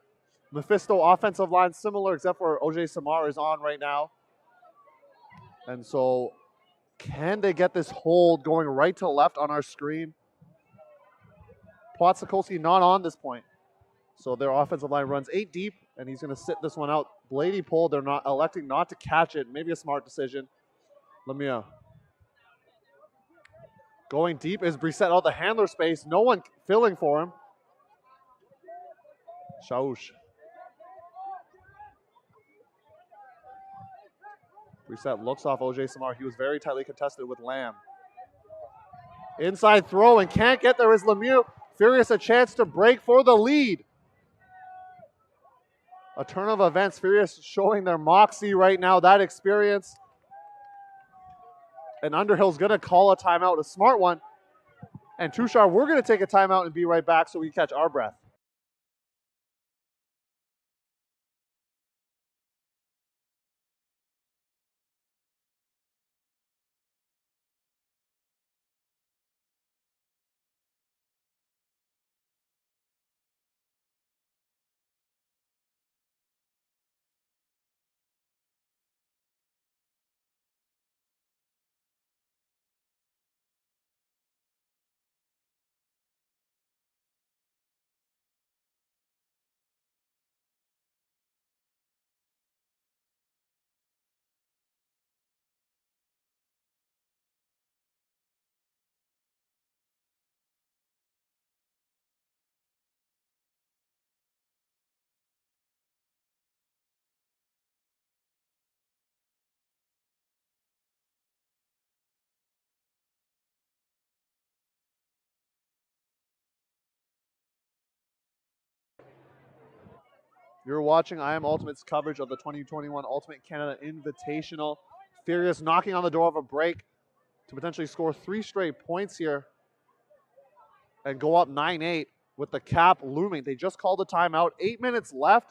Mephisto offensive line similar, except for OJ Samar is on right now. And so can they get this hold going right to left on our screen? Płacikolski not on this point. So their offensive line runs 8 deep, and he's going to sit this one out. Blady pulled. They're not electing not to catch it. Maybe a smart decision. Lemieux. Going deep is Brissett out the handler space. No one filling for him. Shaush. Brissett looks off OJ Samar. He was very tightly contested with Lamb. Inside throw and can't get there is Lemieux. Furious a chance to break for the lead. A turn of events. Furious showing their moxie right now, that experience. And Underhill's going to call a timeout, a smart one. And Tushar, we're going to take a timeout and be right back so we catch our breath. You're watching I Am Ultimate's coverage of the 2021 Ultimate Canada Invitational. Furious knocking on the door of a break to potentially score 3 straight points here and go up 9-8 with the cap looming. They just called a timeout. 8 minutes left.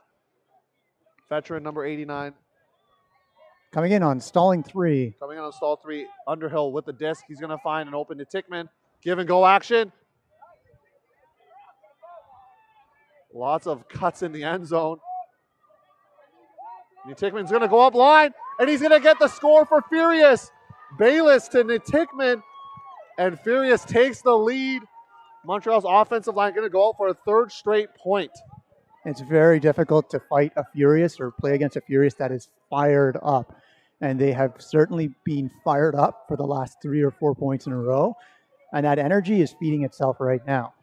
Veteran number 89. Coming in on stalling 3. Coming in on stall 3. Underhill with the disc. He's going to find an open to Tickman. Give and go action. Lots of cuts in the end zone. Tickman's going to go up line, and he's going to get the score for Furious. Bayless to Tickman, and Furious takes the lead. Montreal's offensive line going to go out for a 3rd straight point. It's very difficult to fight a Furious or play against a Furious that is fired up. And they have certainly been fired up for the last 3 or 4 points in a row. And that energy is feeding itself right now.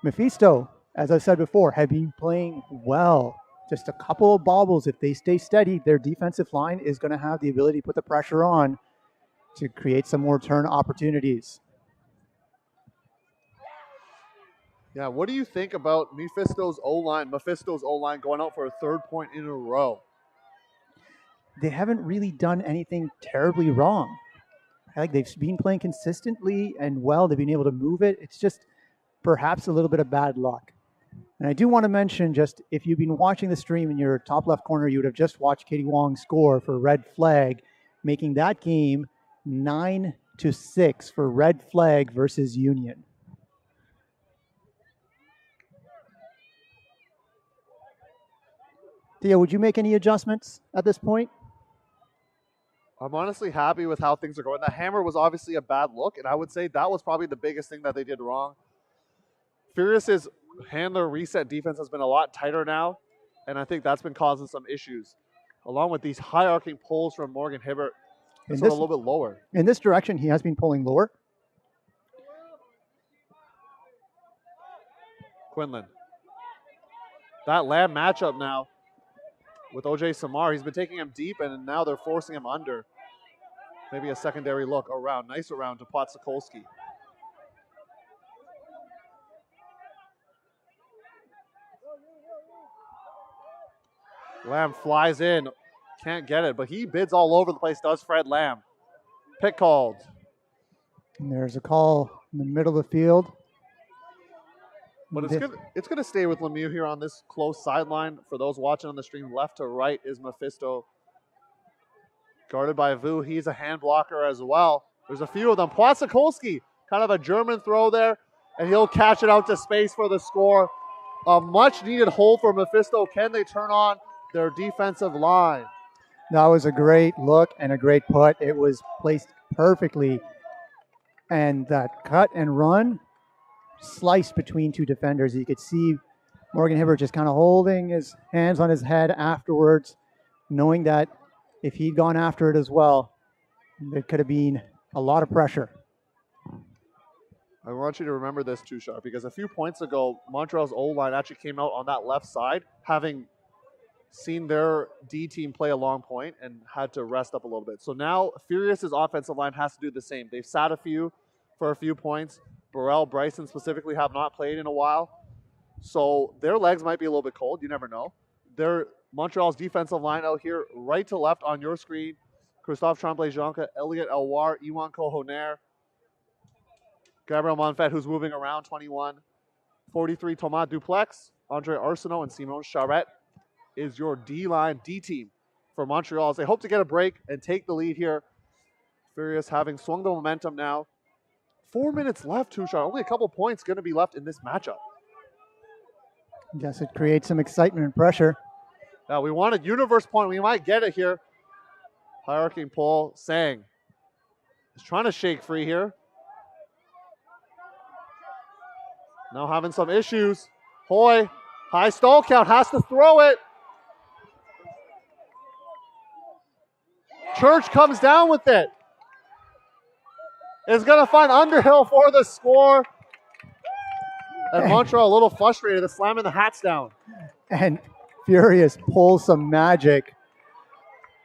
Mephisto, as I said before, have been playing well. Just a couple of bobbles. If they stay steady, their defensive line is going to have the ability to put the pressure on to create some more turn opportunities. Yeah, what do you think about Mephisto's O-line going out for a 3rd point in a row? They haven't really done anything terribly wrong. I think they've been playing consistently and well. They've been able to move it. It's just perhaps a little bit of bad luck. And I do want to mention, just if you've been watching the stream in your top left corner, you would have just watched Katie Wong score for Red Flag, making that game 9-6 for Red Flag versus Union. Theo, would you make any adjustments at this point? I'm honestly happy with how things are going. The hammer was obviously a bad look, and I would say that was probably the biggest thing that they did wrong. Furious's handler reset defense has been a lot tighter now, and I think that's been causing some issues, along with these high arcing pulls from Morgan Hibbert. It's a little bit lower. In this direction, he has been pulling lower. Quinlan. That Lamb matchup now with OJ Samar. He's been taking him deep, and now they're forcing him under. Maybe a secondary look around. Nice around to Potsakolski. Lamb flies in. Can't get it, but he bids all over the place, does Fred Lamb. Pick called. And there's a call in the middle of the field. But it's going to stay with Lemieux here on this close sideline. For those watching on the stream, left to right is Mephisto. Guarded by Vu. He's a hand blocker as well. There's a few of them. Potsakolski, kind of a German throw there, and he'll catch it out to space for the score. A much-needed hole for Mephisto. Can they turn on their defensive line? That was a great look and a great put. It was placed perfectly. And that cut and run sliced between 2 defenders. You could see Morgan Hibbert just kind of holding his hands on his head afterwards, knowing that if he'd gone after it as well, there could have been a lot of pressure. I want you to remember this too, Sharp, because a few points ago, Montreal's O-line actually came out on that left side, having seen their D team play a long point and had to rest up a little bit. So now Furious's offensive line has to do the same. They've sat a few for a few points. Burrell, Bryson specifically have not played in a while. So their legs might be a little bit cold. You never know. Montreal's defensive line out here, right to left on your screen. Christophe Tremblay-Jonca, Elliot Elwar, Iwan Kohoner, Gabriel Monfet, who's moving around, 21. 43, Thomas Duplex, Andre Arsenault, and Simon Charette is your D-line D team for Montreal as they hope to get a break and take the lead here. Furious having swung the momentum now. 4 minutes left, Tushar. Only a couple points going to be left in this matchup. Yes, it creates some excitement and pressure. Now, we wanted universe point. We might get it here. High arcing pull. Sang is trying to shake free here. Now having some issues. Hoy, high stall count, has to throw it. Church comes down with it. Is going to find Underhill for the score. And Montreal a little frustrated. They're slamming the hats down. And Furious pulls some magic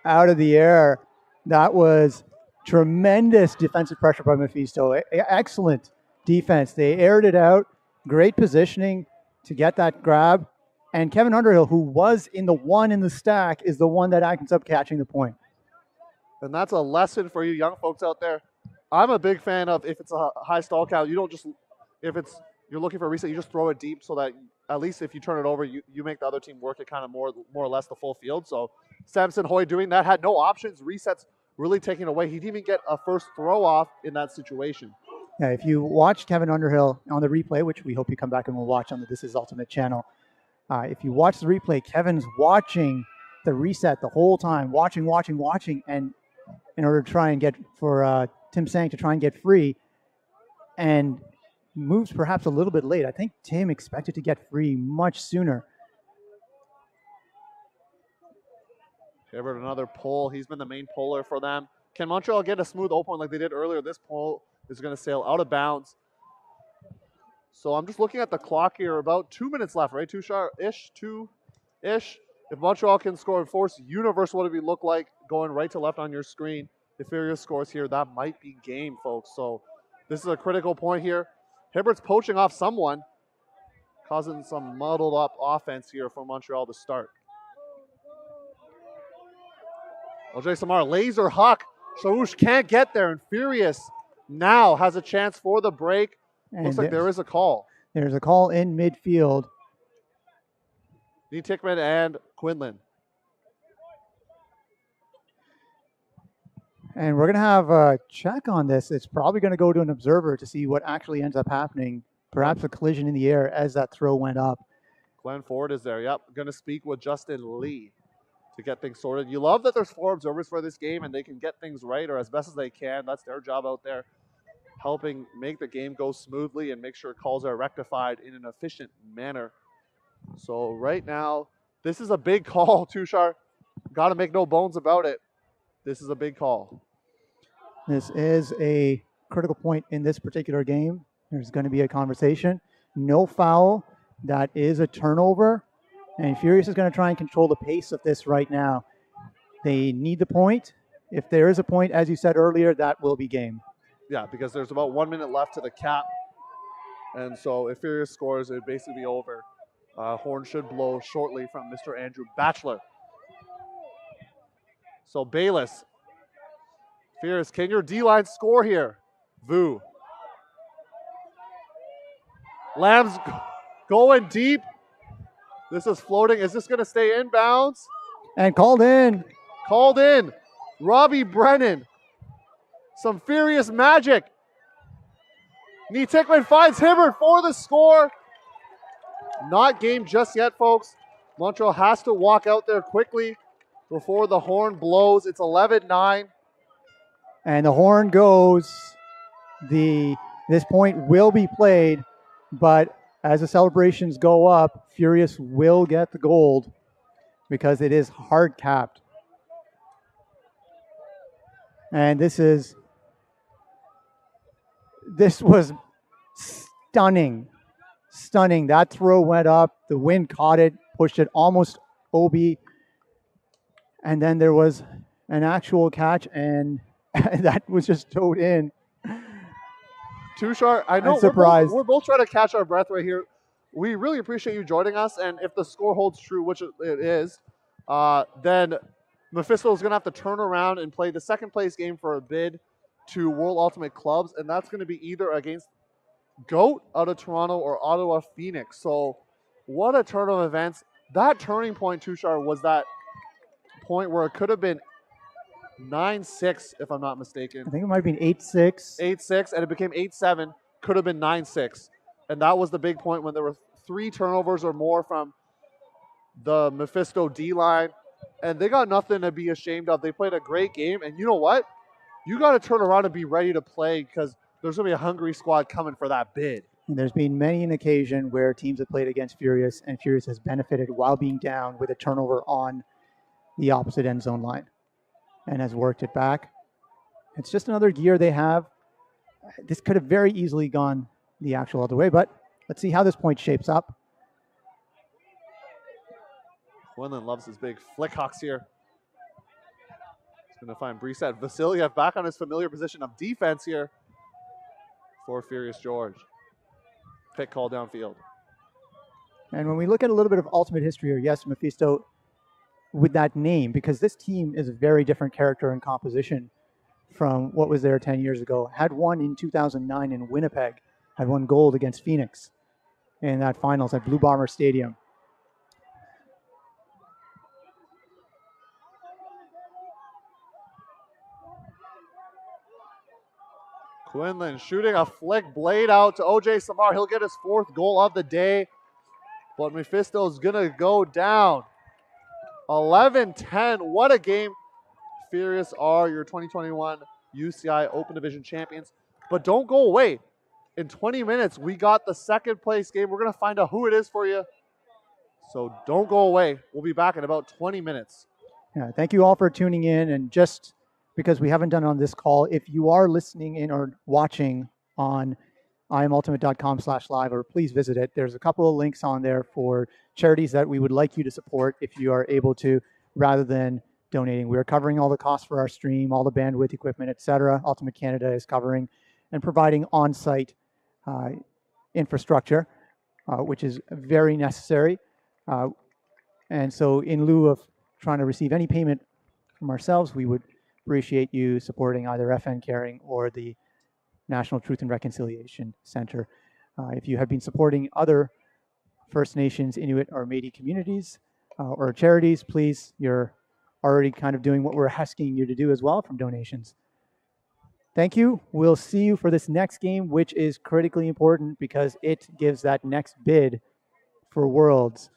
out of the air. That was tremendous defensive pressure by Mephisto. Excellent defense. They aired it out. Great positioning to get that grab. And Kevin Underhill, who was in the one in the stack, is the one that ends up catching the point. And that's a lesson for you young folks out there. I'm a big fan of if it's a high stall count, you don't just, if it's you're looking for a reset, you just throw it deep so that at least if you turn it over, you make the other team work it kind of more or less the full field. So Samson Hoy doing that, had no options, resets really taking away. He didn't even get a first throw off in that situation. Yeah, if you watch Kevin Underhill on the replay, which we hope you come back and we'll watch on the This Is Ultimate channel, if you watch the replay, Kevin's watching the reset the whole time, watching, and in order to try and get for Tim Sang to try and get free, and moves perhaps a little bit late. I think Tim expected to get free much sooner. Hibbert, another pull. He's been the main puller for them. Can Montreal get a smooth open like they did earlier? This pull is going to sail out of bounds. So I'm just looking at the clock here. About 2 minutes left, right? Two-ish. If Montreal can score and force Universe, what did it look like going right to left on your screen? If Furious scores here, that might be game, folks. So this is a critical point here. Hibbert's poaching off someone, causing some muddled up offense here for Montreal to start. OJ Samar, laser huck. Sharouche can't get there, and Furious now has a chance for the break. And looks like there is a call. There's a call in midfield. Lee Tickman and Quinlan. And we're going to have a check on this. It's probably going to go to an observer to see what actually ends up happening. Perhaps a collision in the air as that throw went up. Glenn Ford is there. Yep, going to speak with Justin Lee to get things sorted. You love that there's 4 observers for this game and they can get things right or as best as they can. That's their job out there, helping make the game go smoothly and make sure calls are rectified in an efficient manner. So right now, this is a big call, Tushar. Got to make no bones about it. This is a big call. This is a critical point in this particular game. There's going to be a conversation. No foul. That is a turnover. And Furious is going to try and control the pace of this right now. They need the point. If there is a point, as you said earlier, that will be game. Yeah, because there's about 1 minute left to the cap. And so if Furious scores, it would basically be over. Horn should blow shortly from Mr. Andrew Batchelor. So Bayless. Furious, can your D-line score here? Vu. Lamb's going deep. This is floating. Is this going to stay inbounds? And called in. Called in. Robbie Brennan. Some Furious magic. Nee Tickman finds Hibbert for the score. Not game just yet, folks. Montreal has to walk out there quickly before the horn blows. It's 11-9. And the horn goes. This point will be played, but as the celebrations go up, Furious will get the gold because it is hard capped. And this was stunning. Stunning. That throw went up. The wind caught it, pushed it almost OB. And then there was an actual catch, and that was just towed in. Tushar, I know we're both trying to catch our breath right here. We really appreciate you joining us, and if the score holds true, which it is, then Mephisto is going to have to turn around and play the second place game for a bid to World Ultimate Clubs, and that's going to be either against GOAT out of Toronto or Ottawa Phoenix. So what a turn of events. That turning point, Tushar, was that point where it could have been 9-6, if I'm not mistaken. I think it might have been 8-6. 8-6, and it became 8-7, could have been 9-6. And that was the big point when there were 3 turnovers or more from the Mephisto D-line. And they got nothing to be ashamed of. They played a great game. And you know what? You got to turn around and be ready to play because there's going to be a hungry squad coming for that bid. And there's been many an occasion where teams have played against Furious, and Furious has benefited while being down with a turnover on the opposite end zone line and has worked it back. It's just another gear they have. This could have very easily gone the actual other way, but let's see how this point shapes up. Quinlan loves his big flick hawks here. He's going to find Brissett Vasiliev back on his familiar position of defense here for Furious George. Pick call downfield. And when we look at a little bit of ultimate history here, yes, Mephisto with that name, because this team is a very different character and composition from what was there 10 years ago. Had won in 2009 in Winnipeg, had won gold against Phoenix in that finals at Blue Bomber Stadium. Quinlan shooting a flick blade out to OJ Samar. He'll get his 4th goal of the day. But Mephisto's going to go down. 11-10. What a game. Furious are your 2021 UCI Open Division champions. But don't go away. In 20 minutes, we got the second place game. We're going to find out who it is for you. So don't go away. We'll be back in about 20 minutes. Yeah, thank you all for tuning in. And just because we haven't done it on this call, if you are listening in or watching on imultimate.com/live, or please visit it. There's a couple of links on there for charities that we would like you to support if you are able to, rather than donating. We are covering all the costs for our stream, all the bandwidth, equipment, etc. Ultimate Canada is covering and providing on-site infrastructure, which is very necessary. And so in lieu of trying to receive any payment from ourselves, we would appreciate you supporting either FN Caring or the National Truth and Reconciliation Center. If you have been supporting other First Nations, Inuit, or Métis communities or charities, please, you're already kind of doing what we're asking you to do as well from donations. Thank you. We'll see you for this next game, which is critically important because it gives that next bid for Worlds.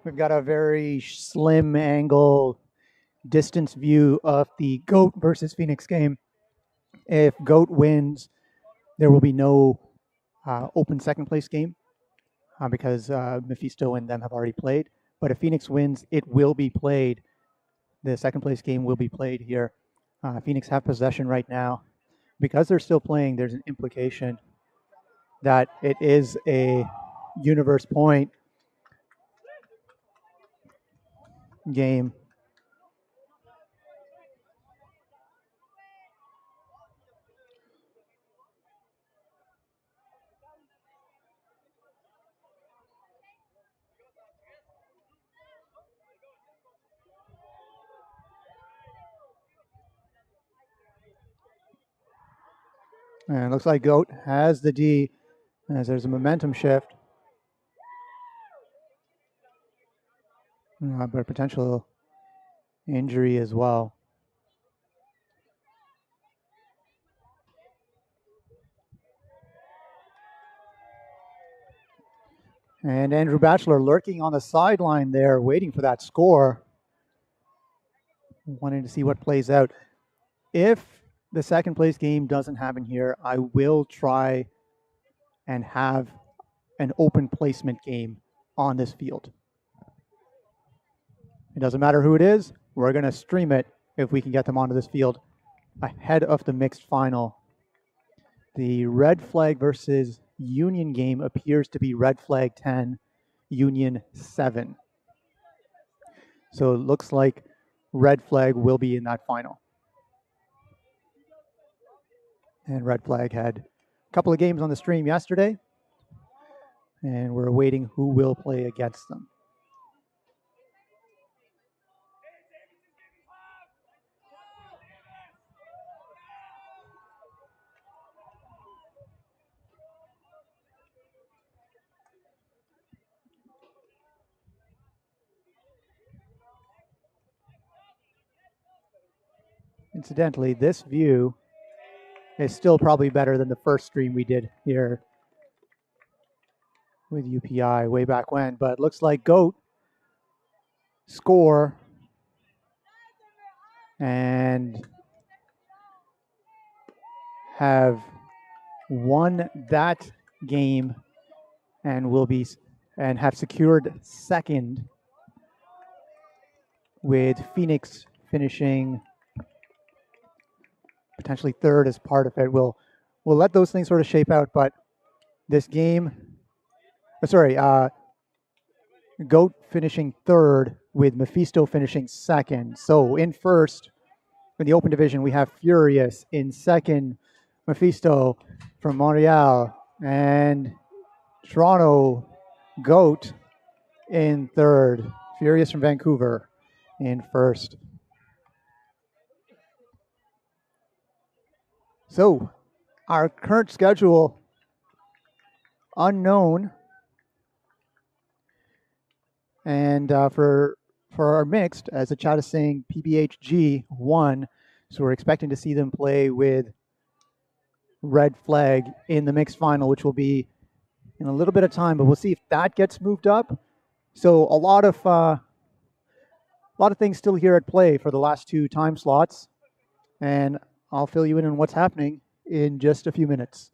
We've got a very slim angle distance view of the GOAT versus Phoenix game. If GOAT wins, there will be no open second place game because Mephisto and them have already played. But if Phoenix wins, it will be played. The second place game will be played here. Phoenix have possession right now. Because they're still playing, there's an implication that it is a universe point game. And it looks like GOAT has the D as there's a momentum shift. But a potential injury as well. And Andrew Batchelor lurking on the sideline there, waiting for that score, wanting to see what plays out. If the second place game doesn't happen here, I will try and have an open placement game on this field. It doesn't matter who it is, we're going to stream it if we can get them onto this field ahead of the mixed final. The red flag versus Union game appears to be red flag 10, Union 7. So it looks like red flag will be in that final. And red flag had a couple of games on the stream yesterday, and we're awaiting who will play against them. Incidentally, this view is still probably better than the first stream we did here with UPI way back when, but it looks like GOAT score and have won that game and will be and have secured second, with Phoenix finishing potentially third as part of it. We'll let those things sort of shape out, but this game, GOAT finishing third with Mephisto finishing second. So in first, in the open division, we have Furious. In second, Mephisto from Montreal. And Toronto GOAT in third. Furious from Vancouver in first. So our current schedule unknown. And for our mixed, as the chat is saying, PBHG won. So we're expecting to see them play with red flag in the mixed final, which will be in a little bit of time, but we'll see if that gets moved up. So a lot of things still here at play for the last two time slots, and I'll fill you in on what's happening in just a few minutes.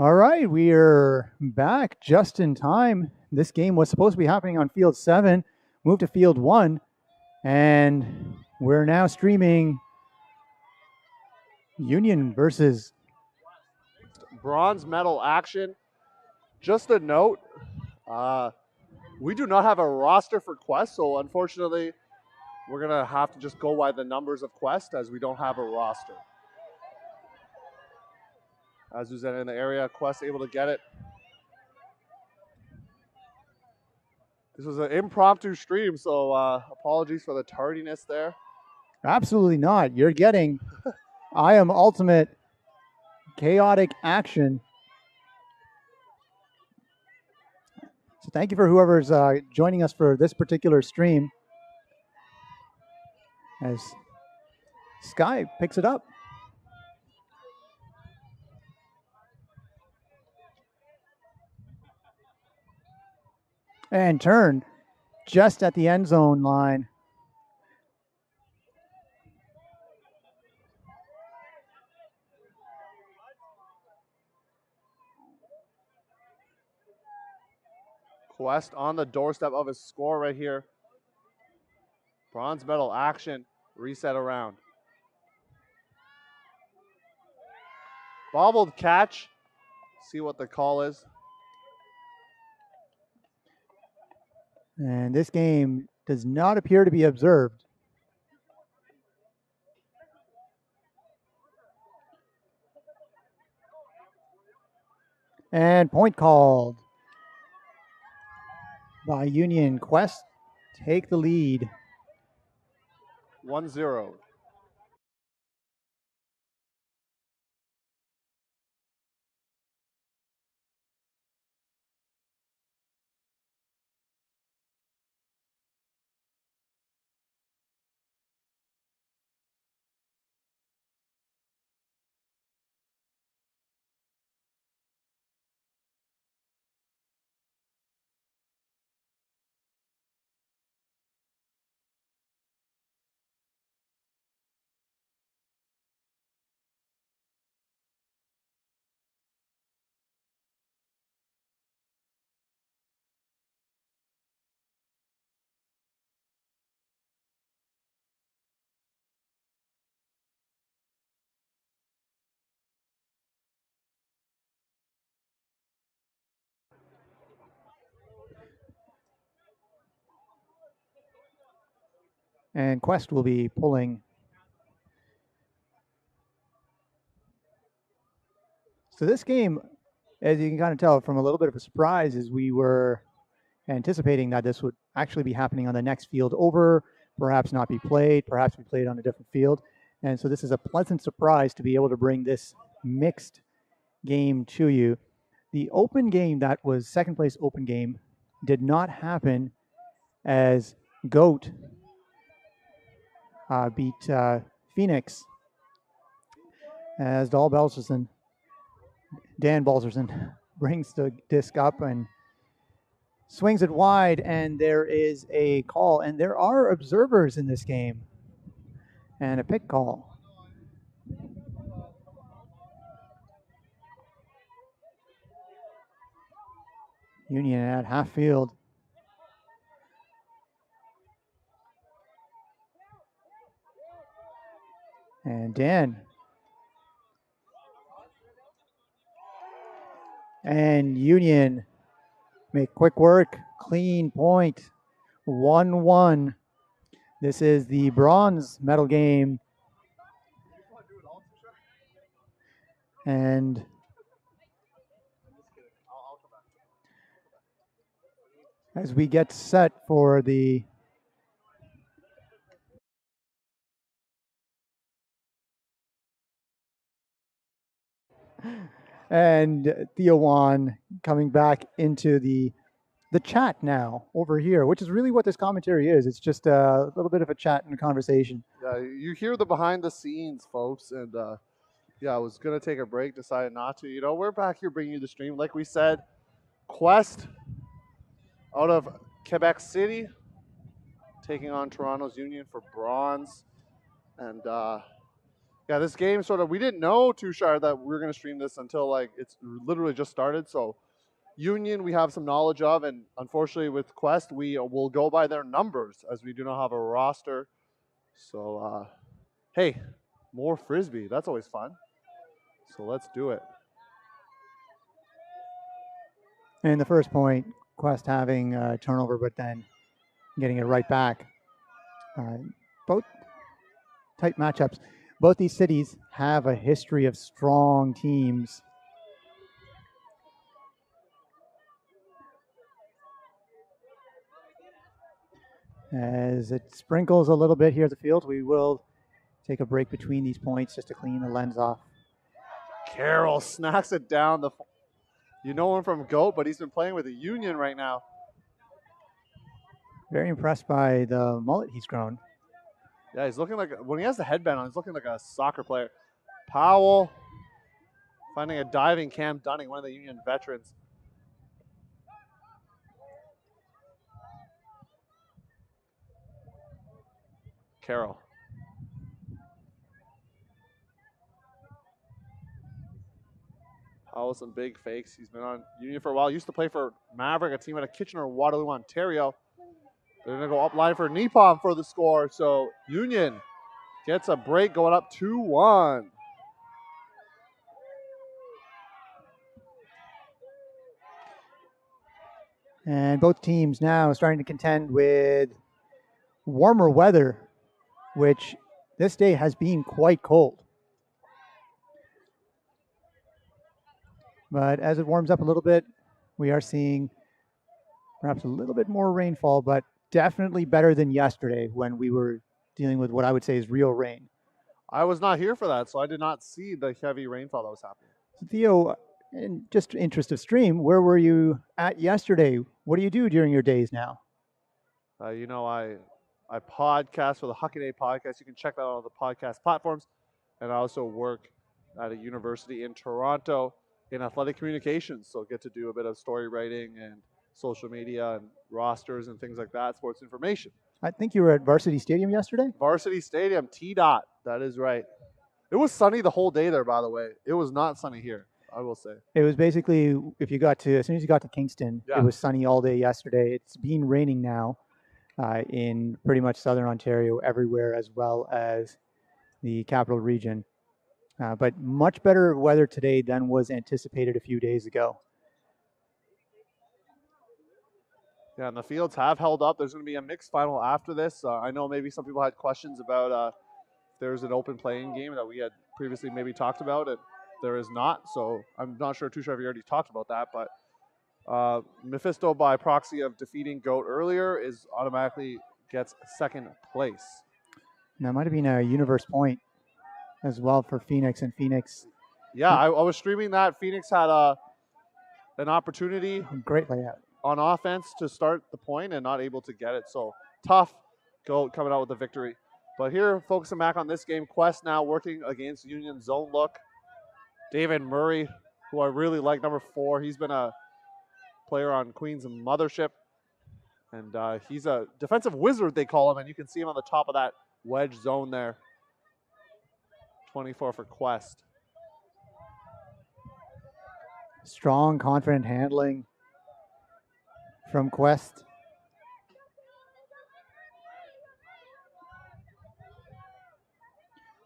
All right, we are back just in time. This game was supposed to be happening on Field 7, moved to Field 1, and we're now streaming Union versus Bronze medal action. Just a note, we do not have a roster for Quest, so unfortunately, we're going to have to just go by the numbers of Quest as we don't have a roster. As who's in the area, Quest able to get it. This was an impromptu stream, so apologies for the tardiness there. Absolutely not. You're getting I Am Ultimate chaotic action. So thank you for whoever's joining us for this particular stream. As Sky picks it up. And turn just at the end zone line. Quest on the doorstep of his score right here. Bronze medal action, reset around. Bobbled catch. See what the call is. And this game does not appear to be observed. And point called by Union. Quest take the lead. 1-0. And Quest will be pulling. So this game, as you can kind of tell from a little bit of a surprise, is we were anticipating that this would actually be happening on the next field over, perhaps not be played, perhaps be played on a different field. And so this is a pleasant surprise to be able to bring this mixed game to you. The open game that was second place open game did not happen as GOAT beat Phoenix as Dan Balzerson brings the disc up and swings it wide, and there is a call, and there are observers in this game, and a pick call. Union at half field. And Dan. And Union make quick work, clean point, 1-1. This is the bronze medal game. And as we get set for the and Theo Juan coming back into the chat now over here, which is really what this commentary is. It's just a little bit of a chat and a conversation. Yeah, you hear the behind the scenes, folks, and yeah, I was gonna take a break, decided not to. You know, we're back here bringing you the stream. Like we said, Quest out of Quebec City, taking on Toronto's Union for bronze, and Yeah, this game we didn't know Tushar that we were going to stream this until like it's literally just started. So Union, we have some knowledge of, and unfortunately with Quest, we will go by their numbers as we do not have a roster. So, hey, more Frisbee. That's always fun. So let's do it. And the first point, Quest having a turnover, but then getting it right back. Both tight matchups. Both these cities have a history of strong teams. As it sprinkles a little bit here at the field, we will take a break between these points just to clean the lens off. Carroll snacks it down. You know him from GOAT, but he's been playing with the Union right now. Very impressed by the mullet he's grown. Yeah, he's looking like, when he has the headband on, he's looking like a soccer player. Powell finding a diving Cam Dunning, one of the Union veterans. Carroll. Powell, some big fakes. He's been on Union for a while. Used to play for Maverick, a team out of Kitchener, Waterloo, Ontario. They're going to go up line for Nepom for the score. So Union gets a break going up 2-1. And both teams now starting to contend with warmer weather, which this day has been quite cold. But as it warms up a little bit, we are seeing perhaps a little bit more rainfall, but definitely better than yesterday when we were dealing with what I would say is real rain. I was not here for that, so I did not see the heavy rainfall that was happening. So Theo, in just interest of stream, where were you at yesterday? What do you do during your days now? I podcast for the Huckaday podcast. You can check that out on the podcast platforms. And I also work at a university in Toronto in athletic communications. So get to do a bit of story writing and social media and rosters and things like that, sports information. I think you were at Varsity Stadium yesterday? Varsity Stadium, T-Dot. That is right. It was sunny the whole day there, by the way. It was not sunny here, I will say. It was basically, as soon as you got to Kingston, It was sunny all day yesterday. It's been raining now in pretty much southern Ontario everywhere, as well as the capital region. But much better weather today than was anticipated a few days ago. Yeah, and the fields have held up. There's going to be a mixed final after this. I know maybe some people had questions about if there's an open playing game that we had previously maybe talked about, and there is not. So I'm not sure, Tushar, if you already talked about that, but Mephisto, by proxy of defeating GOAT earlier, automatically gets second place. And that might have been a universe point as well for Phoenix. And Phoenix. Yeah, I was streaming that. Phoenix had an opportunity. Great layout. On offense to start the point and not able to get it. So tough GOAT coming out with the victory. But here, focusing back on this game, Quest now working against Union zone look. David Murray, who I really like, number 4. He's been a player on Queen's Mothership. And he's a defensive wizard, they call him. And you can see him on the top of that wedge zone there. 24 for Quest. Strong, confident handling from Quest.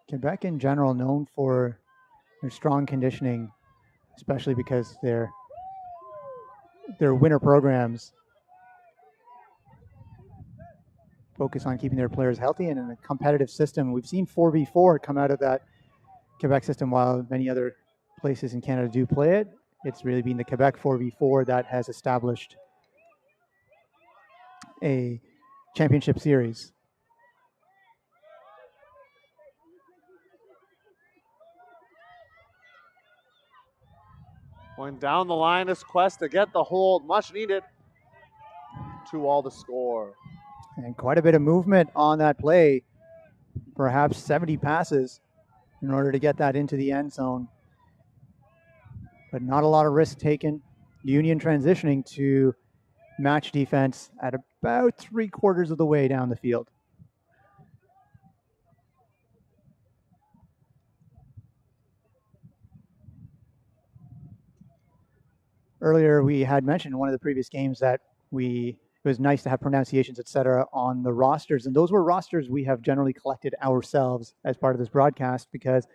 Quebec in general known for their strong conditioning, especially because their winter programs focus on keeping their players healthy and in a competitive system. We've seen 4v4 come out of that Quebec system, while many other places in Canada do play it. It's really been the Quebec 4v4 that has established a championship series. Going down the line is Quest to get the hold, much needed. 2-all the score. And quite a bit of movement on that play, perhaps 70 passes in order to get that into the end zone. But not a lot of risk taken. Union transitioning to match defense at about 3/4 of the way down the field. earlier we had mentioned in one of the previous games that it was nice to have pronunciations, etc., on the rosters, and those were rosters we have generally collected ourselves as part of this broadcast, because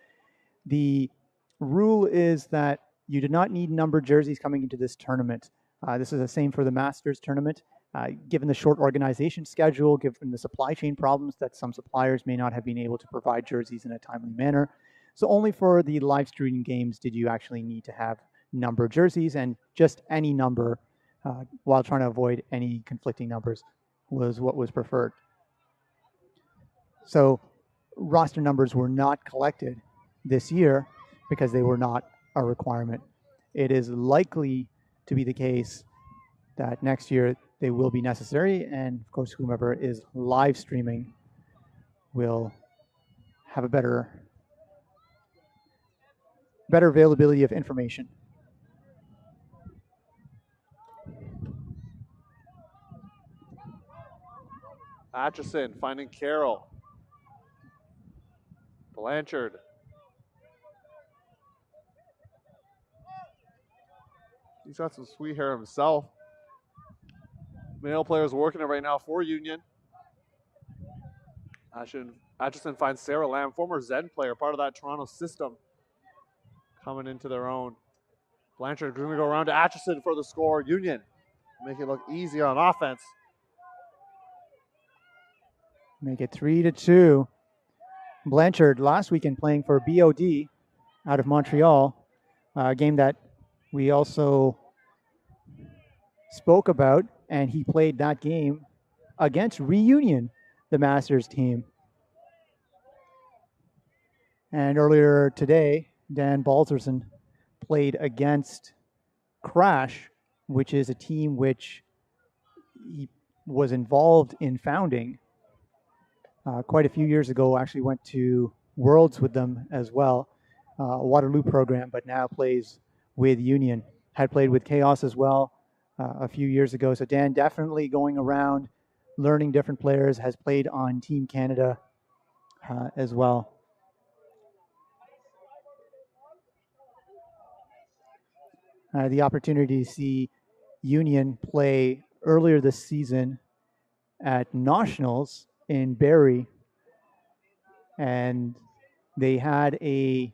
the rule is that you do not need numbered jerseys coming into this tournament. This is the same for the Masters tournament. Given the short organization schedule, given the supply chain problems that some suppliers may not have been able to provide jerseys in a timely manner. So only for the live streaming games did you actually need to have numbered jerseys, and just any number, while trying to avoid any conflicting numbers, was what was preferred. So roster numbers were not collected this year because they were not a requirement. It is likely to be the case that next year they will be necessary, and of course whomever is live streaming will have a better availability of information. Atchison finding Carroll. Blanchard. He's got some sweet hair himself. Male players working it right now for Union. Atchison finds Sarah Lamb, former Zen player, part of that Toronto system, coming into their own. Blanchard going to go around to Atchison for the score. Union make it look easy on offense. Make it 3-2. Blanchard last weekend playing for BOD out of Montreal, a game that we also spoke about, and he played that game against Reunion, the Masters team. And earlier today, Dan Balzerson played against Crash, which is a team which he was involved in founding quite a few years ago. Actually went to Worlds with them as well, a Waterloo program, but now plays with Union. Had played with Chaos as well a few years ago. So Dan definitely going around, learning different players, has played on Team Canada as well. The opportunity to see Union play earlier this season at Nationals in Barrie, and they had a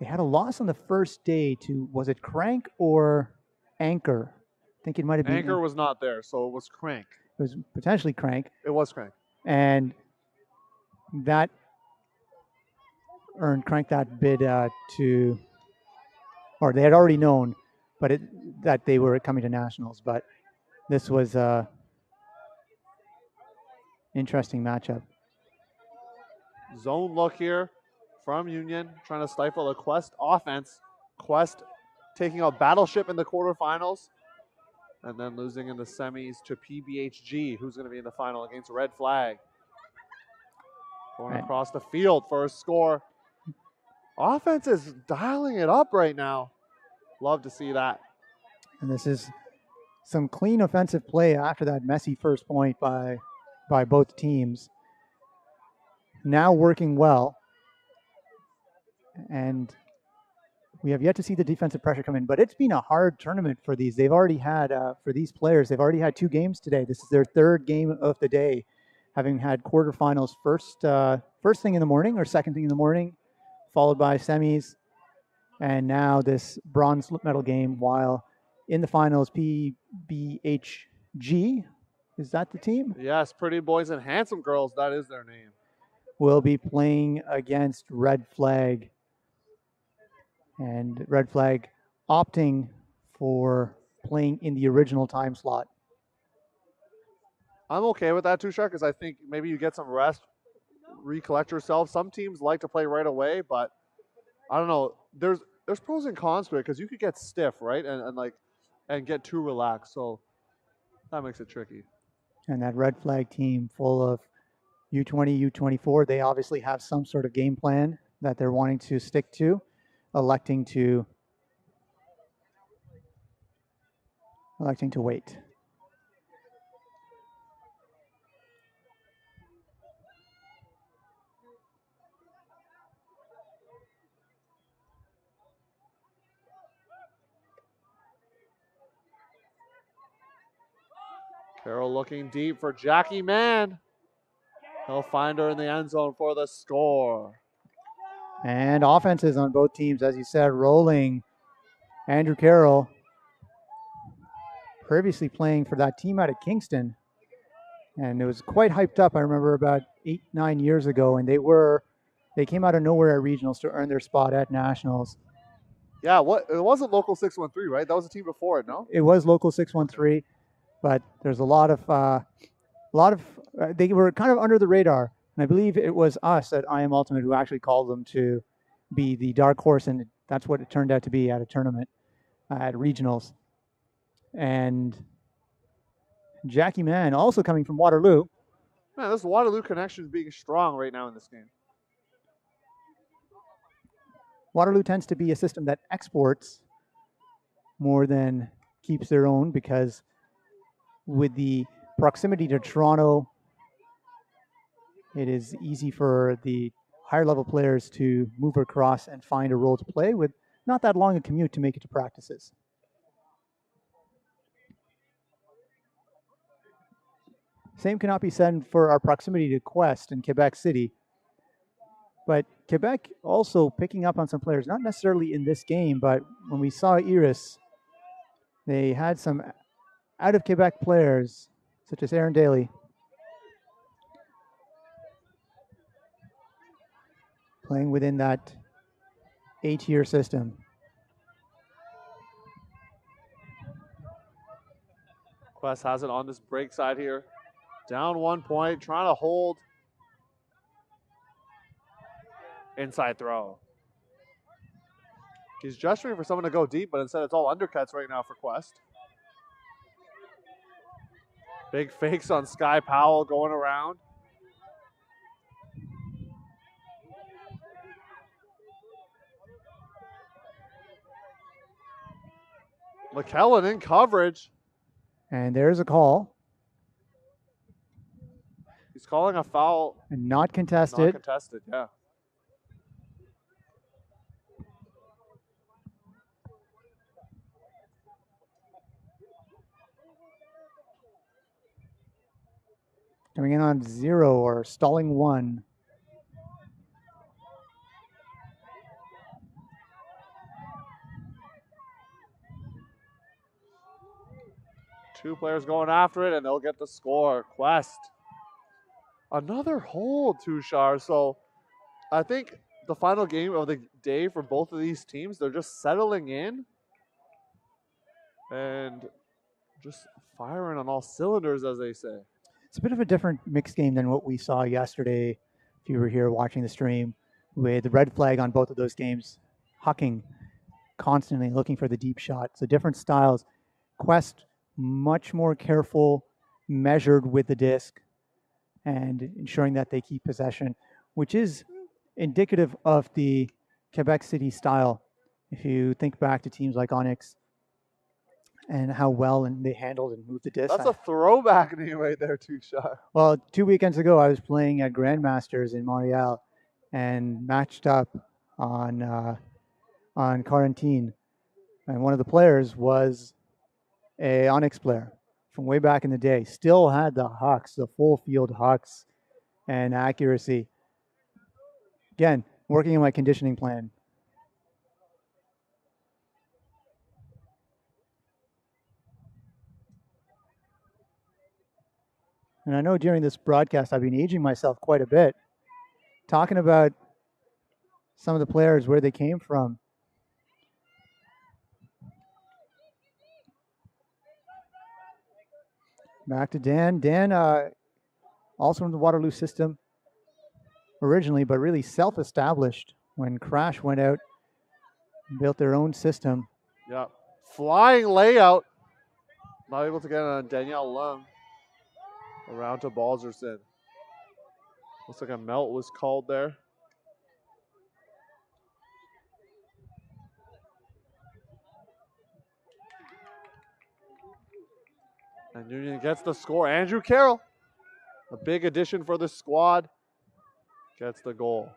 loss on the first day to, was it Crank or Anchor? I think it might have been Anchor was not there, so it was Crank. It was potentially Crank. It was Crank. And that earned Crank that bid to, or they had already known, but that they were coming to Nationals. But this was a interesting matchup. Zone look here from Union, trying to stifle the Quest offense. Quest taking a Battleship in the quarterfinals, and then losing in the semis to PBHG, who's going to be in the final against Red Flag. Going across the field for a score. Offense is dialing it up right now. Love to see that. And this is some clean offensive play after that messy first point by both teams. Now working well. And we have yet to see the defensive pressure come in, but it's been a hard tournament for these. They've already had, for these players, they've already had 2 games today. This is their 3rd game of the day, having had quarterfinals first thing in the morning or second thing in the morning, followed by semis, and now this bronze medal game, while in the finals, PBHG, is that the team? Yes, Pretty Boys and Handsome Girls, that is their name. Will be playing against Red Flag. And Red Flag opting for playing in the original time slot. I'm okay with that, Tushar, because I think maybe you get some rest, recollect yourself. Some teams like to play right away, but I don't know. There's pros and cons to it, because you could get stiff, right, and get too relaxed. So that makes it tricky. And that Red Flag team full of U20, U24, they obviously have some sort of game plan that they're wanting to stick to, electing to wait. Carroll looking deep for Jackie Mann. He'll find her in the end zone for the score. And offenses on both teams, as you said, rolling. Andrew Carroll, previously playing for that team out of Kingston. And it was quite hyped up, I remember, about 8-9 years ago. And they came out of nowhere at regionals to earn their spot at nationals. Yeah, it wasn't Local 613, right? That was a team before it, no? It was Local 613, but there's a lot of they were kind of under the radar. And I believe it was us at I Am Ultimate who actually called them to be the dark horse, and that's what it turned out to be at a tournament at regionals. And Jackie Mann, also coming from Waterloo. Man, this Waterloo connection is being strong right now in this game. Waterloo tends to be a system that exports more than keeps their own, because with the proximity to Toronto, it is easy for the higher level players to move across and find a role to play with not that long a commute to make it to practices. Same cannot be said for our proximity to Quest in Quebec City. But Quebec also picking up on some players, not necessarily in this game, but when we saw Iris, they had some out of Quebec players, such as Aaron Daly, playing within that A-tier system. Quest has it on this break side here. Down 1 point, trying to hold. Inside throw. He's gesturing for someone to go deep, but instead it's all undercuts right now for Quest. Big fakes on Sky Powell going around. McKellen in coverage. And there's a call. He's calling a foul. And not contested. Not contested, yeah. Coming in on 0 or stalling 1. Two players going after it, and they'll get the score. Quest. Another hold, Tushar. So I think the final game of the day for both of these teams, they're just settling in and just firing on all cylinders, as they say. It's a bit of a different mixed game than what we saw yesterday, if you were here watching the stream, with the red flag on both of those games, hucking constantly, looking for the deep shot. So different styles. Quest, much more careful, measured with the disc, and ensuring that they keep possession, which is indicative of the Quebec City style. If you think back to teams like Onyx and how well they handled and moved the disc. That's a throwback name right there, Tushar. Well, 2 weekends ago, I was playing at Grandmasters in Montreal and matched up on Quarantine. And one of the players was a Onyx player from way back in the day. Still had the hucks, the full field hucks and accuracy. Again, working on my conditioning plan. And I know during this broadcast, I've been aging myself quite a bit, talking about some of the players, where they came from. Back to Dan. Dan, also in the Waterloo system originally, but really self-established when Crash went out and built their own system. Yeah. Flying layout. Not able to get on Danielle Lung. Around to Balzerson. Looks like a melt was called there. And Union gets the score. Andrew Carroll, a big addition for the squad, gets the goal.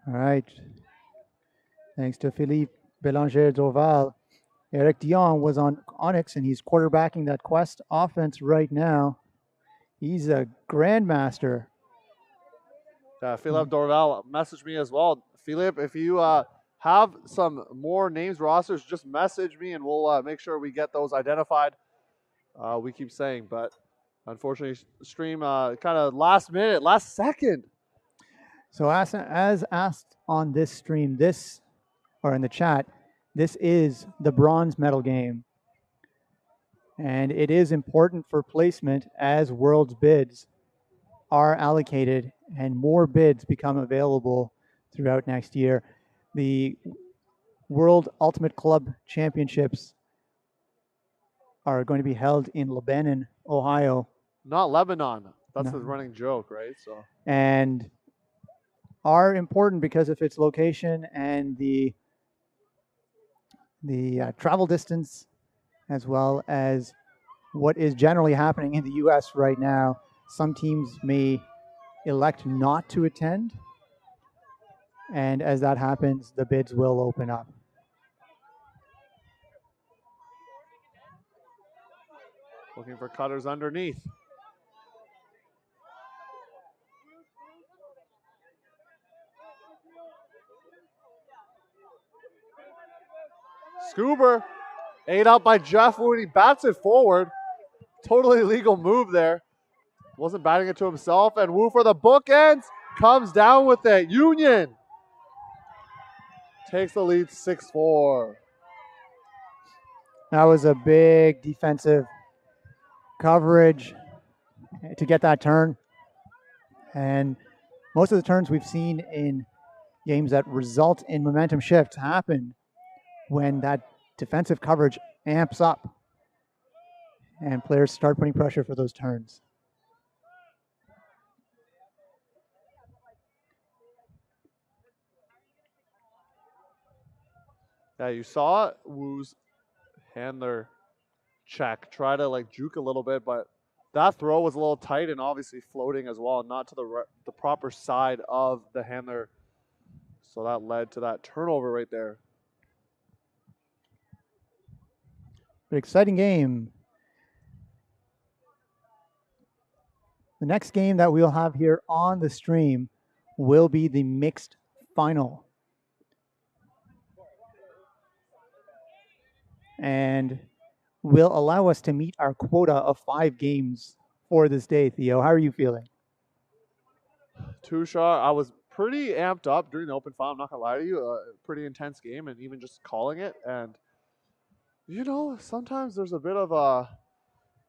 All right. Thanks to Philippe Bélanger Dorval Eric Dion was on Onyx, and he's quarterbacking that Quest offense right now. He's a grandmaster. Philip Dorval messaged me as well. Philip, if you have some more names, rosters, just message me and we'll make sure we get those identified. We keep saying, but unfortunately, stream kind of last minute, last second. So as asked on this stream, or in the chat, this is the bronze medal game. And it is important for placement as Worlds bids are allocated and more bids become available throughout next year. The World Ultimate Club Championships are going to be held in Lebanon, Ohio. Not Lebanon. That's the running joke, right? So and are important because of its location and the travel distance, as well as what is generally happening in the U.S. right now. Some teams may elect not to attend, and as that happens, the bids will open up. Looking for cutters underneath. Scuba, ate out by Jeff Wood. He bats it forward. Totally legal move there. Wasn't batting it to himself. And Wu for the bookends. Comes down with it. Union takes the lead 6-4. That was a big defensive coverage to get that turn. And most of the turns we've seen in games that result in momentum shifts happen when that defensive coverage amps up and players start putting pressure for those turns. Yeah, you saw Wu's handler check, try to like juke a little bit, but that throw was a little tight and obviously floating as well, not to the proper side of the handler. So that led to that turnover right there. An exciting game. The next game that we'll have here on the stream will be the mixed final. And will allow us to meet our quota of 5 games for this day. Theo, how are you feeling? Tushar, I was pretty amped up during the open final, I'm not going to lie to you. A pretty intense game, and even just calling it. And, you know, sometimes there's a bit of a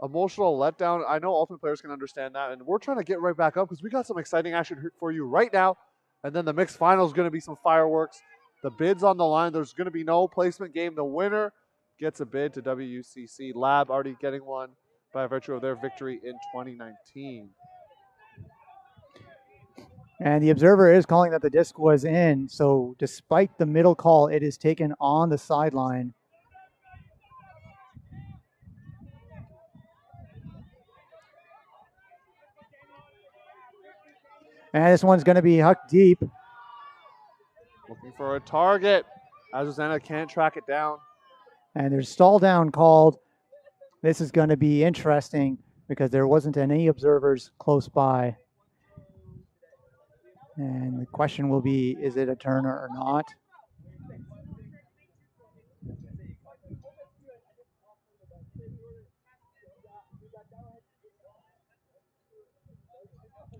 emotional letdown. I know ultimate players can understand that, and we're trying to get right back up because we got some exciting action for you right now. And then the mixed final is going to be some fireworks. The bid's on the line. There's going to be no placement game. The winner gets a bid to WCC. Lab already getting one by virtue of their victory in 2019. And the observer is calling that the disc was in. So despite the middle call, it is taken on the sideline. And this one's going to be hucked deep. Looking for a target. Azucena can't track it down. And there's stall down called. This is going to be interesting because there wasn't any observers close by. And the question will be, is it a turner or not?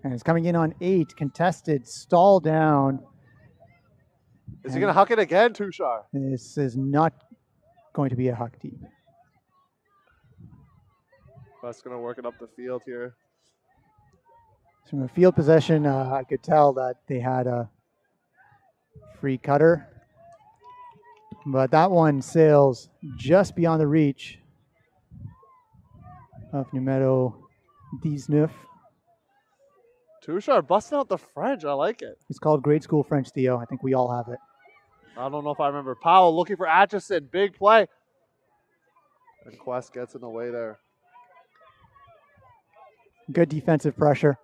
And it's coming in on 8, contested, stall down. Is he going to huck it again, Tushar? This is not going to be a huck deep. That's going to work it up the field here. From a field possession, I could tell that they had a free cutter. But that one sails just beyond the reach of numero 19. Tushar busting out the French. I like it. It's called grade school French, Theo. I think we all have it. I don't know if I remember. Powell looking for Atchison. Big play. And Quest gets in the way there. Good defensive pressure.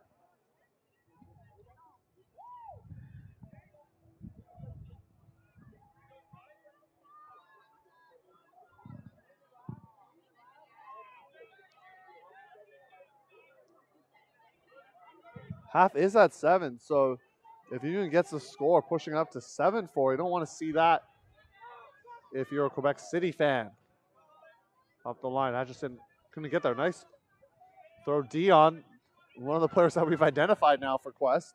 Half is at 7, so if Union gets the score pushing up to 7-4, you don't want to see that if you're a Quebec City fan. Up the line, Atchison couldn't get there. Nice throw, Dion, one of the players that we've identified now for Quest.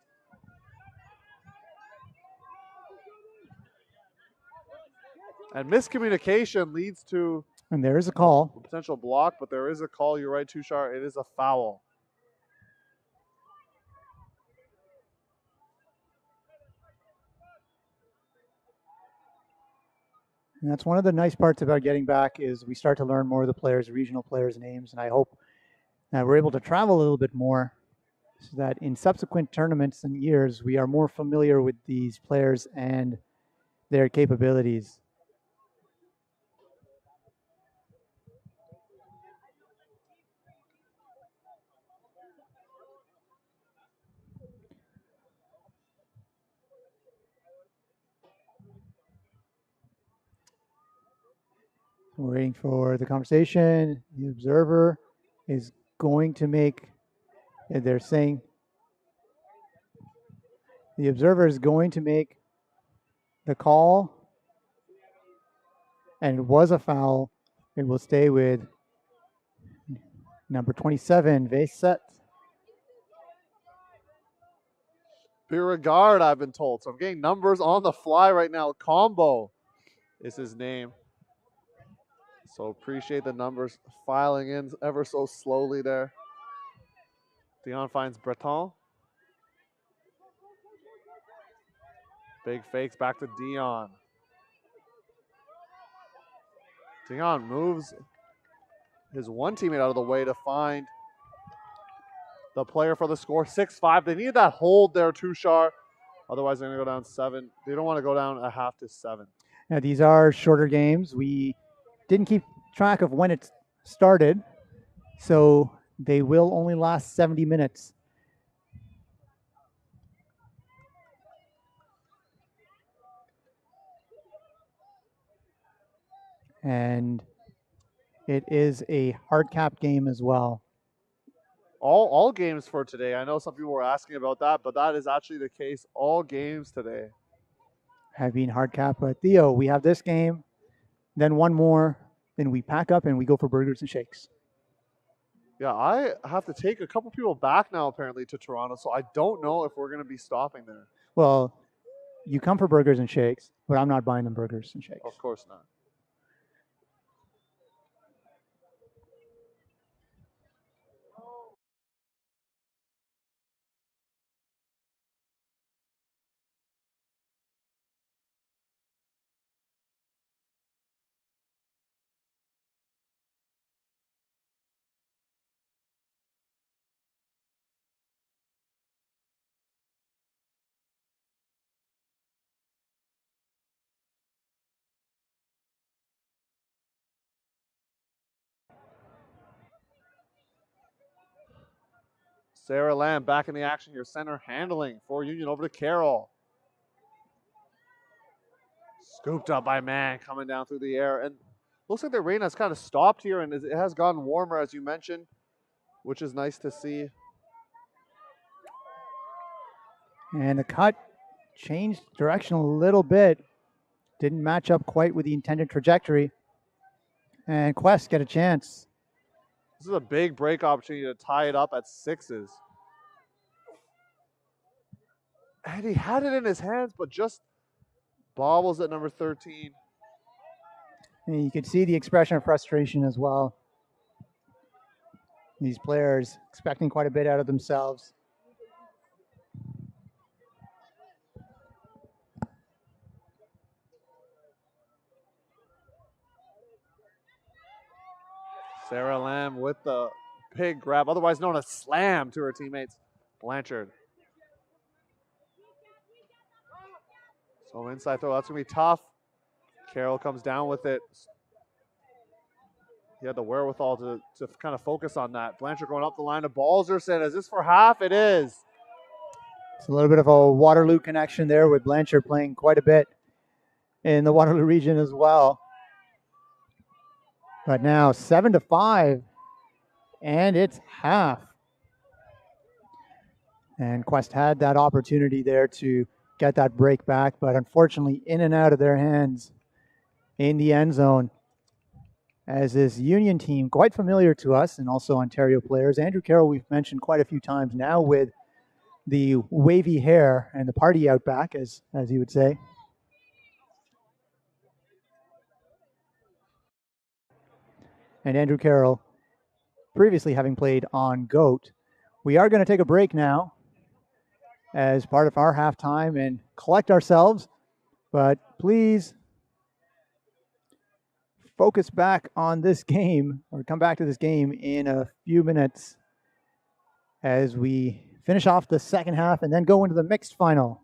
And miscommunication leads to And there is a call. a potential block, but there is a call. You're right, Tushar. It is a foul. And that's one of the nice parts about getting back is we start to learn more of the players, regional players' names, and I hope that we're able to travel a little bit more so that in subsequent tournaments and years, we are more familiar with these players and their capabilities. We're waiting for the conversation. The observer is going to make, they're saying, the observer is going to make the call, and it was a foul. It will stay with number 27, Veset. Beauregard, I've been told. So I'm getting numbers on the fly right now. Combo is his name. So appreciate the numbers filing in ever so slowly there. Dion finds Breton. Big fakes back to Dion. Dion moves his one teammate out of the way to find the player for the score. 6-5. They need that hold there, Tushar. Otherwise, they're going to go down 7. They don't want to go down a half to 7. Now, these are shorter games. We didn't keep track of when it started, so they will only last 70 minutes. And it is a hard cap game as well. All games for today. I know some people were asking about that, but that is actually the case. All games today have been hard cap. But Theo, we have this game, then one more, then we pack up and we go for burgers and shakes. Yeah, I have to take a couple people back now apparently to Toronto, so I don't know if we're going to be stopping there. Well, you come for burgers and shakes, but I'm not buying them burgers and shakes. Of course not. Sarah Lamb back in the action here. Center handling for Union over to Carroll. Scooped up by Mann coming down through the air. And looks like the rain has kind of stopped here and it has gotten warmer, as you mentioned, which is nice to see. And the cut changed direction a little bit. Didn't match up quite with the intended trajectory. And Quest get a chance. This is a big break opportunity to tie it up at 6s. And he had it in his hands, but just bobbles at number 13. And you could see the expression of frustration as well. These players expecting quite a bit out of themselves. Sarah Lamb with the big grab, otherwise known as slam to her teammates. Blanchard. So inside throw, that's going to be tough. Carroll comes down with it. He had the wherewithal to kind of focus on that. Blanchard going up the line to Balzerson. Is this for half? It is. It's a little bit of a Waterloo connection there with Blanchard playing quite a bit in the Waterloo region as well. But now 7-5, and it's half. And Quest had that opportunity there to get that break back, but unfortunately in and out of their hands in the end zone. As this Union team, quite familiar to us and also Ontario players. Andrew Carroll, we've mentioned quite a few times now with the wavy hair and the party out back, as you would say. And Andrew Carroll, previously having played on GOAT. We are going to take a break now as part of our halftime and collect ourselves, but please focus back on this game, or come back to this game in a few minutes as we finish off the second half and then go into the mixed final.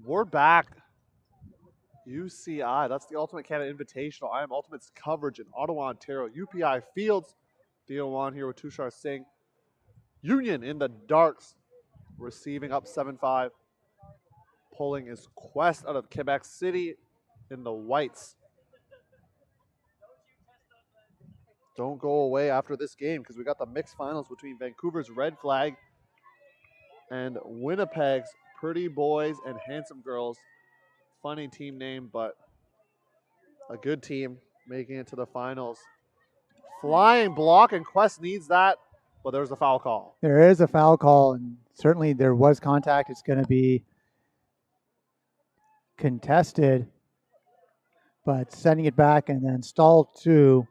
We're back. UCI, that's the Ultimate Canada Invitational. I am Ultimate's coverage in Ottawa, Ontario. UPI Fields. Theo Wan here with Tushar Singh. Union in the darks, receiving up 7-5. Pulling is Quest out of Quebec City in the whites. don't go away after this game because we got the mixed finals between Vancouver's Red Flag and Winnipeg's Pretty Boys and Handsome Girls. Funny team name, but a good team making it to the finals. Flying block, and Quest needs that, but there's a foul call. There is a foul call, and certainly there was contact. It's going to be contested, but sending it back and then stall two.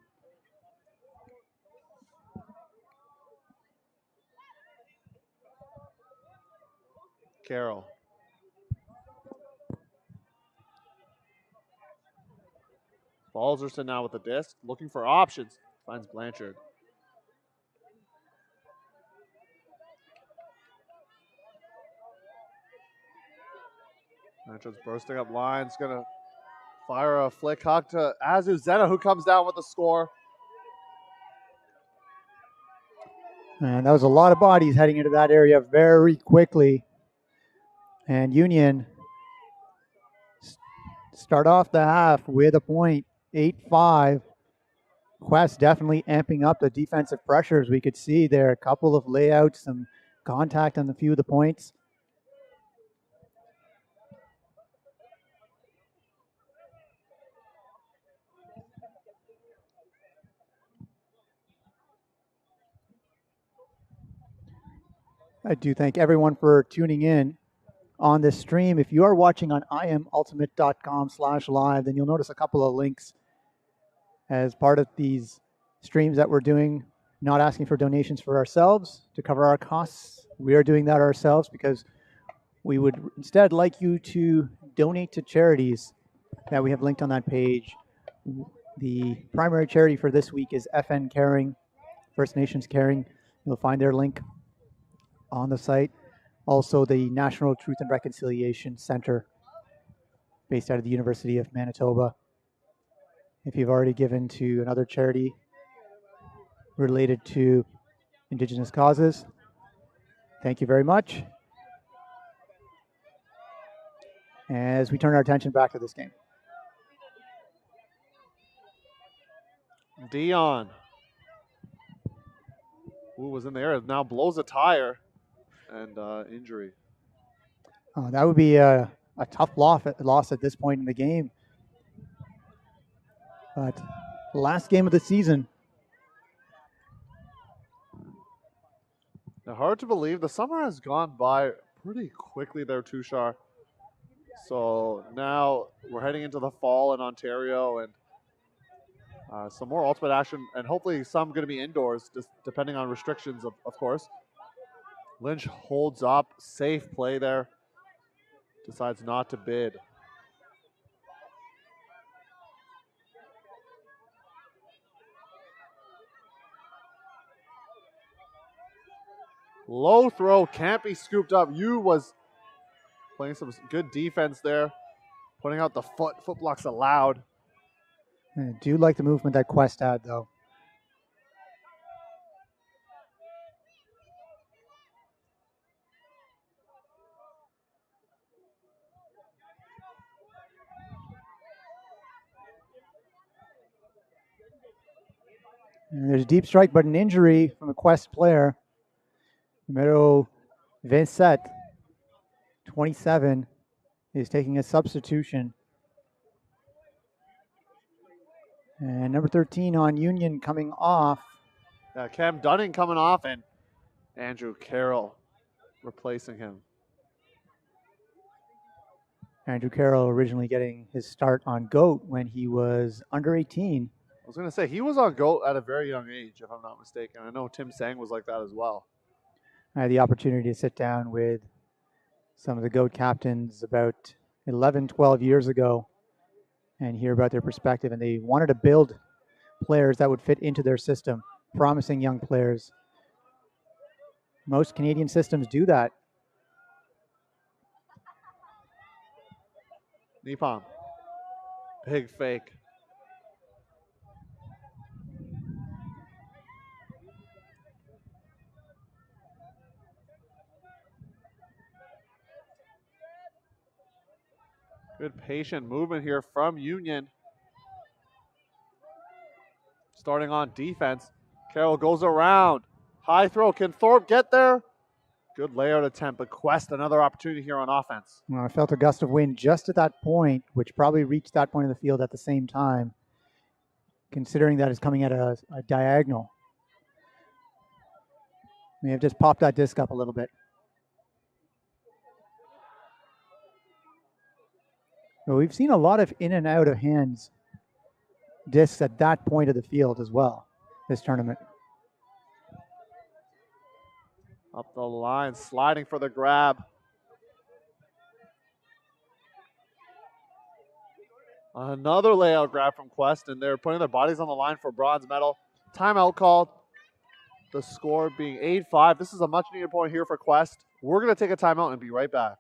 Carroll. Balzerson now with the disc, looking for options. Finds Blanchard. Blanchard's bursting up lines, gonna fire a flick huck to Azuzena, who comes down with the score. And that was a lot of bodies heading into that area very quickly. And Union start off the half with a point, 8-5. Quest definitely amping up the defensive pressures. We could see there a couple of layouts, some contact on a few of the points. I do thank everyone for tuning in on this stream. If you are watching on imultimate.com/live, then you'll notice a couple of links as part of these streams that we're doing, not asking for donations for ourselves to cover our costs. We are doing that ourselves because we would instead like you to donate to charities that we have linked on that page. The primary charity for this week is FN Caring, First Nations Caring. You'll find their link on the site. Also, the National Truth and Reconciliation Center, based out of the University of Manitoba. If you've already given to another charity related to Indigenous causes, thank you very much. As we turn our attention back to this game. Dion, who was in the air, now blows a tire and injury. That would be a tough loss at this point in the game. But last game of the season. Now, hard to believe, the summer has gone by pretty quickly there, Tushar. So now we're heading into the fall in Ontario, and some more ultimate action, and hopefully some going to be indoors, just depending on restrictions, of course. Lynch holds up, safe play there, decides not to bid. Low throw, can't be scooped up. Yu was playing some good defense there, putting out the foot blocks allowed. I do like the movement that Quest had, though. And there's a deep strike, but an injury from a Quest player. Numero Vincent, 27, is taking a substitution. And number 13 on Union coming off. Cam Dunning coming off, and Andrew Carroll replacing him. Andrew Carroll originally getting his start on GOAT when he was under 18. I was going to say, he was on GOAT at a very young age, if I'm not mistaken. I know Tim Sang was like that as well. I had the opportunity to sit down with some of the GOAT captains about 11, 12 years ago and hear about their perspective. And they wanted to build players that would fit into their system, promising young players. Most Canadian systems do that. Nipam. Big fake. Good patient movement here from Union. starting on defense. Carroll goes around. High throw. Can Thorpe get there? Good layout attempt, but Quest another opportunity here on offense. Well, I felt a gust of wind just at that point, which probably reached that point of the field at the same time, considering that it's coming at a diagonal. May have just popped that disc up a little bit. But we've seen a lot of in and out of hands discs at that point of the field as well this tournament. Up the line, sliding for the grab. Another layout grab from Quest, and they're putting their bodies on the line for bronze medal. Timeout called. The score being 8-5. This is a much needed point here for Quest. We're going to take a timeout and be right back.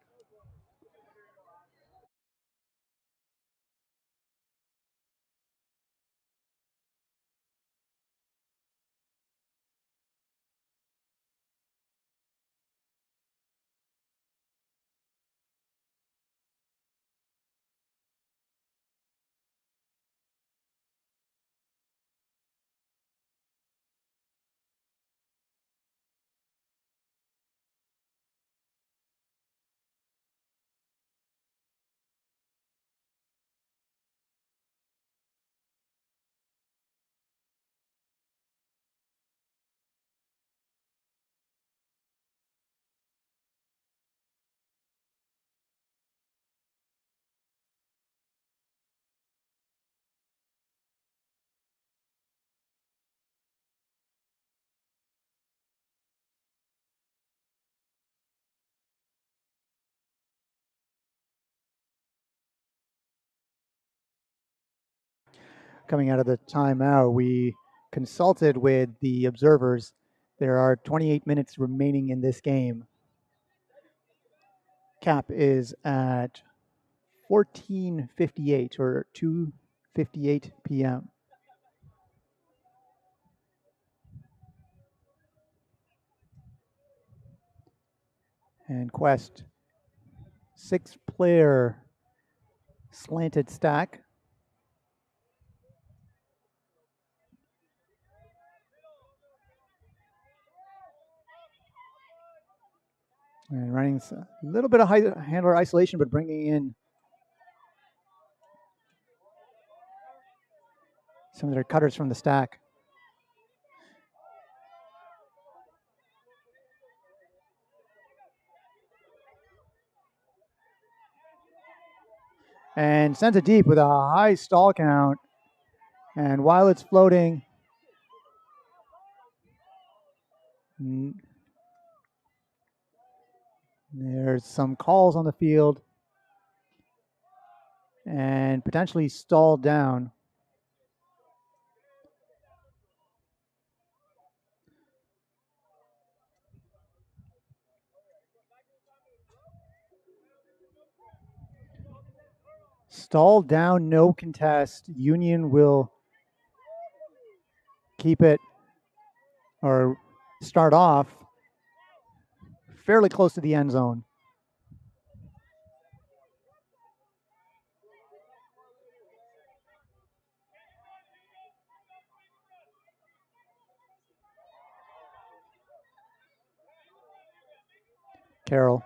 Coming out of the timeout, we consulted with the observers. There are 28 minutes remaining in this game. Cap is at 14:58 or 2:58 p.m. And Quest, 6-player slanted stack. And running a little bit of handler isolation, but bringing in some of their cutters from the stack. And sends it deep with a high stall count. And while it's floating, there's some calls on the field and potentially stalled down. Stalled down, no contest. Union will keep it or start off fairly close to the end zone. Carroll.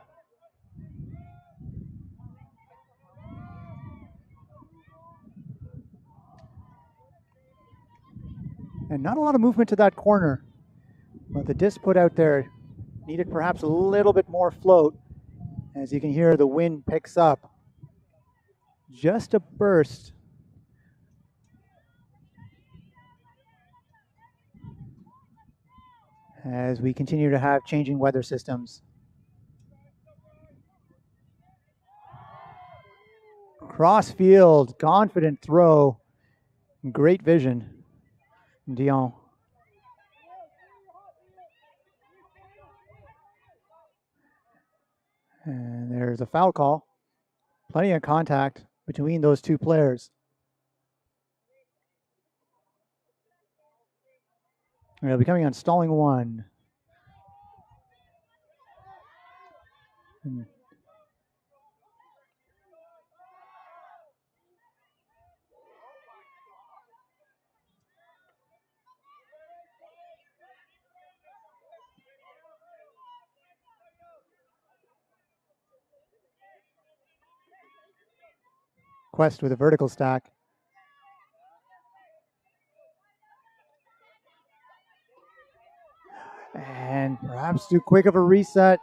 And not a lot of movement to that corner, but the disc put out there needed perhaps a little bit more float. As you can hear, the wind picks up just a burst. As we continue to have changing weather systems. Cross field, confident throw, great vision. Dion. And there's a foul call. Plenty of contact between those two players. They'll be coming on stalling one. Quest with a vertical stack. And perhaps too quick of a reset.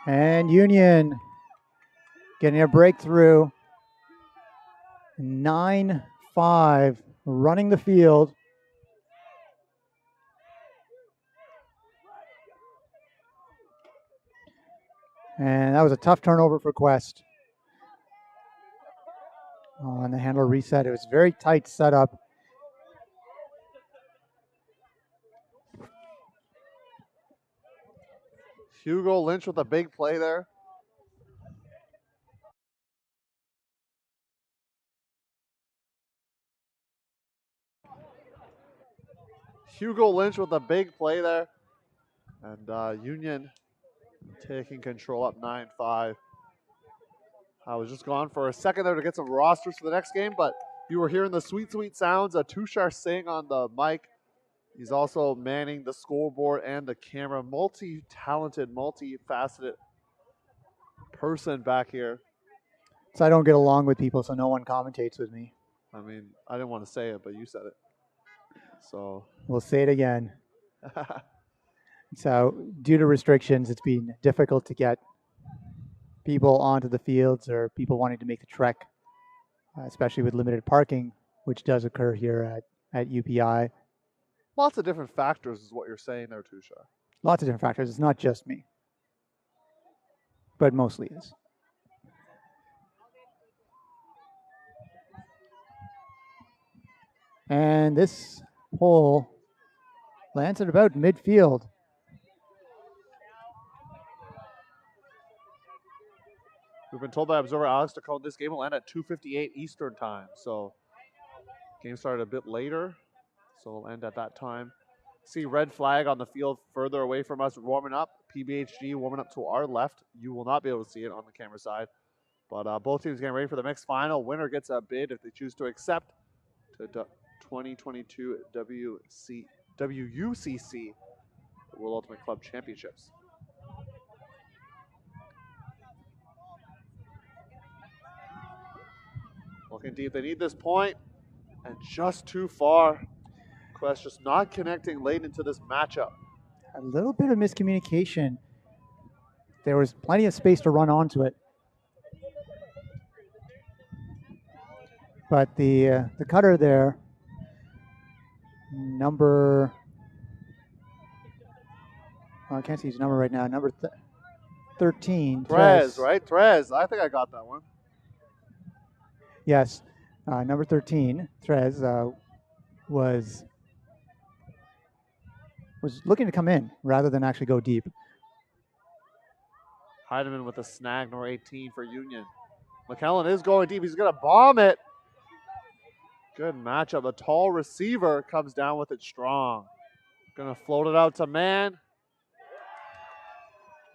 And Union getting a breakthrough. 9-5 running the field. And that was a tough turnover for Quest. On the handler reset, it was very tight setup. Hugo Lynch with a big play there. Hugo Lynch with a big play there. And Union taking control up 9-5. I was just gone for a second there to get some rosters for the next game, but you were hearing the sweet, sweet sounds of Tushar Singh on the mic. He's also manning the scoreboard and the camera. Multi-talented, multi-faceted person back here. So I don't get along with people, so no one commentates with me. I mean, I didn't want to say it, but you said it. So we'll say it again. So due to restrictions, it's been difficult to get people onto the fields or people wanting to make the trek, especially with limited parking, which does occur here at UPI. Lots of different factors is what you're saying there, Tushar. Lots of different factors. It's not just me, but mostly is. And this pole lands at about midfield. We've been told by observer Alex Tacone this game will end at 2:58 Eastern time. So game started a bit later, so it'll end at that time. See red flag on the field further away from us warming up. PBHG warming up to our left. You will not be able to see it on the camera side. But both teams getting ready for the mixed final. Winner gets a bid if they choose to accept to 2022 WUCC World Ultimate Club Championships. Looking deep, they need this point, and just too far. Quest just not connecting late into this matchup. A little bit of miscommunication. There was plenty of space to run onto it. But the cutter there, number, I can't see his number right now, number 13. Trez, right? Trez. I think I got that one. Yes. Number 13, Trez, was looking to come in rather than actually go deep. Heidemann with a snag, number 18 for Union. McKellen is going deep. He's going to bomb it. Good matchup. A tall receiver comes down with it strong. Going to float it out to man.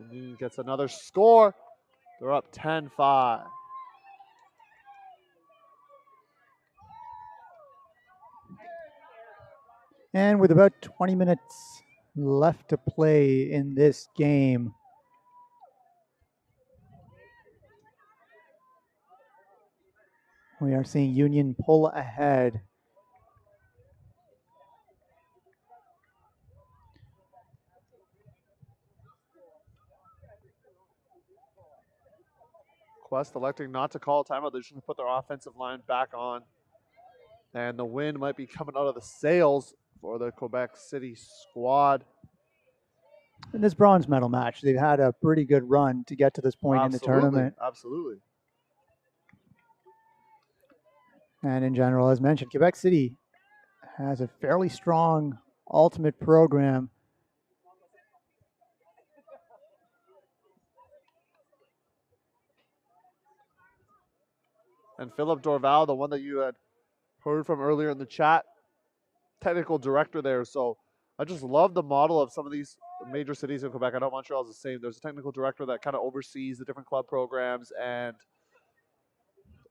And Union gets another score. They're up 10-5. And with about 20 minutes left to play in this game, we are seeing Union pull ahead. Quest electing not to call a timeout. They're just going to put their offensive line back on. And the wind might be coming out of the sails for the Quebec City squad. In this bronze medal match, they've had a pretty good run to get to this point in the tournament. Absolutely. And in general, as mentioned, Quebec City has a fairly strong ultimate program. And Philip Dorval, the one that you had heard from earlier in the chat, technical director there. So I just love the model of some of these major cities in Quebec. I know Montreal is the same. There's a technical director that kind of oversees the different club programs and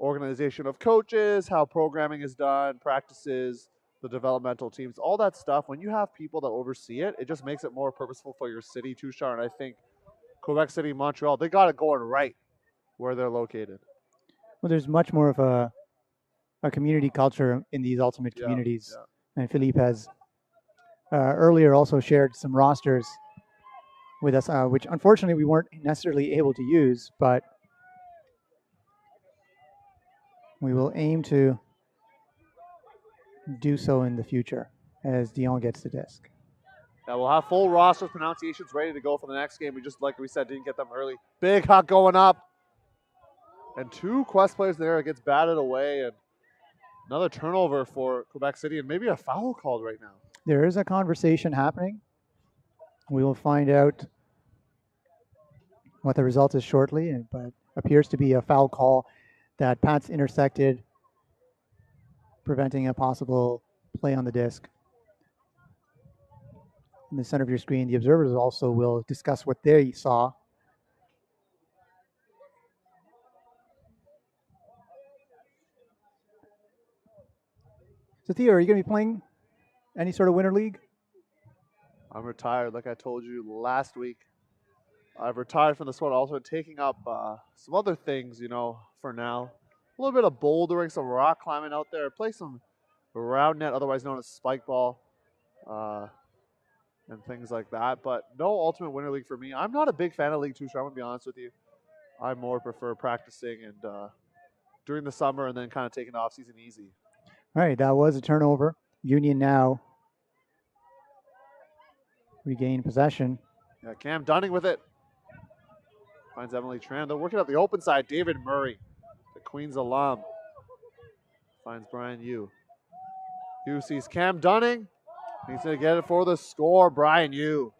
organization of coaches, how programming is done, practices, the developmental teams, all that stuff. When you have people that oversee it, it just makes it more purposeful for your city, Tushar. And I think Quebec City, Montreal, they got it going right where they're located. Well, there's much more of a community culture in these ultimate communities. And Philippe has earlier also shared some rosters with us, which unfortunately we weren't necessarily able to use, but we will aim to do so in the future as Dion gets the disc. Yeah, we'll have full rosters, pronunciations ready to go for the next game. We just, like we said, didn't get them early. Big huck going up. And 2 Quest players there. It gets batted away. And another turnover for Quebec City and maybe a foul called right now. There is a conversation happening. We will find out what the result is shortly, but appears to be a foul call that Pat's intersected, preventing a possible play on the disc. In the center of your screen, the observers also will discuss what they saw. So, Theo, are you going to be playing any sort of Winter League? I'm retired, like I told you last week. I've retired from the sport, also taking up some other things, for now. A little bit of bouldering, some rock climbing out there. Play some round net, otherwise known as spike ball, and things like that. But no Ultimate Winter League for me. I'm not a big fan of League 2, so I'm going to be honest with you. I more prefer practicing and during the summer and then kind of taking the off-season easy. All right, that was a turnover. Union now regain possession. Yeah, Cam Dunning with it. Finds Emily Tran. They're working at the open side. David Murray, the Queens alum, finds Brian Yu. Yu sees Cam Dunning. He's going to get it for the score. Brian Yu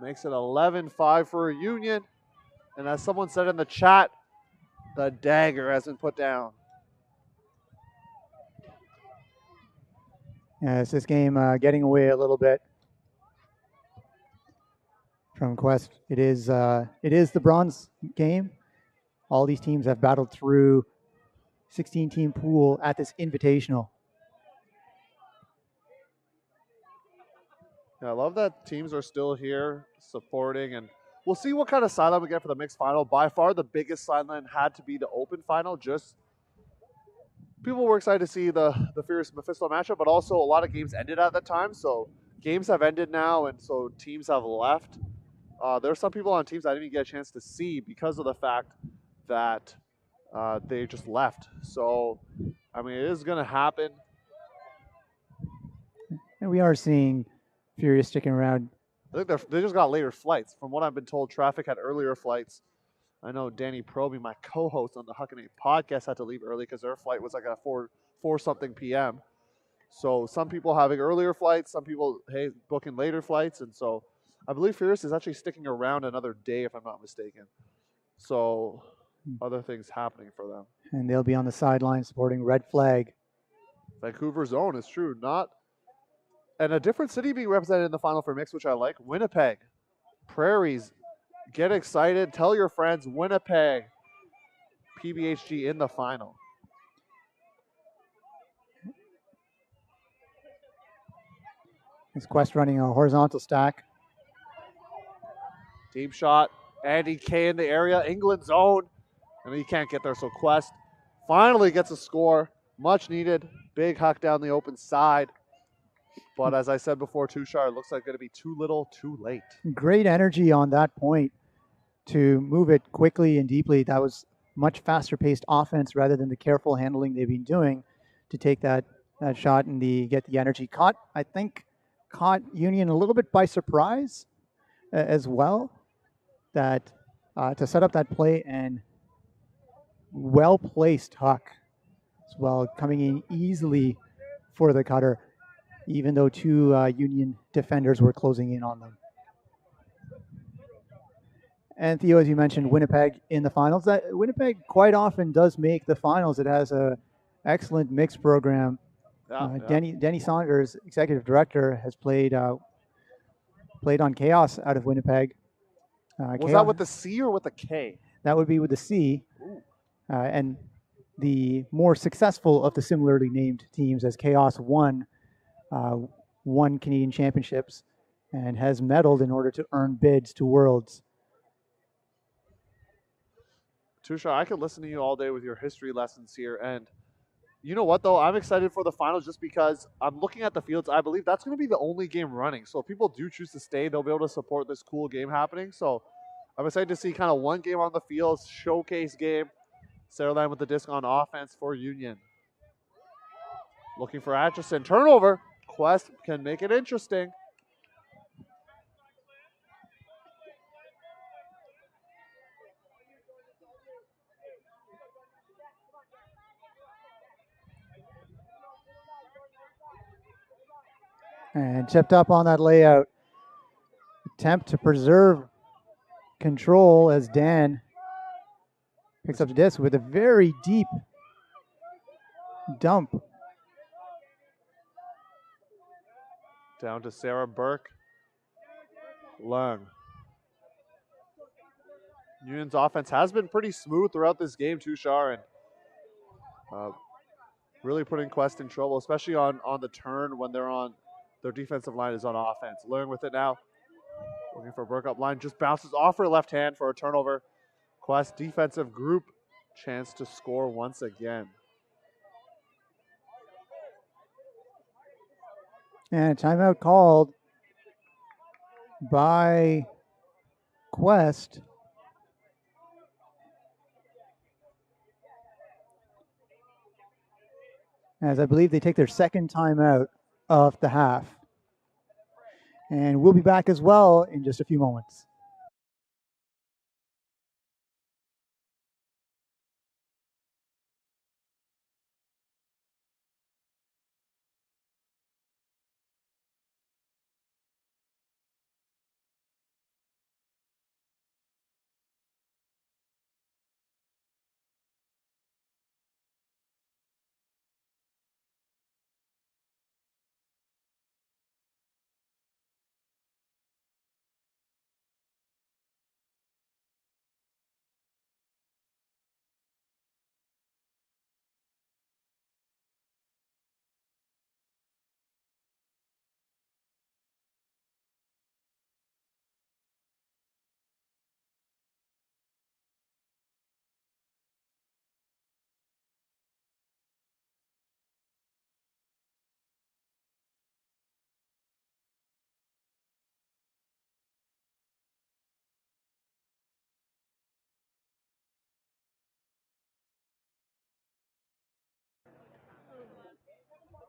makes it 11-5 for Union. And as someone said in the chat, the dagger has been put down. Yeah, it's this game getting away a little bit from Quest. It is the bronze game. All these teams have battled through 16-team pool at this invitational. Yeah, I love that teams are still here supporting, and we'll see what kind of sideline we get for the mixed final. By far, the biggest sideline had to be the open final. Just people were excited to see the Fierce Mephisto matchup, but also a lot of games ended at that time. So games have ended now, and so teams have left. There are some people on teams I didn't even get a chance to see because of the fact that they just left. So, I mean, it is going to happen. And we are seeing Furious sticking around. I think they just got later flights. From what I've been told, traffic had earlier flights. I know Danny Proby, my co-host on the Huck and A podcast, had to leave early because their flight was like at 4-something p.m. So some people having earlier flights, some people, booking later flights. And so I believe Furious is actually sticking around another day, if I'm not mistaken. So other things happening for them. And they'll be on the sideline supporting Red Flag. Vancouver's own is true. And a different city being represented in the final for mix, which I like. Winnipeg. Prairies. Get excited. Tell your friends. Winnipeg. PBHG in the final. Is Quest running a horizontal stack? Deep shot. Andy K in the area. England's own. And he can't get there, so Quest finally gets a score. Much needed. Big huck down the open side. But as I said before, Tushar, it looks like going to be too little, too late. Great energy on that point to move it quickly and deeply. That was much faster paced offense rather than the careful handling they've been doing to take that shot and get the energy. Caught Union a little bit by surprise as well, that to set up that play, and well-placed huck as well, coming in easily for the cutter, even though 2 Union defenders were closing in on them. And Theo, as you mentioned, Winnipeg in the finals. Winnipeg quite often does make the finals. It has an excellent mixed program. Denny Saunders, executive director, has played on Chaos out of Winnipeg. Was that with the C or with the K? That would be with the C. and the more successful of the similarly named teams, as Chaos won Canadian championships and has medaled in order to earn bids to Worlds. Tushar, I could listen to you all day with your history lessons here. And you know what, though? I'm excited for the finals just because I'm looking at the fields. I believe that's going to be the only game running. So if people do choose to stay, they'll be able to support this cool game happening. So I'm excited to see kind of one game on the field, showcase game. Saraland with the disc on offense for Union. Looking for Atchison. Turnover. Quest can make it interesting. And chipped up on that layout. Attempt to preserve control as Dan picks up the disc with a very deep dump. Down to Sarah Burke. Leung. Union's offense has been pretty smooth throughout this game, Tushar, and really putting Quest in trouble, especially on the turn when they're on their defensive line is on offense. Leung with it now. Looking for Burke up line. Just bounces off her left hand for a turnover. Quest defensive group. Chance to score once again. And a timeout called by Quest. As I believe they take their second timeout of the half. And we'll be back as well in just a few moments.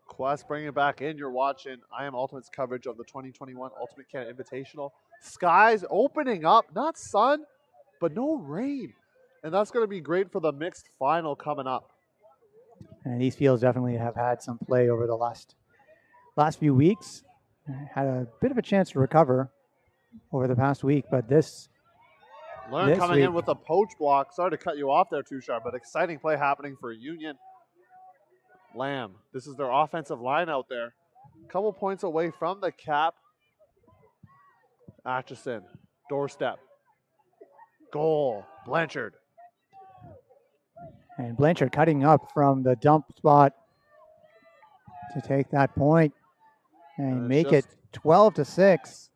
Quest bringing it back in. You're watching I Am Ultimate's coverage of the 2021 Ultimate Canada Invitational. Skies opening up, not sun, but no rain. And that's going to be great for the mixed final coming up. And these fields definitely have had some play over the last few weeks. Had a bit of a chance to recover over the past week, but this coming in with a poach block. Sorry to cut you off there, Tushar, but exciting play happening for Union. Lamb, this is their offensive line out there. Couple points away from the cap. Atchison, doorstep. Goal, Blanchard. And Blanchard cutting up from the dump spot to take that point and make it 12-6.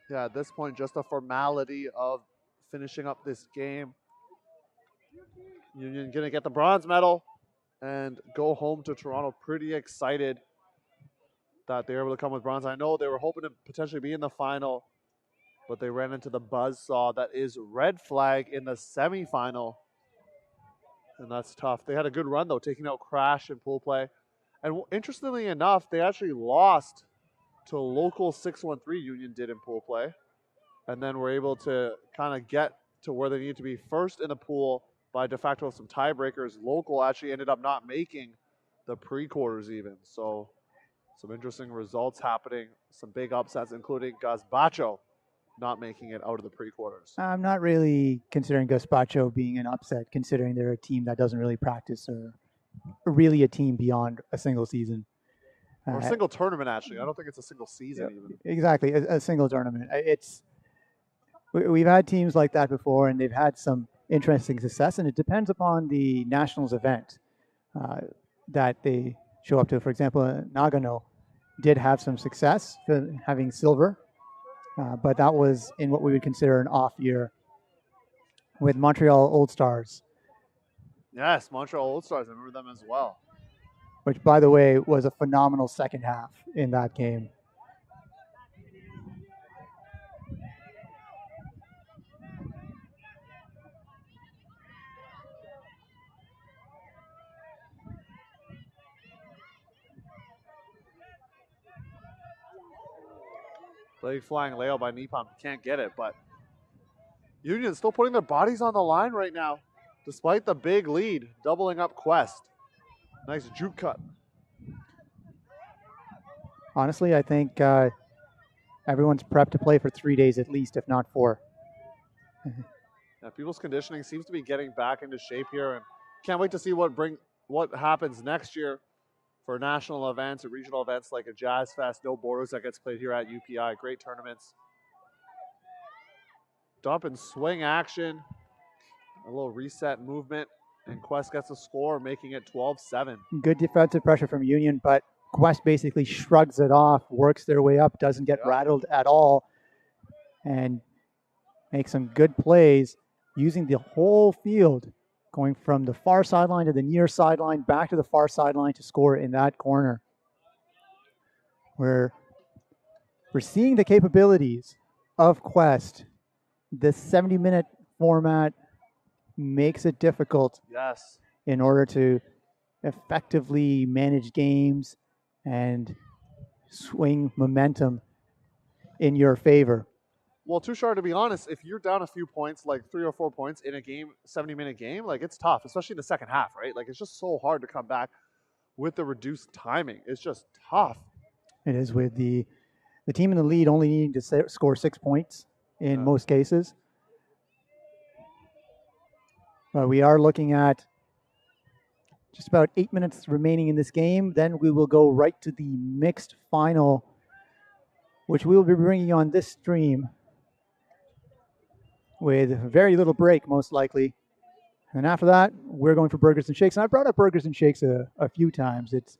Yeah, at this point, just a formality of finishing up this game. Union going to get the bronze medal and go home to Toronto. Pretty excited that they were able to come with bronze. I know they were hoping to potentially be in the final, but they ran into the buzzsaw that is red flag in the semifinal. And that's tough. They had a good run, though, taking out Crash in pool play. And interestingly enough, they actually lost to local 613 Union did in pool play. And then were able to kind of get to where they needed to be first in the pool by de facto some tiebreakers. Local actually ended up not making the pre-quarters even. So some interesting results happening. Some big upsets, including Gazbacho not making it out of the pre-quarters. I'm not really considering Gazbacho being an upset, considering they're a team that doesn't really practice or really a team beyond a single season. Or a single tournament, actually. I don't think it's a single season even. Exactly, a single tournament. We've had teams like that before, and they've had some interesting success, and it depends upon the nationals event that they show up to. For example, Nagano did have some success having silver, but that was in what we would consider an off year with Montreal Old Stars. Yes, Montreal Old Stars. I remember them as well. Which, by the way, was a phenomenal second half in that game. Blade flying layout by Nippon. Can't get it, but Union still putting their bodies on the line right now, despite the big lead, doubling up Quest. Nice juke cut. Honestly, I think everyone's prepped to play for 3 days at least, if not 4. Yeah, people's conditioning seems to be getting back into shape here, and can't wait to see what happens next year for national events or regional events like a Jazz Fest, No Borders that gets played here at UPI. Great tournaments. Dump and swing action. A little reset movement, and Quest gets a score, making it 12-7. Good defensive pressure from Union, but Quest basically shrugs it off, works their way up, doesn't get rattled at all, and makes some good plays using the whole field, going from the far sideline to the near sideline, back to the far sideline to score in that corner. We're seeing the capabilities of Quest. The 70-minute format makes it difficult in order to effectively manage games and swing momentum in your favor. Well, Tushar, to be honest, if you're down a few points, like 3 or 4 points in a game, 70-minute game, like it's tough, especially in the second half, right? Like it's just so hard to come back with the reduced timing. It's just tough. It is, with the team in the lead only needing to score 6 points in most cases. But we are looking at just about 8 minutes remaining in this game. Then we will go right to the mixed final, which we will be bringing on this stream with very little break, most likely. And after that, we're going for Burgers and Shakes. And I brought up Burgers and Shakes a few times. It's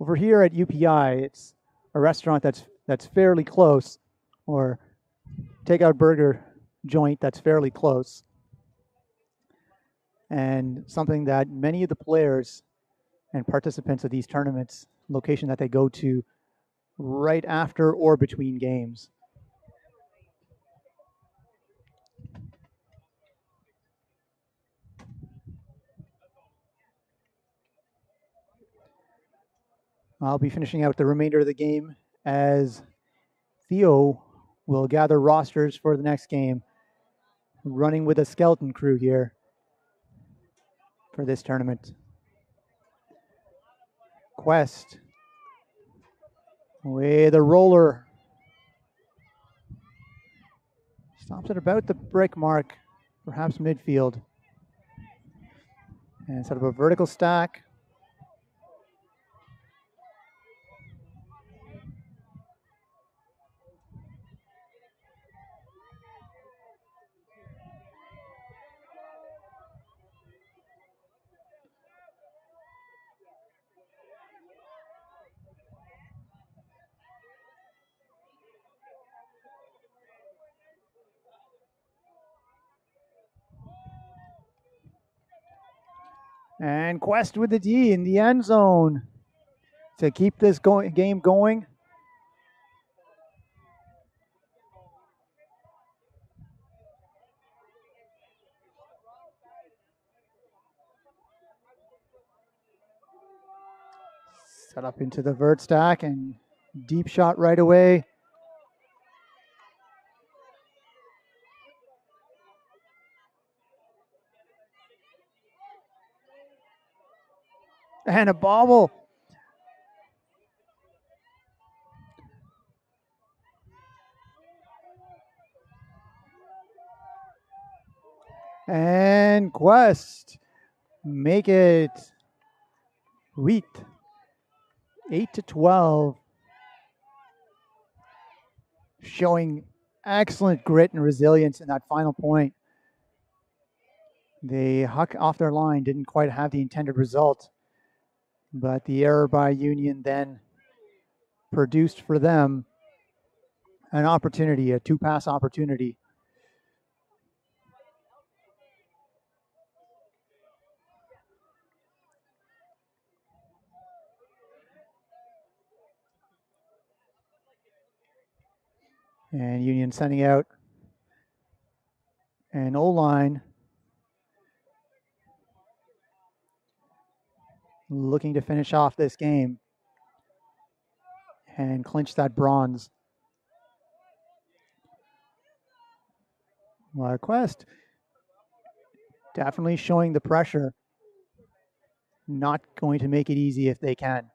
over here at UPI. It's a restaurant that's fairly close, or takeout burger joint that's fairly close, and something that many of the players and participants of these tournaments, location that they go to right after or between games. I'll be finishing out the remainder of the game as Theo will gather rosters for the next game, running with a skeleton crew here for this tournament. Quest with a roller. Stops at about the brick mark, perhaps midfield. And set up a vertical stack. And Quest with the D in the end zone to keep this game going. Set up into the vert stack and deep shot right away. And a bobble. And Quest make it wheat 8-12, showing excellent grit and resilience in that final point. The huck off their line didn't quite have the intended result, but the error by Union then produced for them an opportunity, a two-pass opportunity. And Union sending out an O-line looking to finish off this game and clinch that bronze. Quest definitely showing the pressure. Not going to make it easy if they can.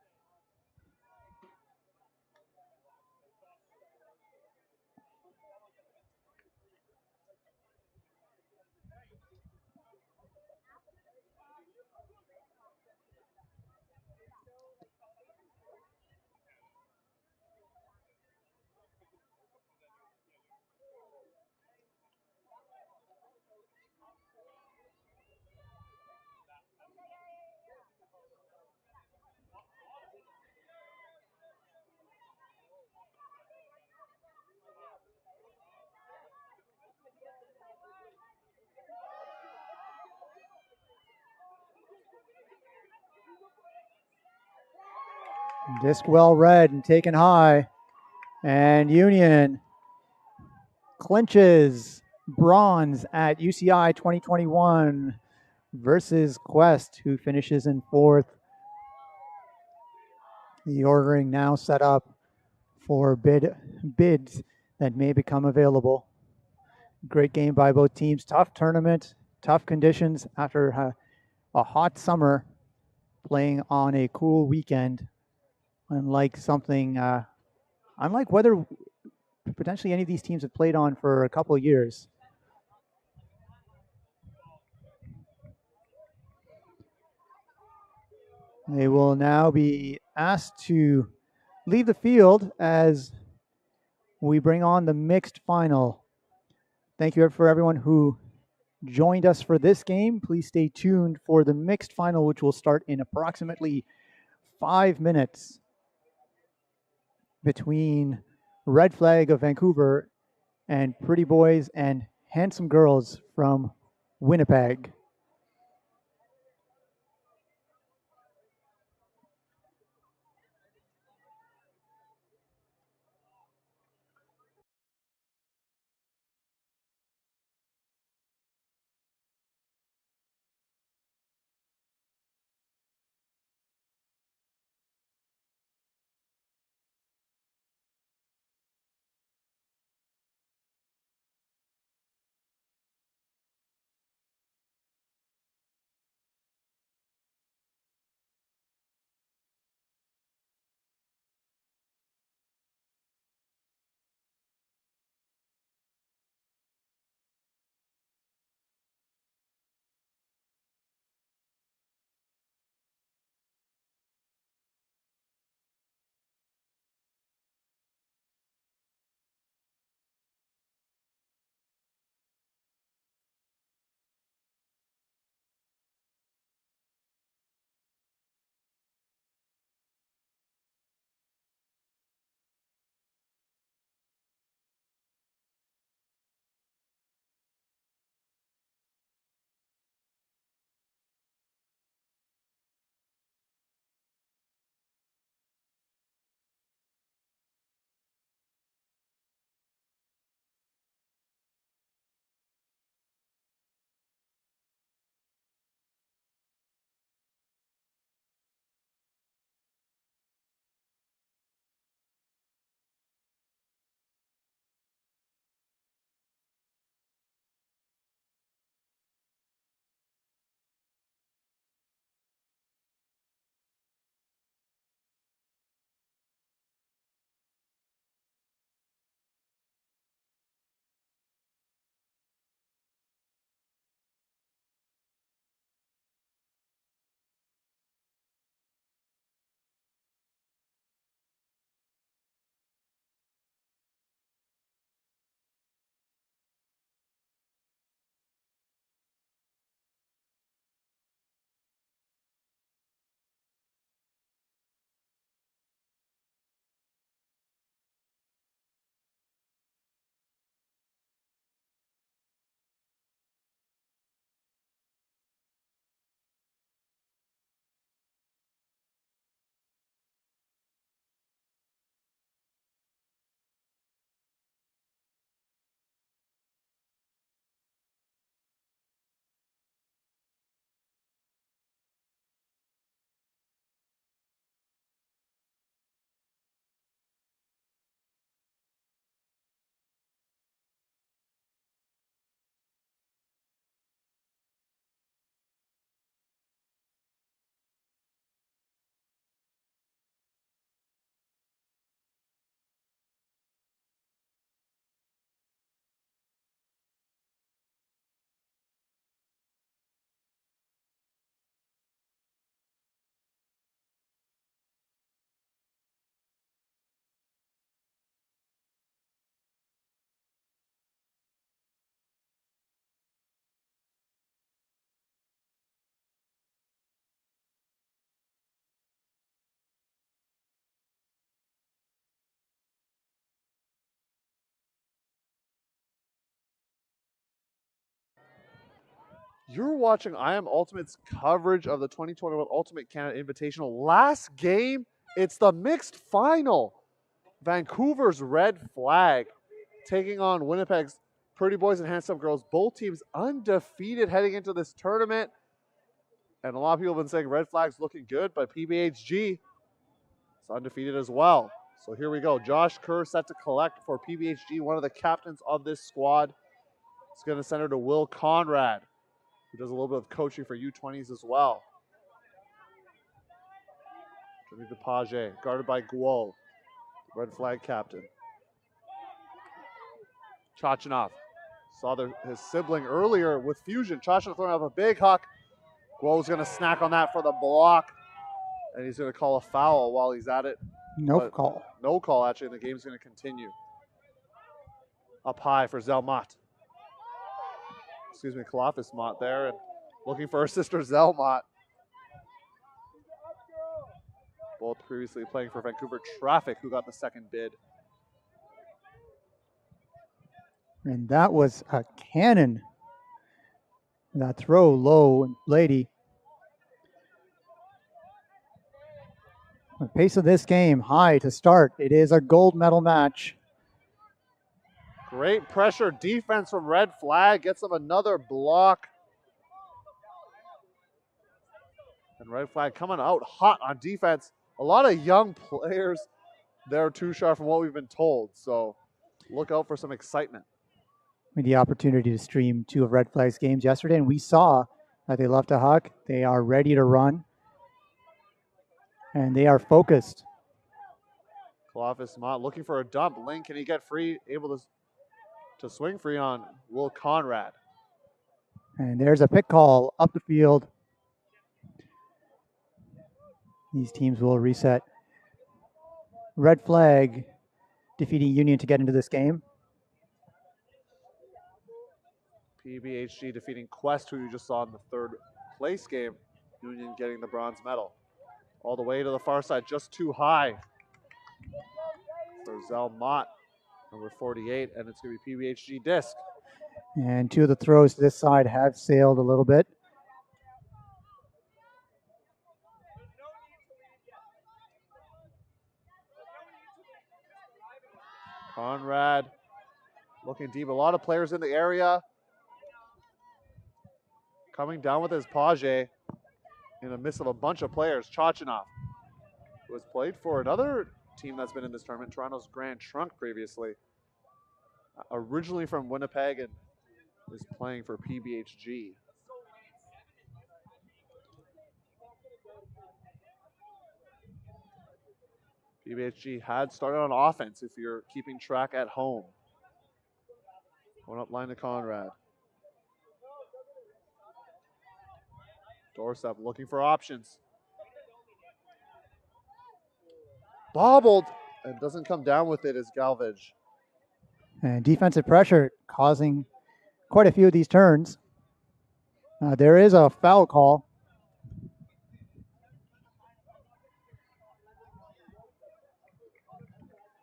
Disc well read and taken high. And Union clinches bronze at UCI 2021 versus Quest, who finishes in fourth. The ordering now set up for bids that may become available. Great game by both teams. Tough tournament, tough conditions after a hot summer, playing on a cool weekend. Unlike weather potentially any of these teams have played on for a couple of years. They will now be asked to leave the field as we bring on the mixed final. Thank you for everyone who joined us for this game. Please stay tuned for the mixed final, which will start in approximately 5 minutes between Red Flag of Vancouver and Pretty Boys and Handsome Girls from Winnipeg. You're watching I Am Ultimate's coverage of the 2021 Ultimate Canada Invitational. Last game, it's the mixed final. Vancouver's Red Flag taking on Winnipeg's Pretty Boys and Handsome Girls. Both teams undefeated heading into this tournament. And a lot of people have been saying Red Flag's looking good, but PBHG is undefeated as well. So here we go. Josh Kerr set to collect for PBHG, one of the captains of this squad. It's going to send her to Will Conrad, who does a little bit of coaching for U20s as well. Jimmy DePage, guarded by Guo, Red Flag captain. Chachinov saw his sibling earlier with Fusion. Chachinov throwing up a big huck. Guo's going to snack on that for the block, and he's going to call a foul while he's at it. No call. No call, actually, and the game's going to continue. Up high for Zelmot. Excuse me, Kalafis Mott there, and looking for her sister Zelmot. Both previously playing for Vancouver Traffic, who got the second bid. And that was a cannon. That throw low and lady. The pace of this game high to start. It is a gold medal match. Great pressure defense from Red Flag. Gets them another block. And Red Flag coming out hot on defense. A lot of young players there, Tushar, from what we've been told. So look out for some excitement. We had the opportunity to stream 2 of Red Flag's games yesterday, and we saw that they love to huck. They are ready to run. And they are focused. Kalafis Mott looking for a dump. Link, can he get free? Able to swing free on Will Conrad. And there's a pick call up the field. These teams will reset. Red Flag defeating Union to get into this game. PBHG defeating Quest, who you just saw in the third place game. Union getting the bronze medal. All the way to the far side, just too high for Zell Mott, number 48, and it's going to be PBHG disc. And 2 of the throws to this side have sailed a little bit. Conrad looking deep. A lot of players in the area. Coming down with his Page in the midst of a bunch of players. Chachinov, who has played for another team that's been in this tournament, Toronto's Grand Trunk previously. Originally from Winnipeg and is playing for PBHG. PBHG had started on offense if you're keeping track at home. Going up line to Conrad. Doorstep looking for options. Bobbled and doesn't come down with it as Galvage. And defensive pressure causing quite a few of these turns. There is a foul call.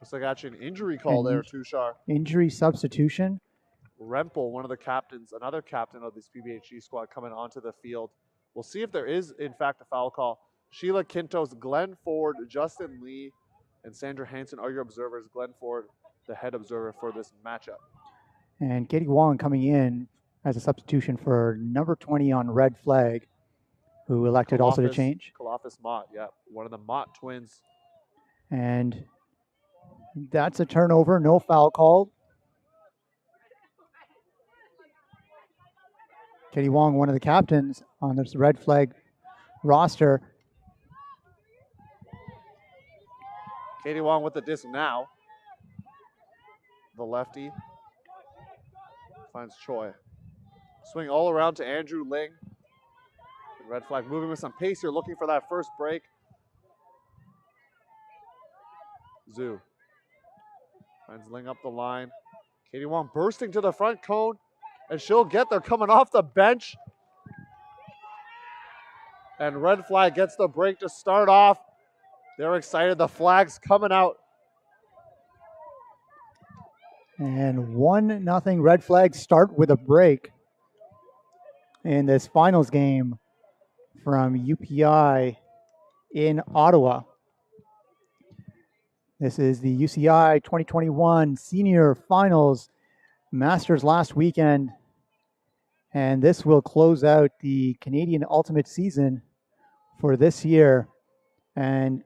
Looks like actually an injury call there, Tushar. Injury substitution. Rempel, one of the captains, another captain of this PBHG squad coming onto the field. We'll see if there is, in fact, a foul call. Sheila Quintos, Glenn Ford, Justin Lee, and Sandra Hansen are your observers. Glenn Ford, the head observer for this matchup. And Katie Wong coming in as a substitution for number 20 on Red Flag, who elected also to change. Kalafis Mott, yeah, one of the Mott twins. And that's a turnover, no foul called. Katie Wong, one of the captains on this Red Flag roster. Katie Wong with the disc now. The lefty finds Choi. Swing all around to Andrew Ling. Red Flag moving with some pace here, looking for that first break. Zhu finds Ling up the line. Katie Wong bursting to the front cone, and she'll get there coming off the bench. And Red Flag gets the break to start off. They're excited. The flag's coming out. And 1-0 Red Flag start with a break. in this finals game from UPI in Ottawa. This is the UCI 2021 Senior Finals Masters last weekend, and this will close out the Canadian Ultimate season for this year, and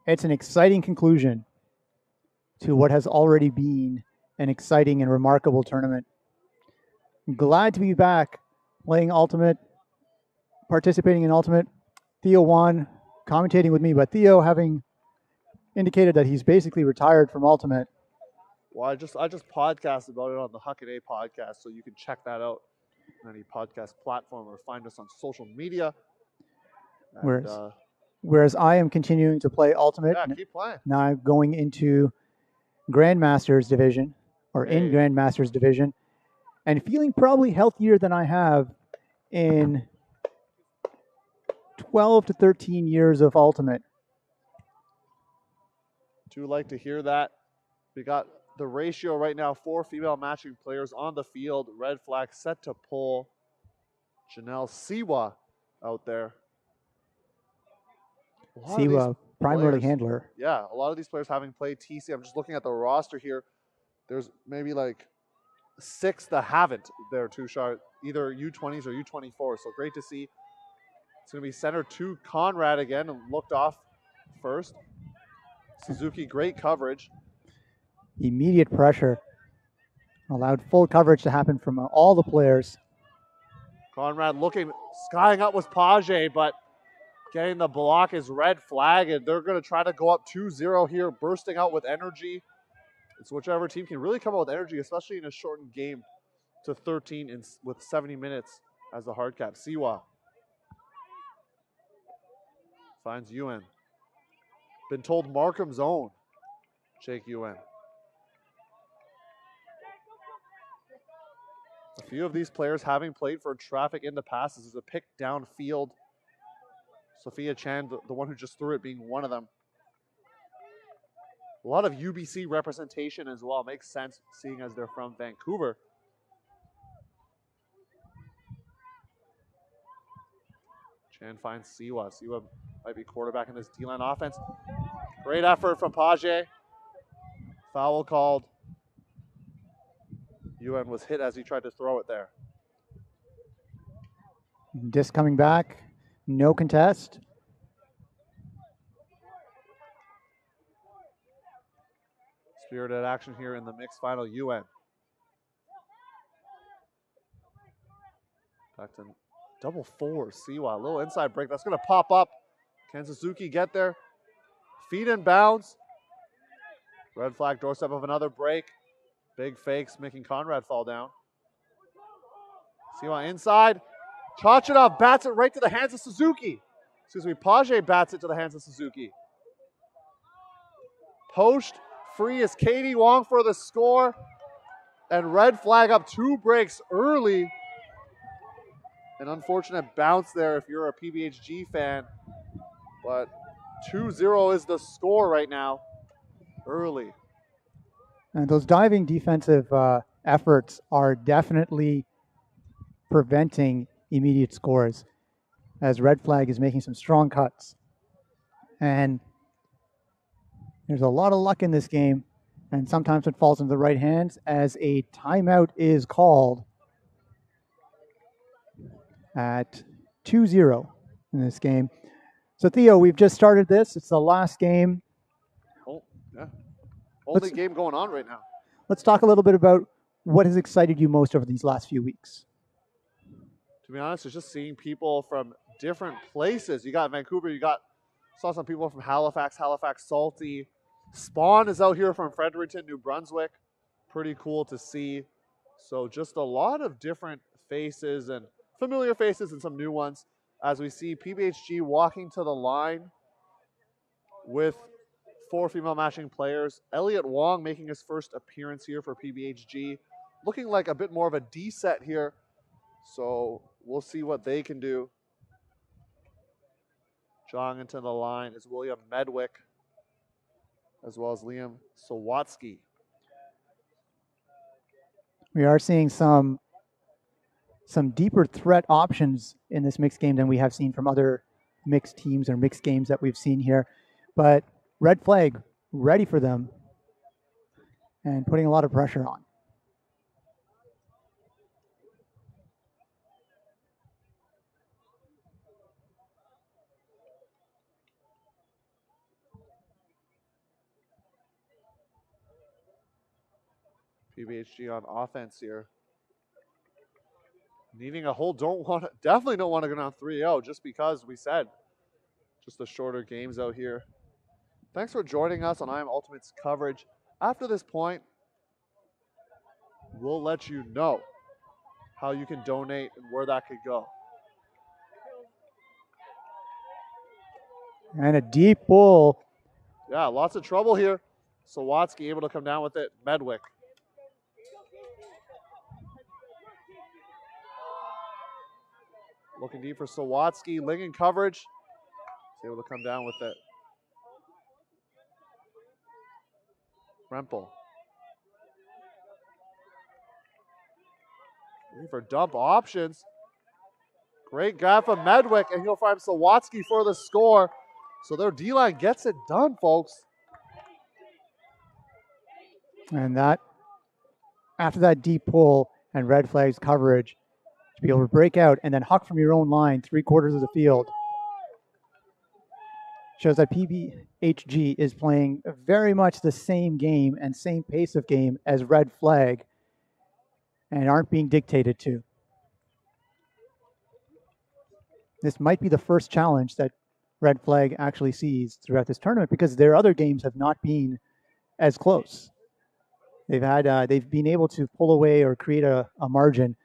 it's an exciting conclusion to what has already been an exciting and remarkable tournament. I'm glad to be back playing Ultimate, participating in Ultimate. Theo won, commentating with me, but Theo having indicated that he's basically retired from Ultimate. Well, I just podcasted about it on the Huck and A podcast, so you can check that out on any podcast platform or find us on social media. And, whereas I am continuing to play Ultimate. Yeah, keep playing. Now I'm going into Grandmasters division, or in Grandmasters division, and feeling probably healthier than I have in 12 to 13 years of Ultimate. Do like to hear that. We got the ratio right now, 4 female matching players on the field. Red flag set to pull. Janelle Siwa out there. Siwa, primarily handler. Yeah, a lot of these players having played TC. I'm just looking at the roster here. There's maybe like 6 that haven't. They're too sharp, either U20s or U24. So great to see. It's going to be center to Conrad again, and looked off first. Suzuki, great coverage. Immediate pressure. Allowed full coverage to happen from all the players. Conrad looking, skying up with Page, but getting the block is red flag, and they're going to try to go up 2-0 here, bursting out with energy. It's whichever team can really come out with energy, especially in a shortened game to 13 with 70 minutes as the hard cap. Siwa finds Ewan. Been told Markham's own. Jake Ewan. A few of these players having played for Traffic in the past. This is a pick downfield. Sophia Chan, the one who just threw it, being one of them. A lot of UBC representation as well. Makes sense, seeing as they're from Vancouver. Chan finds Siwa. Siwa might be quarterback in this D-line offense. Great effort from Page. Foul called. Ewan was hit as he tried to throw it there. Disc coming back. No contest. Spirited action here in the mixed final. Ewan. Back to double 4. Siwa. A little inside break. That's going to pop up. Can Suzuki get there? Feet in bounds. Red flag, doorstep of another break. Big fakes making Conrad fall down. Siwa inside. Chachinov bats it right to the hands of Suzuki. Excuse me, Page bats it to the hands of Suzuki. Post free is Katie Wong for the score. And red flag up 2 breaks early. An unfortunate bounce there if you're a PBHG fan. But 2-0 is the score right now. Early. And those diving defensive efforts are definitely preventing immediate scores, as red flag is making some strong cuts. And there's a lot of luck in this game, and sometimes it falls into the right hands as a timeout is called at 2-0 in this game. So Theo, we've just started this. It's the last game. Oh, yeah. Only game going on right now. Let's talk a little bit about what has excited you most over these last few weeks. To be honest, it's just seeing people from different places. You got Vancouver, saw some people from Halifax Salty. Spawn is out here from Fredericton, New Brunswick. Pretty cool to see. So just a lot of different faces, and familiar faces and some new ones, as we see PBHG walking to the line with 4 female matching players. Elliot Wong making his first appearance here for PBHG. Looking like a bit more of a D set here. So we'll see what they can do. Jong into the line is William Medwick, as well as Liam Sawatsky. We are seeing some some deeper threat options in this mixed game than we have seen from other mixed teams or mixed games that we've seen here. But red flag ready for them and putting a lot of pressure on. PBHG on offense here. Needing a hold, definitely don't want to go down 3-0 just because we said just the shorter games out here. Thanks for joining us on I Am Ultimate's coverage. After this point, we'll let you know how you can donate and where that could go. And a deep pull. Yeah, lots of trouble here. Sawatsky able to come down with it. Medwick. Looking deep for Sawatsky. Ling in coverage. He's able to come down with it. Rempel. Looking for dump options. Great guy from Medwick, and he'll find Sawatsky for the score. So their D-line gets it done, folks. And that, after that deep pull and red flags coverage, to be able to break out and then huck from your own line 3/4 of the field shows that PBHG is playing very much the same game and same pace of game as red flag and aren't being dictated to. This might be the first challenge that red flag actually sees throughout this tournament because their other games have not been as close. They've been able to pull away or create a margin.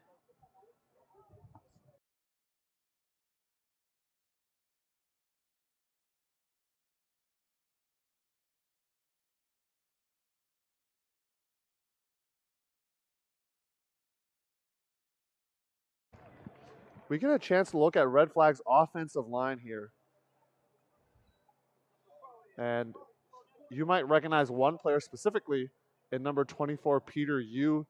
We get a chance to look at Red Flag's offensive line here. And you might recognize one player specifically in number 24, Peter Yu.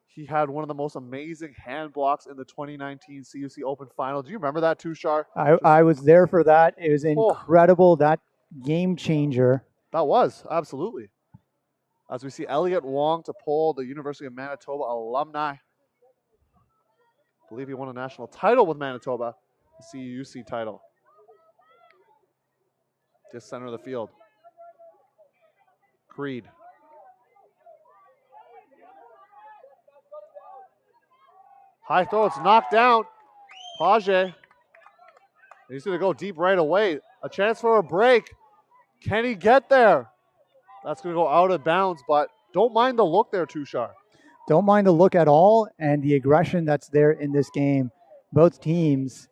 He had one of the most amazing hand blocks in the 2019 CUC Open Final. Do you remember that, Tushar? I was there for that. It was incredible. That game changer. That was, absolutely. As we see Elliot Wong to pull the University of Manitoba alumni. I believe he won a national title with Manitoba, the CUC title. Just center of the field. Creed. High throw, it's knocked down. Page. He's going to go deep right away. A chance for a break. Can he get there? That's going to go out of bounds, but don't mind the look there, Tushar. Don't mind the look at all and the aggression that's there in this game. Both teams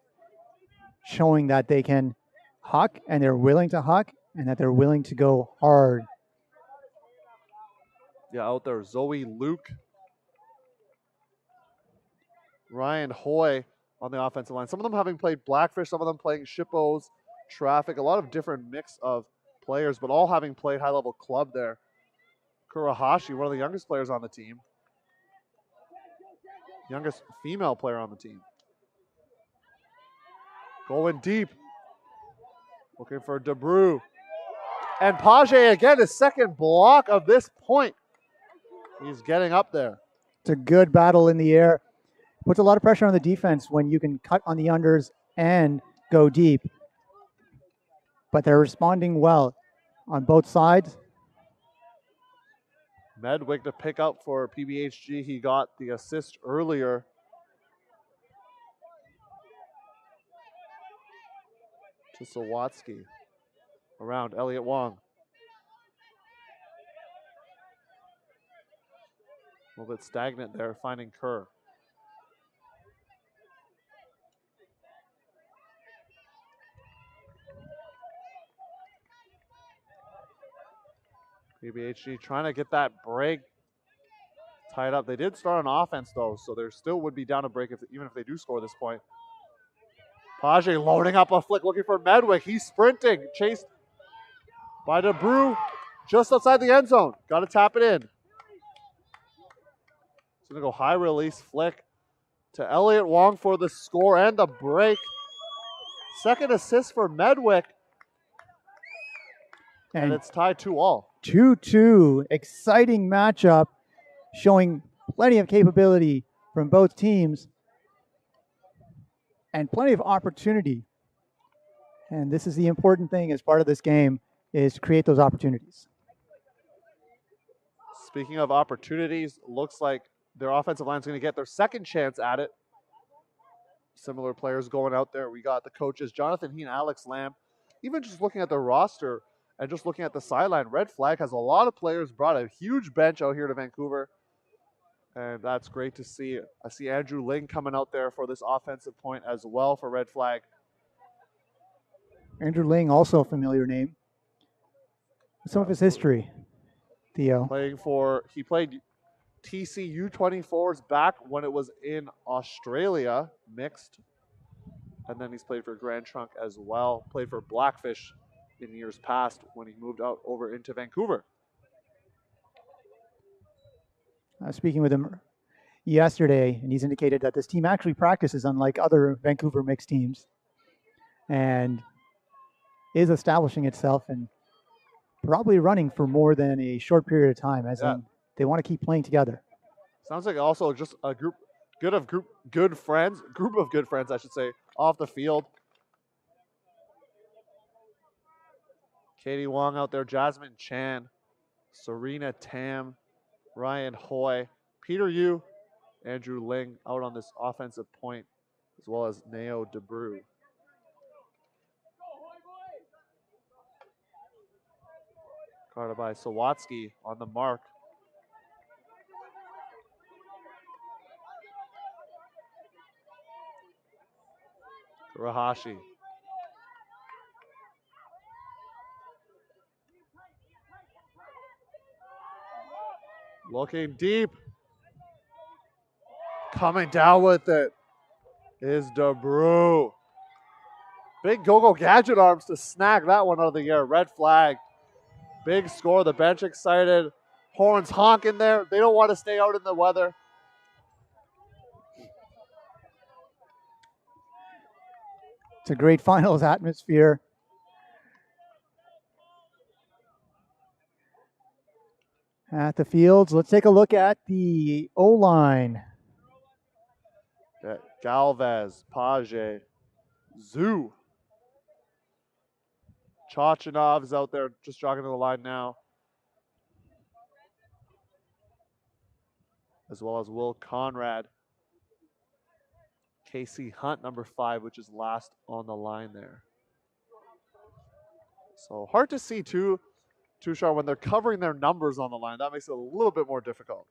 showing that they can huck and they're willing to huck and that they're willing to go hard. Yeah, out there, Zoe Luke. Ryan Hoy on the offensive line. Some of them having played Blackfish, some of them playing Shippos, Traffic, a lot of different mix of players, but all having played high-level club there. Kurahashi, one of the youngest players on the team. Youngest female player on the team. Going deep. Looking for DeBrew. And Page again, his second block of this point. He's getting up there. It's a good battle in the air. Puts a lot of pressure on the defense when you can cut on the unders and go deep. But they're responding well on both sides. Medwick to pick up for PBHG. He got the assist earlier. To Sawatsky. Around Elliot Wong. A little bit stagnant there, finding Kerr. PBHG trying to get that break tied up. They did start on offense, though, so there still would be down a break even if they do score this point. Page loading up a flick, looking for Medwick. He's sprinting, chased by DeBrew just outside the end zone. Got to tap it in. He's going to go high release flick to Elliot Wong for the score and the break. Second assist for Medwick. And it's tied 2-2. 2-2. Exciting matchup, showing plenty of capability from both teams and plenty of opportunity. And this is the important thing as part of this game, is to create those opportunities. Speaking of opportunities, looks like their offensive line is going to get their second chance at it. Similar players going out there. We got the coaches, Jonathan Heen, Alex Lamb. Even just looking at the roster and just looking at the sideline, Red Flag has a lot of players, brought a huge bench out here to Vancouver. And that's great to see. I see Andrew Ling coming out there for this offensive point as well for Red Flag. Andrew Ling, also a familiar name. Some of his history, Theo. He played TC U24s back when it was in Australia, mixed. And then he's played for Grand Trunk as well. Played for Blackfish in years past when he moved out over into Vancouver. Speaking with him yesterday, and he's indicated that this team actually practices unlike other Vancouver mixed teams and is establishing itself and probably running for more than a short period of time, as in they want to keep playing together. Sounds like also just a group of good friends, I should say, off the field. Katie Wong out there, Jasmine Chan, Serena Tam, Ryan Hoy, Peter Yu, Andrew Ling out on this offensive point, as well as Neo DeBrew. Guarded by Sawatsky on the mark. Rahashi. Looking deep. Coming down with it is DeBrew. Big go-go gadget arms to snag that one out of the air. Red Flag. Big score. The bench excited. Horns honking there. They don't want to stay out in the weather. It's a great finals atmosphere. At the fields, let's take a look at the O-line. Galvez, Page, Zoo. Chachanov is out there just jogging to the line now. As well as Will Conrad. Casey Hunt, number 5, which is last on the line there. So hard to see Tushar when they're covering their numbers on the line. That makes it a little bit more difficult.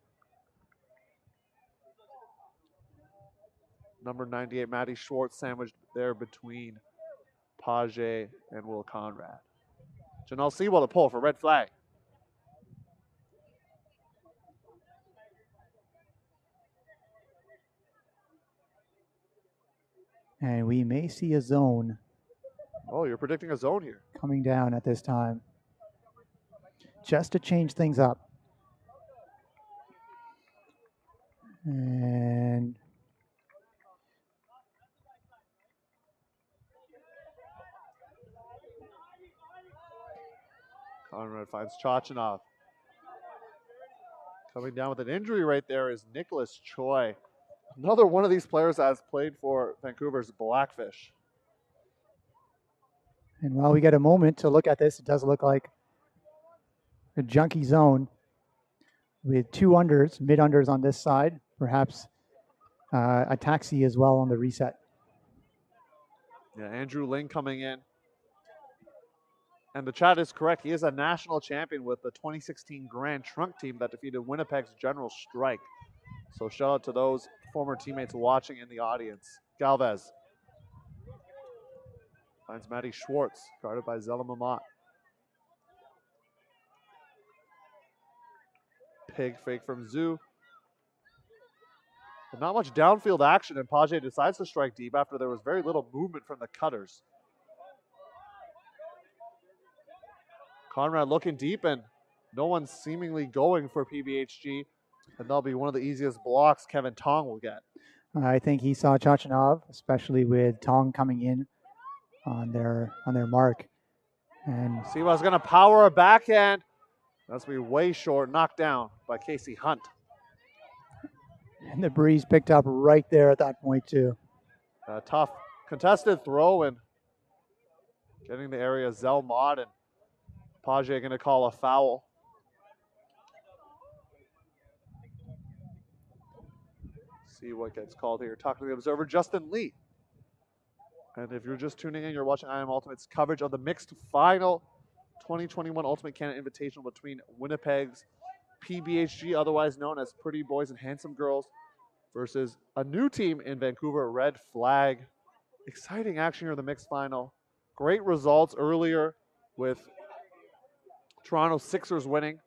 Number 98, Maddie Schwartz, sandwiched there between Page and Will Conrad. Janelle Sewell to pull for Red Flag. And we may see a zone. Oh, you're predicting a zone here. Coming down at this time. Just to change things up. And Conrad finds Chachanov. Coming down with an injury right there is Nicholas Choi. Another one of these players that has played for Vancouver's Blackfish. And while we get a moment to look at this, it does look like a junky zone with 2 unders, mid unders on this side, perhaps a taxi as well on the reset. Yeah, Andrew Ling coming in. And the chat is correct. He is a national champion with the 2016 Grand Trunk team that defeated Winnipeg's General Strike. So shout out to those former teammates watching in the audience. Galvez finds Maddie Schwartz, guarded by Zella Mamat. Pig fake from Zoo. But not much downfield action, and Page decides to strike deep after there was very little movement from the cutters. Conrad looking deep, and no one seemingly going for PBHG. And that'll be one of the easiest blocks Kevin Tong will get. I think he saw Chachanov, especially with Tong coming in on their mark. And Siwa's going to power a backhand. That's going to be way short, knocked down by Casey Hunt. And the breeze picked up right there at that point, too. A tough contested throw and getting the area. Zelmot and Page going to call a foul. See what gets called here. Talking to the observer, Justin Lee. And if you're just tuning in, you're watching I Am Ultimate's coverage of the mixed final 2021 Ultimate Canada Invitational between Winnipeg's PBHG, otherwise known as Pretty Boys and Handsome Girls, versus a new team in Vancouver, Red Flag. Exciting action here in the mixed final. Great results earlier with Toronto Sixers winning,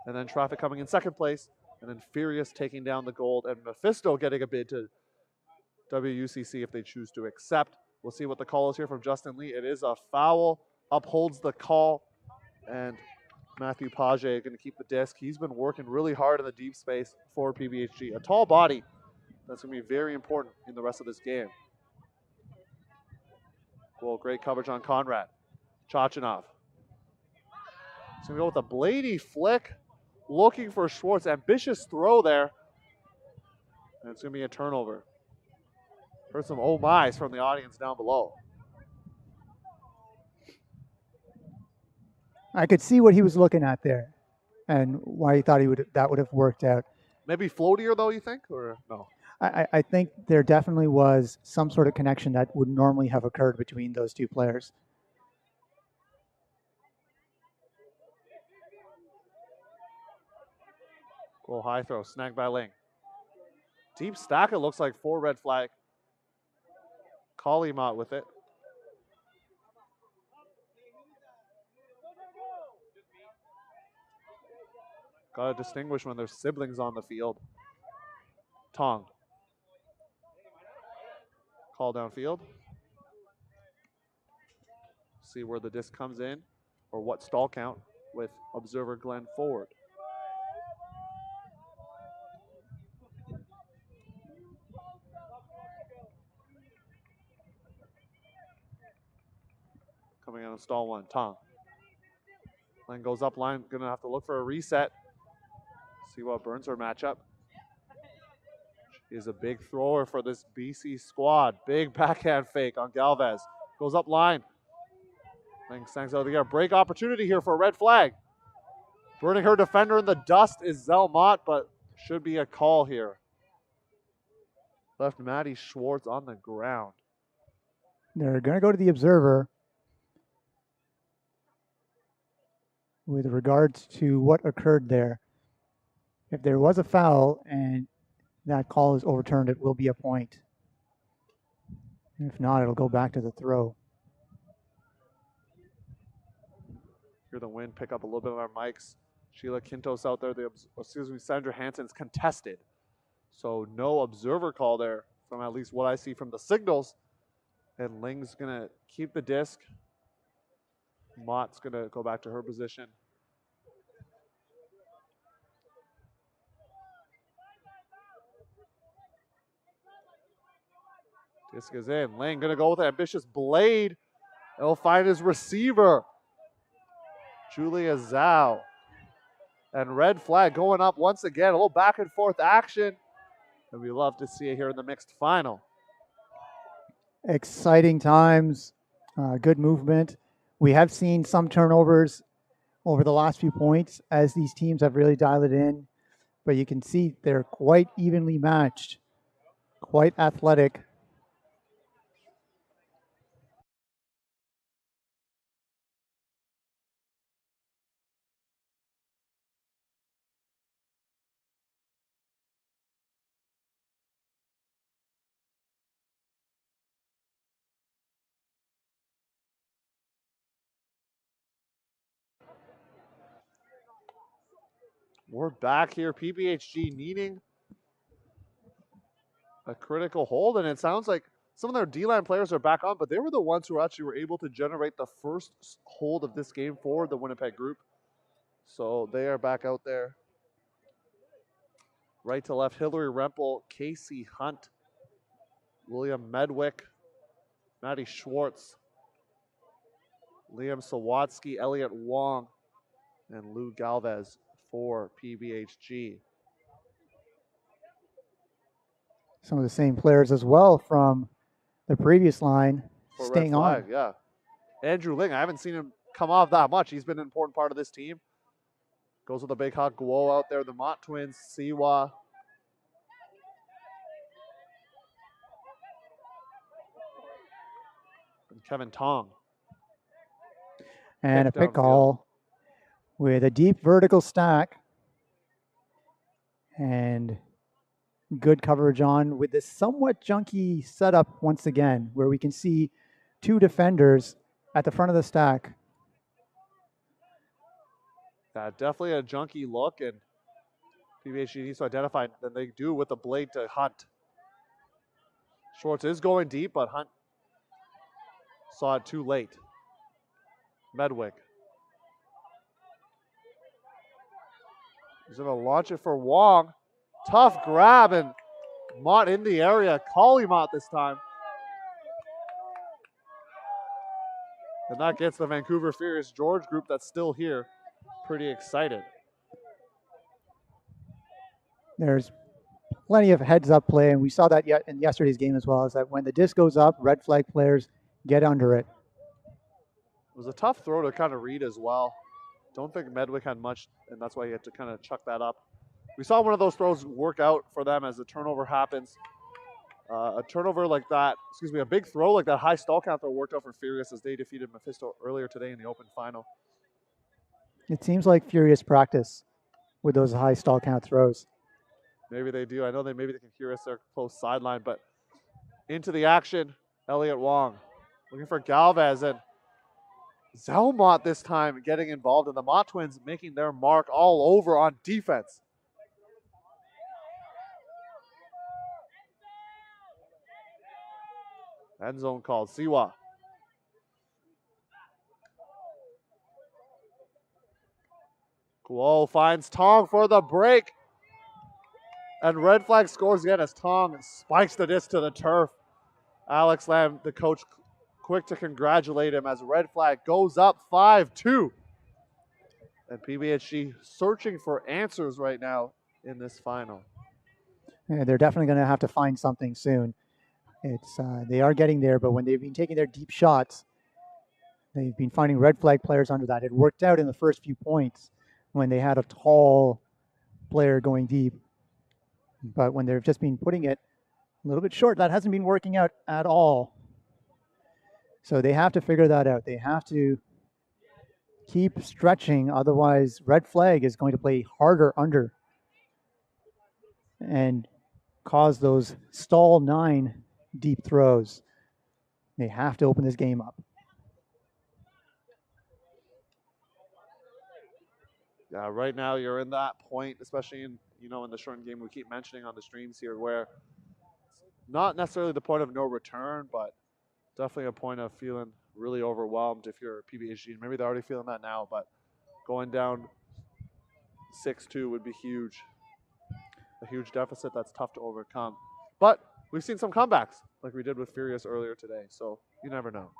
and then Traffic coming in second place, and then Furious taking down the gold, and Mephisto getting a bid to WUCC if they choose to accept. We'll see what the call is here from Justin Lee. It is a foul, upholds the call, and Matthew Page going to keep the disc. He's been working really hard in the deep space for PBHG. A tall body that's going to be very important in the rest of this game. Well, great coverage on Conrad. Chachanov. He's going to go with a bladey flick, looking for Schwartz. Ambitious throw there. And it's going to be a turnover. Heard some oh my's from the audience down below. I could see what he was looking at there and why he thought that would have worked out. Maybe floatier, though, you think? Or no? I think there definitely was some sort of connection that would normally have occurred between those two players. Goal high throw, snagged by Ling. Deep stack, it looks like, for Red Flag. Kalimot with it. Got to distinguish when there's siblings on the field. Tong. Call downfield. See where the disc comes in or what stall count with observer Glenn forward. Coming out of stall one, Tong. Len goes up line, gonna have to look for a reset. See what burns her matchup. She is a big thrower for this BC squad. Big backhand fake on Galvez. Goes up line. Ling stands out of the air. Break opportunity here for a Red Flag. Burning her defender in the dust is Zelmot, but should be a call here. Left Maddie Schwartz on the ground. They're going to go to the observer with regards to what occurred there. If there was a foul and that call is overturned, it will be a point. If not, it'll go back to the throw. Hear the wind pick up a little bit on our mics. Sheila Quintos out there. Sandra Hansen's contested. So no observer call there from at least what I see from the signals. And Ling's going to keep the disc. Mott's going to go back to her position. Disc is in. Ling going to go with an ambitious blade. He'll find his receiver, Julia Zhao. And Red Flag going up once again. A little back and forth action. And we love to see it here in the mixed final. Exciting times. Good movement. We have seen some turnovers over the last few points as these teams have really dialed it in. But you can see they're quite evenly matched. Quite athletic. We're back here. PBHG needing a critical hold, and it sounds like some of their D-line players are back on, but they were the ones who actually were able to generate the first hold of this game for the Winnipeg group. So they are back out there. Right to left, Hillary Rempel, Casey Hunt. William Medwick, Matty Schwartz, Liam Sawatsky, Elliot Wong, and Lou Galvez for PBHG. Some of the same players as well from the previous line For staying red flag, on. yeah. Andrew Ling, I haven't seen him come off that much. He's been an important part of this team. Goes with the big hot Guo out there. The Mott twins, Siwa. And Kevin Tong. And a pick downfield. call with a deep vertical stack. And good coverage on with this somewhat junky setup once again, where we can see two defenders at the front of the stack. Definitely a junky look, and PBHG needs to identify than they do with the blade to Hunt. Schwartz is going deep, but Hunt saw it too late. Medwick. He's going to launch it for Wong. Tough grab, and Mott in the area. Collie Mott this time. And that gets the Vancouver Furious George group that's still here pretty excited. There's plenty of heads-up play, and we saw that in yesterday's game as well, is that when the disc goes up, red flag players get under it. It was a tough throw to kind of read as well. Don't think Medwick had much, and that's why he had to kind of chuck that up. We saw one of those throws work out for them as the turnover happens. A turnover like that, a big throw like that high stall count throw worked out for Furious as they defeated Mephisto earlier today in the open final. It seems like Furious practice with those high stall count throws. Maybe they do. I know maybe they can hear us there close sideline, but into the action, Elliot Wong looking for Galvez, and Zelmont this time getting involved, and the Mott twins making their mark all over on defense. End zone called. Siwa. Guo finds Tong for the break. And red flag scores again as Tong spikes the disc to the turf. Alex Lamb, the coach, quick to congratulate him as red flag goes up 5-2. And PBHG searching for answers right now in this final. Yeah, they're definitely going to have to find something soon. They are getting there, but when they've been taking their deep shots, they've been finding red flag players under that. It worked out in the first few points when they had a tall player going deep. But when they've just been putting it a little bit short, that hasn't been working out at all. So they have to figure that out. They have to keep stretching, otherwise red flag is going to play harder under and cause those stall 9 deep throws. They have to open this game up. Yeah, right now you're in that point, especially in the shortened game we keep mentioning on the streams here, where it's not necessarily the point of no return, but definitely a point of feeling really overwhelmed if you're PBHG. Maybe they're already feeling that now, but going down 6-2 would be huge. A huge deficit that's tough to overcome. But we've seen some comebacks like we did with Furious earlier today, so you never know.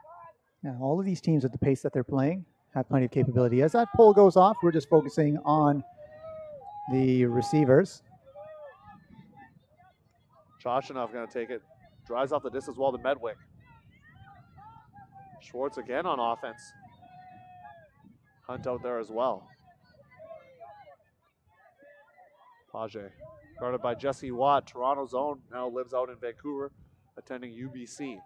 Yeah, all of these teams at the pace that they're playing have plenty of capability. As that poll goes off, we're just focusing on the receivers. Chashinov going to take it. Drives off the disc as well to Medwick. Schwartz again on offense. Hunt out there as well. Page. Guarded by Jesse Watt. Toronto's own now lives out in Vancouver, attending UBC.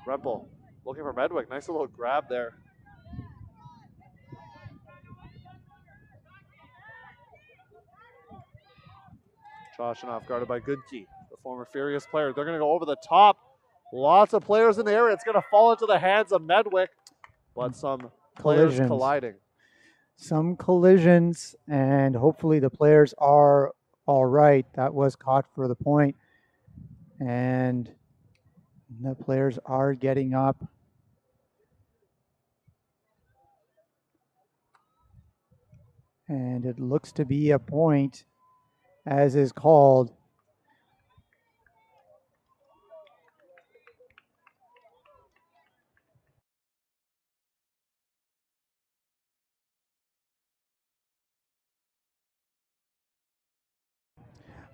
Rempel looking for Medwick. Nice little grab there. Chashinov guarded by Goodkey, the former Furious player. They're going to go over the top. Lots of players in the area. It's going to fall into the hands of Medwick, but some players colliding. Some collisions, and hopefully the players are all right. That was caught for the point, and the players are getting up. And it looks to be a point as is called.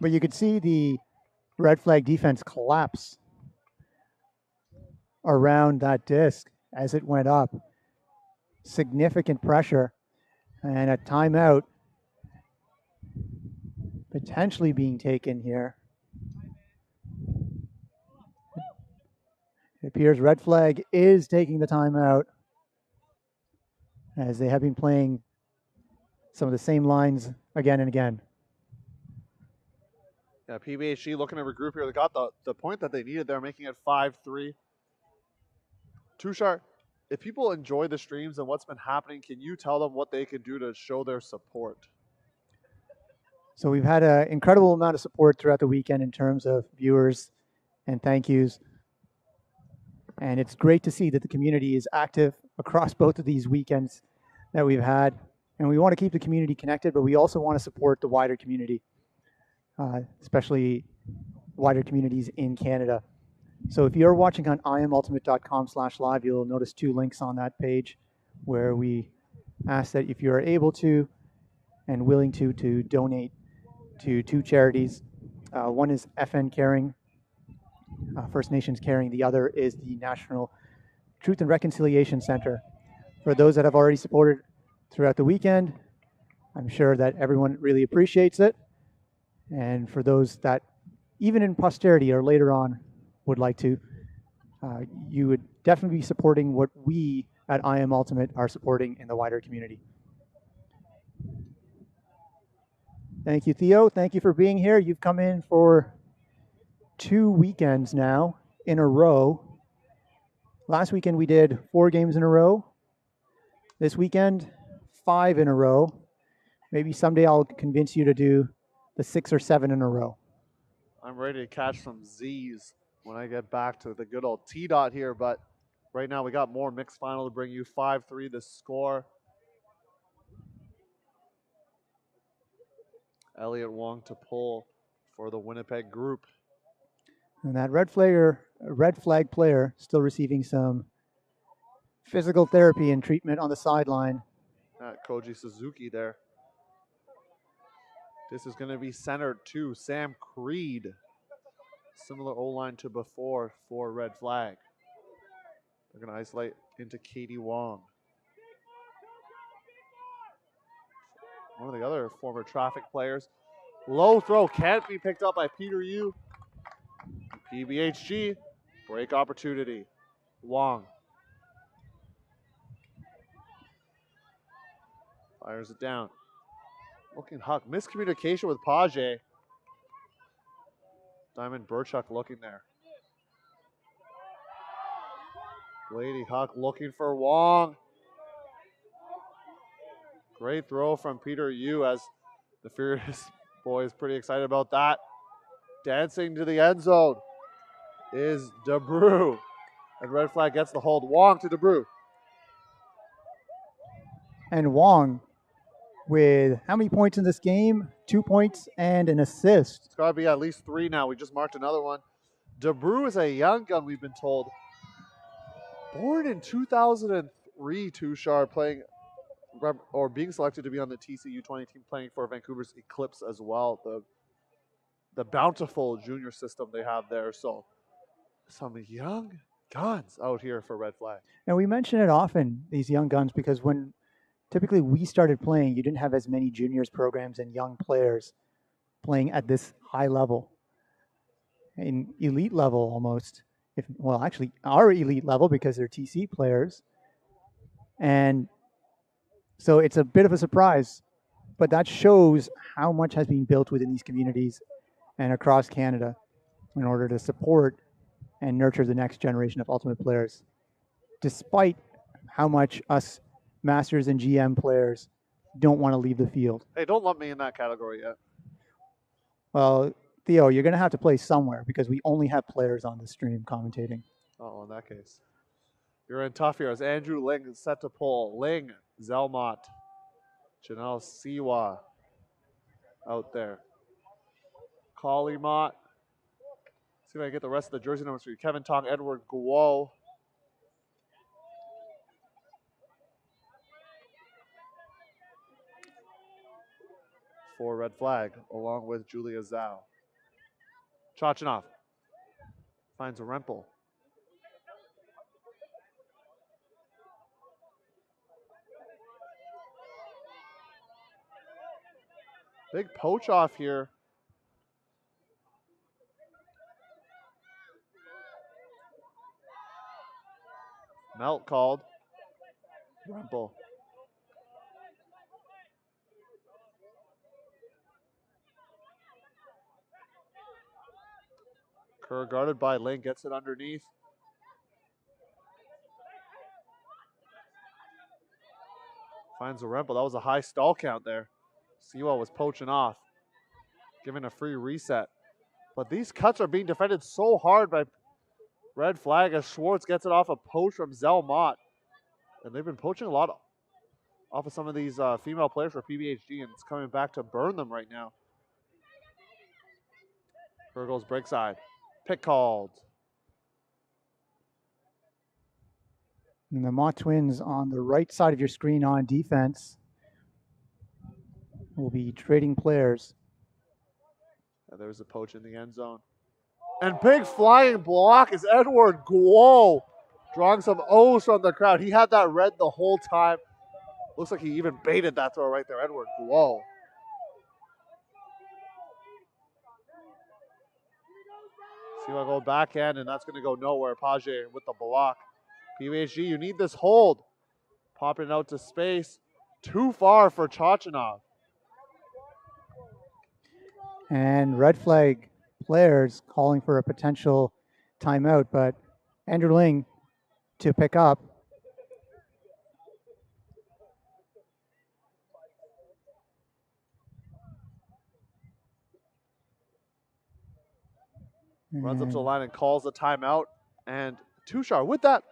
But you could see the red flag defense collapse around that disc as it went up. Significant pressure and a timeout potentially being taken here. It appears red flag is taking the timeout as they have been playing some of the same lines again and again. Yeah, PBHG looking to regroup here. They got the point that they needed there, making it 5-3. Tushar, if people enjoy the streams and what's been happening, can you tell them what they can do to show their support? So we've had an incredible amount of support throughout the weekend in terms of viewers and thank yous. And it's great to see that the community is active across both of these weekends that we've had. And we want to keep the community connected, but we also want to support the wider community, especially wider communities in Canada. So if you're watching on imultimate.com/live, you'll notice 2 links on that page where we ask that if you're able to and willing to donate to 2 charities. One is FN Caring, First Nations Caring. The other is the National Truth and Reconciliation Center. For those that have already supported throughout the weekend, I'm sure that everyone really appreciates it. And for those that, even in posterity or later on, would like to, you would definitely be supporting what we at I Am Ultimate are supporting in the wider community. Thank you, Theo. Thank you for being here. You've come in for 2 weekends now in a row. Last weekend we did 4 games in a row. This weekend, 5 in a row. Maybe someday I'll convince you to do the 6 or 7 in a row. I'm ready to catch some Z's when I get back to the good old T-Dot here, but right now we got more mixed final to bring you. 5-3 the score. Elliot Wong to pull for the Winnipeg group. And that red flag player still receiving some physical therapy and treatment on the sideline. Koji Suzuki there. This is going to be centered to Sam Creed. Similar O-line to before for red flag. They're going to isolate into Katie Wong. One of the other former traffic players. Low throw can't be picked up by Peter Yu. PBHG, break opportunity. Wong. Fires it down. Looking Huck. Miscommunication with Page. Diamond Burchuk looking there. Lady Huck looking for Wong. Great throw from Peter Yu as the Furious boys pretty excited about that. Dancing to the end zone is DeBrew. And red flag gets the hold. Wong to DeBrew. And Wong with how many points in this game? 2 points and an assist. It's got to be at least 3 now. We just marked another one. DeBrew is a young gun, we've been told. Born in 2003, Tushar, playing or being selected to be on the TCU 20 team, playing for Vancouver's Eclipse as well. The bountiful junior system they have there. So some young guns out here for red flag. And we mention it often, these young guns, because when typically we started playing, you didn't have as many juniors programs and young players playing at this high level, in elite level almost. Actually our elite level because they're TC players. And so it's a bit of a surprise, but that shows how much has been built within these communities and across Canada in order to support and nurture the next generation of Ultimate players, despite how much us Masters and GM players don't want to leave the field. Hey, don't lump me in that category yet. Well, Theo, you're going to have to play somewhere because we only have players on the stream commentating. Oh, in that case. You're in tough here as Andrew Ling is set to pull. Ling, Zelmont, Janelle Siwa out there. Collie Mott. See if I can get the rest of the jersey numbers for you. Kevin Tong, Edward Guo. For red flag, along with Julia Zhao. Chachanov finds a Rempel. Big poach off here. Melt called. Rempel. Kerr guarded by Link, gets it underneath. Finds a Rempel. That was a high stall count there. Sewell was poaching off, giving a free reset. But these cuts are being defended so hard by red flag as Schwartz gets it off a poach from Zell Mott. And they've been poaching a lot off of some of these female players for PBHG, and it's coming back to burn them right now. Here goes break side. Pick called. And the Mott twins on the right side of your screen on defense will be trading players. And there's a poach in the end zone. And big flying block is Edward Guo, drawing some O's from the crowd. He had that red the whole time. Looks like he even baited that throw right there, Edward Guo. See what go backhand, and that's going to go nowhere. Page with the block. PBHG, you need this hold. Popping out to space. Too far for Chachanov. And red flag players calling for a potential timeout, but Andrew Ling to pick up. Runs up to the line and calls the timeout. And Tushar, with that,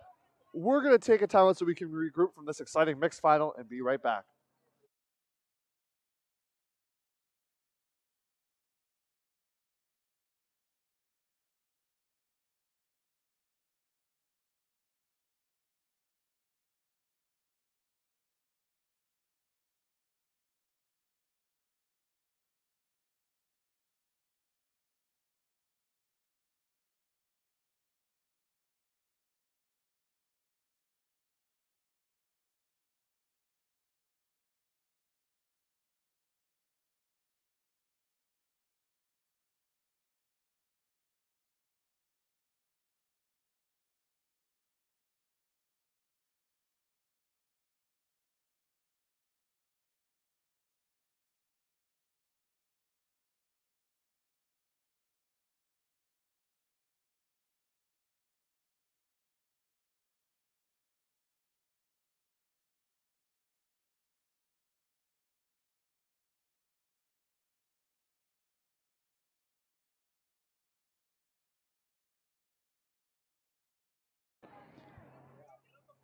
we're going to take a timeout so we can regroup from this exciting mixed final and be right back.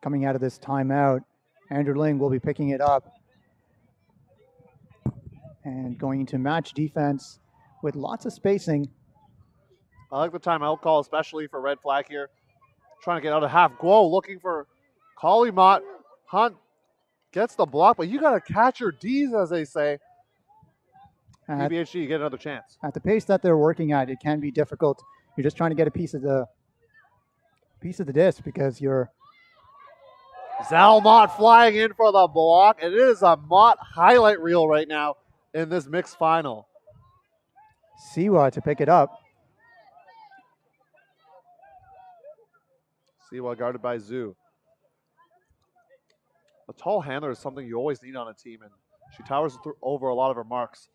Coming out of this timeout, Andrew Ling will be picking it up and going into match defense with lots of spacing. I like the timeout call, especially for red flag here. Trying to get out of half. Guo looking for Collie Mott. Hunt gets the block, but you got to catch your D's, as they say. PBHG, you get another chance. At the pace that they're working at, it can be difficult. You're just trying to get a piece of the disc because you're Zell Mott flying in for the block. It is a Mott highlight reel right now in this mixed final. Siwa to pick it up. Siwa guarded by Zhu. A tall handler is something you always need on a team, and she towers over a lot of her marks.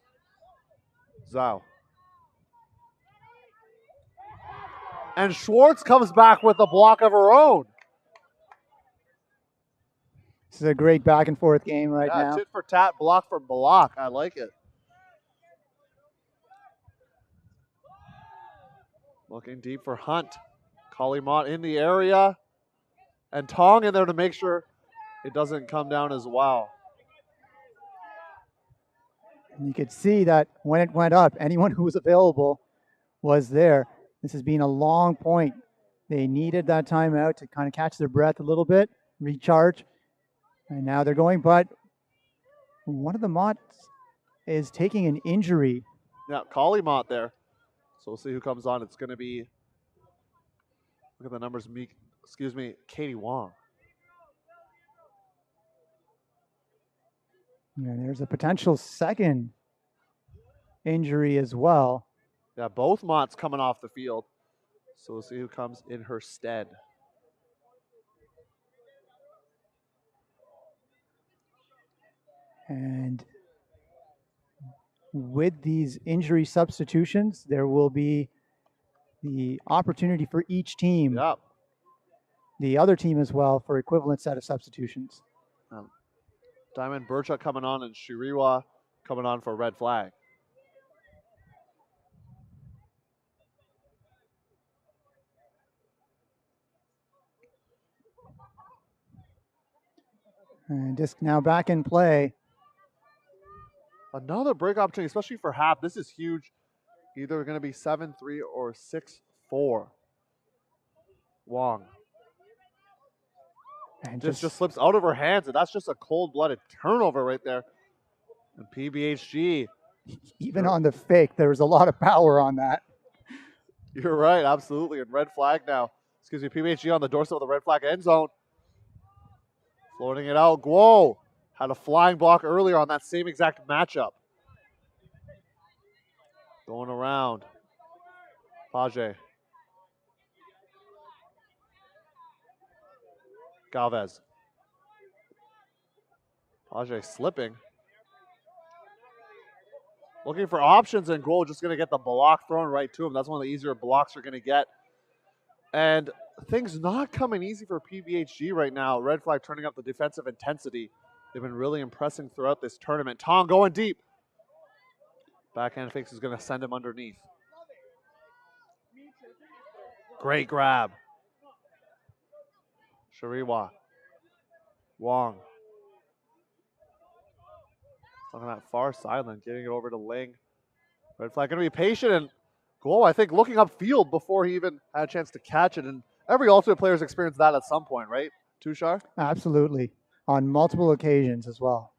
Zhao. And Schwartz comes back with a block of her own. This is a great back and forth game right now. Tit for tat, block for block. I like it. Looking deep for Hunt. Collie Mott in the area. And Tong in there to make sure it doesn't come down as well. And you could see that when it went up, anyone who was available was there. This has been a long point. They needed that timeout to kind of catch their breath a little bit, recharge, and now they're going. But one of the Mots is taking an injury. Yeah, Kali Mott there. So we'll see who comes on. It's going to be, look at the numbers, Katie Wong. And there's a potential second injury as well. Yeah, both Motts coming off the field. So we'll see who comes in her stead. And with these injury substitutions, there will be the opportunity for each team, Yep. the other team as well, for equivalent set of substitutions. Diamond Burchuk coming on and Shiriwa coming on for red flag. And disc now back in play. Another break opportunity, especially for half. This is huge. Either going to be 7-3 or 6-4. Wong. And Just slips out of her hands, and that's just a cold-blooded turnover right there. And PBHG. Even on the fake, there was a lot of power on that. You're right, absolutely. And red flag now. PBHG on the doorstep of the red flag end zone. Floating it out. Guo had a flying block earlier on that same exact matchup. Going around. Page. Galvez. Page slipping. Looking for options, and Guo just going to get the block thrown right to him. That's one of the easier blocks you're going to get. And things not coming easy for PBHG right now. Red flag turning up the defensive intensity. They've been really impressing throughout this tournament. Tong going deep. Backhand fakes is going to send him underneath. Great grab. Shiriwa. Wong. On that far sideline, getting it over to Ling. Red flag going to be patient, and Guo, I think, looking upfield before he even had a chance to catch it. And every ultimate player's experienced that at some point, right, Tushar? Absolutely. On multiple occasions as well.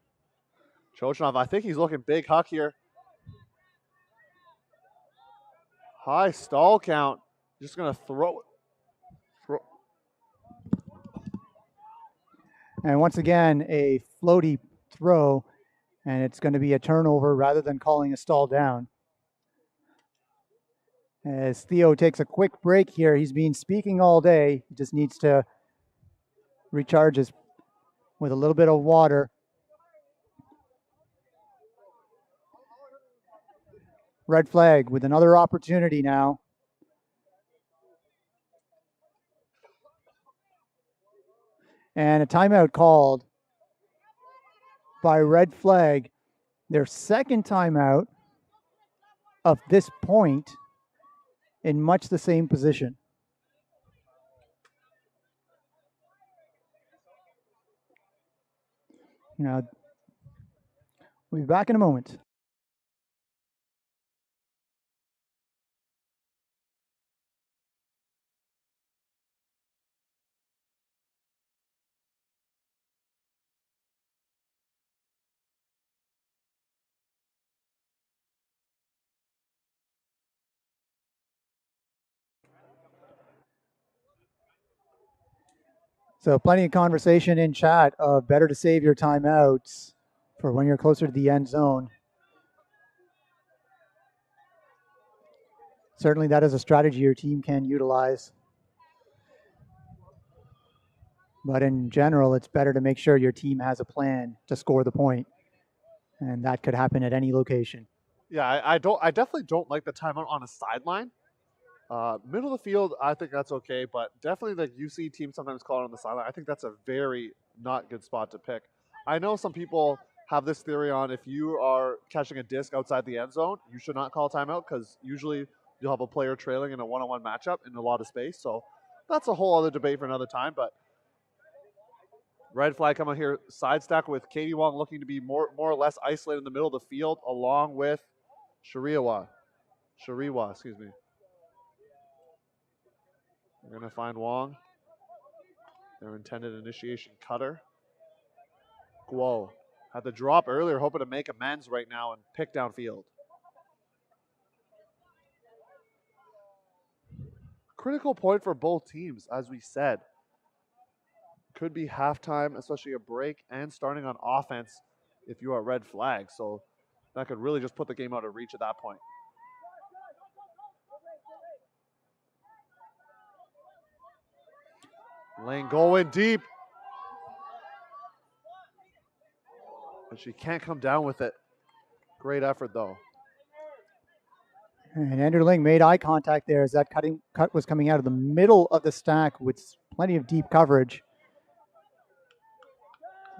Chochinov, I think he's looking big huck here. High stall count. Just going to throw it. And once again, a floaty throw, and it's going to be a turnover rather than calling a stall down. As Theo takes a quick break here, he's been speaking all day. He just needs to recharge with a little bit of water. Red flag with another opportunity now. And a timeout called by red flag. Their second timeout of this point in much the same position. Now, we'll be back in a moment. So plenty of conversation in chat of better to save your timeouts for when you're closer to the end zone. Certainly that is a strategy your team can utilize. But in general, it's better to make sure your team has a plan to score the point. And that could happen at any location. Yeah, I definitely don't like the timeout on a sideline. Middle of the field, I think that's okay, but definitely the UC team sometimes call it on the sideline. I think that's a very not good spot to pick. I know some people have this theory on if you are catching a disc outside the end zone, you should not call timeout because usually you'll have a player trailing in a one-on-one matchup in a lot of space. So that's a whole other debate for another time. But red flag coming here, side stack with Katie Wong looking to be more or less isolated in the middle of the field along with Shiriwa, excuse me. They're going to find Wong. Their intended initiation cutter. Guo had the drop earlier, hoping to make amends right now and pick downfield. Critical point for both teams, as we said. Could be halftime, especially a break, and starting on offense if you are red flag. So that could really just put the game out of reach at that point. Lane going deep. But she can't come down with it. Great effort, though. And Enderling made eye contact there as that cut was coming out of the middle of the stack with plenty of deep coverage.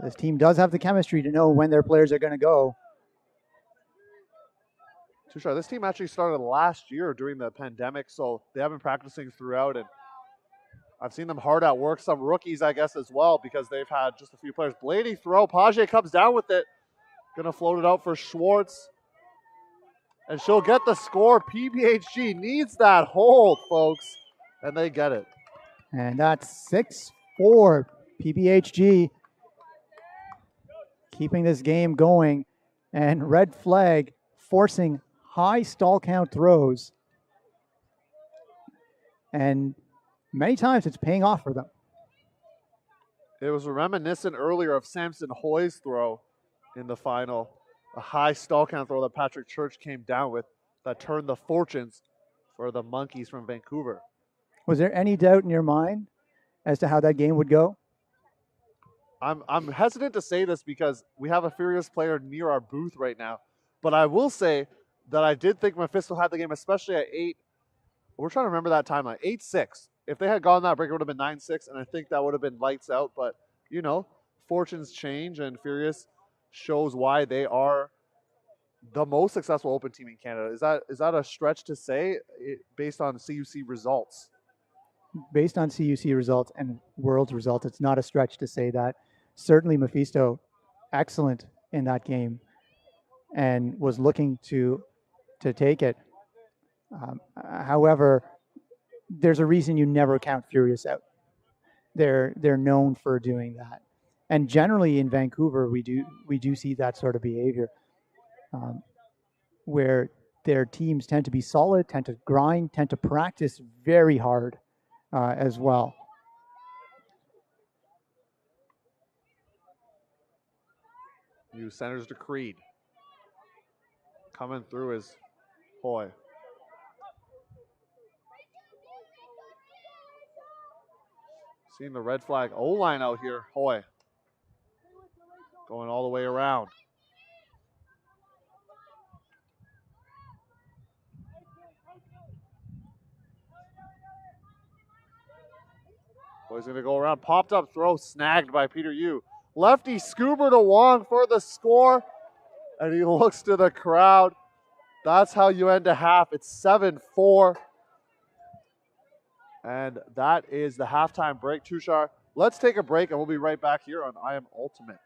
This team does have the chemistry to know when their players are going to go. Tushar, this team actually started last year during the pandemic, so they have been practicing throughout, and I've seen them hard at work. Some rookies, I guess, as well, because they've had just a few players. Blady throw. Page comes down with it. Going to float it out for Schwartz. And she'll get the score. PBHG needs that hold, folks. And they get it. And that's 6-4. PBHG keeping this game going. And red flag forcing high stall count throws. And many times it's paying off for them. It was reminiscent earlier of Samson Hoy's throw in the final. A high stall count throw that Patrick Church came down with that turned the fortunes for the Monkeys from Vancouver. Was there any doubt in your mind as to how that game would go? I'm hesitant to say this because we have a Furious player near our booth right now, but I will say that I did think Mephisto had the game, especially at 8. We're trying to remember that timeline. 8-6. If they had gone that break, it would have been 9-6, and I think that would have been lights out. But, you know, fortunes change, and Furious shows why they are the most successful Open team in Canada. Is that a stretch to say based on CUC results? Based on CUC results and World's results, it's not a stretch to say that. Certainly Mephisto, excellent in that game and was looking to take it. However, there's a reason you never count Furious out. They're known for doing that. And generally in Vancouver, we do see that sort of behavior where their teams tend to be solid, tend to grind, tend to practice very hard as well. New centers to Creed. Coming through is Hoy. Seeing the red flag O-line out here. Hoy. Going all the way around. Hoy's going to go around. Popped up throw. Snagged by Peter Yu. Lefty Scuba to Wong for the score. And he looks to the crowd. That's how you end a half. It's 7-4. And that is the halftime break. Tushar, let's take a break and we'll be right back here on I Am Ultimate.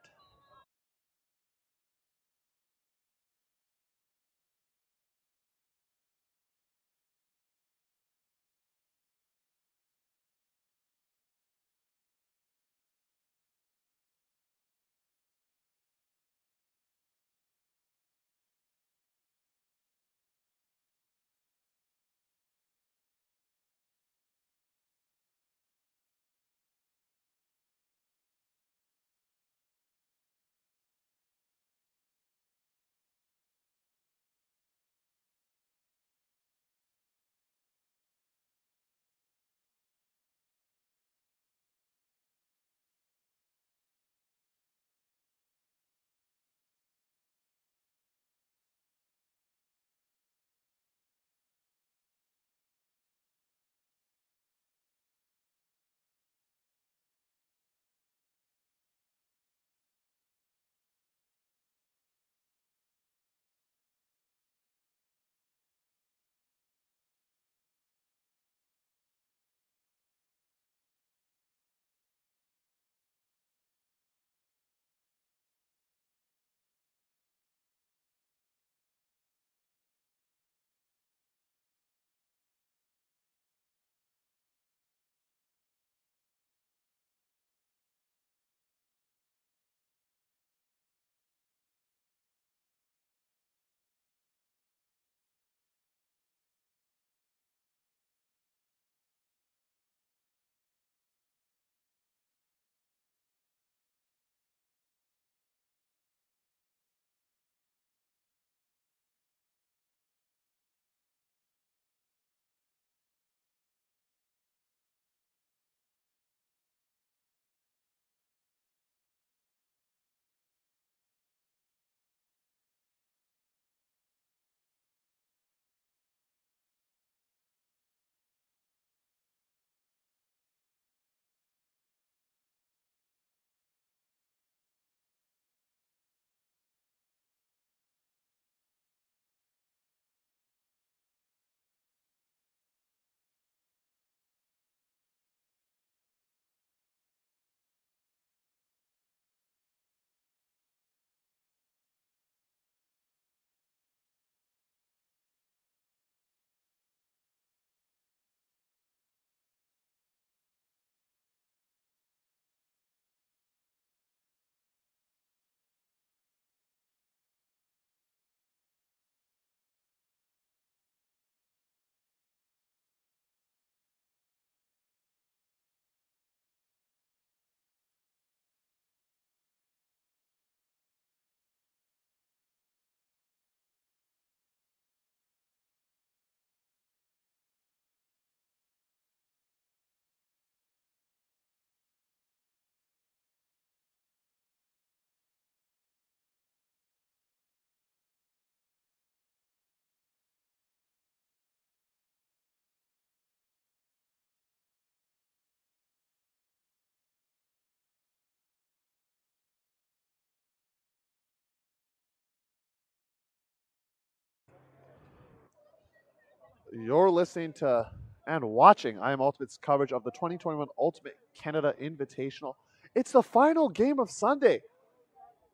You're listening to and watching I Am Ultimate's coverage of the 2021 Ultimate Canada Invitational. It's the final game of Sunday.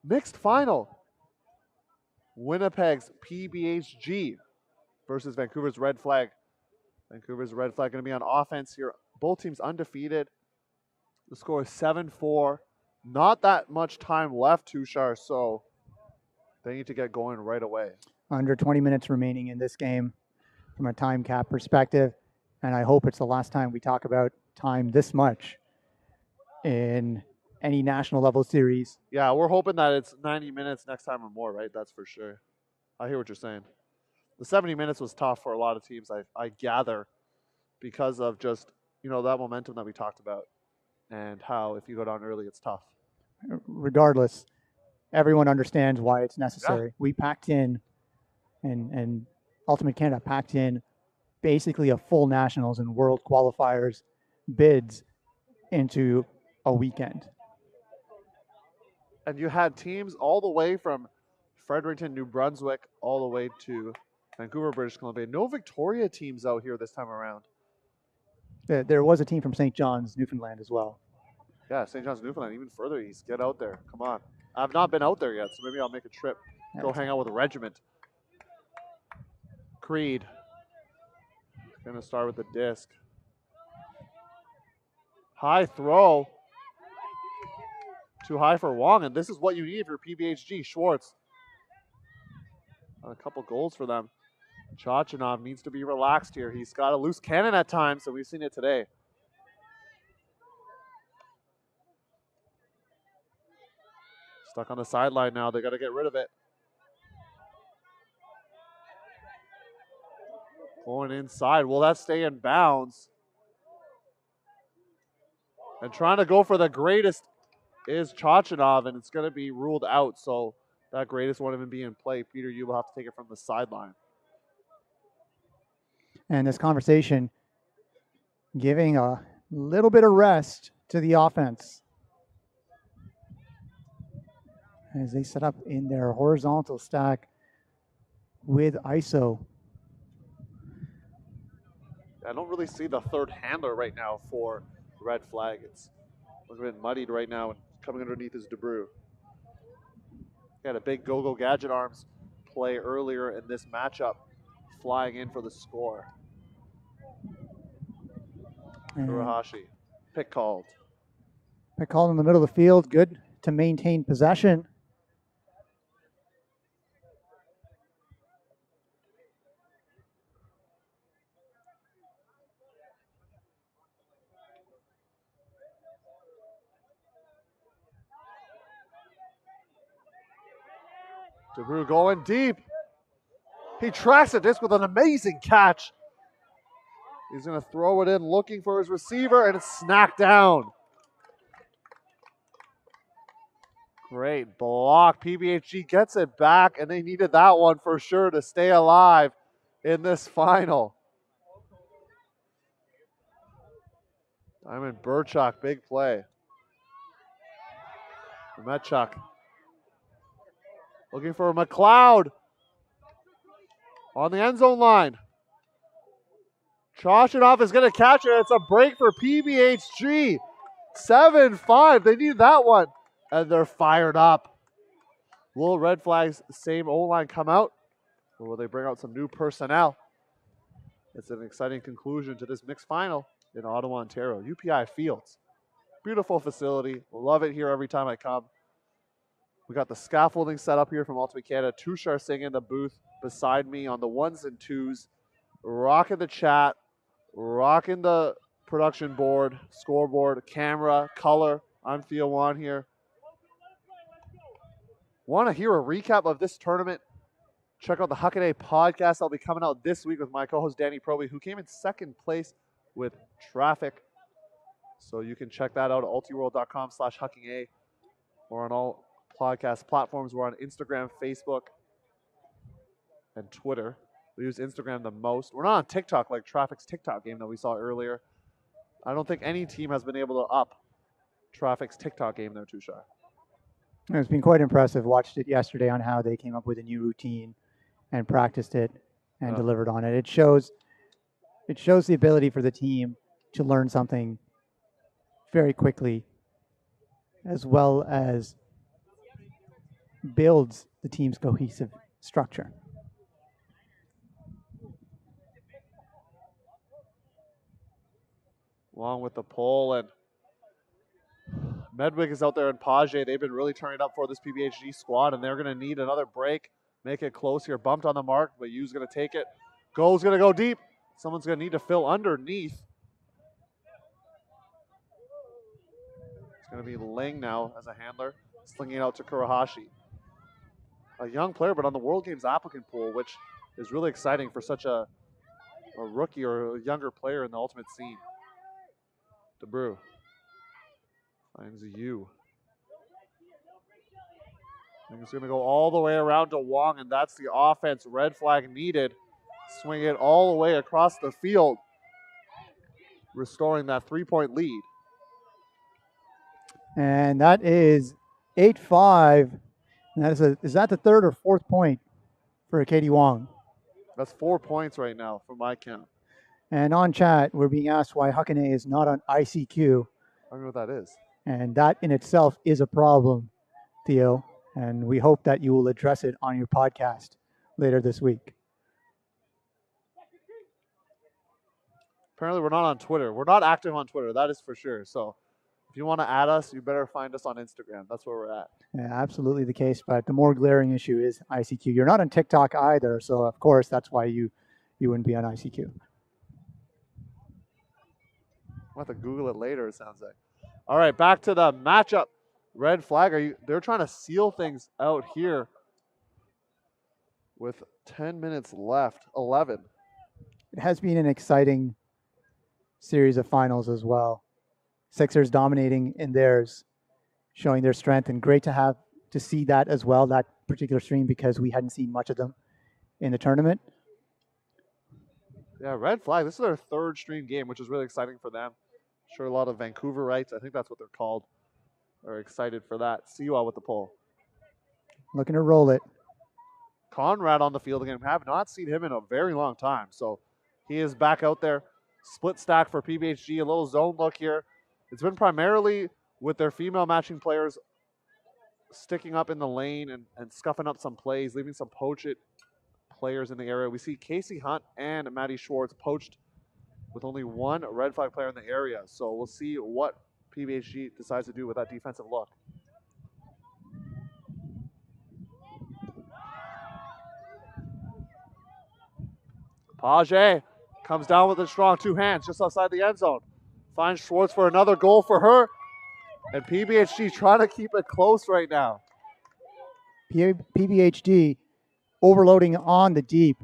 Mixed final. Winnipeg's PBHG versus Vancouver's Red Flag. Vancouver's Red Flag going to be on offense here. Both teams undefeated. The score is 7-4. Not that much time left, Tushar, so they need to get going right away. Under 20 minutes remaining in this game from a time cap perspective, and I hope it's the last time we talk about time this much in any national level series. Yeah, we're hoping that it's 90 minutes next time or more, right? That's for sure. I hear what you're saying. The 70 minutes was tough for a lot of teams, I gather, because of just, that momentum that we talked about and how if you go down early, it's tough. Regardless, everyone understands why it's necessary. Yeah. We packed in, and Ultimate Canada packed in basically a full nationals and world qualifiers bids into a weekend. And you had teams all the way from Fredericton, New Brunswick, all the way to Vancouver, British Columbia. No Victoria teams out here this time around. There was a team from St. John's, Newfoundland as well. Yeah, St. John's, Newfoundland, even further east. Get out there. Come on. I've not been out there yet, so maybe I'll make a trip. Go hang out with a regiment. Creed. Going to start with the disc. High throw. Too high for Wong, and this is what you need if you're PBHG. Schwartz. A couple goals for them. Chachanov needs to be relaxed here. He's got a loose cannon at times, so we've seen it today. Stuck on the sideline now. They got to get rid of it. Going inside. Will that stay in bounds? And trying to go for the greatest is Chachanov, and it's going to be ruled out. So that greatest won't even be in play. Peter, you will have to take it from the sideline. And this conversation giving a little bit of rest to the offense as they set up in their horizontal stack with ISO. I don't really see the third handler right now for Red Flag. It's a little bit muddied right now and coming underneath is DeBrew. Had a big go-go gadget arms play earlier in this matchup, flying in for the score. Urahashi, pick called. Pick called in the middle of the field, good to maintain possession. DeBrew going deep. He tracks the disc with an amazing catch. He's going to throw it in looking for his receiver, and it's snacked down. Great block. PBHG gets it back, and they needed that one for sure to stay alive in this final. Diamond Burchuk, big play. Metchuk. Looking for McLeod on the end zone line. Chachanov is going to catch it. It's a break for PBHG. 7-5. They need that one. And they're fired up. Will Red Flag's same O-line come out? Or will they bring out some new personnel? It's an exciting conclusion to this mixed final in Ottawa, Ontario. UPI Fields. Beautiful facility. Love it here every time I come. We got the scaffolding set up here from Ultimate Canada. Tushar singing in the booth beside me on the ones and twos. Rocking the chat. Rocking the production board, scoreboard, camera, color. I'm Theo Wan here. Want to hear a recap of this tournament? Check out the Huckaday podcast. I'll be coming out this week with my co-host Danny Proby, who came in second place with Traffic. So you can check that out at ultiworld.com/huckinga or on all podcast platforms. We're on Instagram, Facebook, and Twitter. We use Instagram the most. We're not on TikTok like Traffic's TikTok game that we saw earlier. I don't think any team has been able to up Traffic's TikTok game there, Tushar. It's been quite impressive. Watched it yesterday on how they came up with a new routine and practiced it and delivered on it. It shows It shows the ability for the team to learn something very quickly, as well as builds the team's cohesive structure. Along with the pole, and Medwick is out there, and Page. They've been really turning it up for this PBHG squad, and they're going to need another break. Make it close here. Bumped on the mark, but Yu's going to take it. Goal's going to go deep. Someone's going to need to fill underneath. It's going to be Ling now as a handler, slinging it out to Kurahashi. A young player, but on the World Games applicant pool, which is really exciting for such a rookie or a younger player in the ultimate scene. DeBrew finds Yu. I think it's going to go all the way around to Wong, and that's the offense. Red flag needed. Swing it all the way across the field, restoring that 3-point lead. And that is 8-5. And is that the third or fourth point for Katie Wong? That's 4 points right now from my count. And on chat, we're being asked why Huckene is not on ICQ. I don't know what that is. And that in itself is a problem, Theo. And we hope that you will address it on your podcast later this week. Apparently, we're not on Twitter. We're not active on Twitter, that is for sure. So if you want to add us, you better find us on Instagram. That's where we're at. Yeah, absolutely the case. But the more glaring issue is ICQ. You're not on TikTok either. So, of course, that's why you wouldn't be on ICQ. I'll have to Google it later, it sounds like. All right, back to the matchup. Red flag. They're trying to seal things out here with 10 minutes left. 11. It has been an exciting series of finals as well. Sixers dominating in theirs, showing their strength, and great to see that as well, that particular stream, because we hadn't seen much of them in the tournament. Yeah, red flag. This is their third stream game, which is really exciting for them. I'm sure a lot of Vancouverites, I think that's what they're called, are excited for that. Siwa with the pull. Looking to roll it. Conrad on the field again. We have not seen him in a very long time, so he is back out there. Split stack for PBHG, a little zone look here. It's been primarily with their female matching players sticking up in the lane and scuffing up some plays, leaving some poach it players in the area. We see Casey Hunt and Maddie Schwartz poached with only one red flag player in the area. So we'll see what PBHG decides to do with that defensive look. Page comes down with a strong two hands just outside the end zone. Finds Schwartz for another goal for her. And PBHG trying to keep it close right now. PBHD overloading on the deep,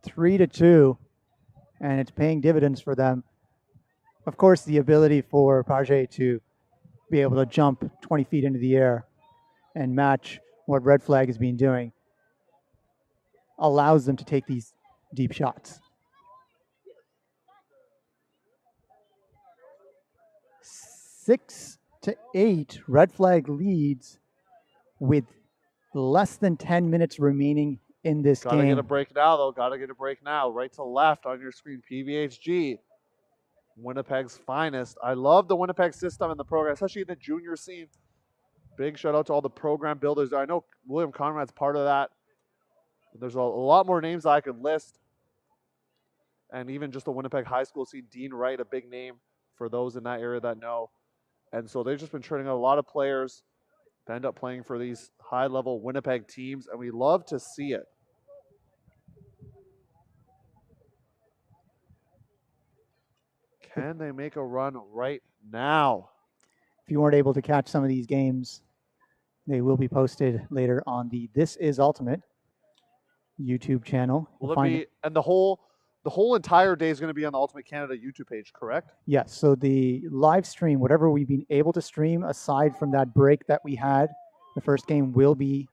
3-2, and it's paying dividends for them. Of course, the ability for Page to be able to jump 20 feet into the air and match what Red Flag has been doing allows them to take these deep shots. 6-8, Red Flag leads with less than 10 minutes remaining in this game. Gotta get a break now, though. Gotta get a break now. Right to left on your screen, PBHG. Winnipeg's finest. I love the Winnipeg system and the program, especially in the junior scene. Big shout out to all the program builders. I know William Conrad's part of that. There's a lot more names I could list. And even just the Winnipeg high school scene, Dean Wright, a big name for those in that area that know. And so they've just been turning out a lot of players to end up playing for these high-level Winnipeg teams, and we love to see it. Can they make a run right now? If you weren't able to catch some of these games, they will be posted later on the This Is Ultimate YouTube channel. Will it be, and the whole entire day is going to be on the Ultimate Canada YouTube page, correct? Yes. So the live stream, whatever we've been able to stream, aside from that break that we had, the first game will be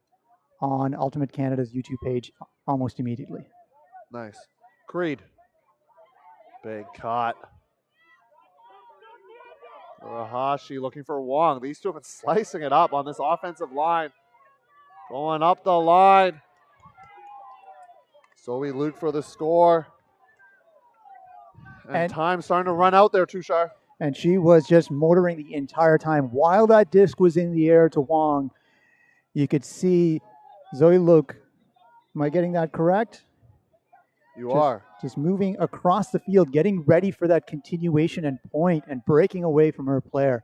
on Ultimate Canada's YouTube page almost immediately. Nice. Creed. Big cut. Rahashi looking for Wong. These two have been slicing it up on this offensive line. Going up the line. Zoe Luke for the score. And time starting to run out there, Tushar. And she was just motoring the entire time. While that disc was in the air to Wong, you could see Zoe Luke. Am I getting that correct? You are. Just moving across the field, getting ready for that continuation and point and breaking away from her player.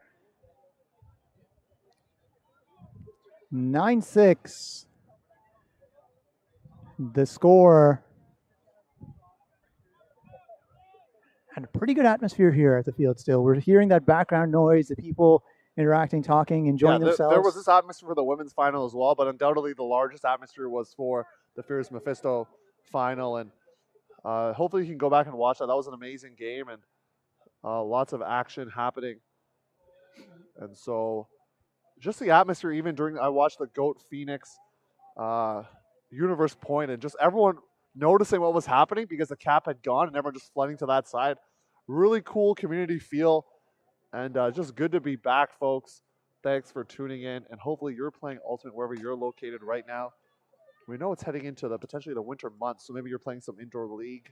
9-6. The score. And a pretty good atmosphere here at the field still. We're hearing that background noise, the people interacting, talking, enjoying themselves. There was this atmosphere for the women's final as well, but undoubtedly the largest atmosphere was for the Fierce Mephisto final. And hopefully you can go back and watch that. That was an amazing game and lots of action happening. And so just the atmosphere, even during, I watched the GOAT Phoenix Universe Point, and just everyone noticing what was happening because the cap had gone and everyone just flooding to that side. Really cool community feel, and just good to be back, folks. Thanks for tuning in, and hopefully you're playing Ultimate wherever you're located right now. We know it's heading into potentially the winter months, so maybe you're playing some indoor league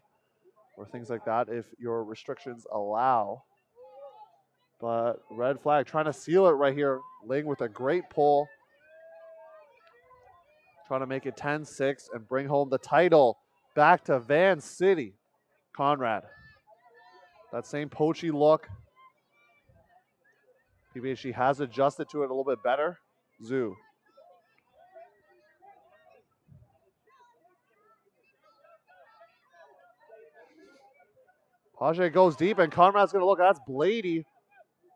or things like that if your restrictions allow. But red flag trying to seal it right here. Ling with a great pull. Trying to make it 10-6 and bring home the title back to Van City. Conrad. That same poachy look. PBHG has adjusted to it a little bit better. Zoo. Page goes deep, and Conrad's going to look. That's Blady.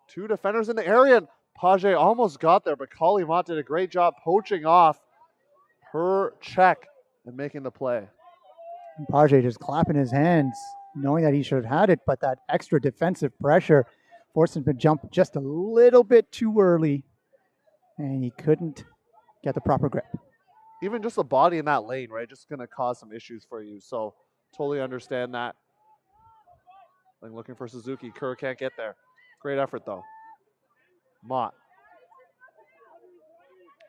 Two defenders in the area, and Page almost got there, but Kalimat did a great job poaching off her check and making the play. And Page just clapping his hands, knowing that he should have had it, but that extra defensive pressure forced him to jump just a little bit too early, and he couldn't get the proper grip. Even just the body in that lane, right, just going to cause some issues for you. So totally understand that. Like looking for Suzuki. Kerr can't get there. Great effort, though. Mott.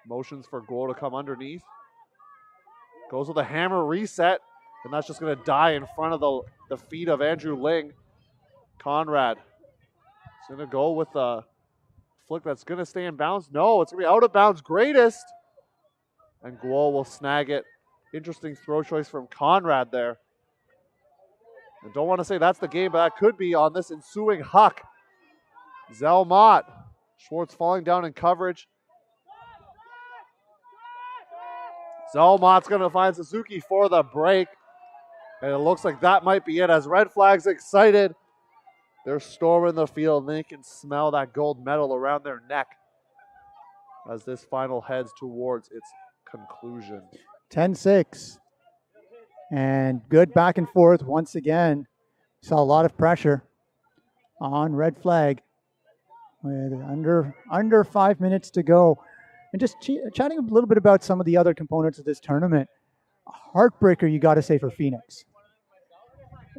Motions for Guo to come underneath. Goes with a hammer reset, and that's just going to die in front of the feet of Andrew Ling. Conrad is going to go with a flick that's going to stay in bounds. No, it's going to be out of bounds. Greatest. And Guo will snag it. Interesting throw choice from Conrad there. I don't want to say that's the game, but that could be on this ensuing huck. Zelmont. Schwartz falling down in coverage. Zelmont's going to find Suzuki for the break. And it looks like that might be it. As red flag's excited, they're storming the field. And they can smell that gold medal around their neck as this final heads towards its conclusion. 10-6. And good back and forth once again. Saw a lot of pressure on red flag with under 5 minutes to go. And just chatting a little bit about some of the other components of this tournament. A heartbreaker, you got to say, for Phoenix.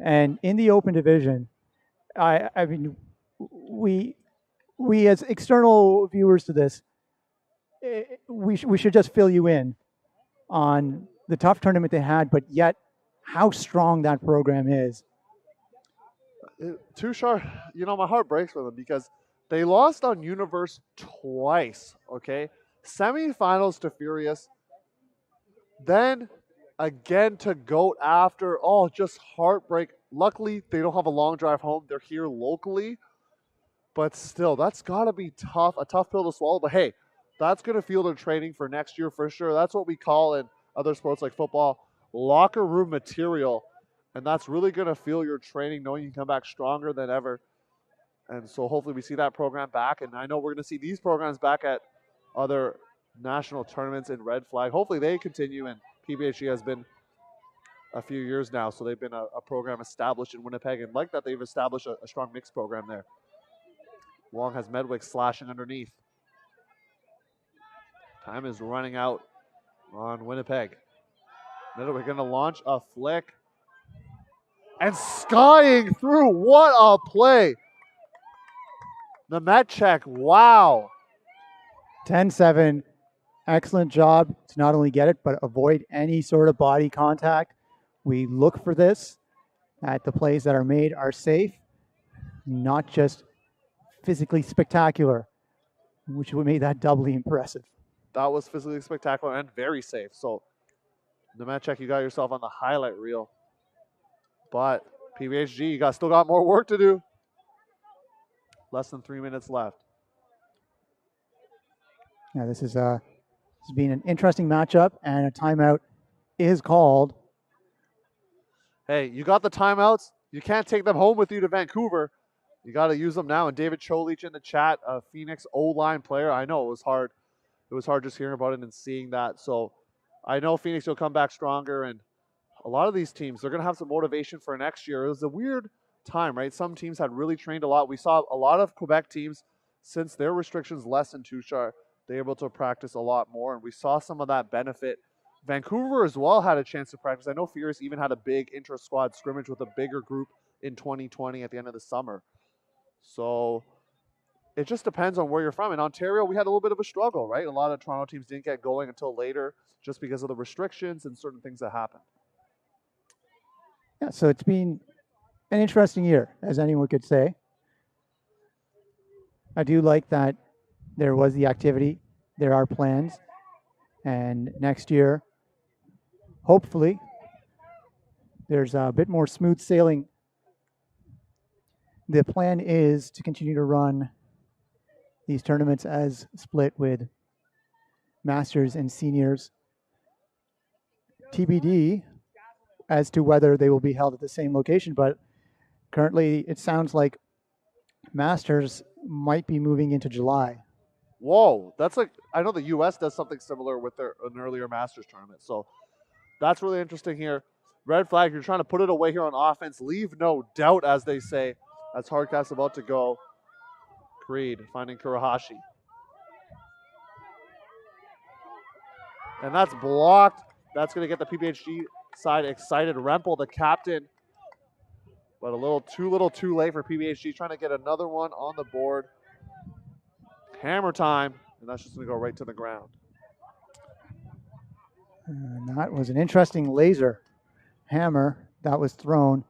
And in the open division, I mean, we as external viewers to this, we should just fill you in on the tough tournament they had, but yet how strong that program is. Tushar, my heart breaks for them because they lost on Universe twice, okay? Semifinals to Furious, then again to GOAT after. Oh, just heartbreak. Luckily, they don't have a long drive home. They're here locally, but still, that's got to be tough, a tough pill to swallow. But hey, that's going to fuel their training for next year for sure. That's what we call in other sports like football locker room material, and that's really going to fuel your training, knowing you can come back stronger than ever. And so hopefully we see that program back, and I know we're going to see these programs back at other national tournaments in red flag. Hopefully they continue, and PBHG has been a few years now, so they've been a program established in Winnipeg, and like that they've established a strong mixed program there. Wong has Medwick slashing underneath. Time is running out on Winnipeg. Medwick going to launch a flick. And skying through. What a play. Nemetchek, wow. 10-7. Excellent job to not only get it, but avoid any sort of body contact. We look for this. that the plays that are made are safe, not just physically spectacular, which would make that doubly impressive. That was physically spectacular and very safe. So, Nemechek, you got yourself on the highlight reel. But PBHG, you still got more work to do. Less than 3 minutes left. Yeah, this has been an interesting matchup, and a timeout is called. Hey, you got the timeouts. You can't take them home with you to Vancouver. You got to use them now. And David Cholich in the chat, a Phoenix O-line player. I know it was hard. It was hard just hearing about it and seeing that. So I know Phoenix will come back stronger. And a lot of these teams, they're going to have some motivation for next year. It was a weird time, right? Some teams had really trained a lot. We saw a lot of Quebec teams, since their restrictions lessened Tushar, they were able to practice a lot more. And we saw some of that benefit. Vancouver as well had a chance to practice. I know Fierce even had a big intra-squad scrimmage with a bigger group in 2020 at the end of the summer. So it just depends on where you're from. In Ontario, we had a little bit of a struggle, right? A lot of Toronto teams didn't get going until later just because of the restrictions and certain things that happened. Yeah, so it's been an interesting year, as anyone could say. I do like that there was the activity, there are plans, and next year, hopefully, there's a bit more smooth sailing. The plan is to continue to run these tournaments as split with masters and seniors. TBD as to whether they will be held at the same location, but currently it sounds like masters might be moving into July. Whoa, that's like, I know the US does something similar with an earlier masters tournament. So that's really interesting here. Red flag, you're trying to put it away here on offense. Leave no doubt, as they say. That's Hardcast about to go. Creed finding Kurahashi. And that's blocked. That's going to get the PBHG side excited. Rempel, the captain. But a little too late for PBHG. Trying to get another one on the board. Hammer time. And that's just going to go right to the ground. And that was an interesting laser hammer that was thrown.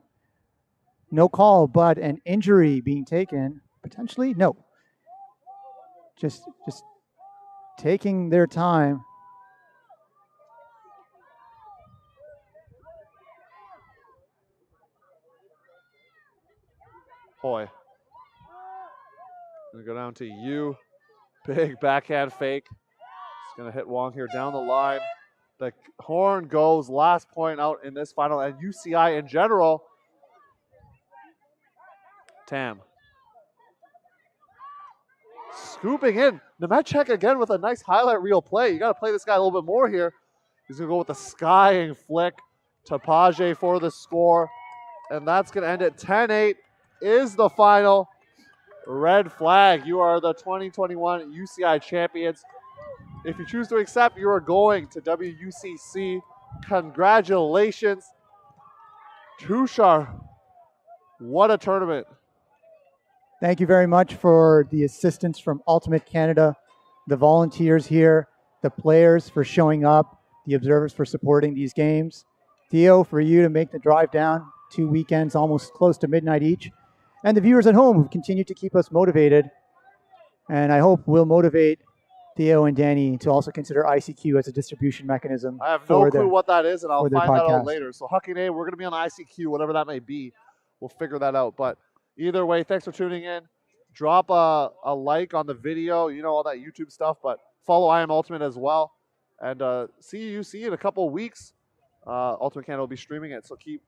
No call, but an injury being taken. Potentially? No. Just taking their time. Hoy. Gonna go down to you. Big backhand fake. It's gonna hit Wong here down the line. The horn goes, last point out in this final, and UCI in general. Tam. Scooping in. Nemechek again with a nice highlight reel play. You got to play this guy a little bit more here. He's going to go with the skying flick to Page for the score. And that's going to end it. 10-8 is the final. Red flag. You are the 2021 UCI champions. If you choose to accept, you are going to WUCC. Congratulations. Tushar, what a tournament. Thank you very much for the assistance from Ultimate Canada, the volunteers here, the players for showing up, the observers for supporting these games. Theo, for you to make the drive down, 2 weekends, almost close to midnight each. And the viewers at home who continue to keep us motivated. And I hope we'll motivate Theo and Danny to also consider ICQ as a distribution mechanism. I have no clue what that is, and I'll find that out later. So Hucking A, we're going to be on ICQ, whatever that may be. We'll figure that out. But either way, thanks for tuning in. Drop a like on the video, all that YouTube stuff, but follow I Am Ultimate as well. And see you in a couple of weeks. Ultimate Canada will be streaming it, so keep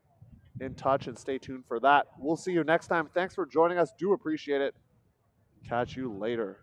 in touch and stay tuned for that. We'll see you next time. Thanks for joining us. Do appreciate it. Catch you later.